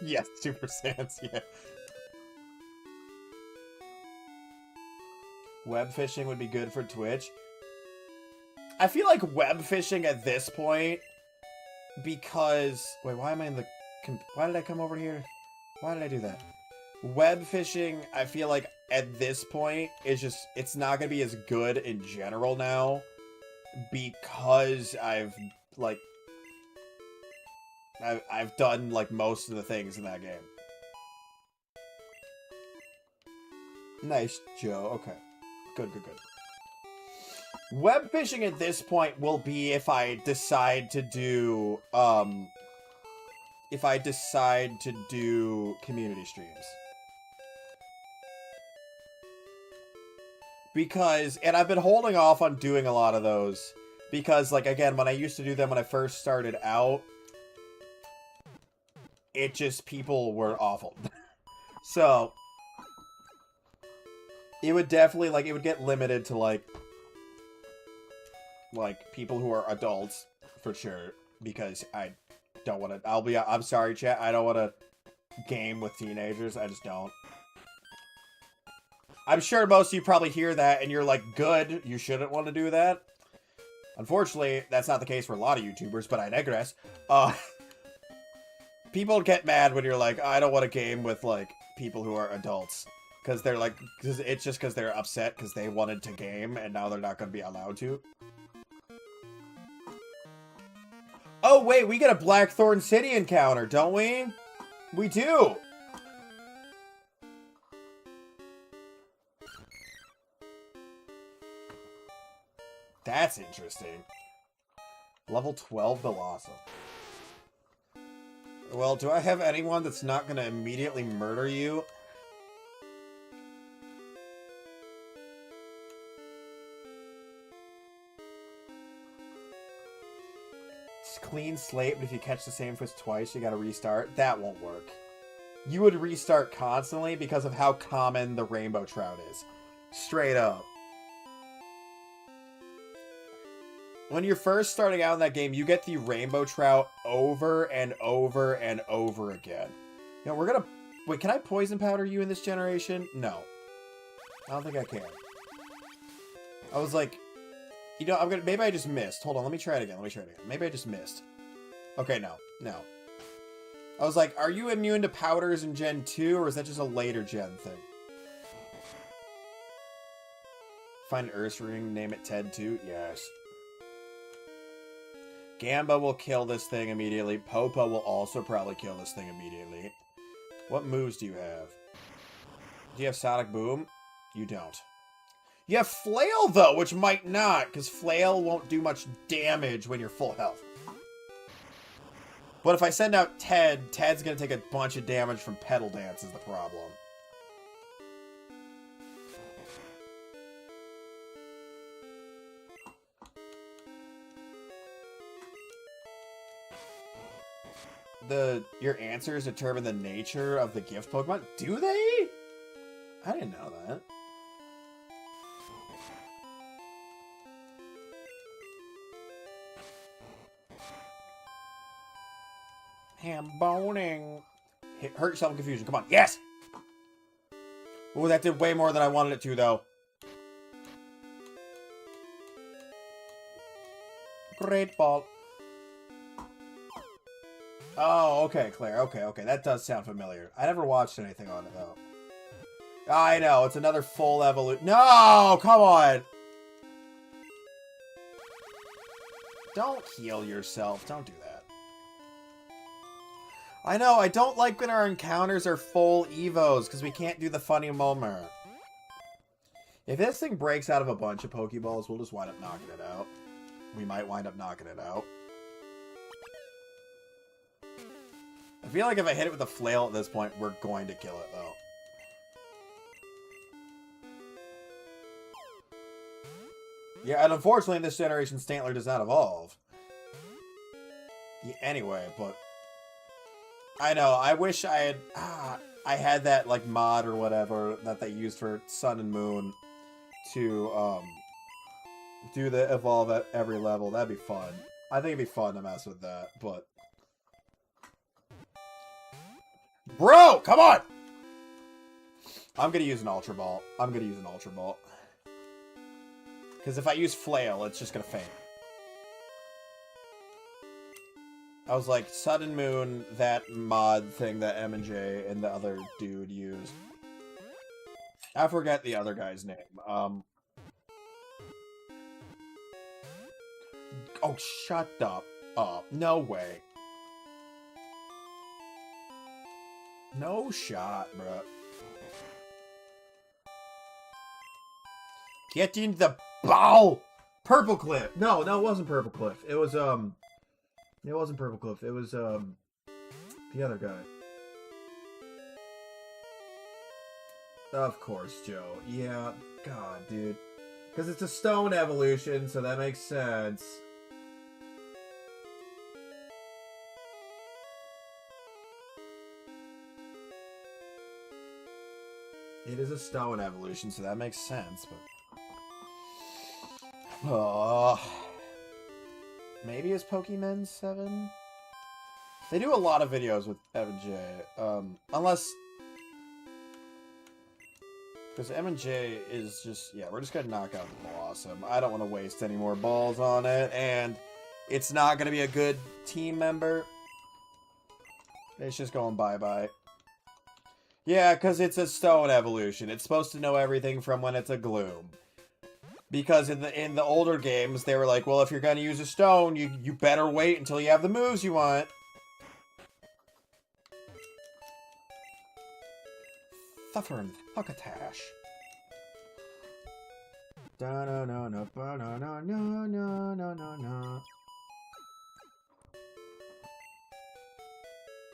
Yes, Super Sans, yeah. Web fishing would be good for Twitch. I feel like web fishing at this point, because... Wait, why am I in the... Why did I come over here? Why did I do that? Web fishing, I feel like at this point, is just... It's not going to be as good in general now, because I've, like... I've done, like, most of the things in that game. Nice, Joe. Okay. Good, good, good. Web fishing at this point will be if I decide to do, community streams. Because, and I've been holding off on doing a lot of those. Because, like, again, when I used to do them when I first started out, it just, people were awful. So, it would definitely, like, it would get limited to, like, people who are adults, for sure. Because I don't want to, I'm sorry, chat, I don't want to game with teenagers. I just don't. I'm sure most of you probably hear that and you're like, good, you shouldn't want to do that. Unfortunately, that's not the case for a lot of YouTubers, but I digress. People get mad when you're like, I don't want to game with, like, people who are adults. Because they're like, it's just because they're upset because they wanted to game and now they're not going to be allowed to. Oh, wait, we get a Blackthorn City encounter, don't we? We do! That's interesting. Level 12 Blossom. Well, do I have anyone that's not gonna immediately murder you? It's clean slate, but if you catch the same fish twice, you gotta restart. That won't work. You would restart constantly because of how common the rainbow trout is. Straight up. When you're first starting out in that game, you get the rainbow trout over and over and over again. You know, we're gonna... Wait, can I poison powder you in this generation? No. I don't think I can. I was like... You know, I'm gonna... Maybe I just missed. Hold on, let me try it again. Maybe I just missed. Okay, no. No. I was like, are you immune to powders in Gen 2, or is that just a later Gen thing? Find an Earth Ring, name it Ted 2? Yes. Gamba will kill this thing immediately. Popo will also probably kill this thing immediately. What moves do you have? Do you have Sonic Boom? You don't. You have Flail, though, which might not, because Flail won't do much damage when you're full health. But if I send out Ted, Ted's going to take a bunch of damage from Petal Dance is the problem. Your answers determine the nature of the gift Pokemon? Do they? I didn't know that. Ham-boning. Hurt yourself in confusion. Come on. Yes! Ooh, that did way more than I wanted it to, though. Great ball. Oh, okay, Claire. Okay. That does sound familiar. I never watched anything on it, though. I know. It's another full evolution. No! Come on! Don't heal yourself. Don't do that. I know. I don't like when our encounters are full Evos, because we can't do the funny moment. If this thing breaks out of a bunch of Pokeballs, we'll just wind up knocking it out. We might wind up knocking it out. I feel like if I hit it with a flail at this point, we're going to kill it, though. Yeah, and unfortunately, in this generation, Stantler does not evolve. Yeah, anyway, but... I know, I wish I had... I had that, like, mod or whatever that they used for Sun and Moon to, do the evolve at every level. That'd be fun. I think it'd be fun to mess with that, but... Bro, come on! I'm gonna use an Ultra Ball. Because if I use Flail, it's just gonna faint. I was like, Sun and Moon, that mod thing that M and J and the other dude used. I forget the other guy's name. Oh, shut up. No way. No shot, bro. Get in the ball! Purple Cliff! No, it wasn't Purple Cliff. It was, it wasn't Purple Cliff. It was, the other guy. Of course, Joe. Yeah, God, dude. Because it's a stone evolution, so that makes sense. It is a stone evolution, so that makes sense, but... maybe it's Pokemon 7? They do a lot of videos with M&J. Unless... Because M&J is just... Yeah, we're just going to knock out the Blossom. I don't want to waste any more balls on it, and it's not going to be a good team member. It's just going bye-bye. Yeah, because it's a stone evolution. It's supposed to know everything from when it's a gloom. Because in the older games, they were like, well, if you're going to use a stone, you better wait until you have the moves you want. Thuffer and Huckatash.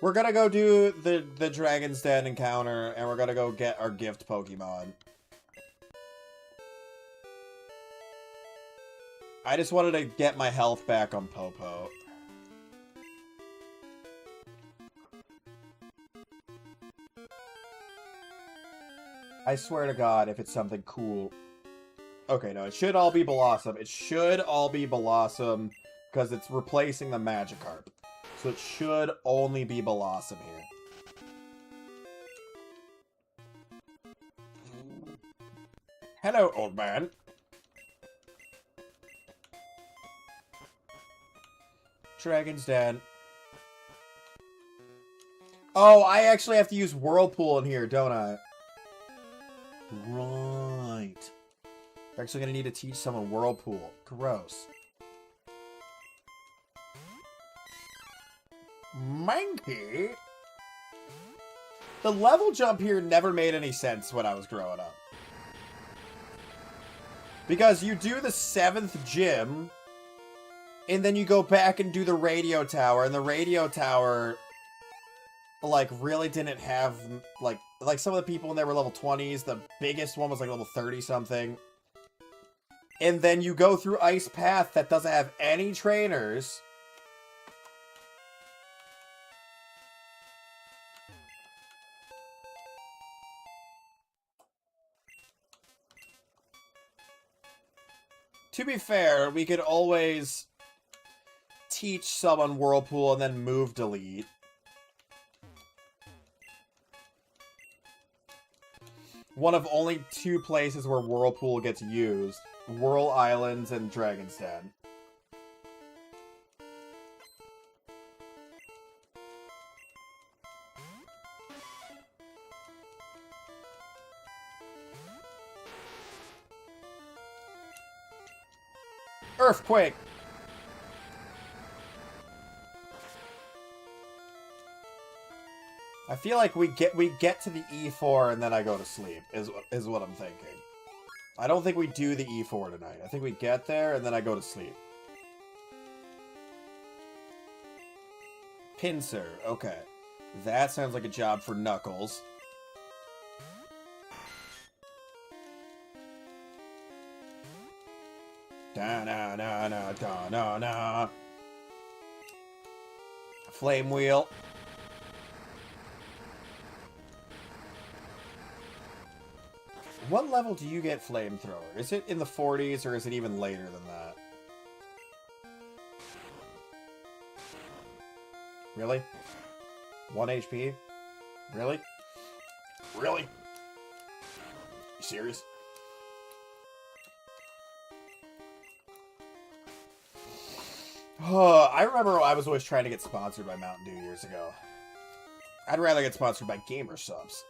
We're gonna go do the Dragon's Den encounter, and we're gonna go get our gift Pokemon. I just wanted to get my health back on Popo. I swear to God, if it's something cool. Okay, no, it should all be Blossom. It should all be Blossom, because it's replacing the Magikarp. So it should only be Blossom here. Hello, old man. Dragon's Den. Oh, I actually have to use Whirlpool in here, don't I? Right. We're actually going to need to teach someone Whirlpool. Gross. Mankey? The level jump here never made any sense when I was growing up. Because you do the 7th gym, and then you go back and do the radio tower, and the radio tower, like, really didn't have, like some of the people in there were level 20s, the biggest one was like level 30-something. And then you go through Ice Path that doesn't have any trainers. To be fair, we could always teach someone Whirlpool and then move delete. One of only 2 places where Whirlpool gets used. Whirl Islands and Dragon's Den. Earthquake! I feel like we get to the E4 and then I go to sleep, is what I'm thinking. I don't think we do the E4 tonight. I think we get there and then I go to sleep. Pinsir, okay. That sounds like a job for Knuckles. Da-na-na-na-da-na-na. Flame Wheel. What level do you get Flamethrower? Is it in the 40s or is it even later than that? Really? 1 HP? Really? Really? You serious? I remember I was always trying to get sponsored by Mountain Dew years ago. I'd rather get sponsored by Gamer Subs.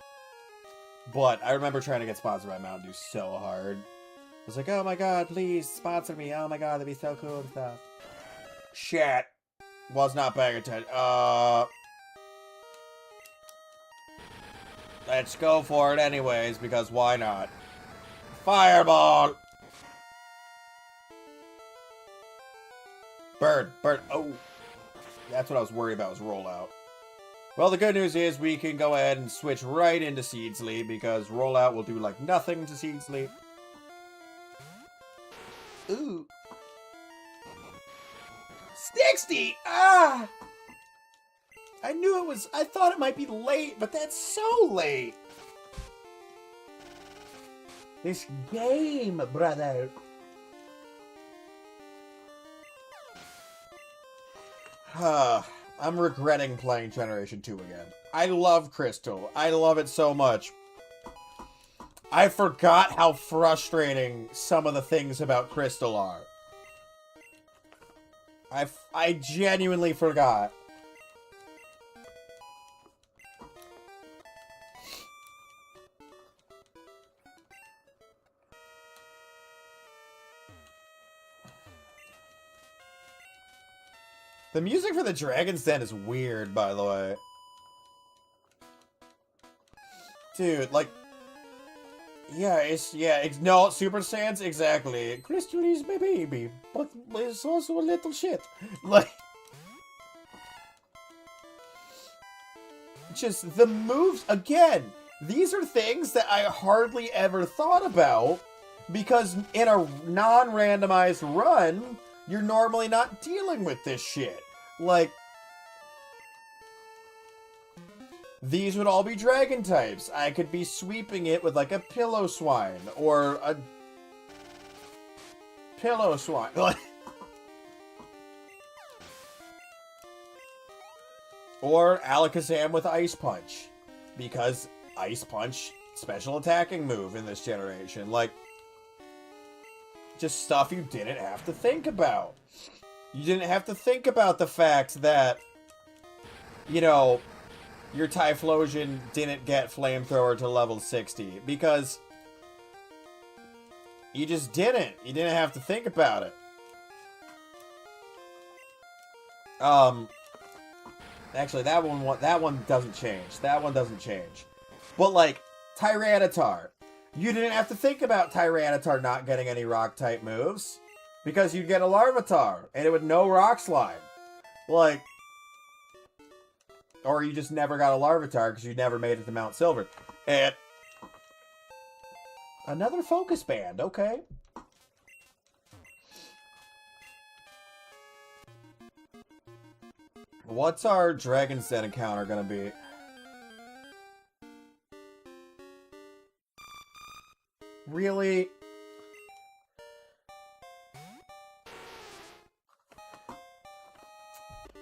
But I remember trying to get sponsored by Mountain Dew so hard. I was like, oh my god, please sponsor me. Oh my god, that'd be so cool and stuff. Shit. Was not paying attention. Let's go for it anyways, because why not? Fireball! Bird. Oh. That's what I was worried about, was rollout. Well, the good news is we can go ahead and switch right into Seedsley, because rollout will do like nothing to Seedsley. Ooh. 60! Ah! I knew it was... I thought it might be late, but that's so late. This game, brother. I'm regretting playing Generation 2 again. I love Crystal. I love it so much. I forgot how frustrating some of the things about Crystal are. I genuinely forgot. The music for the Dragon's Den is weird, by the way. Dude, like... no, Super Saiyans, exactly. Crystal is my baby, but it's also a little shit. Like... Just, the moves, again, these are things that I hardly ever thought about, because in a non-randomized run, you're normally not dealing with this shit. Like, these would all be dragon types. I could be sweeping it with like a pillow swine or a pillow swine. Or Alakazam with Ice Punch, because Ice Punch, special attacking move in this generation. Like, just stuff you didn't have to think about. You didn't have to think about the fact that, you know, your Typhlosion didn't get Flamethrower to level 60, because you just didn't. You didn't have to think about it. Actually, that one doesn't change. That one doesn't change. But, like, Tyranitar. You didn't have to think about Tyranitar not getting any Rock-type moves, because you'd get a Larvitar, and it would no Rock Slide. Like... Or you just never got a Larvitar because you never made it to Mount Silver. And... Another Focus Band, okay. What's our Dragon's Den encounter gonna be? Really?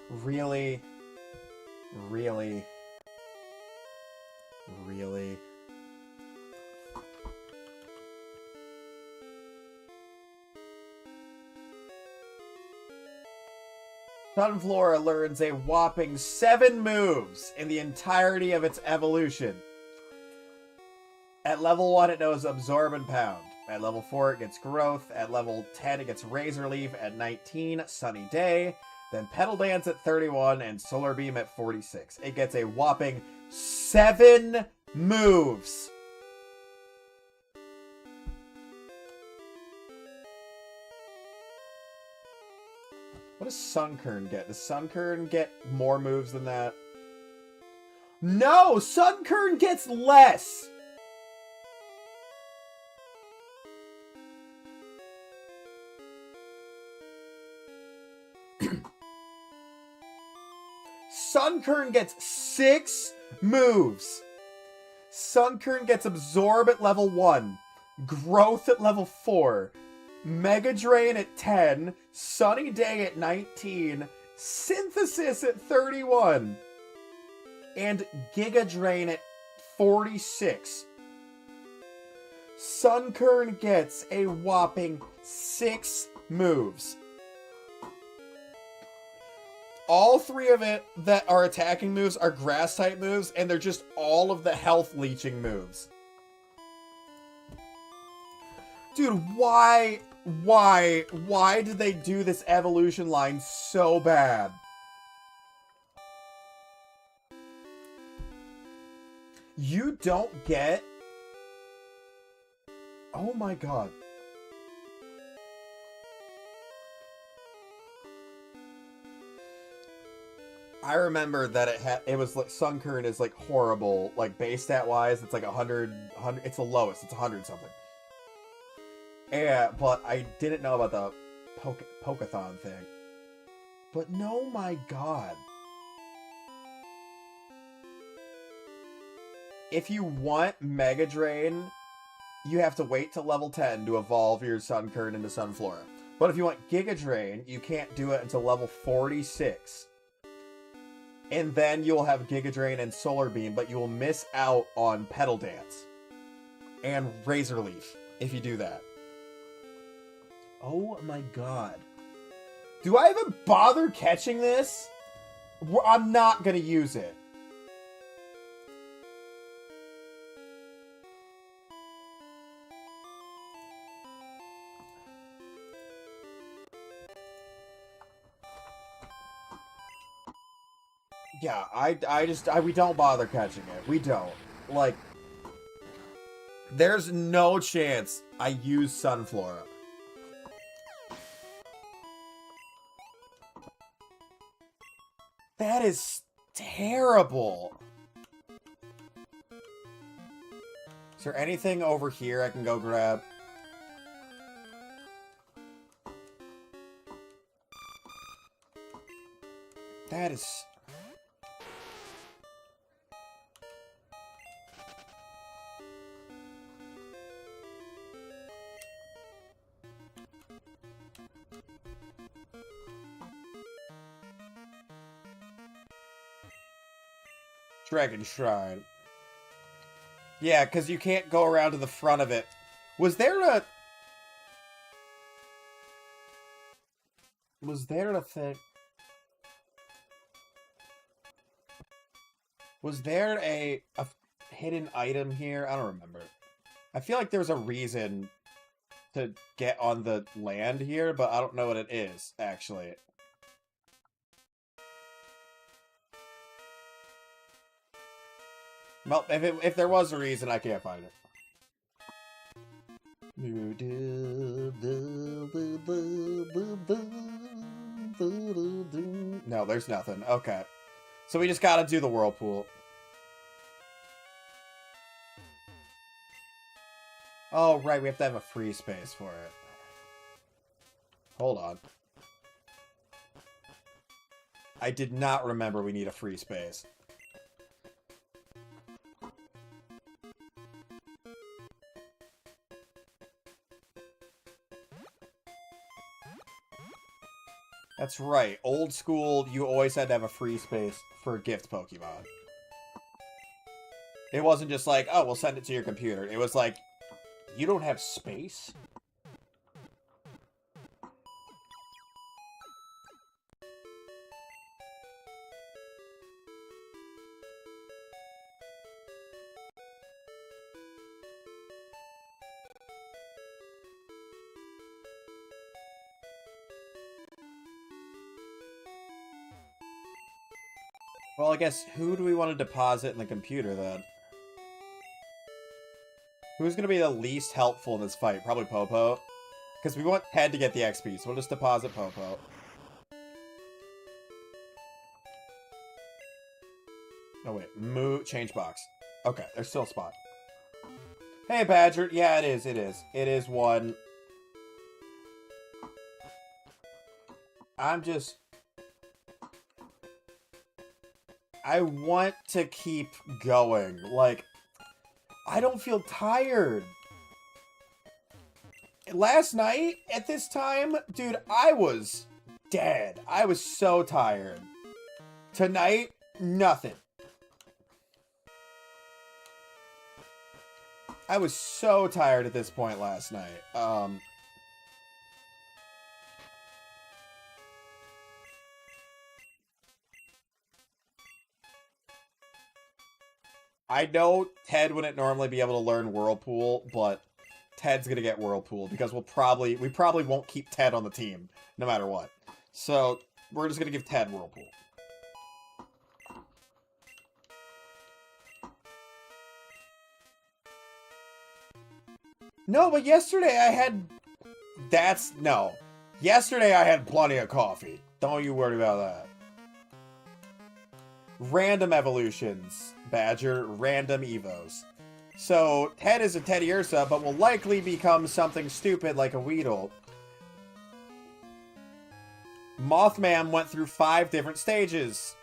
Really? Really? Really? Sunflora learns a whopping 7 moves in the entirety of its evolution. At level 1, it knows Absorb and Pound. At level 4, it gets Growth. At level 10, it gets Razor Leaf. At 19, Sunny Day. Then Petal Dance at 31 and Solar Beam at 46. It gets a whopping 7 moves. What does Sunkern get? Does Sunkern get more moves than that? No! Sunkern gets less! Sunkern gets 6 moves. Sunkern gets Absorb at level 1, Growth at level 4, Mega Drain at 10, Sunny Day at 19, Synthesis at 31, and Giga Drain at 46. Sunkern gets a whopping 6 moves. All 3 of it that are attacking moves are grass-type moves, and they're just all of the health-leeching moves. Dude, why did they do this evolution line so bad? You don't get... Oh my god. I remember that it was like Sunkern is like horrible, like base stat wise, it's like 100, it's the lowest, it's 100 something. Yeah, but I didn't know about the Pokeathon thing. But no, my god. If you want Mega Drain, you have to wait till level 10 to evolve your Sunkern into Sunflora. But if you want Giga Drain, you can't do it until level 46. And then you'll have Giga Drain and Solar Beam, but you will miss out on Petal Dance. And Razor Leaf, if you do that. Oh my god. Do I even bother catching this? I'm not gonna use it. Yeah, we don't bother catching it. We don't. Like, there's no chance I use Sunflora. That is terrible. Is there anything over here I can go grab? That is... Dragon Shrine. Yeah, because you can't go around to the front of it. Was there a thing? Was there a hidden item here? I don't remember. I feel like there's a reason to get on the land here, but I don't know what it is, actually. Well, if there was a reason, I can't find it. No, there's nothing. Okay. So we just gotta do the whirlpool. Oh, right, we have to have a free space for it. Hold on. I did not remember we need a free space. That's right. Old school, you always had to have a free space for gift Pokemon. It wasn't just like, oh, we'll send it to your computer. It was like, you don't have space? Well, I guess, who do we want to deposit in the computer, then? Who's going to be the least helpful in this fight? Probably Popo. Because we want Ted to get the XP, so we'll just deposit Popo. Oh, wait. Change box. Okay, there's still a spot. Hey, Badger. Yeah, it is. It is one. I want to keep going. Like, I don't feel tired. Last night, at this time, dude, I was dead. I was so tired. Tonight, nothing. I was so tired at this point last night. I know Ted wouldn't normally be able to learn Whirlpool, but Ted's gonna get Whirlpool because we probably won't keep Ted on the team no matter what. So we're just gonna give Ted Whirlpool. No, but yesterday I had... No. Yesterday I had plenty of coffee. Don't you worry about that. Random evolutions, Badger. Random EVOS. So, Ted is a Teddiursa, but will likely become something stupid like a Weedle. Mothman went through 5 different stages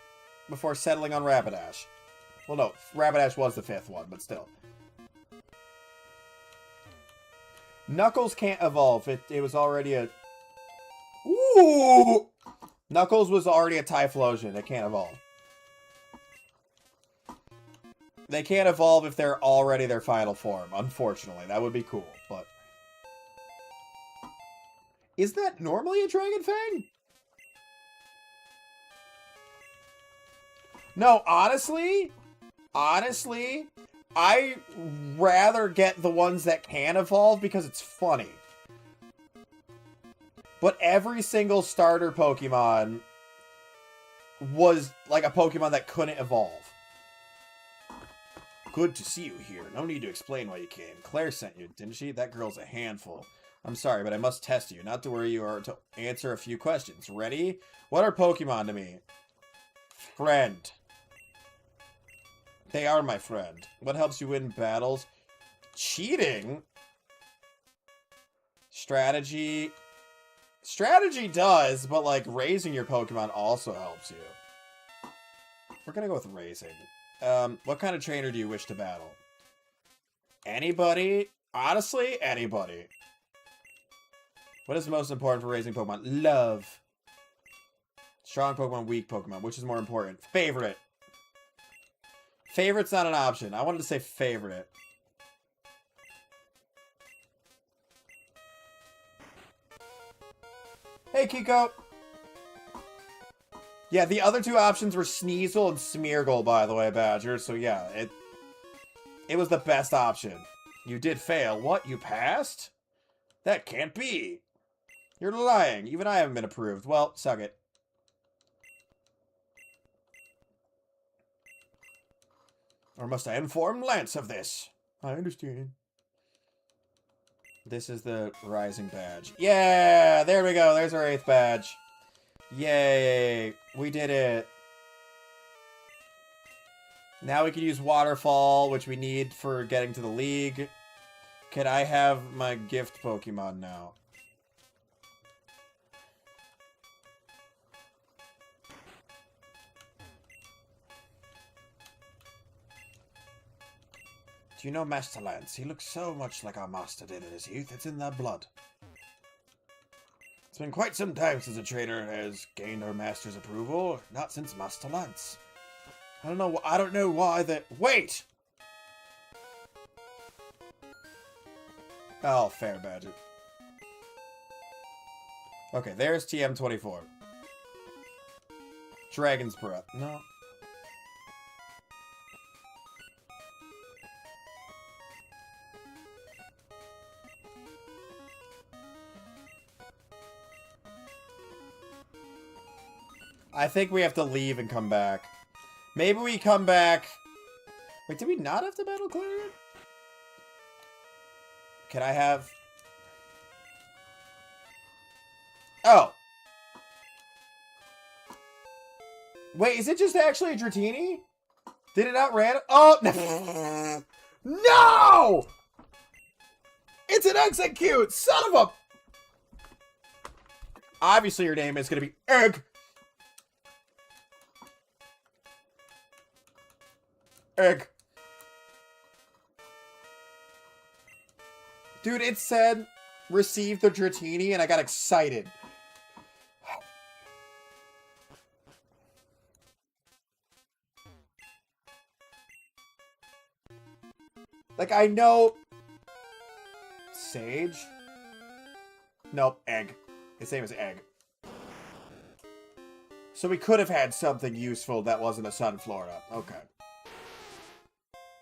before settling on Rapidash. Well, no, Rapidash was the 5th one, but still. Knuckles can't evolve. It was already a... Ooh! Knuckles was already a Typhlosion. It can't evolve. They can't evolve if they're already their final form, unfortunately. That would be cool, but... Is that normally a Dragon Fang? No, honestly, I rather get the ones that can evolve because it's funny. But every single starter Pokemon was like a Pokemon that couldn't evolve. Good to see you here. No need to explain why you came. Claire sent you, didn't she? That girl's a handful. I'm sorry, but I must test you. Not to worry, you are to answer a few questions. Ready? What are Pokemon to me? Friend. They are my friend. What helps you win battles? Cheating? Strategy? Strategy does, but like raising your Pokemon also helps you. We're gonna go with raising. What kind of trainer do you wish to battle? Anybody? Honestly, anybody. What is the most important for raising Pokemon? Love. Strong Pokemon, weak Pokemon. Which is more important? Favorite. Favorite's not an option. I wanted to say favorite. Hey, Kiko. Yeah, the other 2 options were Sneasel and Smeargle, by the way, Badger. So yeah, it was the best option. You did fail. What? You passed? That can't be. You're lying. Even I haven't been approved. Well, suck it. Or must I inform Lance of this? I understand. This is the Rising badge. Yeah! There we go. There's our 8th badge. Yay! We did it. Now we can use Waterfall, which we need for getting to the league. Can I have my gift Pokemon now? Do you know Master Lance? He looks so much like our master did in his youth. It's in their blood. It's been quite some time since a trainer has gained our master's approval. Not since Master Lance. I don't know why that... Wait! Oh, fair, Badger. Okay, there's TM24. Dragon's Breath. No. I think we have to leave and come back. Maybe we come back... Wait, did we not have to battle Clarion? Can I have... Oh! Wait, is it just actually a Dratini? Did it outrun... Oh! No! No! It's an Execute! Son of a... Obviously your name is going to be Egg. Egg. Dude, it said receive the Dratini and I got excited. Like, I know... Sage? Nope, Egg. His name is Egg. So we could have had something useful that wasn't a Sunflora. Okay.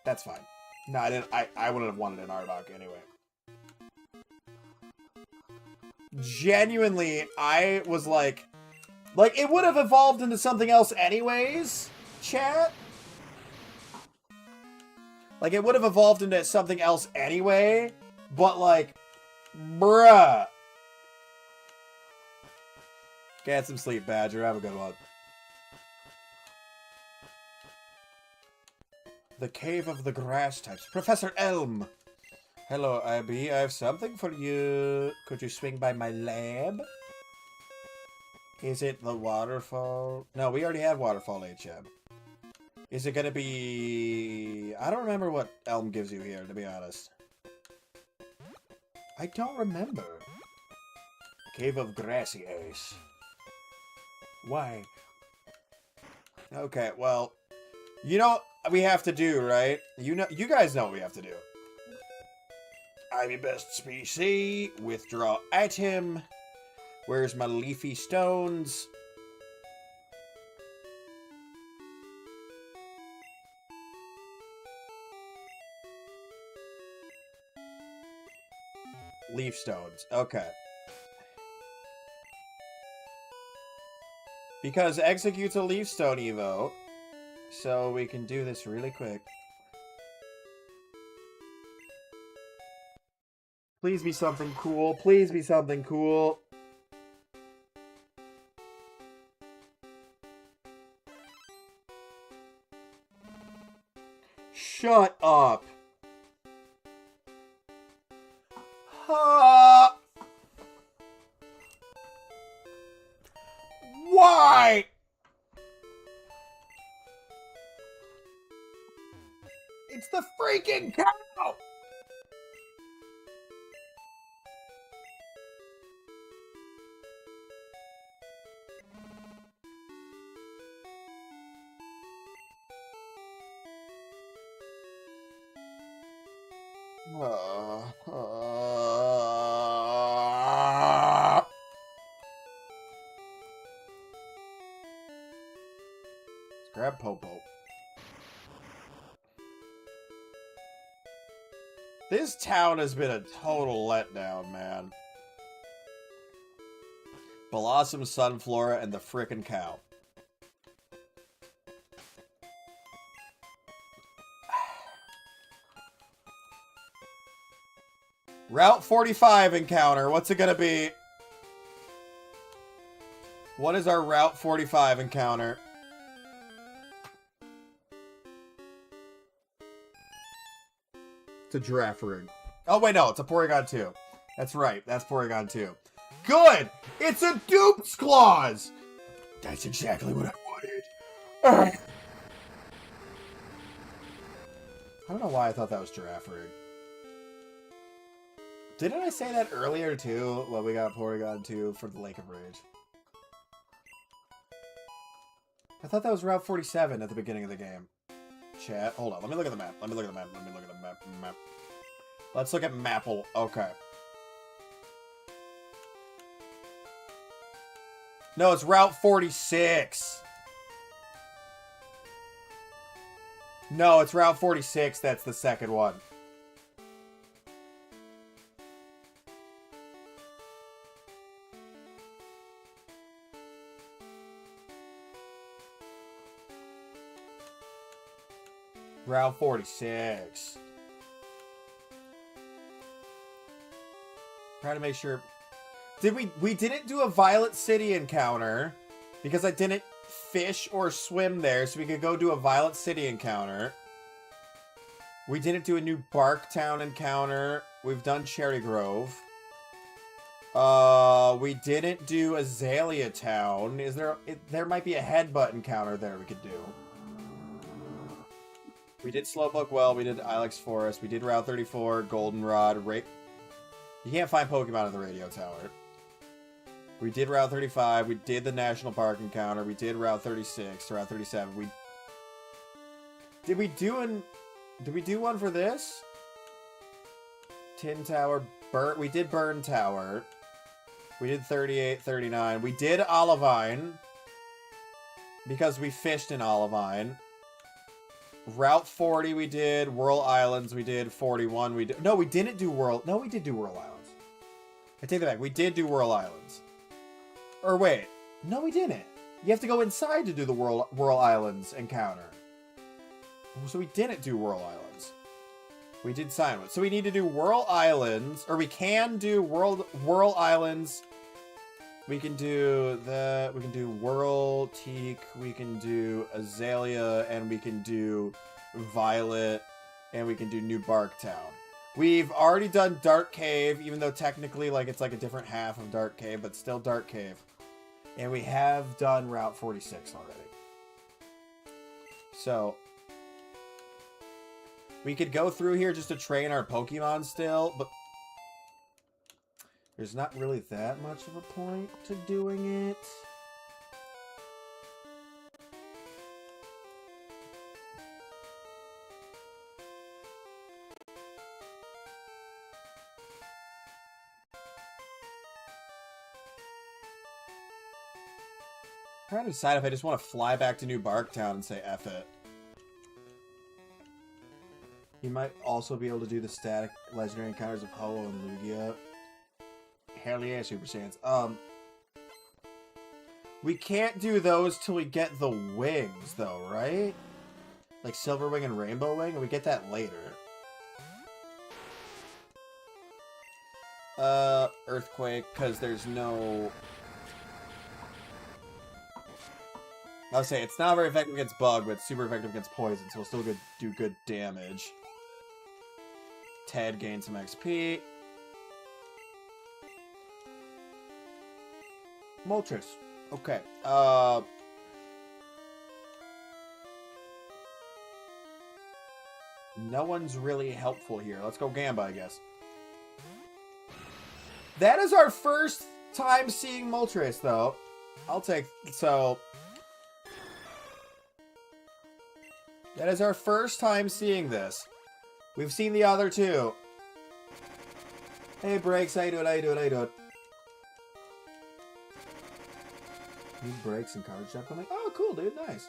That's fine. No, I didn't. I wouldn't have wanted an Arbok anyway. Genuinely, I was like, it would have evolved into something else anyways, chat. Like, it would have evolved into something else anyway, but like, bruh. Get some sleep, Badger. Have a good one. The Cave of the Grass Types. Professor Elm! Hello, Abby. I have something for you. Could you swing by my lab? Is it the waterfall? No, we already have waterfall HM. Is it gonna be... I don't remember what Elm gives you here, to be honest. I don't remember. Cave of Grassy Ice. Why? Okay, well... You know what we have to do, right? You guys know what we have to do. Ivy best species. Withdraw item. Where's my leafy stones? Leaf stones. Okay. Because executes a leaf stone evo. So we can do this really quick. Please be something cool. Please be something cool. Shut up. Why? It's the freaking cow! Let's grab Popo. This town has been a total letdown, man. Blossom, Sunflora, and the frickin' cow. Route 45 encounter. What's it gonna be? What is our Route 45 encounter? It's a giraffe ring. Oh, wait, no. It's a Porygon 2. That's right. That's Porygon 2. Good! It's a Dupe's Claws! That's exactly what I wanted. I don't know why I thought that was giraffe ring. Didn't I say that earlier, too, when we got Porygon 2 for the Lake of Rage? I thought that was Route 47 at the beginning of the game. Chat. Hold on. Let me look at the map. Let me look at the map. Let me look at the map. Let's look at Mapple. Okay. No, it's Route 46. No, it's Route 46. That's the second one. Route 46. Trying to make sure. Did we didn't do a Violet City encounter because I didn't fish or swim there, so we could go do a Violet City encounter. We didn't do a new Bark Town encounter. We've done Cherry Grove. We didn't do Azalea Town. Is there? There might be a Headbutt encounter there we could do. We did Slowpoke Well, we did Ilex Forest, we did Route 34, Goldenrod, You can't find Pokemon in the radio tower. We did Route 35, we did the National Park encounter, we did Route 36, Route 37, Did we do one for this? Tin Tower, we did Burn Tower. We did 38, 39. We did Olivine. Because we fished in Olivine. Route 40 we did, Whirl Islands we did, 41 we did. No, we didn't do Whirl. No, we did do Whirl Islands. I take that back. We did do Whirl Islands. Or wait. No, we didn't. You have to go inside to do the Whirl Islands encounter. So we didn't do Whirl Islands. We did Cinewood. So we need to do Whirl Islands, or we can do Whirl Islands We can do that. We can do Whirl, Teak. We can do Azalea, and we can do Violet, and we can do New Barktown. We've already done Dark Cave, even though technically, like, it's like a different half of Dark Cave, but still Dark Cave. And we have done Route 46 already. So we could go through here just to train our Pokemon still, but there's not really that much of a point to doing it. I'm trying to decide if I just want to fly back to New Barktown and say F it. You might also be able to do the static legendary encounters of Ho and Lugia. Hell yeah, Super Saiyans. We can't do those till we get the wings, though, right? Like Silver Wing and Rainbow Wing, and we get that later. Earthquake, because there's no... I'll say it's not very effective against bug, but it's super effective against poison, so we'll still do good damage. Ted gains some XP. Moltres. Okay. No one's really helpful here. Let's go Gamba, I guess. That is our first time seeing Moltres, though. I'll take... So... That is our first time seeing this. We've seen the other two. Hey, Breaks, how you doing, how you doing, how you doing? New Breaks and card shop. I'm like, oh, cool, dude, nice.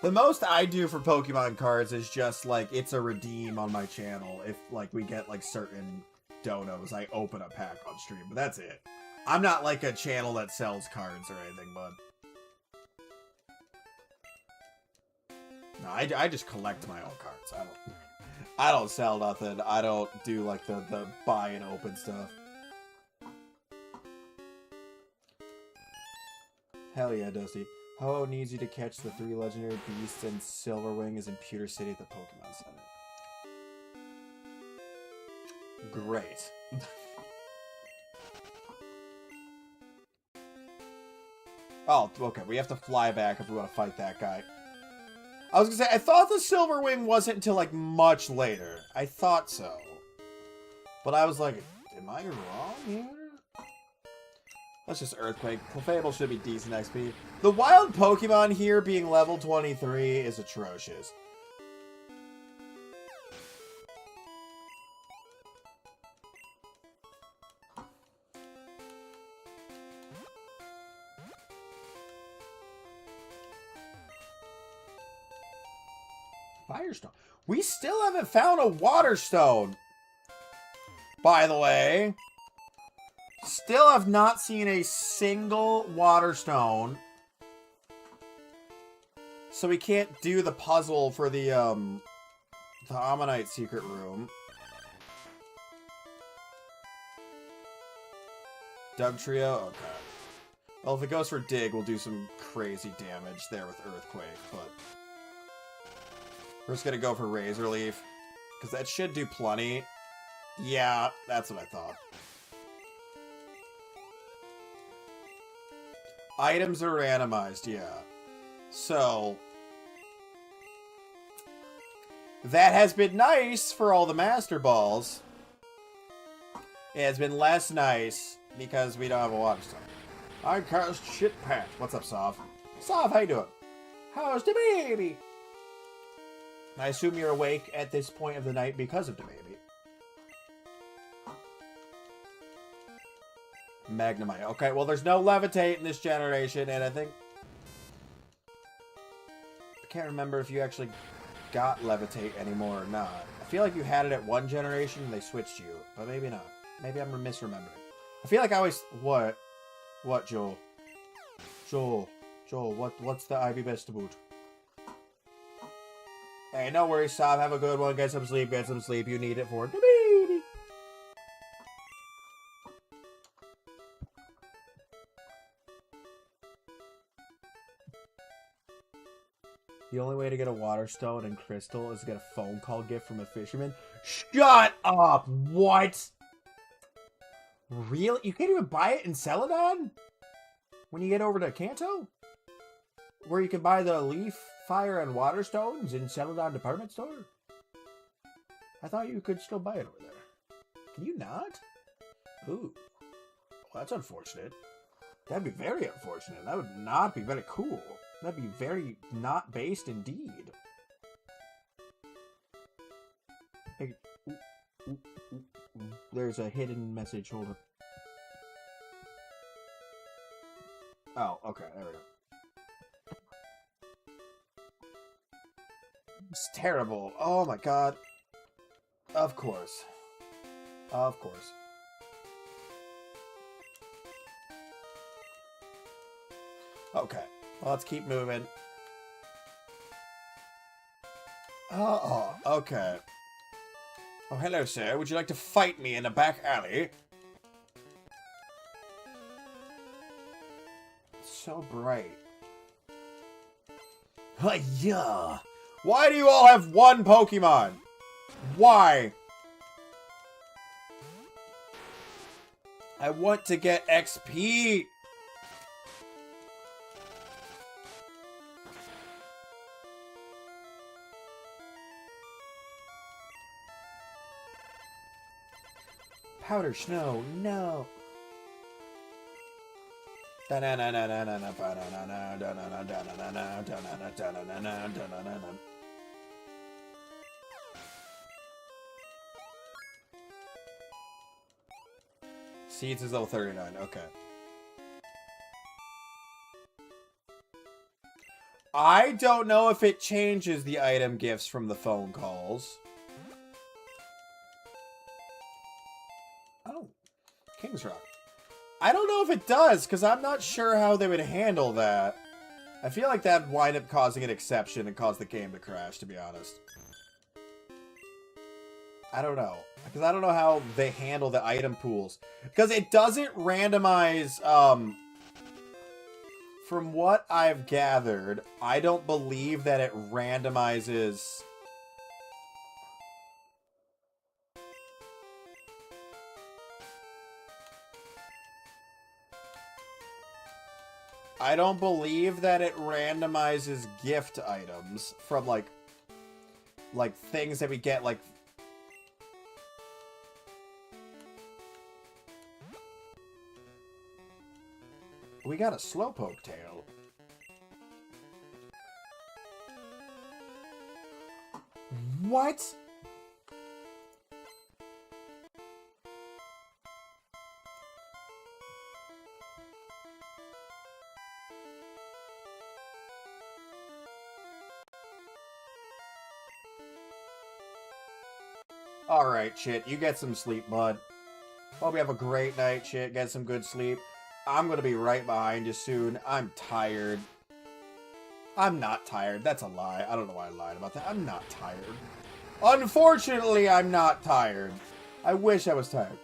The most I do for Pokemon cards is just, like, it's a redeem on my channel. If, like, we get, like, certain donos, I open a pack on stream, but that's it. I'm not, like, a channel that sells cards or anything, bud. No, I just collect my own cards. I don't sell nothing. I don't do like the buy and open stuff. Hell yeah, Dusty. Ho needs you to catch the 3 legendary beasts, and Silverwing is in Pewter City at the Pokemon Center. Great. Oh, okay. We have to fly back if we want to fight that guy. I was gonna say, I thought the Silverwing wasn't until, like, much later. I thought so. But I was like, am I wrong here? Let's just Earthquake. Clefable should be decent XP. The wild Pokemon here being level 23 is atrocious. Firestone. We still haven't found a Water Stone. By the way. Still have not seen a single Water Stone. So we can't do the puzzle for the Ammonite secret room. Doug Trio? Okay. Well, if it goes for Dig, we'll do some crazy damage there with Earthquake, but... We're just gonna go for Razor Leaf, because that should do plenty. Yeah, that's what I thought. Items are randomized, yeah. So, that has been nice for all the Master Balls. It has been less nice because we don't have a Water Stone. I cast Shit Patch. What's up, Sov? Sov, how you doing? How's the baby? I assume you're awake at this point of the night because of the baby. Magnemite. Okay, well, there's no Levitate in this generation, and I think... I can't remember if you actually got Levitate anymore or not. I feel like you had it at one generation and they switched you, but maybe not. Maybe I'm misremembering. I feel like I always... What? What, Joel? Joel, what's the Ivy best to boot? Hey, no worries, Sob. Have a good one. Get some sleep. Get some sleep. You need it for the baby. The only way to get a water stone and crystal is to get a phone call gift from a fisherman. Shut up! What? Really? You can't even buy it in Celadon? When you get over to Kanto? Where you can buy the leaf, fire, and water stones in Celadon department store? I thought you could still buy it over there. Can you not? Ooh. Well, that's unfortunate. That'd be very unfortunate. That would not be very cool. That'd be very not based indeed. Hey, there's a hidden message. Hold on. Oh, okay. There we go. It's terrible. Oh my god. Of course. Of course. Okay. Well, let's keep moving. Oh, okay. Oh, hello, sir. Would you like to fight me in a back alley? So bright. Hi-ya! Why do you all have one Pokemon? Why? I want to get XP! Powder snow, no. Seeds is level 39, okay. I don't know if it changes the item gifts from the phone calls. Oh, King's Rock. I don't know if it does, because I'm not sure how they would handle that. I feel like that'd wind up causing an exception and cause the game to crash, to be honest. I don't know. Because I don't know how they handle the item pools. Because it doesn't randomize, from what I've gathered, I don't believe that it randomizes... I don't believe that it randomizes gift items from, like things that we get, like... We got a Slowpoke tail. What? Alright, Chit. You get some sleep, bud. Hope you have a great night, Chit. Get some good sleep. I'm gonna be right behind you soon. I'm tired. I'm not tired. That's a lie. I don't know why I lied about that. I'm not tired. Unfortunately, I'm not tired. I wish I was tired.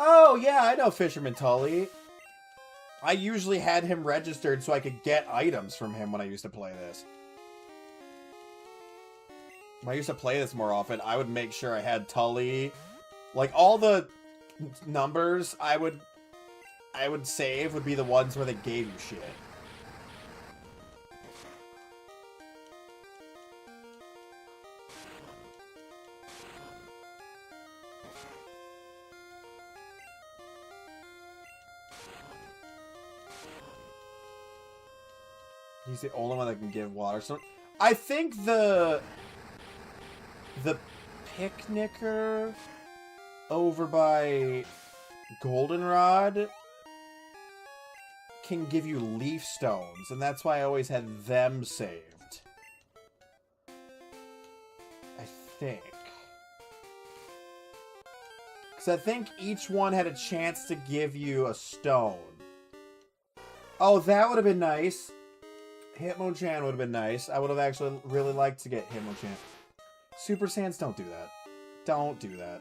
Oh, yeah, I know Fisherman Tully. I usually had him registered so I could get items from him when I used to play this. When I used to play this more often, I would make sure I had Tully. Like, all the numbers I would save would be the ones where they gave you shit. He's the only one that can give water. So I think the picnicker over by Goldenrod can give you leaf stones, and that's why I always had them saved. I think. Because I think each one had a chance to give you a stone. Oh, that would have been nice. Hitmonchan would have been nice. I would have actually really liked to get Hitmonchan. Super Saiyans, don't do that. Don't do that.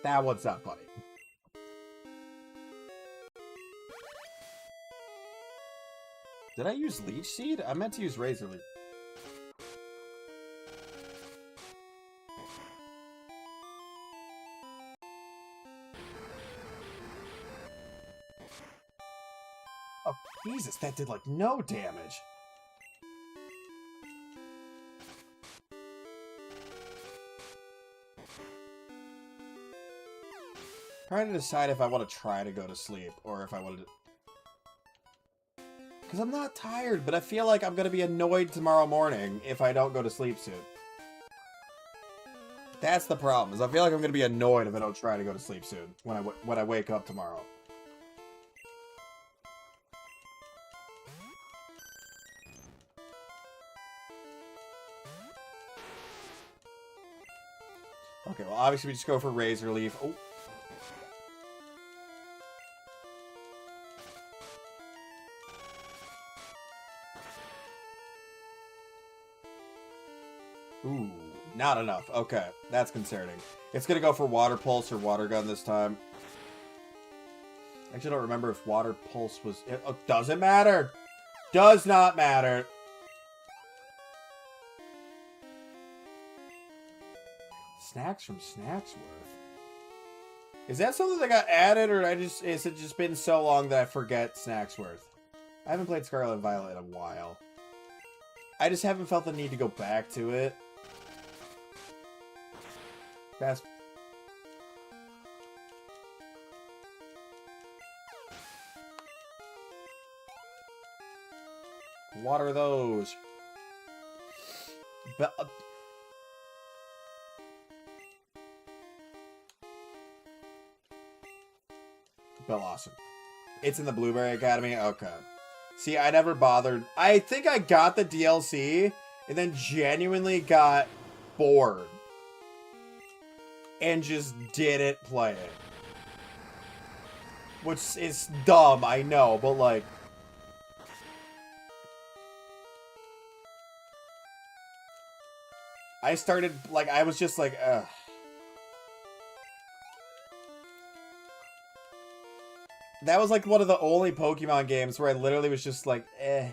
That one's not funny. Did I use Leech Seed? I meant to use Razor Leaf. Oh, Jesus, that did, like, no damage. Trying to decide if I want to try to go to sleep, or if I want to... Because I'm not tired, but I feel like I'm going to be annoyed tomorrow morning if I don't go to sleep soon. That's the problem, is I feel like I'm going to be annoyed if I don't try to go to sleep soon, when I wake up tomorrow. Okay, well, obviously we just go for Razor Leaf. Oh. Ooh, not enough. Okay, that's concerning. It's gonna go for Water Pulse or Water Gun this time. I actually don't remember if Water Pulse was... Oh, doesn't matter! Does not matter! Snacks from Snacksworth. Is that something that got added, or is it just been so long that I forget Snacksworth? I haven't played Scarlet and Violet in a while. I just haven't felt the need to go back to it. That's... What are those? Awesome. It's in the Blueberry Academy? Okay. See, I never bothered. I think I got the DLC and then genuinely got bored. And just didn't play it. Which is dumb, I know, but like... I started, like, I was just like, ugh. That was like one of the only Pokemon games where I literally was just like, eh.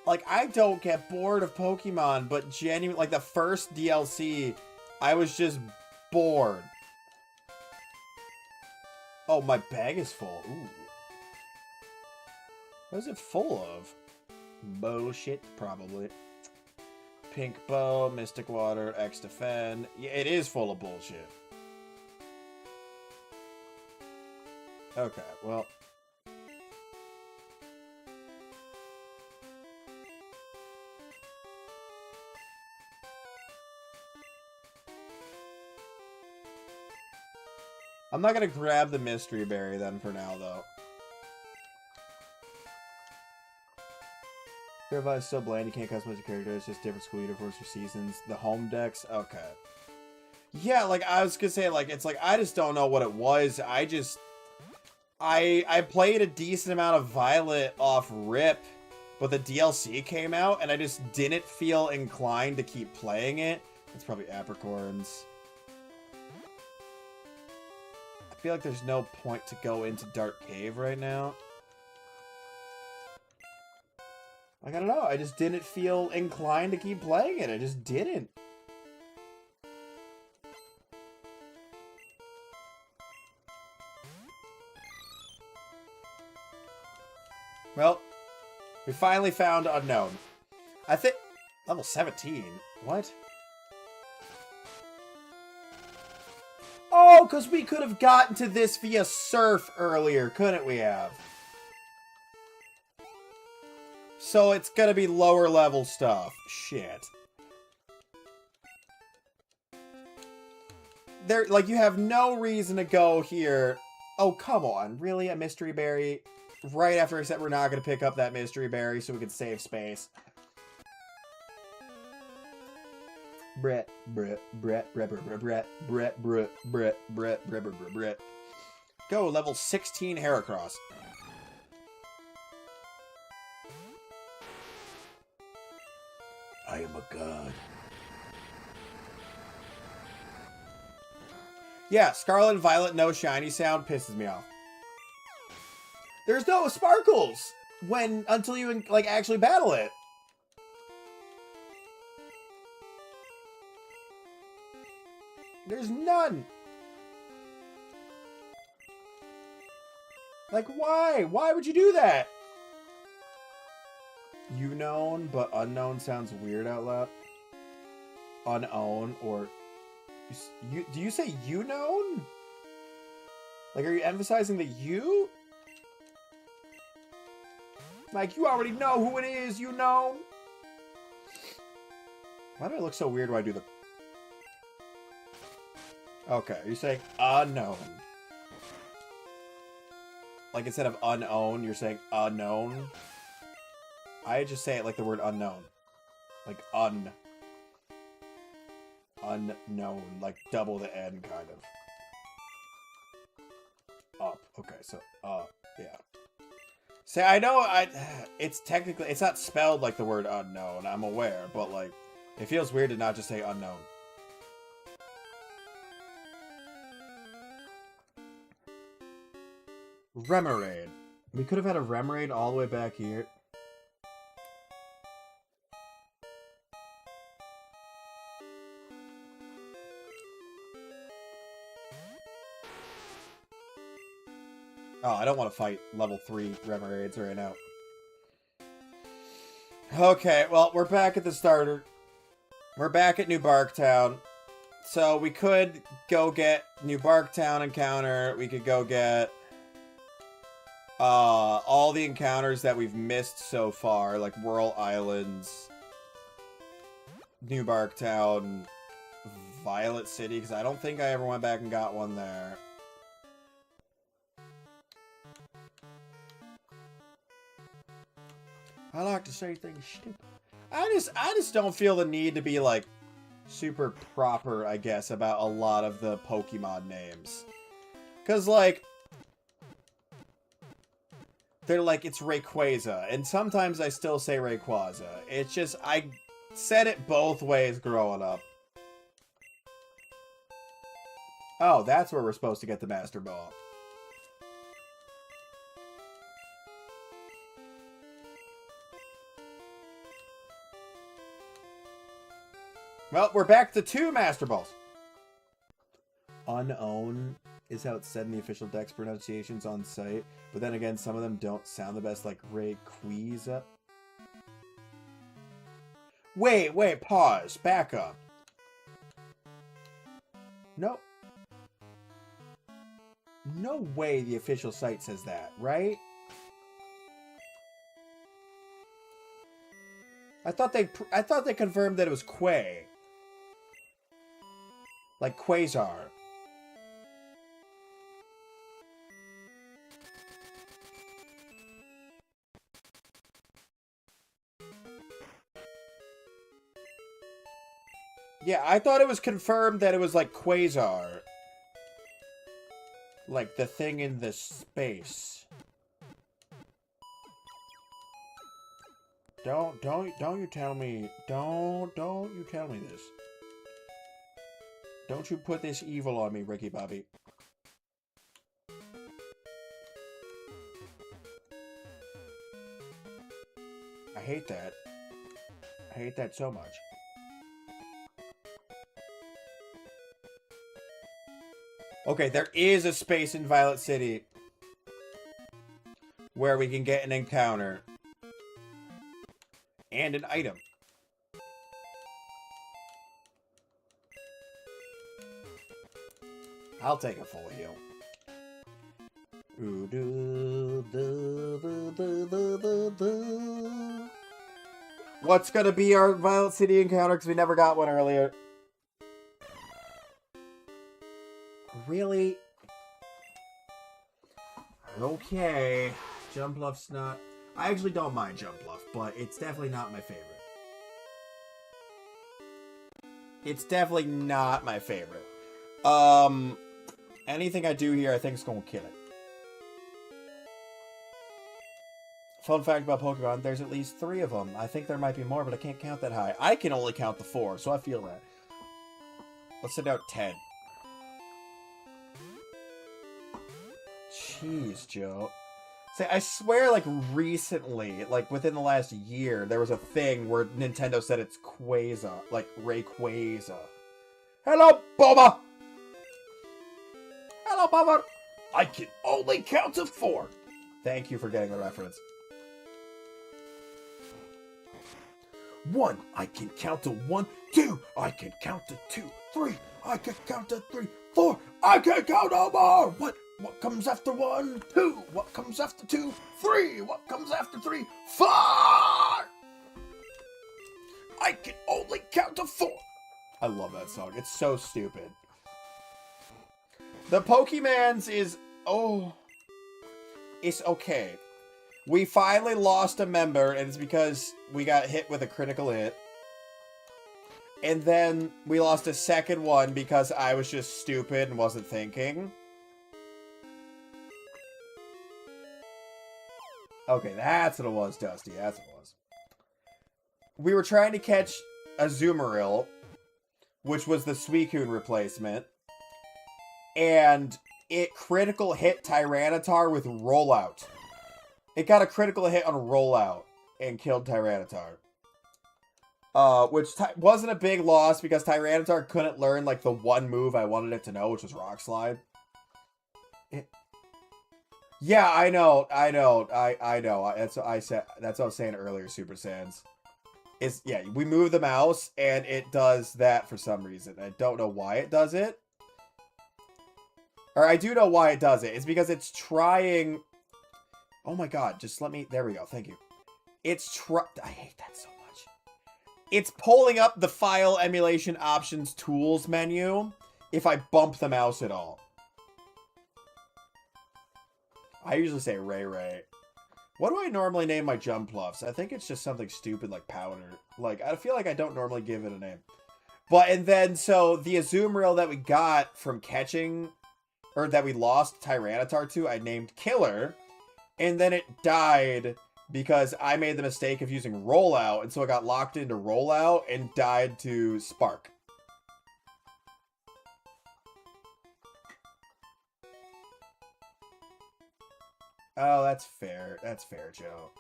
Like, I don't get bored of Pokemon, but genuinely, like, the first DLC, I was just bored. Oh, my bag is full. Ooh. What is it full of? Bullshit, probably. Pink Bow, Mystic Water, X Defend. Yeah, it is full of bullshit. Okay, well. I'm not gonna grab the Mystery Berry then for now, though. Purify is so bland, you can't customize your character. It's just different school uniforms for seasons. The home decks? Okay. Yeah, like, I was gonna say, like, it's like, I just don't know what it was. I played a decent amount of Violet off rip, but the DLC came out, and I just didn't feel inclined to keep playing it. It's probably Apricorns. I feel like there's no point to go into Dark Cave right now. Like, I don't know, I just didn't feel inclined to keep playing it. I just didn't. Well, we finally found Unknown. I think... Level 17? What? Oh, because we could have gotten to this via Surf earlier, couldn't we have? So it's gonna be lower level stuff. Shit. There, like, you have no reason to go here. Oh, come on. Really? A Mystery Berry? Right after I said we're not gonna pick up that Mystery Berry so we can save space. Brett. Go, level 16 Heracross. I am a god. Yeah, Scarlet and Violet, no shiny sound pisses me off. There's no sparkles until you like actually battle it. There's none. Like, why? Why would you do that? You known, but unknown sounds weird out loud. Unown, or... do you say you known? Like, are you emphasizing the you? Like, you already know who it is, you know? Why do I look so weird when I do the... Okay, you're saying unknown. Like, instead of unown, you're saying unknown. I just say it like the word unknown. Like, unknown. Like, double the N, kind of. Up. Okay, so, yeah. See, I know it's technically... It's not spelled like the word unknown, I'm aware. But, like, it feels weird to not just say unknown. Remoraid. We could have had a Remoraid all the way back here. Oh, I don't want to fight level 3 Remoraids right now. Okay, well, we're back at the starter. We're back at New Barktown. So we could go get New Barktown encounter. We could go get... all the encounters that we've missed so far, like Whirl Islands, New Barktown, Violet City, because I don't think I ever went back and got one there. I like to say things stupid. I just don't feel the need to be, like, super proper, I guess, about a lot of the Pokemon names. Because, like... They're like, it's Rayquaza. And sometimes I still say Rayquaza. It's just, I said it both ways growing up. Oh, that's where we're supposed to get the Master Ball. Well, we're back to 2 Master Balls. Unown is how it's said in the official Dex pronunciations on site. But then again, some of them don't sound the best, like Rayquaza. Wait, pause. Back up. No. No way the official site says that, right? I thought they confirmed that it was Quay. Like Quasar. Yeah, I thought it was confirmed that it was like Quasar. Like the thing in the space. Don't you tell me. Don't you tell me this. Don't you put this evil on me, Ricky Bobby. I hate that. I hate that so much. Okay, there is a space in Violet City where we can get an encounter and an item. I'll take a full heal. What's gonna be our Violet City encounter? Because we never got one earlier. Really? Okay. Jumpluff's not... I actually don't mind Jumpluff, but it's definitely not my favorite. It's definitely not my favorite. Anything I do here, I think is going to kill it. Fun fact about Pokemon, there's at least 3 of them. I think there might be more, but I can't count that high. I can only count the 4, so I feel that. Let's send out 10. Jeez, Joe. Say, I swear, like, recently, like, within the last year, there was a thing where Nintendo said it's Quasar. Like, Rayquaza. Hello, Boba! Hello, Boba! I can only count to 4. Thank you for getting the reference. 1, I can count to 1. 2, I can count to 2. 3, I can count to 3. 4, I can count no more. What comes after 1? 2, what comes after 2? 3, what comes after 3? 4! I can only count to 4. I love that song. It's so stupid. The Pokemans is... Oh... It's okay. We finally lost a member, and it's because we got hit with a critical hit. And then we lost a second one because I was just stupid and wasn't thinking. Okay, that's what it was, Dusty. That's what it was. We were trying to catch a Azumarill, which was the Suicune replacement. And it critical hit Tyranitar with Rollout. It got a critical hit on Rollout and killed Tyranitar. Which wasn't a big loss because Tyranitar couldn't learn, like, the one move I wanted it to know, which was Rock Slide. Yeah, I know. I know. That's what I said. That's what I was saying earlier, Super Saiyans. Yeah, we move the mouse, and it does that for some reason. I don't know why it does it. Or I do know why it does it. It's because it's trying... Oh my god, just let me... There we go, thank you. I hate that so much. It's pulling up the File Emulation Options Tools menu if I bump the mouse at all. I usually say Ray. What do I normally name my Jumpluffs? I think it's just something stupid like Powder. Like, I feel like I don't normally give it a name. But, and then, so, the Azumarill that we got from catching... Or that we lost Tyranitar to, I named Killer. And then it died because I made the mistake of using Rollout. And so it got locked into Rollout and died to Spark. Oh, that's fair. That's fair, Joe.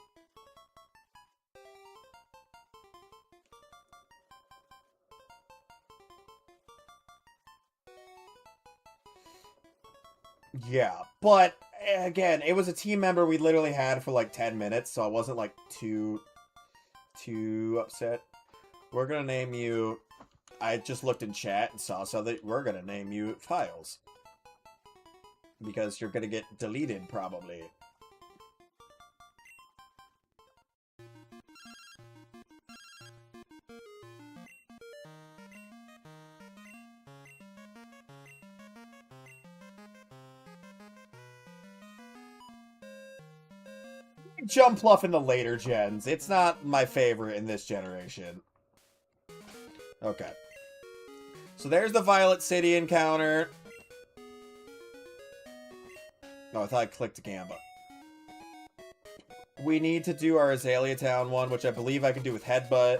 Yeah, but again, it was a team member we literally had for like 10 minutes, so I wasn't like too upset. We're gonna name you... I just looked in chat and saw something. We're gonna name you Files. Because you're gonna get deleted, probably. Jumpluff in the later gens. It's not my favorite in this generation. Okay. So there's the Violet City encounter. No, I thought I clicked Gamba. We need to do our Azalea Town one, which I believe I can do with Headbutt.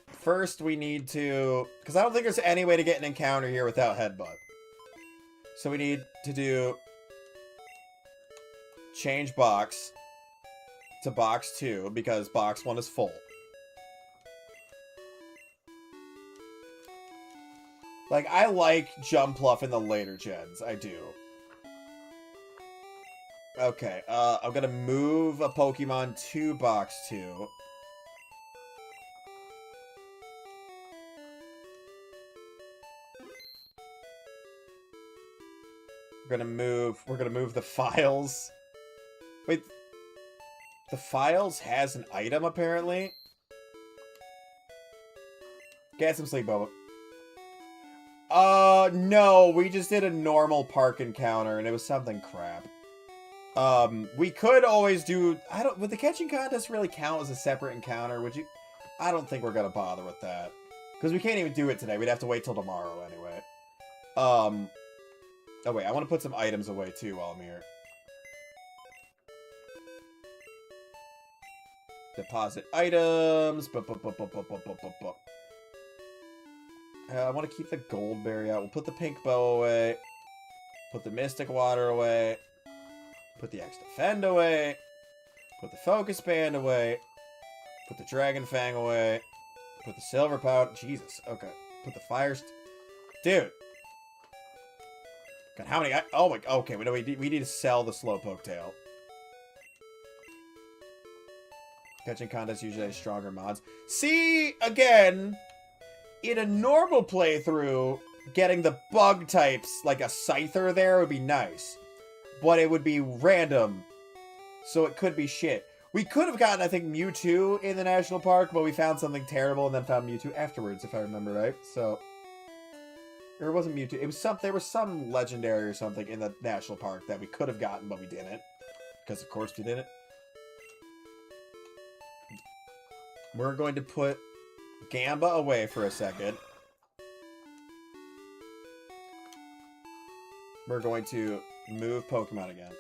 First, we need to... Because I don't think there's any way to get an encounter here without Headbutt. So we need to do... Change box to box 2 because box 1 is full. Like, I like Jumpluff in the later gens. I do. Okay, I'm gonna move a Pokemon to box 2. We're gonna move the Files. Wait, the Files has an item, apparently? Get some sleep, Boba. No, we just did a normal park encounter, and it was something crap. We could always do... Would the catching contest really count as a separate encounter? Would you... I don't think we're gonna bother with that. Because we can't even do it today. We'd have to wait till tomorrow, anyway. Oh, wait, I want to put some items away, too, while I'm here. Deposit items. I want to keep the gold berry out. We'll put the pink bow away. Put the mystic water away. Put the X defend away. Put the focus band away. Put the dragon fang away. Put the silver powder. Jesus. Okay. Put the fire. Dude. God, how many? Oh my. Okay. We need to sell the slowpoke tail. Catching contest usually has stronger mods. See, again, in a normal playthrough, getting the bug types, like a Scyther there, would be nice. But it would be random. So it could be shit. We could have gotten, I think, Mewtwo in the national park, but we found something terrible and then found Mewtwo afterwards, if I remember right. So, or it wasn't Mewtwo. It was there was some legendary or something in the national park that we could have gotten, but we didn't. Because, of course, we didn't. We're going to put Gamba away for a second. We're going to move Pokemon again.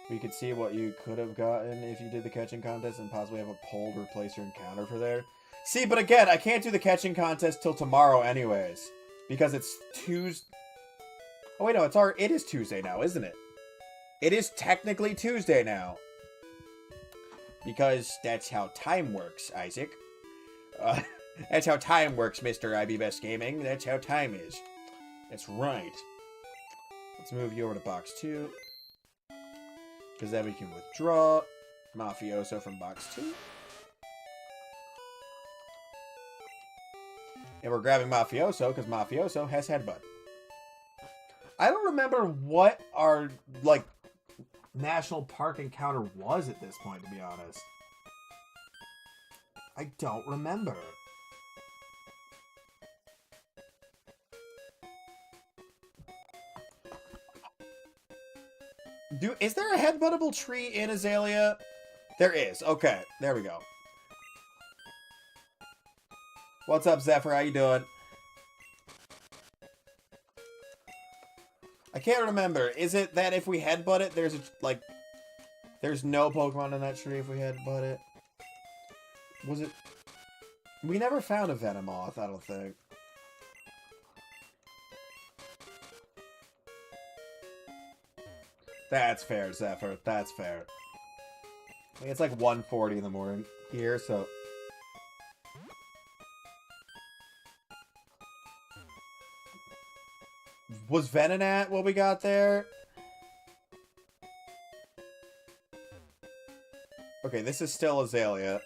We could see what you could have gotten if you did the catching contest and possibly have a pulled replace your encounter for there. See, but again, I can't do the catching contest till tomorrow anyways. Because it's Tuesday. Oh wait, no, it is Tuesday now, isn't it? It is technically Tuesday now. Because that's how time works, Isaac. That's how time works, Mr. IB Best Gaming. That's how time is. That's right. Let's move you over to box 2. Because then we can withdraw Mafioso from box 2. And we're grabbing Mafioso because Mafioso has Headbutt. I don't remember what our, like, national park encounter was at this point, to be honest. I don't remember. Is there a headbuttable tree in Azalea? There is. Okay, there we go. What's up, Zephyr? How you doing? I can't remember. Is it that if we headbutt it, there's there's no Pokemon in that tree if we headbutt it? Was it? We never found a Venomoth, I don't think. That's fair, Zephyr. That's fair. I mean, it's like 1:40 in the morning here, so... Was Venonat what we got there? Okay, this is still Azalea.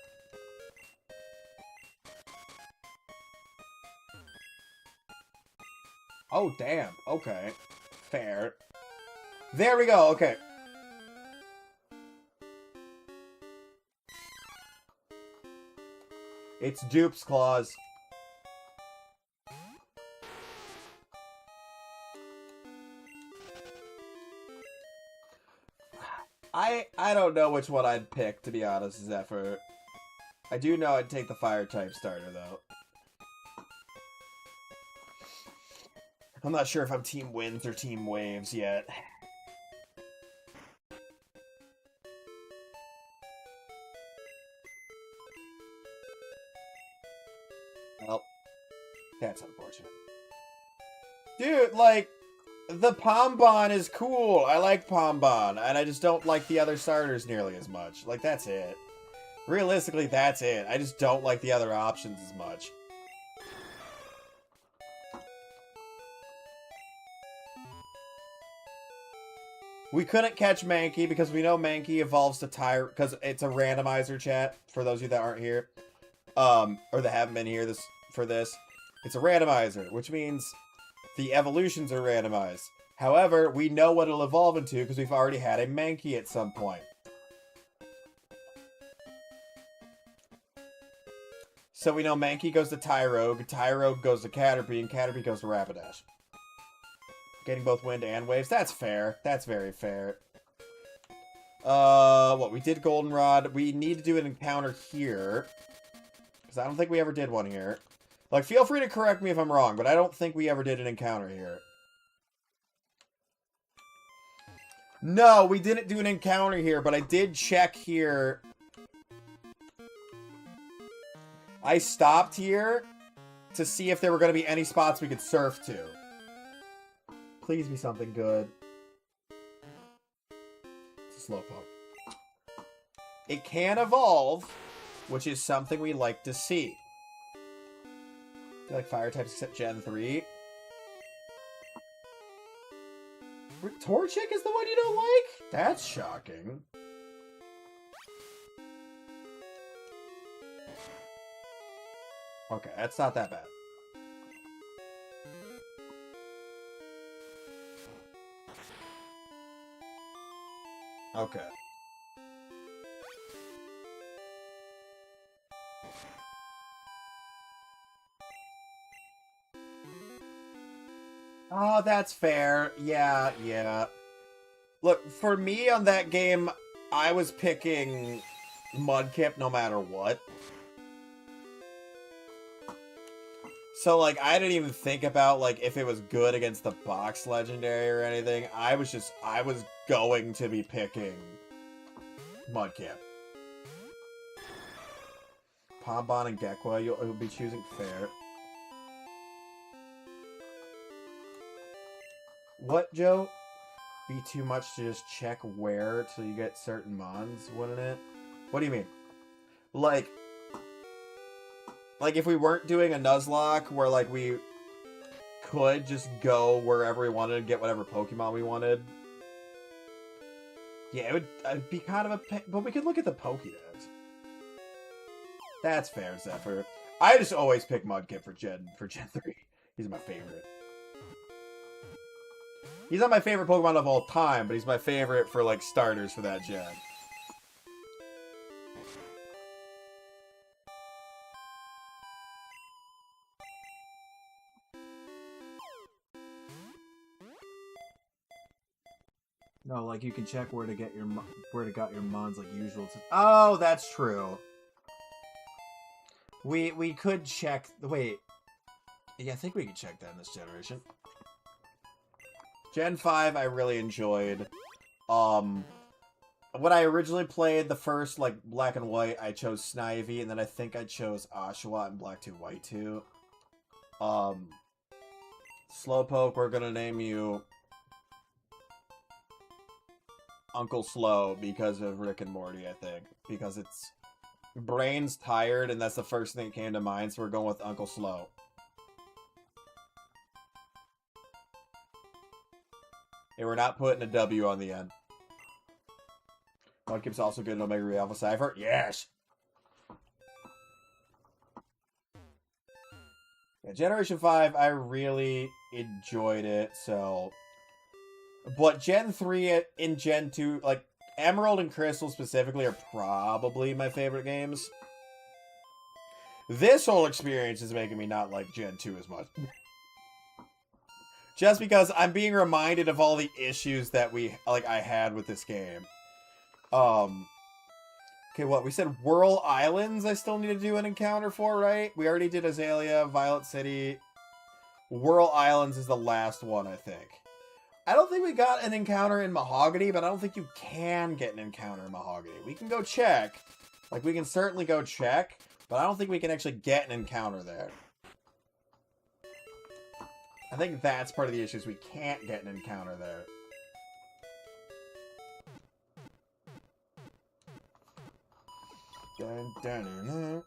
Oh, damn. Okay. Fair. There we go. Okay. It's Dupe's Claws. I don't know which one I'd pick, to be honest, Zephyr. I do know I'd take the Fire-type starter, though. I'm not sure if I'm Team Winds or Team Waves yet. Well, that's unfortunate. Dude, like... The Pombon is cool. I like Pombon. And I just don't like the other starters nearly as much. Like, that's it. Realistically, that's it. I just don't like the other options as much. We couldn't catch Mankey because we know Mankey evolves to Tyre... Because it's a randomizer, chat, for those of you that aren't here. Or that haven't been here for this. It's a randomizer, which means... the evolutions are randomized. However, we know what it'll evolve into because we've already had a Mankey at some point. So we know Mankey goes to Tyrogue, Tyrogue goes to Caterpie, and Caterpie goes to Rapidash. Getting both wind and waves. That's fair. That's very fair. What? We did Goldenrod. We need to do an encounter here. Because I don't think we ever did one here. Like, feel free to correct me if I'm wrong, but I don't think we ever did an encounter here. No, we didn't do an encounter here, but I did check here I stopped here to see if there were going to be any spots we could surf to. Please be something good. It's a slowpoke. It can evolve, which is something we like to see. You like fire types except Gen 3? Torchic is the one you don't like? That's shocking. Okay, that's not that bad. Okay. Oh, that's fair. Yeah, yeah. Look, for me on that game, I was picking Mudkip no matter what. So, like, I didn't even think about, like, if it was good against the box legendary or anything. I was going to be picking Mudkip. Pombon and Gekwa, you'll be choosing fair. What, Joe? Be too much to just check where till you get certain mons, wouldn't it? What do you mean? Like if we weren't doing a Nuzlocke where, like, we could just go wherever we wanted and get whatever Pokemon we wanted. Yeah, it'd be kind of a... But we could look at the Pokédex. That's fair, Zephyr. I just always pick Mudkip for Gen 3. He's my favorite. He's not my favorite Pokemon of all time, but he's my favorite for, like, starters for that gen. No, like you can check where to get your mons like usual. Oh, that's true. We could check. Wait, yeah, I think we could check that in this generation. Gen 5 I really enjoyed. When I originally played the first, like, Black and White, I chose Snivy, and then I think I chose Oshawott and Black 2 White 2. Slowpoke, we're gonna name you Uncle Slow because of Rick and Morty, I think. Because it's... Brain's tired, and that's the first thing that came to mind, so we're going with Uncle Slow. And we're not putting a W on the end. Mudkip's also good in Omega Ray Alpha Cypher. Yes! Yeah, Generation 5, I really enjoyed it, so... But Gen 3 and Gen 2, like, Emerald and Crystal specifically are probably my favorite games. This whole experience is making me not like Gen 2 as much. Just because I'm being reminded of all the issues that I had with this game. Okay, what? We said Whirl Islands I still need to do an encounter for, right? We already did Azalea, Violet City. Whirl Islands is the last one, I think. I don't think we got an encounter in Mahogany, but I don't think you can get an encounter in Mahogany. We can go check. Like, we can certainly go check, but I don't think we can actually get an encounter there. I think that's part of the issue, is we can't get an encounter there. Dun, dun, dun, dun.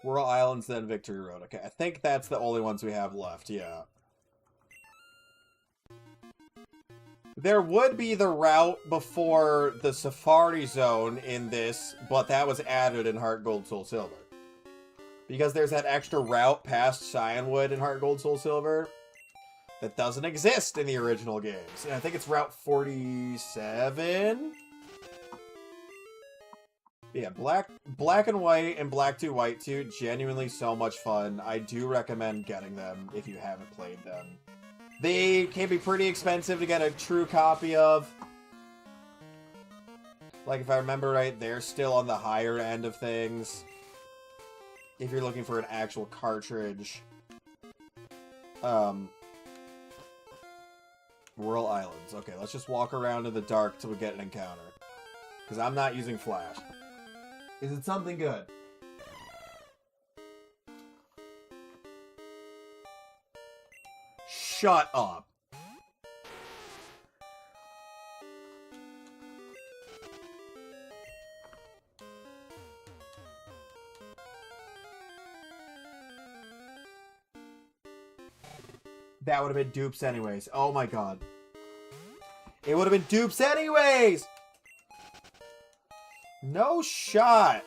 Whirl Islands, then Victory Road. Okay, I think that's the only ones we have left, yeah. There would be the route before the Safari Zone in this, but that was added in Heart Gold Soul Silver. Because there's that extra route past Cyanwood in Heart Gold Soul Silver that doesn't exist in the original games. And I think it's Route 47? Yeah, Black and White and Black 2 White 2, genuinely so much fun. I do recommend getting them if you haven't played them. They can be pretty expensive to get a true copy of. Like, if I remember right, they're still on the higher end of things. If you're looking for an actual cartridge. Rural Islands. Okay, let's just walk around in the dark till we get an encounter. Because I'm not using flash. Is it something good? Shut up. That would have been dupes anyways. Oh my god. It would have been dupes anyways! No shot.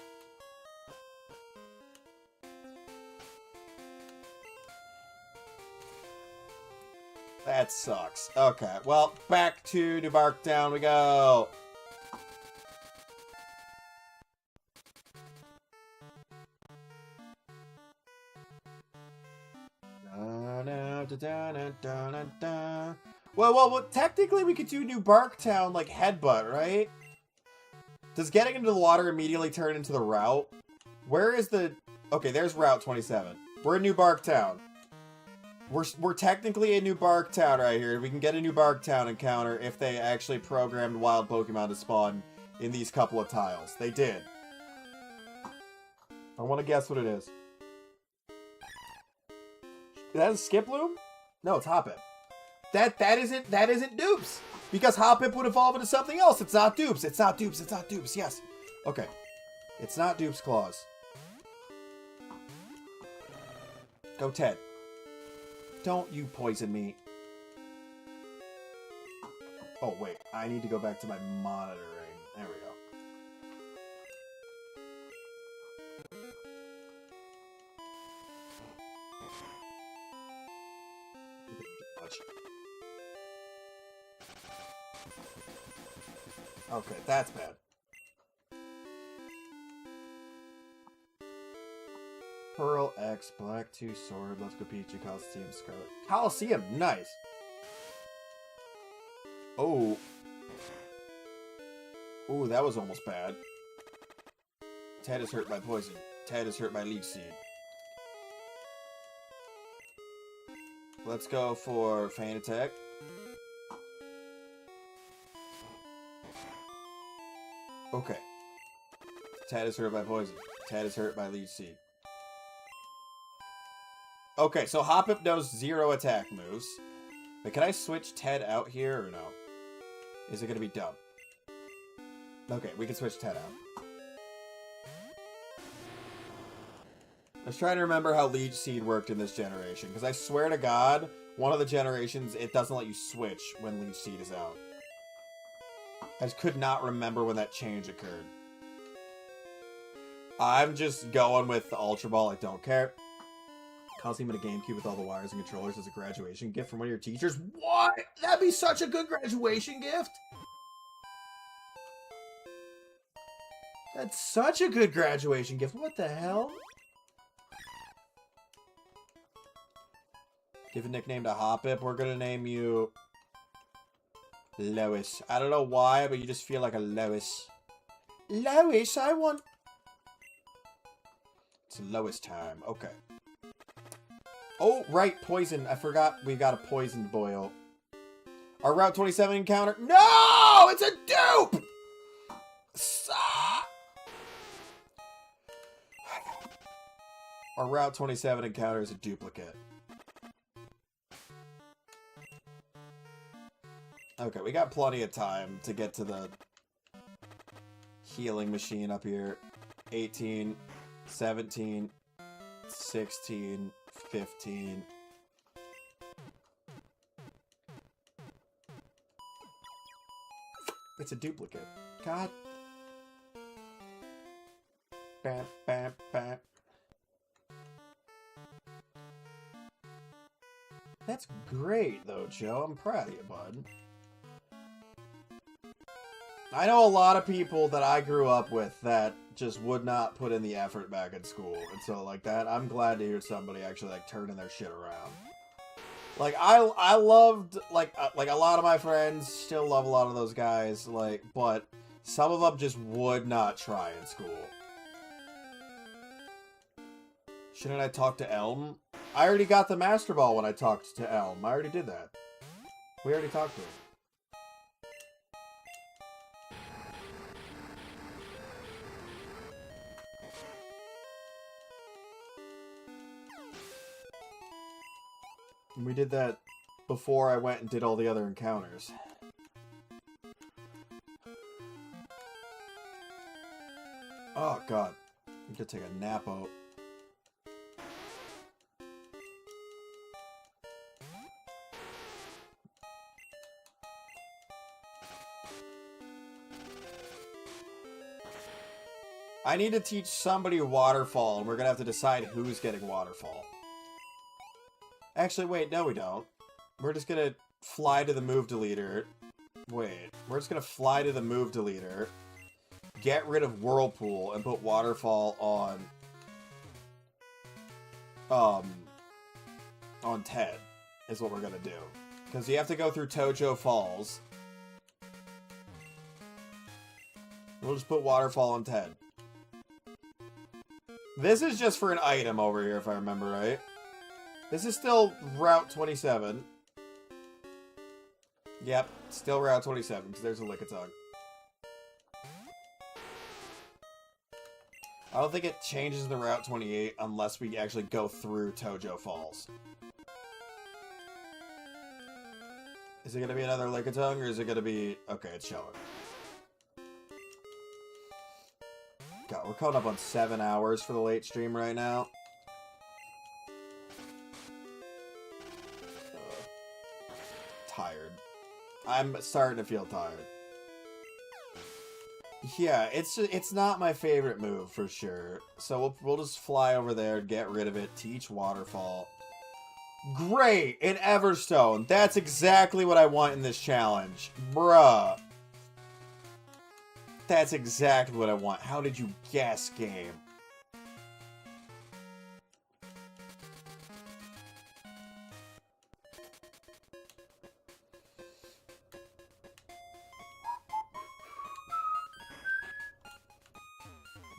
That sucks. Okay, well, back to New Barktown we go. Well, technically we could do New Barktown like headbutt, right? Does getting into the water immediately turn into the route? Where is the... Okay, there's Route 27. We're in New Barktown. We're technically in New Barktown right here. We can get a New Barktown encounter if they actually programmed wild Pokemon to spawn in these couple of tiles. They did. I want to guess what it is. Is that a Skiploom? No, it's Hoppip. That isn't dupes. Because Hoppip would evolve into something else. It's not dupes. It's not dupes. It's not dupes. Yes. Okay. It's not dupes claws. Go Ted. Don't you poison me. Oh, wait. I need to go back to my monitoring. There we go. Okay, that's bad. Pearl X, Black 2 Sword, Let's Go Peachy, Coliseum, Scarlet. Coliseum, nice! Oh. Ooh, that was almost bad. Ted is hurt by poison. Ted is hurt by leech seed. Let's go for Feint Attack. Okay. Ted is hurt by poison. Ted is hurt by leech seed. Okay, so Hoppip knows 0 attack moves. But can I switch Ted out here or no? Is it going to be dumb? Okay, we can switch Ted out. Let's try to remember how Leech Seed worked in this generation. Because I swear to God, one of the generations, it doesn't let you switch when Leech Seed is out. I just could not remember when that change occurred. I'm just going with the Ultra Ball. I don't care. Coliseum in a GameCube with all the wires and controllers as a graduation gift from one of your teachers. What? That'd be such a good graduation gift. That's such a good graduation gift. What the hell? Give a nickname to Hoppip. We're gonna name you Lois. I don't know why, but you just feel like a Lois. Lois, I want... It's Lois time. Okay. Oh, right, poison. I forgot we got a poisoned boil. Our Route 27 encounter... No! It's a dupe! Our Route 27 encounter is a duplicate. Okay, we got plenty of time to get to the healing machine up here. 18, 17, 16, 15. It's a duplicate. God. Bam, bam, bam. That's great, though, Joe. I'm proud of you, bud. I know a lot of people that I grew up with that just would not put in the effort back in school. And so, like, that, I'm glad to hear somebody actually, like, turning their shit around. Like, I loved, like a lot of my friends still love a lot of those guys, like, but some of them just would not try in school. Shouldn't I talk to Elm? I already got the Master Ball when I talked to Elm. I already did that. We already talked to him. We did that before I went and did all the other encounters. Oh, God. I'm gonna take a nap out. I need to teach somebody Waterfall, and we're gonna have to decide who's getting Waterfall. Actually, wait, no we don't. We're just gonna fly to the move deleter. Wait, we're just gonna fly to the move deleter, get rid of Whirlpool, and put Waterfall on Ted, is what we're gonna do. Because you have to go through Tojo Falls. We'll just put Waterfall on Ted. This is just for an item over here, if I remember right. This is still Route 27. Yep, still Route 27, because there's a Lickitung. I don't think it changes the Route 28 unless we actually go through Tojo Falls. Is it going to be another Lickitung, or is it going to be... Okay, it's showing. God, we're coming up on 7 hours for the late stream right now. Tired. I'm starting to feel tired. Yeah, it's not my favorite move for sure. So we'll just fly over there, get rid of it, teach Waterfall. Great! In Everstone. That's exactly what I want in this challenge. Bruh. That's exactly what I want. How did you guess, game?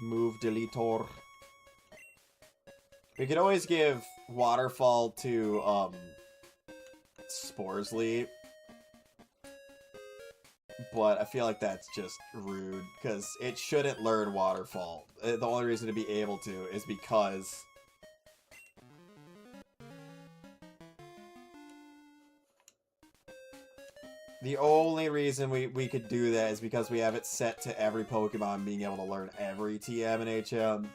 Move deletor. We could always give Waterfall to Sporsley, but I feel like that's just rude because it shouldn't learn Waterfall. The only reason to be able to is because the only reason we could do that is because we have it set to every Pokemon being able to learn every TM and HM.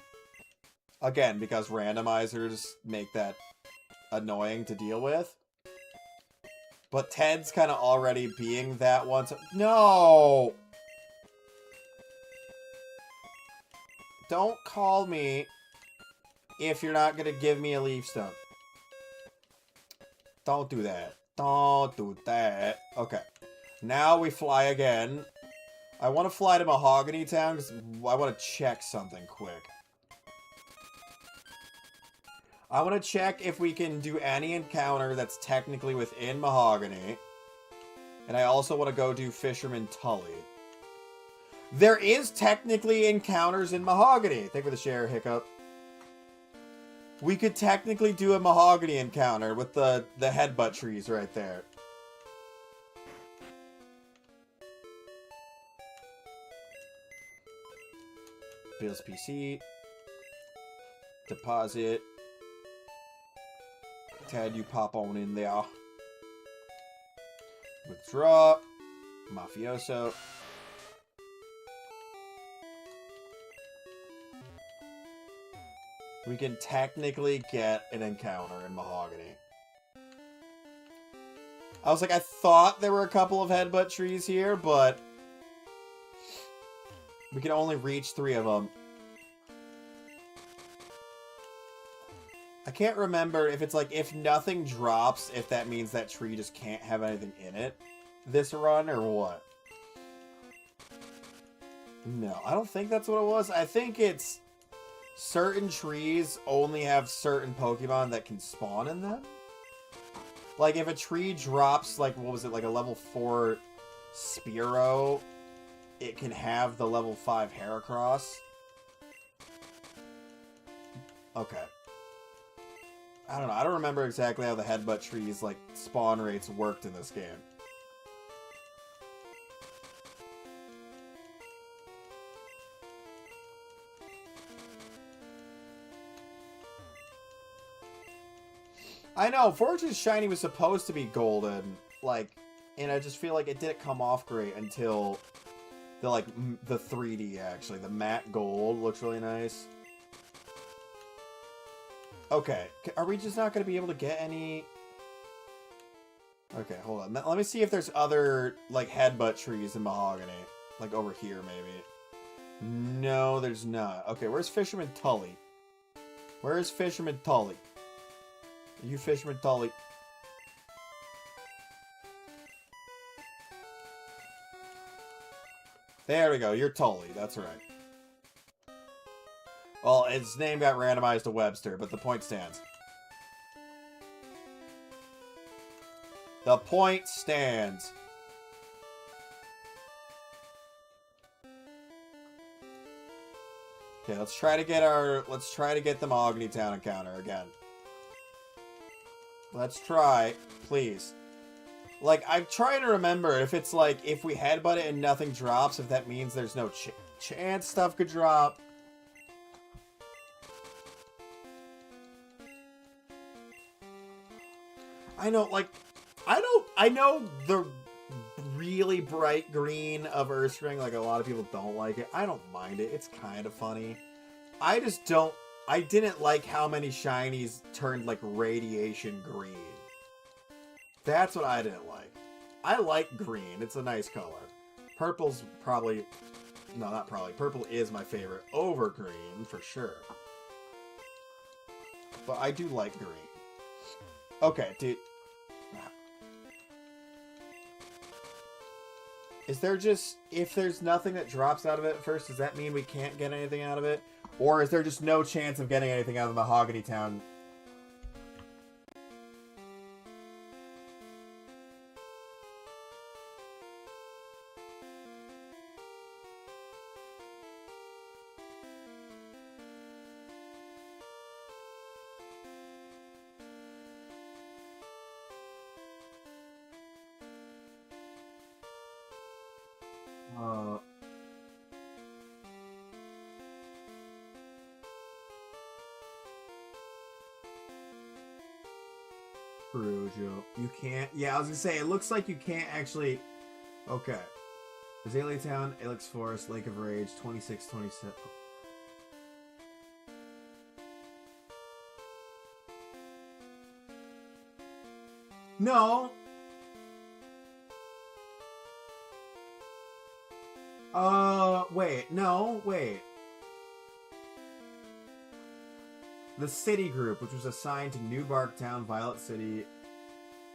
Again, because randomizers make that annoying to deal with. But Ted's kind of already being that one. So no! Don't call me if you're not going to give me a Leaf Stone. Don't do that. Don't do that. Okay. Now we fly again. I want to fly to Mahogany Town because I want to check something quick. I want to check if we can do any encounter that's technically within Mahogany. And I also want to go do Fisherman Tully. There is technically encounters in Mahogany. Thank you for the share, Hiccup. We could technically do a Mahogany encounter with the headbutt trees right there. Bill's PC. Deposit. Ted, you pop on in there. Withdraw. Mafioso. We can technically get an encounter in Mahogany. I was like, I thought there were a couple of headbutt trees here, but we can only reach 3 of them. I can't remember if it's like, if nothing drops, if that means that tree just can't have anything in it this run, or what? No, I don't think that's what it was. I think it's certain trees only have certain Pokemon that can spawn in them. Like, if a tree drops, like, what was it, like a level 4 Spearow, it can have the level 5 Heracross. Okay. I don't know. I don't remember exactly how the headbutt trees, like, spawn rates worked in this game. I know, Fortune's Shiny was supposed to be golden, like, and I just feel like it didn't come off great until the, like, the 3D, actually. The matte gold looks really nice. Okay, are we just not going to be able to get any... Okay, hold on. Let me see if there's other, like, headbutt trees in Mahogany. Like, over here, maybe. No, there's not. Okay, where's Fisherman Tully? Where's Fisherman Tully? Are you Fisherman Tully? There we go, you're Tully, that's right. Well, his name got randomized to Webster, but the point stands. The point stands. Okay, let's try to get the Mahogany Town encounter again. Let's try, please. Like, I'm trying to remember if it's like, if we headbutt it and nothing drops, if that means there's no chance stuff could drop. I know, like, I know the really bright green of Earthspring, like, a lot of people don't like it. I don't mind it. It's kind of funny. I just don't... I didn't like how many shinies turned, like, radiation green. That's what I didn't like. I like green. It's a nice color. Purple's probably... No, not probably. Purple is my favorite over green, for sure. But I do like green. Okay, dude. Is there just... If there's nothing that drops out of it at first, does that mean we can't get anything out of it? Or is there just no chance of getting anything out of Mahogany Town? Perugia. You can't... Yeah, I was gonna say, it looks like you can't actually... Okay. Azalea Town, Ilex Forest, Lake of Rage, 26, 27... No! Wait. No, wait. The City Group, which was assigned to New Bark Town, Violet City,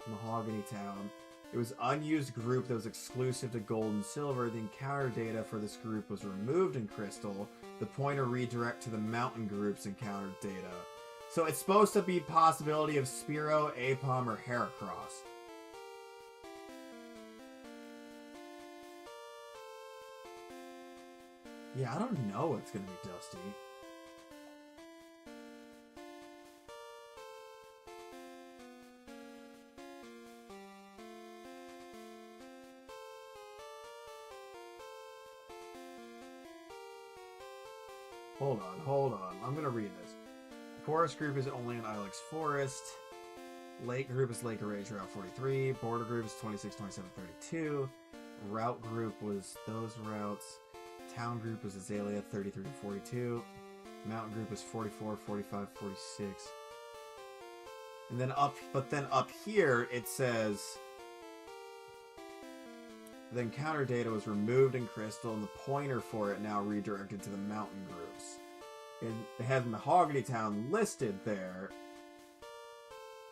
Mahogany Town. It was an unused group that was exclusive to Gold and Silver. The encounter data for this group was removed in Crystal. The pointer redirect to the Mountain Group's encounter data. So it's supposed to be possibility of Spearow, Apom, or Heracross. Yeah, I don't know it's gonna be Dusty. Hold on. I'm gonna read this. Forest Group is only in Ilex Forest. Lake Group is Lake of Rage, Route 43. Border Group is 26, 27, 32. Route Group was those routes. Town Group was Azalea, 33 to 42. Mountain Group is 44, 45, 46. And then up here it says the encounter data was removed in Crystal and the pointer for it now redirected to the Mountain Groups. It has Mahogany Town listed there.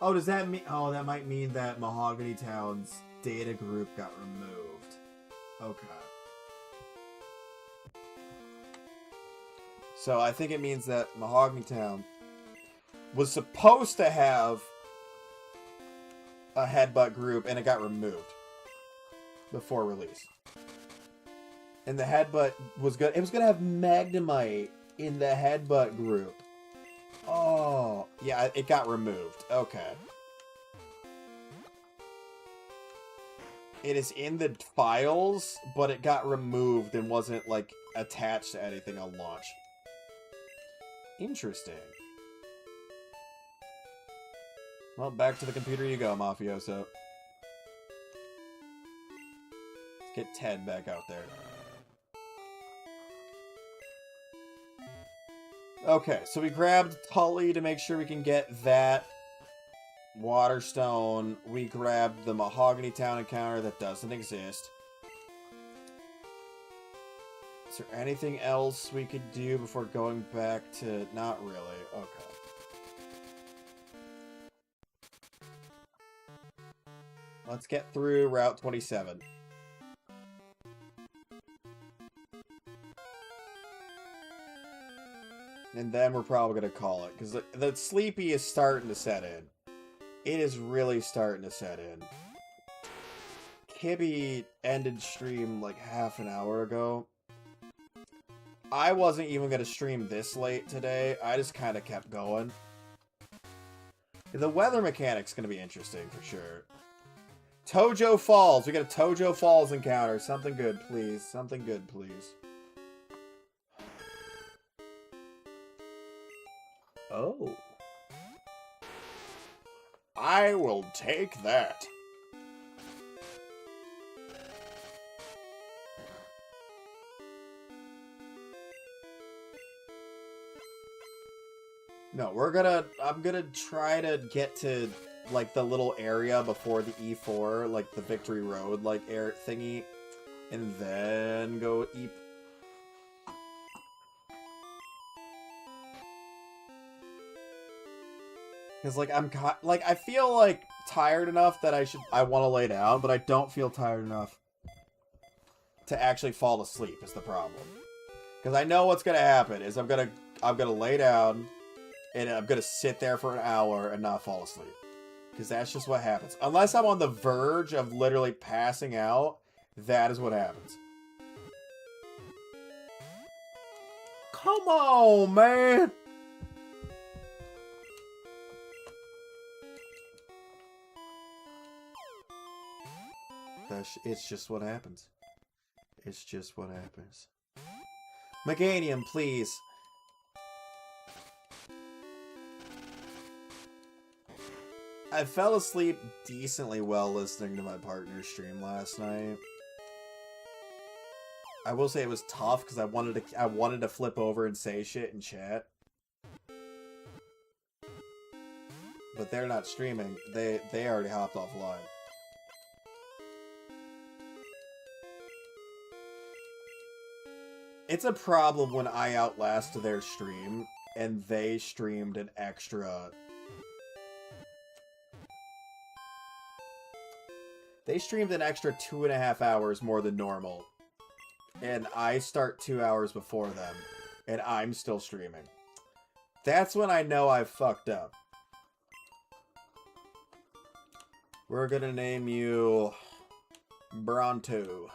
Oh, does that mean... Oh, that might mean that Mahogany Town's data group got removed. Okay. So I think it means that Mahogany Town was supposed to have a headbutt group and it got removed before release. And the headbutt was good. It was going to have Magnemite in the headbutt group. Oh, yeah, it got removed. Okay. It is in the files, but it got removed and wasn't, like, attached to anything on launch. Interesting. Well, back to the computer you go, mafioso. Let's get Ted back out there. Okay, so we grabbed Tully to make sure we can get that Waterstone. We grabbed the Mahogany Town encounter that doesn't exist. Is there anything else we could do before going back to... Not really. Okay. Let's get through Route 27. And then we're probably going to call it. Because the sleepy is starting to set in. It is really starting to set in. Kibby ended stream like half an hour ago. I wasn't even going to stream this late today. I just kind of kept going. The weather mechanic's going to be interesting for sure. Tojo Falls. We got a Tojo Falls encounter. Something good, please. Something good, please. Oh. I will take that. No, I'm gonna try to get to, like, the little area before the E4, like, the Victory Road, like, air thingy, and then go eat. Because, like, I feel, like, tired enough that I want to lay down, but I don't feel tired enough to actually fall asleep is the problem. Because I know what's gonna happen is I'm gonna lay down, and I'm gonna sit there for an hour and not fall asleep. Because that's just what happens. Unless I'm on the verge of literally passing out, that is what happens. Come on, man! It's just what happens. It's just what happens. Meganium, please. I fell asleep decently well listening to my partner's stream last night. I will say it was tough because I wanted to flip over and say shit in chat. But they're not streaming. They already hopped offline. It's a problem when I outlast their stream and they streamed an extra... They streamed an extra 2.5 hours more than normal. And I start 2 hours before them. And I'm still streaming. That's when I know I've fucked up. We're gonna name you... Bronto.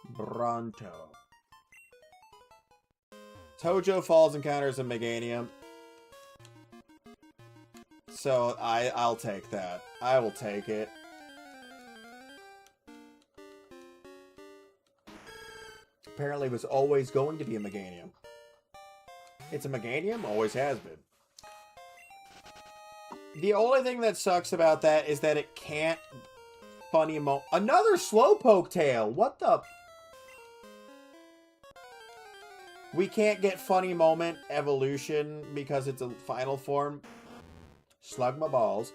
Bronto. Tojo Falls encounters a Meganium. So I'll take that. I will take it. Apparently it was always going to be a Meganium. It's a Meganium? Always has been. The only thing that sucks about that is that it can't funny another Slowpoke tail! What the... We can't get funny moment evolution because it's a final form. Slug my balls.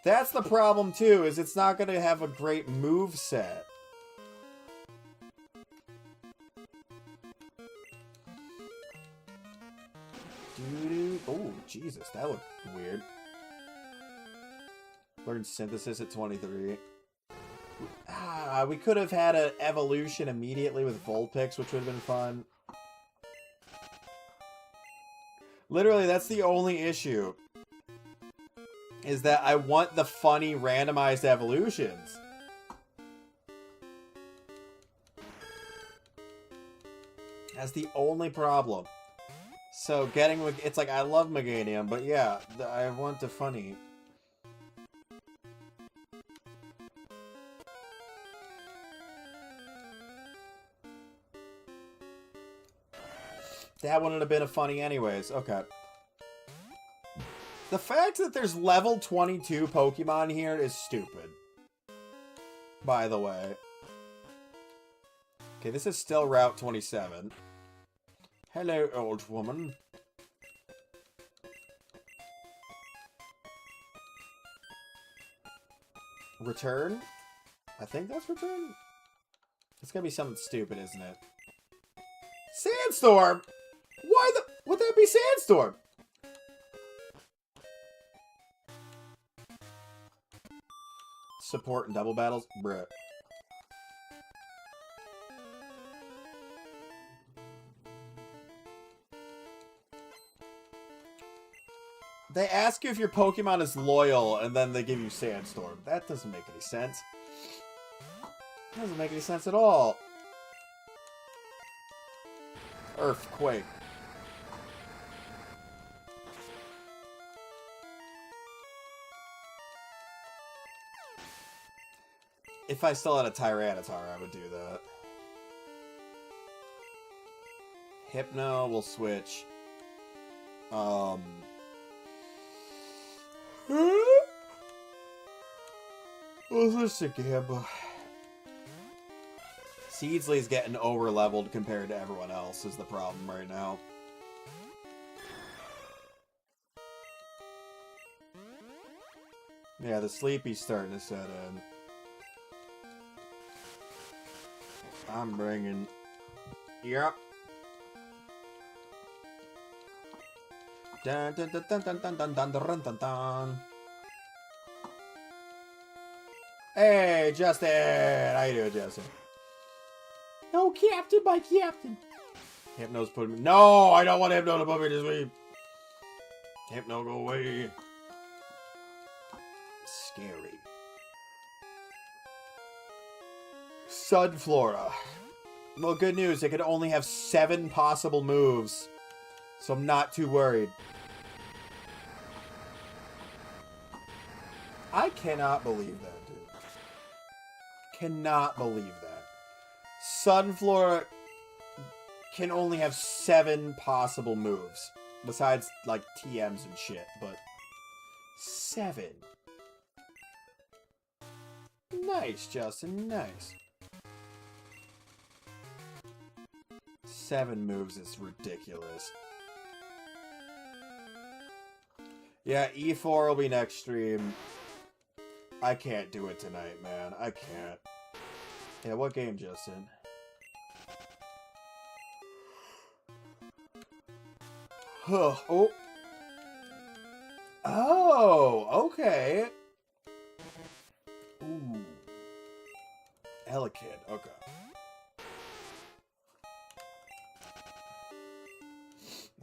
That's the problem too, is it's not going to have a great move set. Oh, Jesus, that looked weird. Learn Synthesis at 23. We could have had an evolution immediately with Vulpix, which would have been fun. Literally, that's the only issue. Is that I want the funny randomized evolutions. That's the only problem. So getting... It's like, I love Meganium, but yeah, I want the funny... That wouldn't have been a funny anyways. Okay. The fact that there's level 22 Pokemon here is stupid. By the way. Okay, this is still Route 27. Hello, old woman. Return? I think that's return? It's gonna be something stupid, isn't it? Sandstorm? Why the... Would that be Sandstorm? Support and double battles? Bruh. They ask you if your Pokemon is loyal, and then they give you Sandstorm. That doesn't make any sense. That doesn't make any sense at all. Earthquake. If I still had a Tyranitar, I would do that. Hypno will switch. What's this again? Seedsley's getting over-leveled compared to everyone else is the problem right now. Yeah, the sleepy's starting to set in. I'm bringing... Yep. Dun dun dun dun dun dun dun dun dun dun dun. Hey, Justin! How you doing, Justin? No, Captain, my Captain! Hypno's putting me... No! I don't want Hypno to put me to sleep! Hypno, go away! Scary. Sunflora. Well, good news. It could only have 7 possible moves. So I'm not too worried. I cannot believe that, dude. Cannot believe that. Sunflora can only have 7 possible moves. Besides, like, TMs and shit, but... 7. Nice, Justin, nice. 7 moves is ridiculous. Yeah, E4 will be next stream. I can't do it tonight, man. I can't. Yeah, what game, Justin? Oh. Oh, okay. Ooh. Elekid, okay.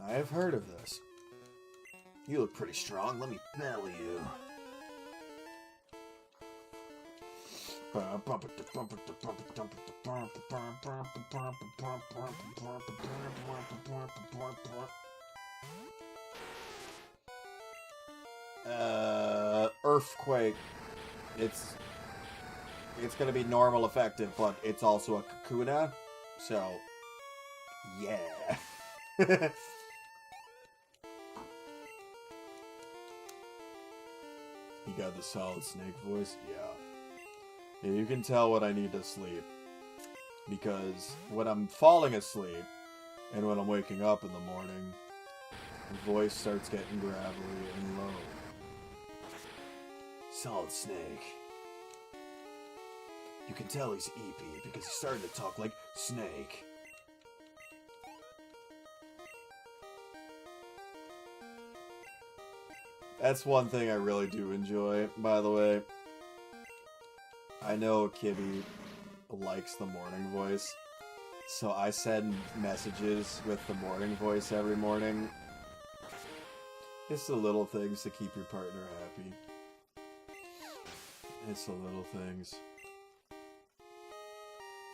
I have heard of this. You look pretty strong. Let me battle you. Earthquake. It's gonna be normal effective, but it's also a Kakuna, so yeah. You got the solid snake voice? Yeah. Yeah, you can tell when I need to sleep. Because when I'm falling asleep, and when I'm waking up in the morning, the voice starts getting gravelly and low. Solid snake. You can tell he's EP because he's starting to talk like Snake. That's one thing I really do enjoy, by the way. I know Kibby likes the morning voice, so I send messages with the morning voice every morning. It's the little things to keep your partner happy. It's the little things.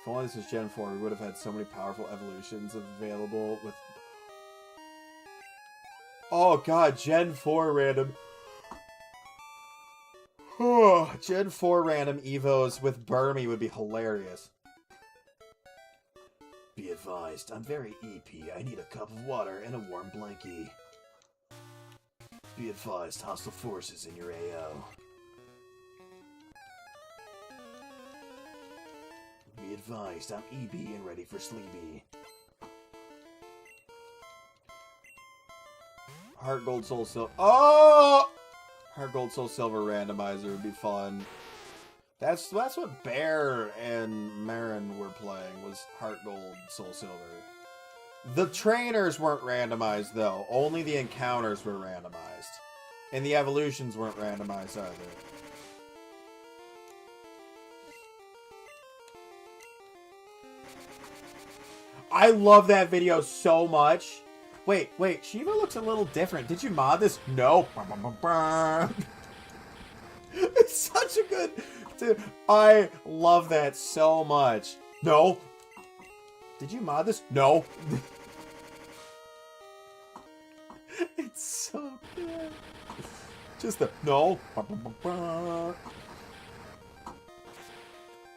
If only this was Gen 4, we would have had so many powerful evolutions available with... Oh god, Gen 4 random... Gen 4 random EVOs with Burmy would be hilarious. Be advised, I'm very EP. I need a cup of water and a warm blankie. Be advised, hostile forces in your AO. Be advised, I'm EB and ready for Sleepy. Heart, Gold, Soul, Silver. Oh! Heart, Gold, Soul, Silver randomizer would be fun. That's what Bear and Marin were playing, was Heart, Gold, Soul, Silver. The trainers weren't randomized, though. Only the encounters were randomized. And the evolutions weren't randomized either. I love that video so much. Wait, Shiva looks a little different. Did you mod this? No. It's such a good... Dude, I love that so much. No. Did you mod this? No. It's so good. Just the... No.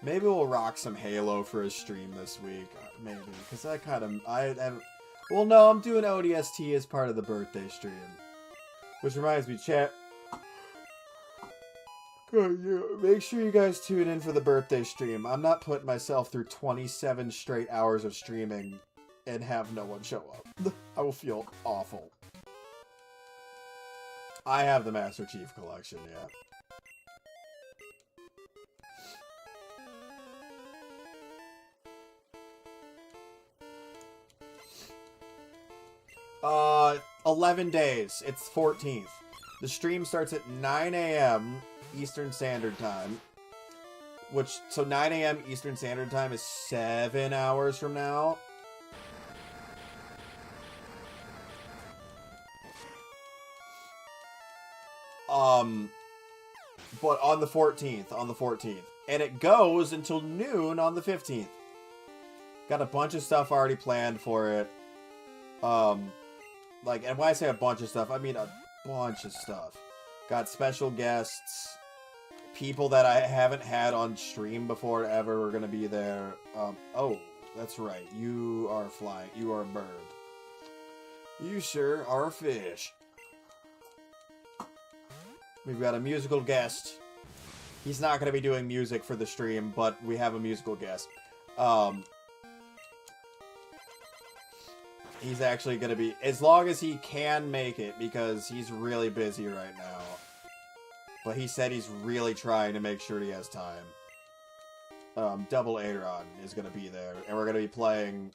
Maybe we'll rock some Halo for a stream this week. Maybe. Because I kind of... Well, no, I'm doing ODST as part of the birthday stream. Which reminds me, chat... Make sure you guys tune in for the birthday stream. I'm not putting myself through 27 straight hours of streaming and have no one show up. I will feel awful. I have the Master Chief Collection, yeah. Uh, 11 days. It's 14th. The stream starts at 9 a.m. Eastern Standard Time. So 9 a.m. Eastern Standard Time is 7 hours from now. But on the 14th. And it goes until noon on the 15th. Got a bunch of stuff already planned for it. And when I say a bunch of stuff, I mean a bunch of stuff. Got special guests. People that I haven't had on stream before ever are going to be there. Oh, that's right. You are flying. You are a bird. You sure are a fish. We've got a musical guest. He's not going to be doing music for the stream, but we have a musical guest. He's actually going to be... As long as he can make it, because he's really busy right now. But he said he's really trying to make sure he has time. Double Aaron is going to be there. And we're going to be playing...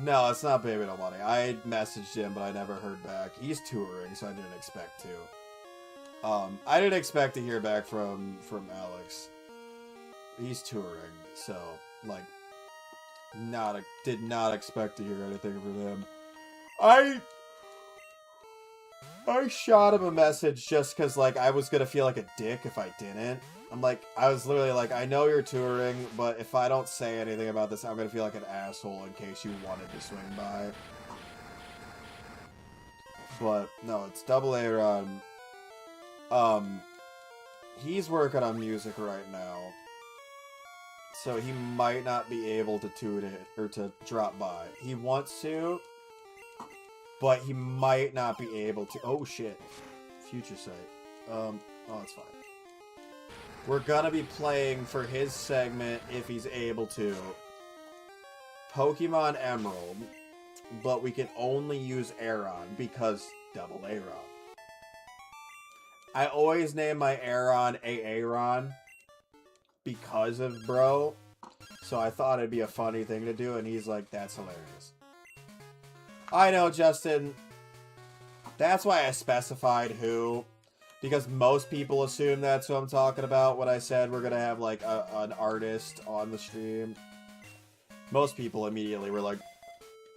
No, it's not Baby No Money. I messaged him, but I never heard back. He's touring, so I didn't expect to. I didn't expect to hear back from Alex. He's touring, so, like... did not expect to hear anything from him. I shot him a message just because, like, I was gonna feel like a dick if I didn't. I was literally like, I know you're touring, but if I don't say anything about this, I'm gonna feel like an asshole in case you wanted to swing by. But, no, it's Double Aaron. He's working on music right now. So he might not be able to tune it, or to drop by. He wants to, but he might not be able to. Oh shit. Future Sight. Oh, that's fine. We're gonna be playing for his segment, if he's able to, Pokemon Emerald, but we can only use Aeron, because Double Aaron. I always name my Aeron Aaron, because of bro, so I thought it'd be a funny thing to do, and he's like, that's hilarious. I know, Justin. That's why I specified who, because most people assume that's who I'm talking about when I said we're gonna have, like, an artist on the stream. Most people immediately were like,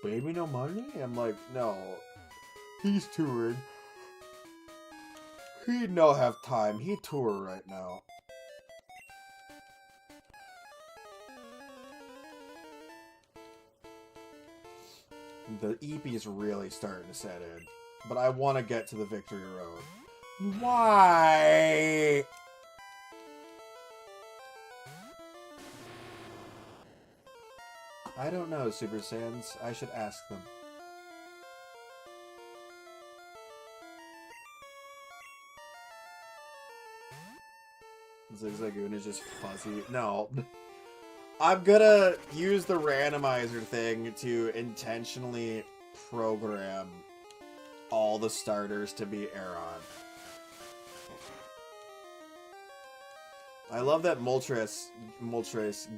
Baby No Money? I'm like, no. He's touring. He no have time. He tour right now. The EP's really starting to set in. But I want to get to the victory road. Why? I don't know, Super Saiyans. I should ask them. Zigzagoon is just fuzzy. No. I'm gonna use the randomizer thing to intentionally program all the starters to be Aeron. I love that Moltres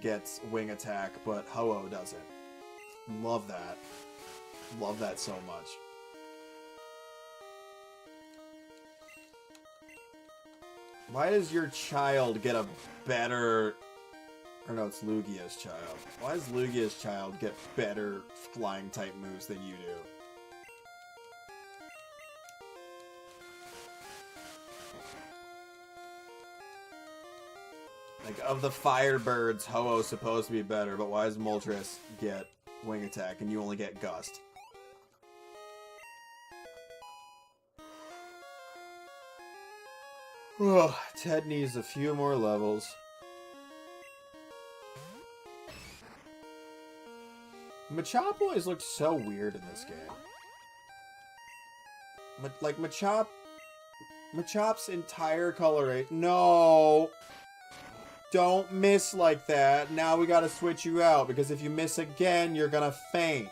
gets wing attack, but Ho-Oh doesn't. Love that. Love that so much. Why does your child get a better... Or no, it's Lugia's child. Why does Lugia's child get better flying type moves than you do? Like, of the Firebirds, Ho-Oh's supposed to be better, but why does Moltres get wing attack and you only get Gust? Ugh, Ted needs a few more levels. Machop always looked so weird in this game. Like, Machop's entire coloration... No! Don't miss like that. Now we gotta switch you out, because if you miss again, you're gonna faint.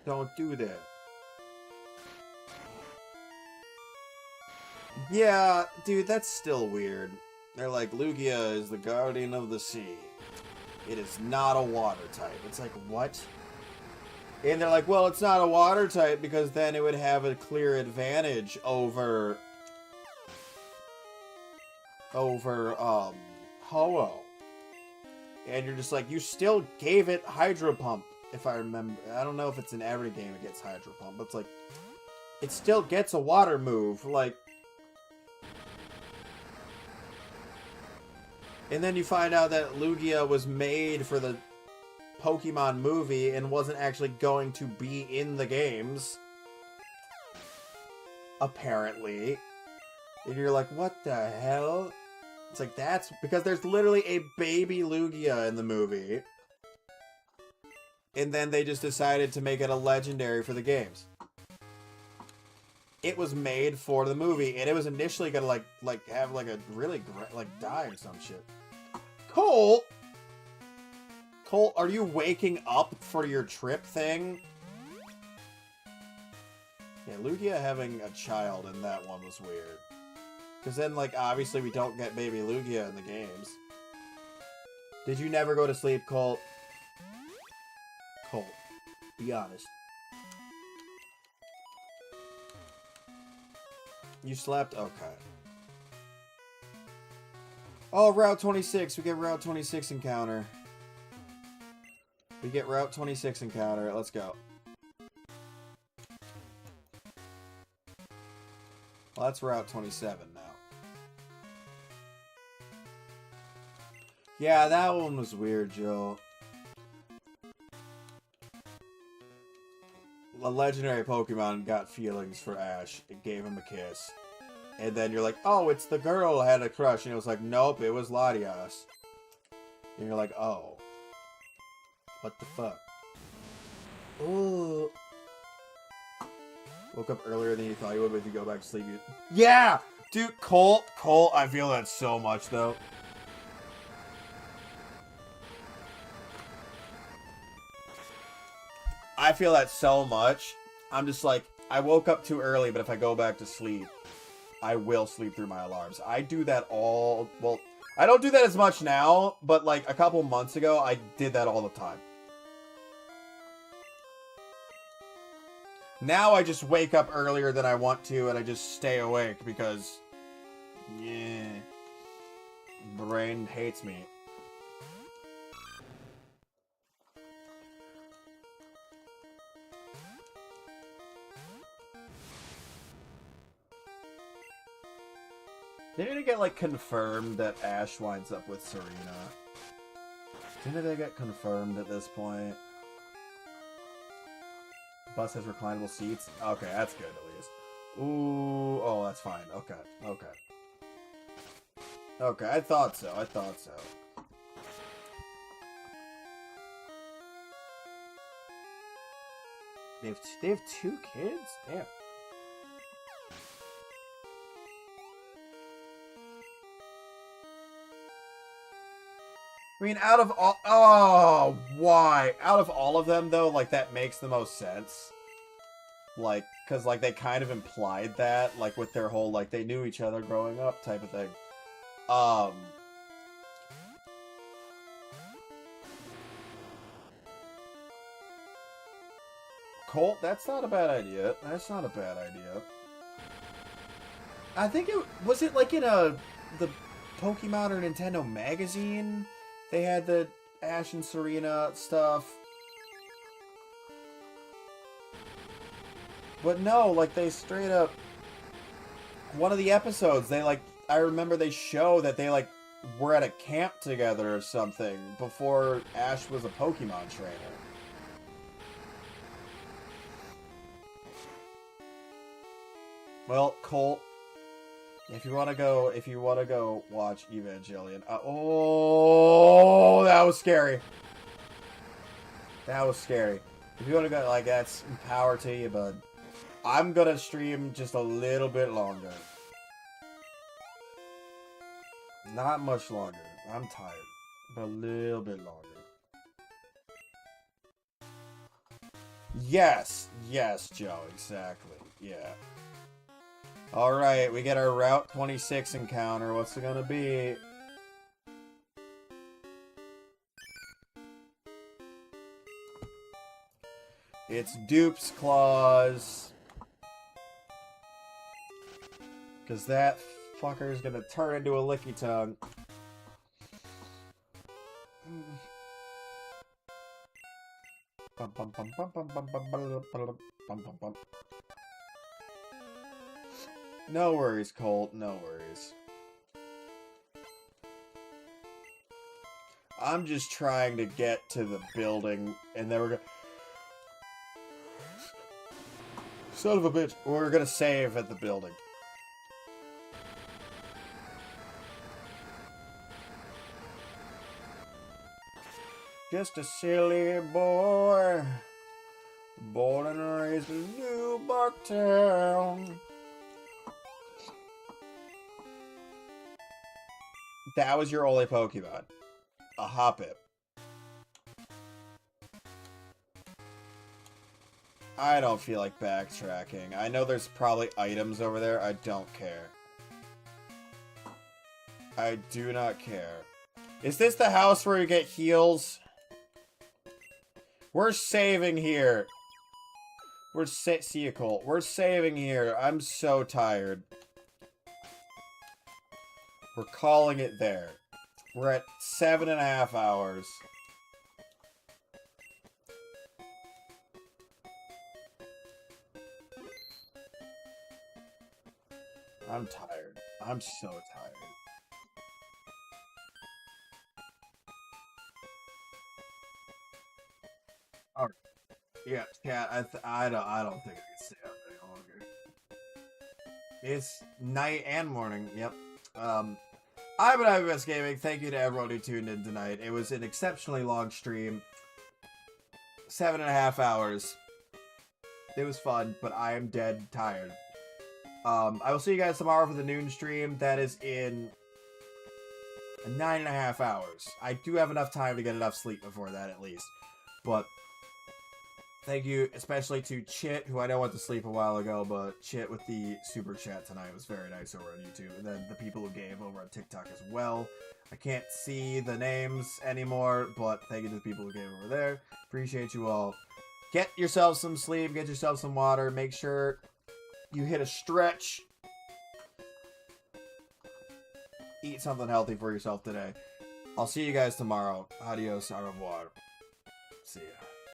Don't do that. Yeah, dude, that's still weird. They're like, Lugia is the guardian of the sea. It is not a water type. It's like, what? And they're like, well, it's not a water type because then it would have a clear advantage over Ho-Oh. And you're just like, you still gave it Hydro Pump, if I remember. I don't know if it's in every game it gets Hydro Pump, but it's like, it still gets a water move, like. And then you find out that Lugia was made for the Pokemon movie and wasn't actually going to be in the games. Apparently. And you're like, what the hell? It's like, that's because there's literally a baby Lugia in the movie. And then they just decided to make it a legendary for the games. It was made for the movie, and it was initially gonna like have like a really die or some shit. Colt, are you waking up for your trip thing? Yeah, Lugia having a child in that one was weird. Because then, like, obviously we don't get baby Lugia in the games. Did you never go to sleep, Colt? Colt, be honest. You slept? Okay. Oh, Route 26. We get Route 26 encounter. We get Route 26 encounter. Let's go. Well, that's Route 27 now. Yeah, that one was weird, Joe. A legendary Pokemon got feelings for Ash. It gave him a kiss. And then you're like, oh, it's the girl I had a crush. And it was like, nope, it was Latias. And you're like, oh. What the fuck? Ooh. Woke up earlier than you thought you would, but if you go back to sleep, you... Yeah! Dude, Colt, I feel that so much, though. I feel that so much. I'm just like, I woke up too early, but if I go back to sleep, I will sleep through my alarms. I do that all... Well, I don't do that as much now, but like a couple months ago, I did that all the time. Now I just wake up earlier than I want to, and I just stay awake because... Yeah. Brain hates me. Didn't it get, like, confirmed that Ash winds up with Serena? Didn't it get confirmed at this point? Bus has reclinable seats? Okay, that's good, at least. Ooh, oh, that's fine. Okay, okay. Okay, I thought so. I thought so. They have 2 kids? Damn. I mean, out of all... Oh, why? Out of all of them, though, like, that makes the most sense. Like, because, like, they kind of implied that, like, with their whole, like, they knew each other growing up type of thing. Colt, that's not a bad idea. That's not a bad idea. I think was it like in the Pokemon or Nintendo magazine? They had the Ash and Serena stuff. But no, like they straight up one of the episodes, they like I remember they show that they like were at a camp together or something before Ash was a Pokemon trainer. Well, Colt, if you want to go watch Evangelion. Oh, that was scary. That was scary. If you want to go, like, that's power to you, bud. I'm going to stream just a little bit longer. Not much longer. I'm tired. But a little bit longer. Yes. Yes, Joe. Exactly. Yeah. Alright, we get our Route 26 encounter. What's it gonna be? It's Dupe's Claws. Because that fucker is gonna turn into a licky tongue. Bum, bum, bum, bum, bum, bum, bum, bum, bum, bum, bum. No worries, Colt. No worries. I'm just trying to get to the building, and then we're gonna... Son of a bitch. We're gonna save at the building. Just a silly boy, born and raised in New Barktown. That was your only Pokemon. A Hoppip. I don't feel like backtracking. I know there's probably items over there. I don't care. I do not care. Is this the house where you get heals? We're saving here. See ya, Colt. We're saving here. I'm so tired. We're calling it there. We're at 7.5 hours. I'm tired. I'm so tired. Alright. Yeah, chat. I don't think I can stay up any longer. It's night and morning. Yep. I'm an EVOS Gaming. Thank you to everyone who tuned in tonight. It was an exceptionally long stream. 7.5 hours. It was fun, but I am dead tired. I will see you guys tomorrow for the noon stream. That is in 9.5 hours. I do have enough time to get enough sleep before that, at least. But thank you, especially to Chit, who I know went to sleep a while ago, but Chit with the super chat tonight was very nice over on YouTube. And then the people who gave over on TikTok as well. I can't see the names anymore, but thank you to the people who gave over there. Appreciate you all. Get yourself some sleep, get yourself some water, make sure you hit a stretch. Eat something healthy for yourself today. I'll see you guys tomorrow. Adios, au revoir. See ya.